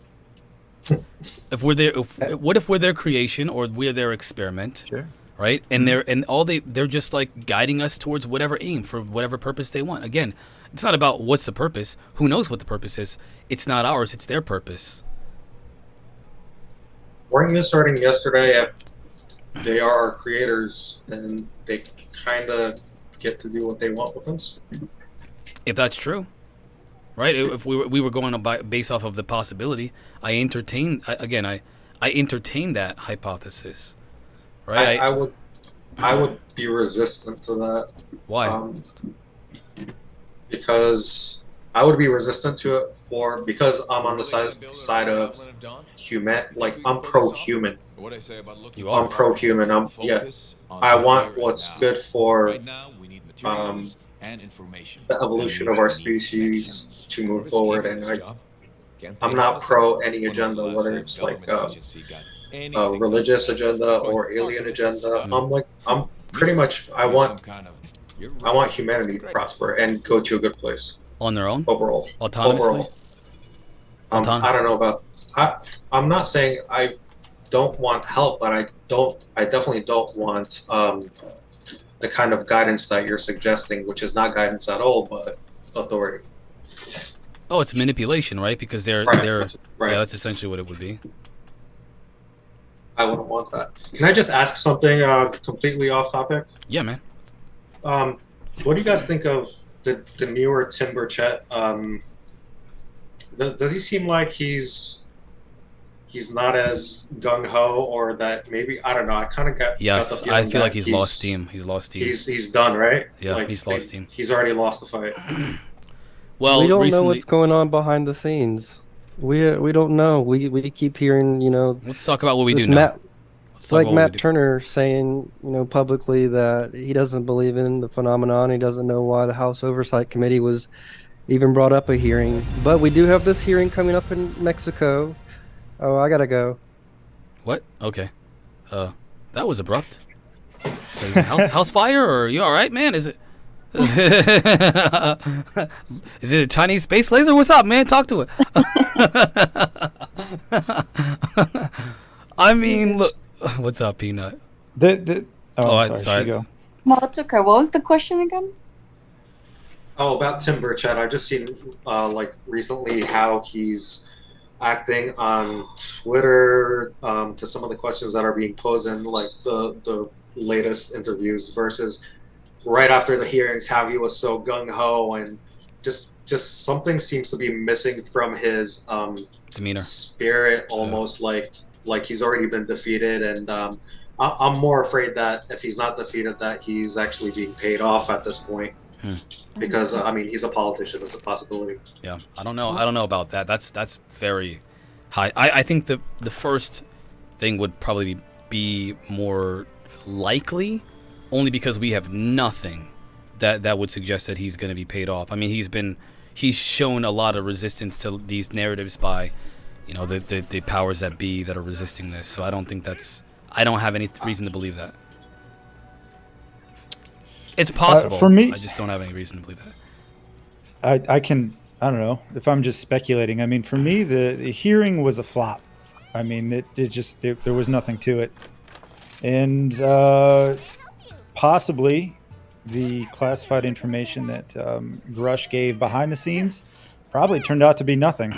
If we're there, what if we're their creation or we're their experiment?
Sure.
Right, and they're just like guiding us towards whatever aim for whatever purpose they want. Again, it's not about what's the purpose. Who knows what the purpose is? It's not ours. It's their purpose.
Weren't you starting yesterday? If they are our creators, then they kind of get to do what they want with us.
If that's true, right? If we were going based off of the possibility, I entertain that hypothesis. Right?
I would be resistant to that.
Why?
Because I would be resistant to it because I'm on the side of human. Like, I'm pro-human.
You are.
I'm pro-human. I want what's good for the evolution of our species to move forward, and I'm not pro any agenda, whether it's like a religious agenda or alien agenda. I'm pretty much, I want humanity to prosper and go to a good place
On their own?
overall.
Autonomously?
I don't know about. I'm not saying I don't want help, but I definitely don't want the kind of guidance that you're suggesting, which is not guidance at all, but authority.
Oh, it's manipulation, right? Because they're
Right.
yeah, that's essentially what it would be.
I wouldn't want that. Can I just ask something completely off topic?
Yeah, man.
What do you guys think of the newer Tim Burchett? Does he seem like he's not as gung ho, or that maybe, I don't know? I kind of got
Yes,
the feeling
I feel like
that
he's lost steam. He's lost steam.
He's done, right?
Yeah,
like,
he's lost steam.
He's already lost the fight.
Well,
we don't know
recently,
what's going on behind the scenes. We don't know. We keep hearing,
let's talk about what we
this
do know.
It's like Matt Turner saying, publicly that he doesn't believe in the phenomenon. He doesn't know why the House Oversight Committee was even brought up a hearing. But we do have this hearing coming up in Mexico. Oh, I gotta go.
What? Okay. That was abrupt. House fire, or are you all right, man? Is it? Is it a Chinese space laser? What's up, man? Talk to it. I mean, look. What's up, Peanut? Sorry.
Go.
No, it's okay. What was the question again?
Oh, about Tim Burchett. I've just seen like recently how he's acting on Twitter to some of the questions that are being posed in like the latest interviews versus right after the hearings, how he was so gung-ho, and just something seems to be missing from his
demeanor,
spirit, almost like he's already been defeated. And I'm more afraid that if he's not defeated, that he's actually being paid off at this point. Because I mean, he's a politician. It's a possibility.
Yeah, I don't know about that. That's very high. I think the first thing would probably be more likely, only because we have nothing that would suggest that he's going to be paid off. I mean, he's shown a lot of resistance to these narratives by, you know, the powers that be that are resisting this. So I don't have any reason to believe that. It's possible.
For me,
I just don't have any reason to believe that.
I don't know if I'm just speculating. I mean, for me, the hearing was a flop. I mean, there was nothing to it, and possibly the classified information that Grush gave behind the scenes probably turned out to be nothing.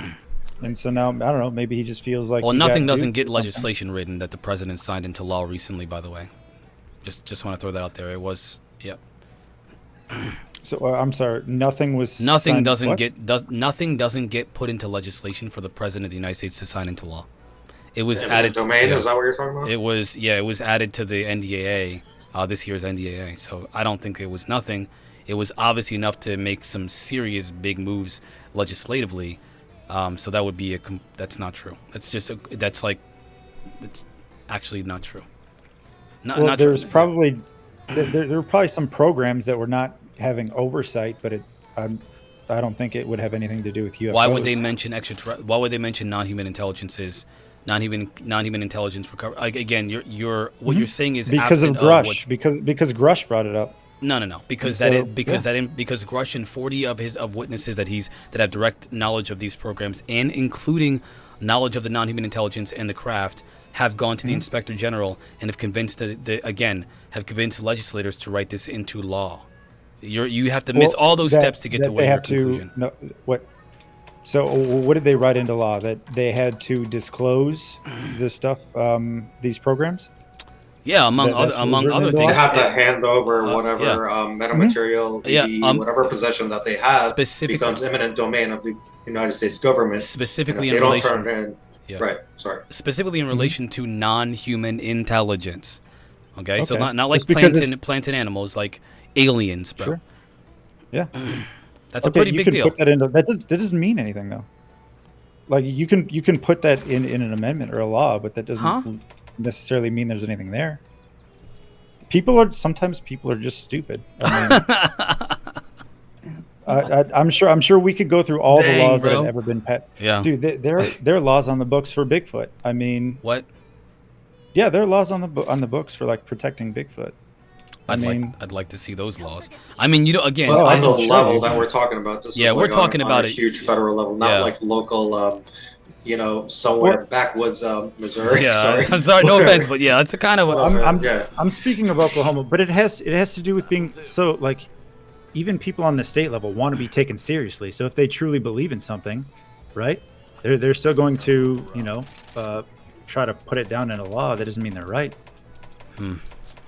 And so now, I don't know, maybe he just feels like...
Well, nothing doesn't get legislation written that the president signed into law recently, by the way. Just want to throw that out there. It was, yep.
So I'm sorry, nothing was...
Nothing doesn't get put into legislation for the president of the United States to sign into law. It was added...
Domain, is that what you're talking about?
It was added to the NDAA, this year's NDAA. So I don't think it was nothing. It was obviously enough to make some serious big moves legislatively. So that would be that's not true. It's actually not true. Not
there's
true.
Probably there were probably some programs that were not having oversight, but I don't think it would have anything to do with UFOs.
Why would they mention Why would they mention non-human intelligences? Non-human intelligence recovery. Again, you're saying is
because of Grush. Because Grush brought it up.
No. Because Grush and 40 of witnesses that have direct knowledge of these programs, and including knowledge of the non-human intelligence and the craft, have gone to the Inspector General and have convinced convinced legislators to write this into law. You have to miss all those steps to get to your conclusion.
So what did they write into law? That they had to disclose this stuff, these programs?
Yeah, among other things.
They have to hand over whatever metamaterial, whatever possession that they have becomes eminent domain of the United States government.
Specifically
in relation,
don't turn in. Yeah.
Right. Sorry.
Specifically in relation to non-human intelligence. Okay, so not like plants and animals, like aliens, bro.
Sure. Yeah.
That's a pretty big deal.
Put that into, that doesn't mean anything though. Like you can put that in an amendment or a law, but that doesn't necessarily mean there's anything there. Sometimes people are just stupid. I mean, I'm sure we could go through all the laws that have ever been passed.
Yeah,
dude, there are laws on the books for Bigfoot. I mean,
what?
Yeah, there are laws on the books for like protecting Bigfoot.
I'd like to see those laws. I mean, again,
well, on the level that we're talking about, this is
we're talking about
a huge federal level, not like local, somewhere backwoods, Missouri.
Yeah,
sorry.
I'm sorry, no offense, but yeah, it's a kind of.
I'm speaking of Oklahoma, but it has to do with being so like, even people on the state level want to be taken seriously. So if they truly believe in something, right, they're still going to try to put it down in a law. That doesn't mean they're right.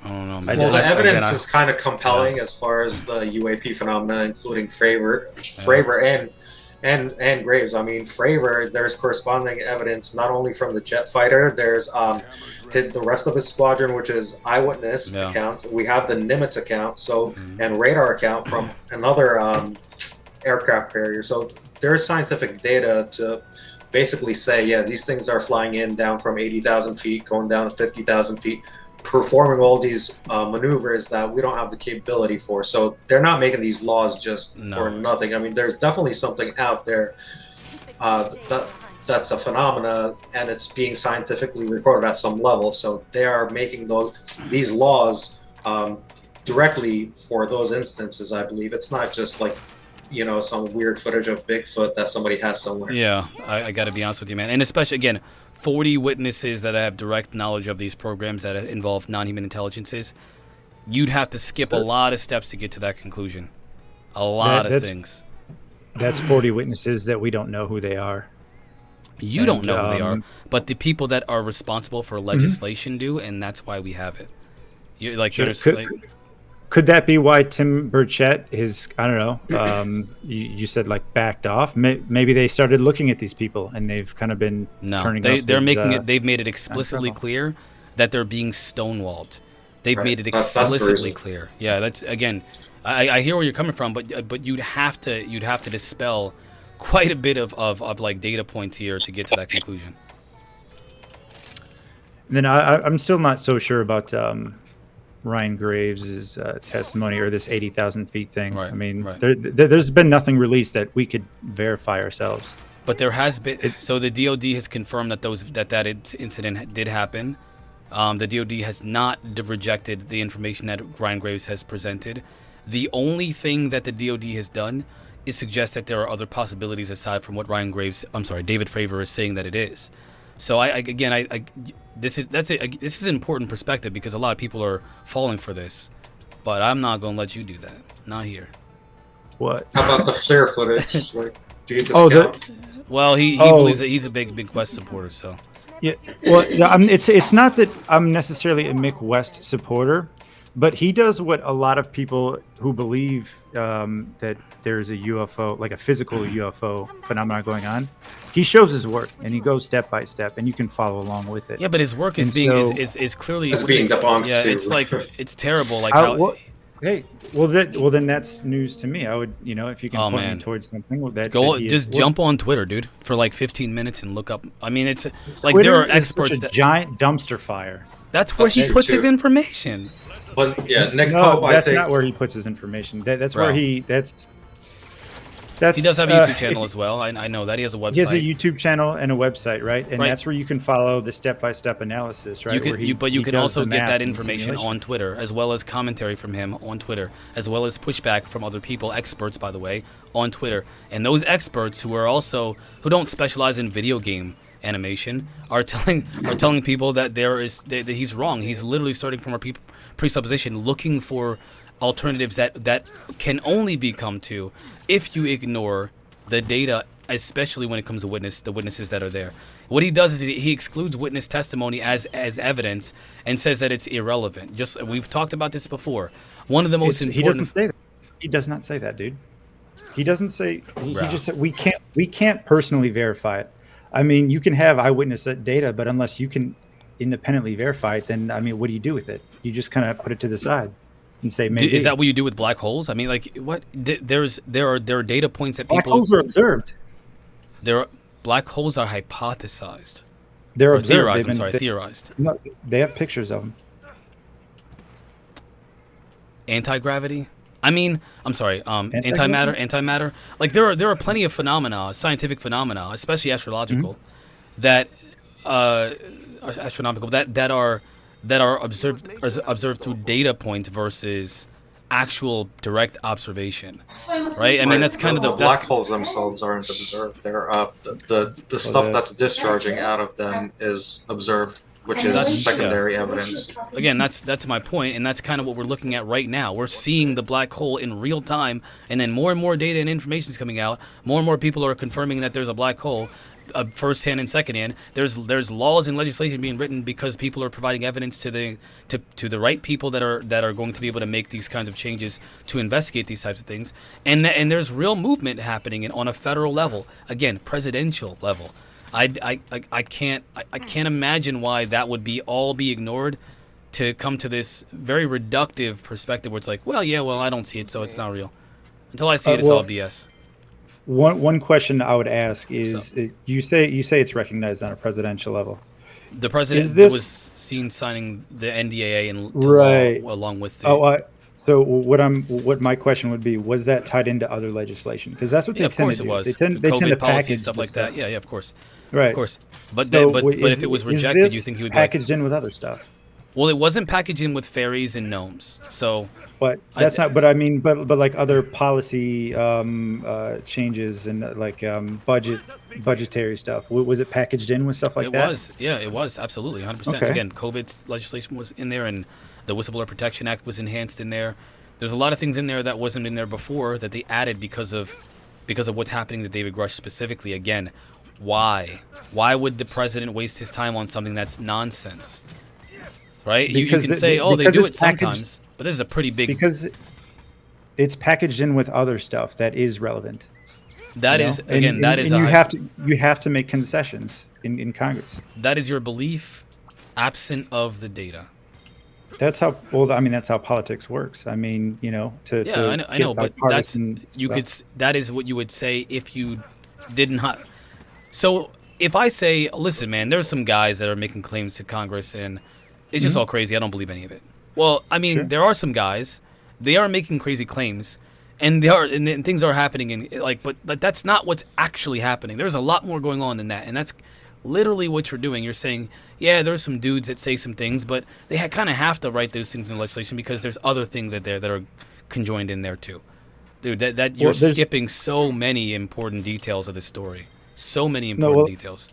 I don't know.
Well, the evidence is kind of compelling as far as the UAP phenomena, including Fravor and Graves. I mean, Fravor, there's corresponding evidence not only from the jet fighter. There's the rest of his squadron, which is eyewitness accounts. We have the Nimitz account, and radar account from another aircraft carrier. So there's scientific data to basically say, yeah, these things are flying in down from 80,000 feet, going down to 50,000 feet, performing all these maneuvers that we don't have the capability for. So they're not making these laws just for nothing. I mean, there's definitely something out there that's a phenomena, and it's being scientifically recorded at some level. So they are making these laws directly for those instances, I believe. It's not just like, some weird footage of Bigfoot that somebody has somewhere.
Yeah, I got to be honest with you, man. And especially, again, 40 witnesses that have direct knowledge of these programs that involve non-human intelligences, you'd have to skip a lot of steps to get to that conclusion. A lot of things.
That's 40 witnesses that we don't know who they are.
You don't know who they are, but the people that are responsible for legislation do, and that's why we have it. You like
could that be why Tim Burchett is, I don't know, you said like backed off? Maybe they started looking at these people and they've kind of been turning
they're making it. They've made it explicitly clear that they're being stonewalled. They've made it explicitly clear. Yeah, that's again. I hear where you're coming from, but you'd have to dispel quite a bit of like data points here to get to that conclusion.
And then I'm still not so sure about Ryan Graves' testimony or this 80,000 feet thing.
Right,
I mean,
right.
There's been nothing released that we could verify ourselves.
But there has been. So the DoD has confirmed that incident did happen. The DoD has not rejected the information that Ryan Graves has presented. The only thing that the DoD has done is suggest that there are other possibilities aside from what David Fravor is saying that it is. So this is an important perspective because a lot of people are falling for this, but I'm not gonna let you do that. Not here.
What?
How about the FLIR footage? Like, do you discount?
Well, he believes that he's a big West supporter. So.
Yeah. Well, it's not that I'm necessarily a Mick West supporter, but he does what a lot of people who believe that there's a UFO, like a physical UFO phenomenon going on. He shows his work and he goes step by step, and you can follow along with it.
Yeah, but his work is clearly
being debunked.
Yeah,
too.
it's like it's terrible. Like
hey, then that's news to me. I would, if you can point me towards something that
jump on Twitter, dude, for like 15 minutes and look up. I mean, it's like
Twitter
there are experts
that giant dumpster fire.
That's where he puts his information.
But yeah, Nick
No,
Pope,
that's
I think
not where he puts his information. That's
Bro.
where that's.
He does have a YouTube channel as well. I know that he has a website.
He has a YouTube channel and a website, right? And
Right.
that's where you can follow the step-by-step analysis, right?
You can also get that information on Twitter, as well as commentary from him on Twitter, as well as pushback from other people, experts, by the way, on Twitter. And those experts who don't specialize in video game animation are telling people that that he's wrong. He's literally starting from a presupposition, looking for alternatives that can only be come to if you ignore the data, especially when it comes to the witnesses that are there. What he does is he excludes witness testimony as evidence and says that it's irrelevant. We've talked about this before. One of the most important.
He doesn't say that. He does not say that, dude. He doesn't say. He just said we can't personally verify it. I mean, you can have eyewitness data, but unless you can independently verify it, then I mean, what do you do with it? You just kind of put it to the side and say maybe.
Is that what you do with black holes? I mean, like what? There are data points that
black holes are observed.
Black holes are hypothesized.
They're
theorized. Theorized.
No, they have pictures of them.
Anti-gravity. I mean, I'm sorry. Antimatter. Like there are plenty of phenomena, scientific phenomena, especially astrological, that are observed through data points versus actual direct observation, right? I mean, that's kind of the
black holes themselves aren't observed. They're the stuff that's discharging out of them is observed, which is secondary evidence.
Again, that's my point, and that's kind of what we're looking at right now. We're seeing the black hole in real time, and then more and more data and information is coming out. More and more people are confirming that there's a black hole. First-hand and second-hand. There's laws and legislation being written because people are providing evidence to the right people that are going to be able to make these kinds of changes to investigate these types of things. And there's real movement happening on a federal level, again, presidential level. I can't imagine why that would be ignored to come to this very reductive perspective where it's like, well, I don't see it, so it's not real. Until I see it, it's all BS.
One question I would ask is, you say it's recognized on a presidential level.
The president was seen signing the NDAA into law along with the.
So what my question would be, was that tied into other legislation? Because that's what they tend to do.
Was.
They tend to package
stuff like that. Yeah, of course.
Right.
Of course. But if it was rejected, you think he would be
packaged in with other stuff?
Well, it wasn't packaged in with fairies and gnomes. So.
But that's not. But I mean, but like other policy changes and like budgetary stuff. Was it packaged in with stuff like that?
It was. Yeah, it was absolutely 100%.
Okay.
Again, COVID legislation was in there, and the Whistleblower Protection Act was enhanced in there. There's a lot of things in there that wasn't in there before that they added because of what's happening to David Grush specifically. Again, Why? Why would the president waste his time on something that's nonsense? Right? You
Because
can say, oh, they
because
do it
it's packaged-
sometimes, but this is a pretty big.
Because it's packaged in with other stuff that is relevant.
That
you
is
know?
again.
And
that is
you have to make concessions in Congress.
That is your belief, absent of the data.
That's how that's how politics works. I mean, you know,
I know, but that's that is what you would say if you did not. So if I say, listen, man, there's some guys that are making claims to Congress, and it's just all crazy. I don't believe any of it. Well, I mean, there are some guys. They are making crazy claims, and things are happening, but that's not what's actually happening. There's a lot more going on than that, and that's literally what you're doing. You're saying, yeah, there's some dudes that say some things, but they kind of have to write those things in legislation because there's other things that are conjoined in there too. Dude, you're skipping so many important details of this story. So many important details.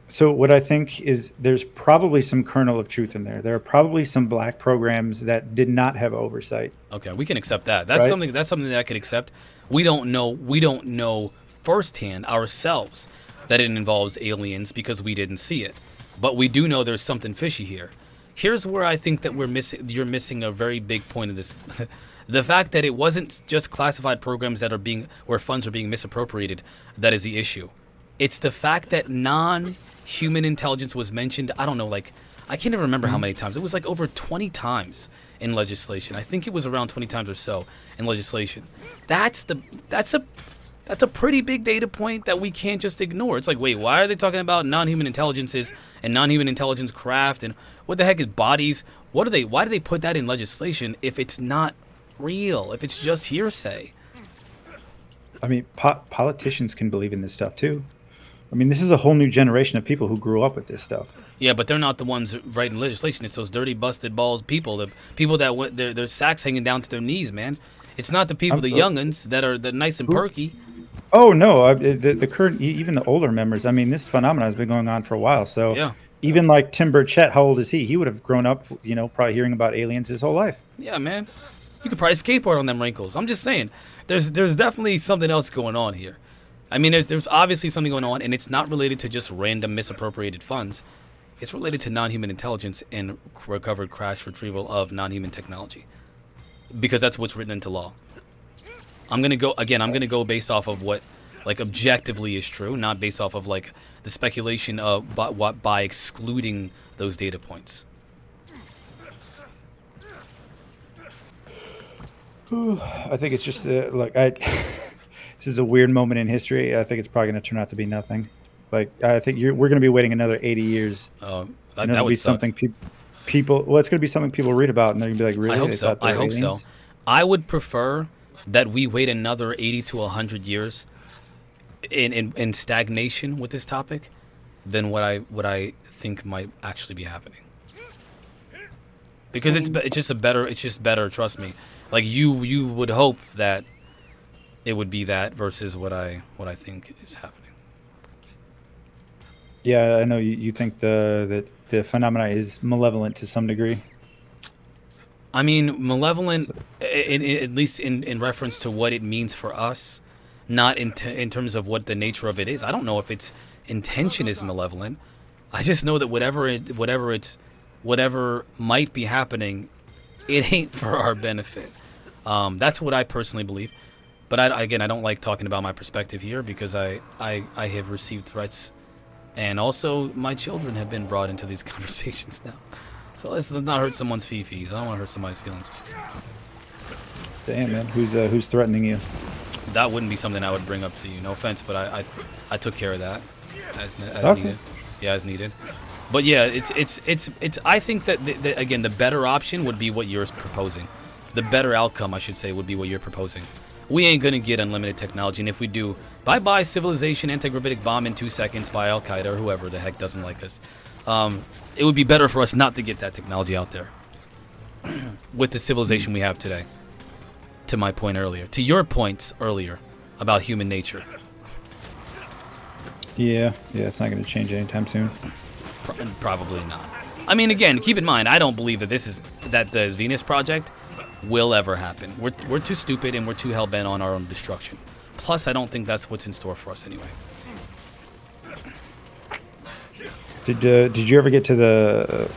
So what I think is there's probably some kernel of truth in there. There are probably some black programs that did not have oversight.
Okay, we can accept that. That's something that I could accept. We don't know firsthand ourselves that it involves aliens because we didn't see it. But we do know there's something fishy here. Here's where I think that you're missing a very big point of this. The fact that it wasn't just classified programs where funds are being misappropriated that is the issue. It's the fact that non-human intelligence was mentioned. I don't know, I can't even remember how many times. It was over 20 times in legislation. I think it was around 20 times or so in legislation. That's a pretty big data point that we can't just ignore. It's wait, why are they talking about non-human intelligences and non-human intelligence craft and what the heck is bodies? Why do they put that in legislation if it's not real, if it's just hearsay?
I mean, politicians can believe in this stuff too. I mean, this is a whole new generation of people who grew up with this stuff.
Yeah, but they're not the ones writing legislation. It's those dirty, busted balls people, the people that went their sacks hanging down to their knees, man. It's not the people, the young'uns that are nice and perky.
Oh no, the current, even the older members. I mean, this phenomenon has been going on for a while. So
yeah.
Even Tim Burchett, how old is he? He would have grown up, probably hearing about aliens his whole life.
Yeah, man. You could probably skateboard on them wrinkles. I'm just saying, there's definitely something else going on here. I mean, there's obviously something going on, and it's not related to just random misappropriated funds. It's related to non-human intelligence and recovered crash retrieval of non-human technology, because that's what's written into law. I'm gonna go based off of what objectively is true, not based off of the speculation of by excluding those data points.
I think it's just this is a weird moment in history. I think it's probably going to turn out to be nothing. I think we're going to be waiting another 80 years.
That
would
would
be
suck.
something people. Well, it's going to be something people read about, and they're going to be like, "Really?"
I hope so. I would prefer that we wait another 80 to 100 years in stagnation with this topic than what I think might actually be happening. Because it's just better. Trust me. You would hope that it would be that versus what I think is happening.
Yeah, I know you think that the phenomena is malevolent to some degree.
I mean, malevolent, at least in reference to what it means for us, not in terms of what the nature of it is. I don't know if its intention is malevolent. I just know that whatever might be happening, it ain't for our benefit. That's what I personally believe. But I don't like talking about my perspective here because I have received threats, and also my children have been brought into these conversations now. So let's not hurt someone's fee-fees. I don't want to hurt somebody's feelings.
Damn, man. Who's threatening you?
That wouldn't be something I would bring up to you. No offense, but I took care of that as
Okay.
needed. Yeah, as needed. But yeah, it's. I think that again, the better option would be what you're proposing. The better outcome, I should say, would be what you're proposing. We ain't gonna get unlimited technology, and if we do, bye-bye civilization, anti-gravitic bomb in 2 seconds by Al Qaeda or whoever the heck doesn't like us. It would be better for us not to get that technology out there with the civilization we have today. To my point earlier, to your points earlier about human nature.
Yeah, it's not going to change anytime soon.
Probably not. I mean, again, keep in mind, I don't believe that the Venus Project will ever happen. We're too stupid and we're too hell-bent on our own destruction. Plus, I don't think that's what's in store for us anyway.
Did you ever get to the?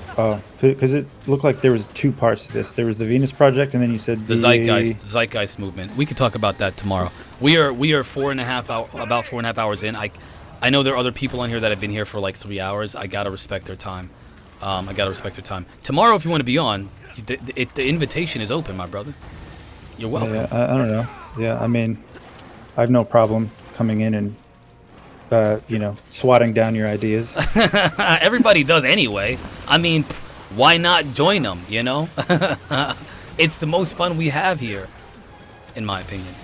Because it looked like there was two parts to this. There was the Venus Project, and then you said
the Zeitgeist movement. We could talk about that tomorrow. We are about 4.5 hours in. I know there are other people on here that have been here for like 3 hours. I gotta respect their time. Tomorrow, if you want to be on, the invitation is open, my brother. You're welcome.
Yeah, I don't know. Yeah, I mean, I have no problem coming in and swatting down your ideas.
Everybody does anyway. I mean, why not join them, you know? It's the most fun we have here, in my opinion.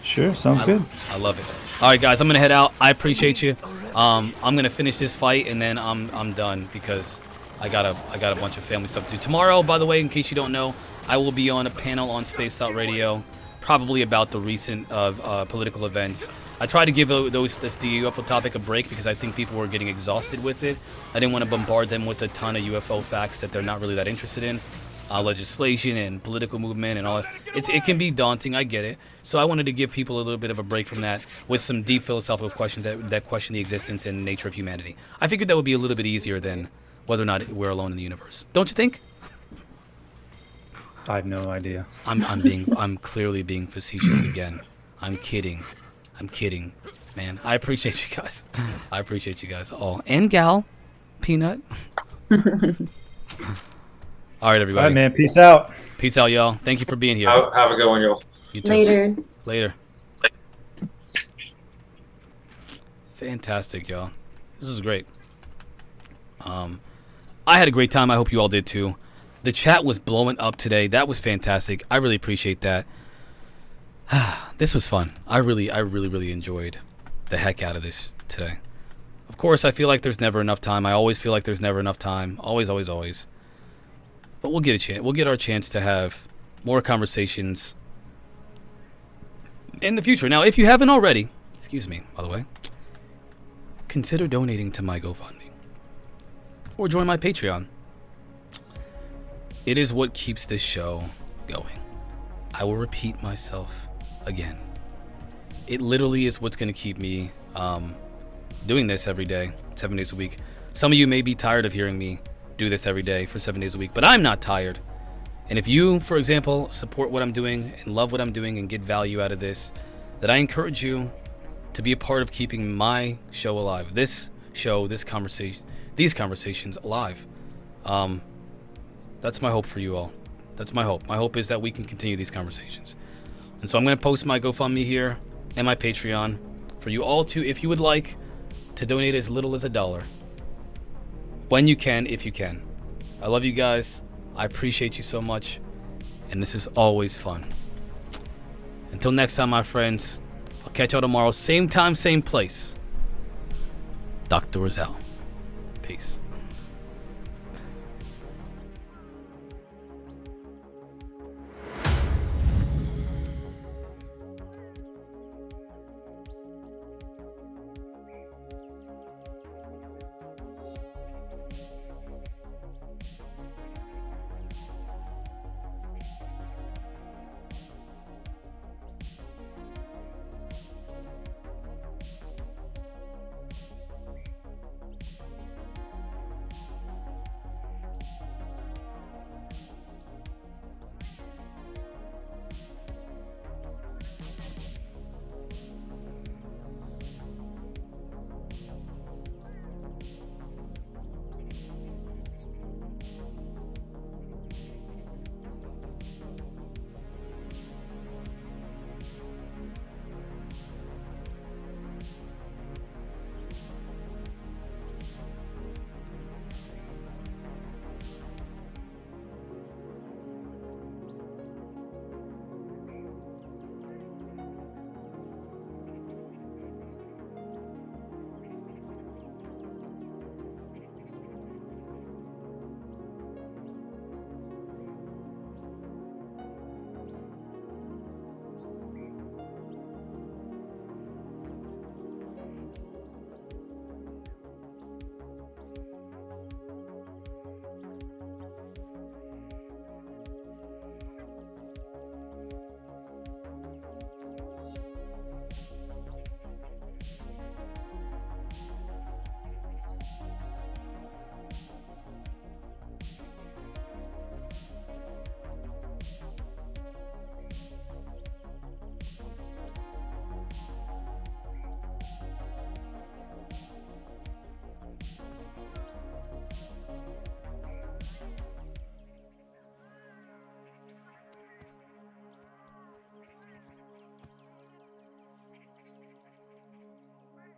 Sure, sounds good.
I love it. All right, guys, I'm gonna head out. I appreciate you. I'm gonna finish this fight and then I'm done because I got a bunch of family stuff to do. Tomorrow, by the way, in case you don't know, I will be on a panel on Spaced Out Radio, probably about the recent political events. I tried to give the UFO topic a break because I think people were getting exhausted with it. I didn't want to bombard them with a ton of UFO facts that they're not really that interested in. Legislation and political movement and all that. It can be daunting, I get it. So I wanted to give people a little bit of a break from that with some deep philosophical questions that question the existence and nature of humanity. I figured that would be a little bit easier than whether or not we're alone in the universe. Don't you think?
I have no idea.
I'm clearly being facetious again. I'm kidding, man. I appreciate you guys. I appreciate you guys all. And gal, Peanut. All right, everybody.
All right, man. Peace out.
Peace out, y'all. Thank you for being here.
Have a good one, y'all.
You too. Later. Fantastic, y'all. This is great. I had a great time. I hope you all did too. The chat was blowing up today. That was fantastic. I really appreciate that. This was fun. I really enjoyed the heck out of this today. Of course, I feel like there's never enough time. I always feel like there's never enough time. Always. But we'll get a chance. We'll get our chance to have more conversations in the future. Now, if you haven't already, excuse me, by the way, consider donating to my GoFundMe or join my Patreon. It is what keeps this show going. I will repeat myself again. It literally is what's going to keep me doing this every day, 7 days a week. Some of you may be tired of hearing me do this every day for 7 days a week, but I'm not tired. And if you, for example, support what I'm doing and love what I'm doing and get value out of this, then I encourage you to be a part of keeping my show alive. This show, this conversation, these conversations alive. That's my hope for you all. That's my hope. My hope is that we can continue these conversations. And so I'm going to post my GoFundMe here and my Patreon for you all to, if you would like, to donate as little as $1. When you can, if you can. I love you guys. I appreciate you so much. And this is always fun. Until next time, my friends, I'll catch y'all tomorrow. Same time, same place. Dr. Rizal. Peace.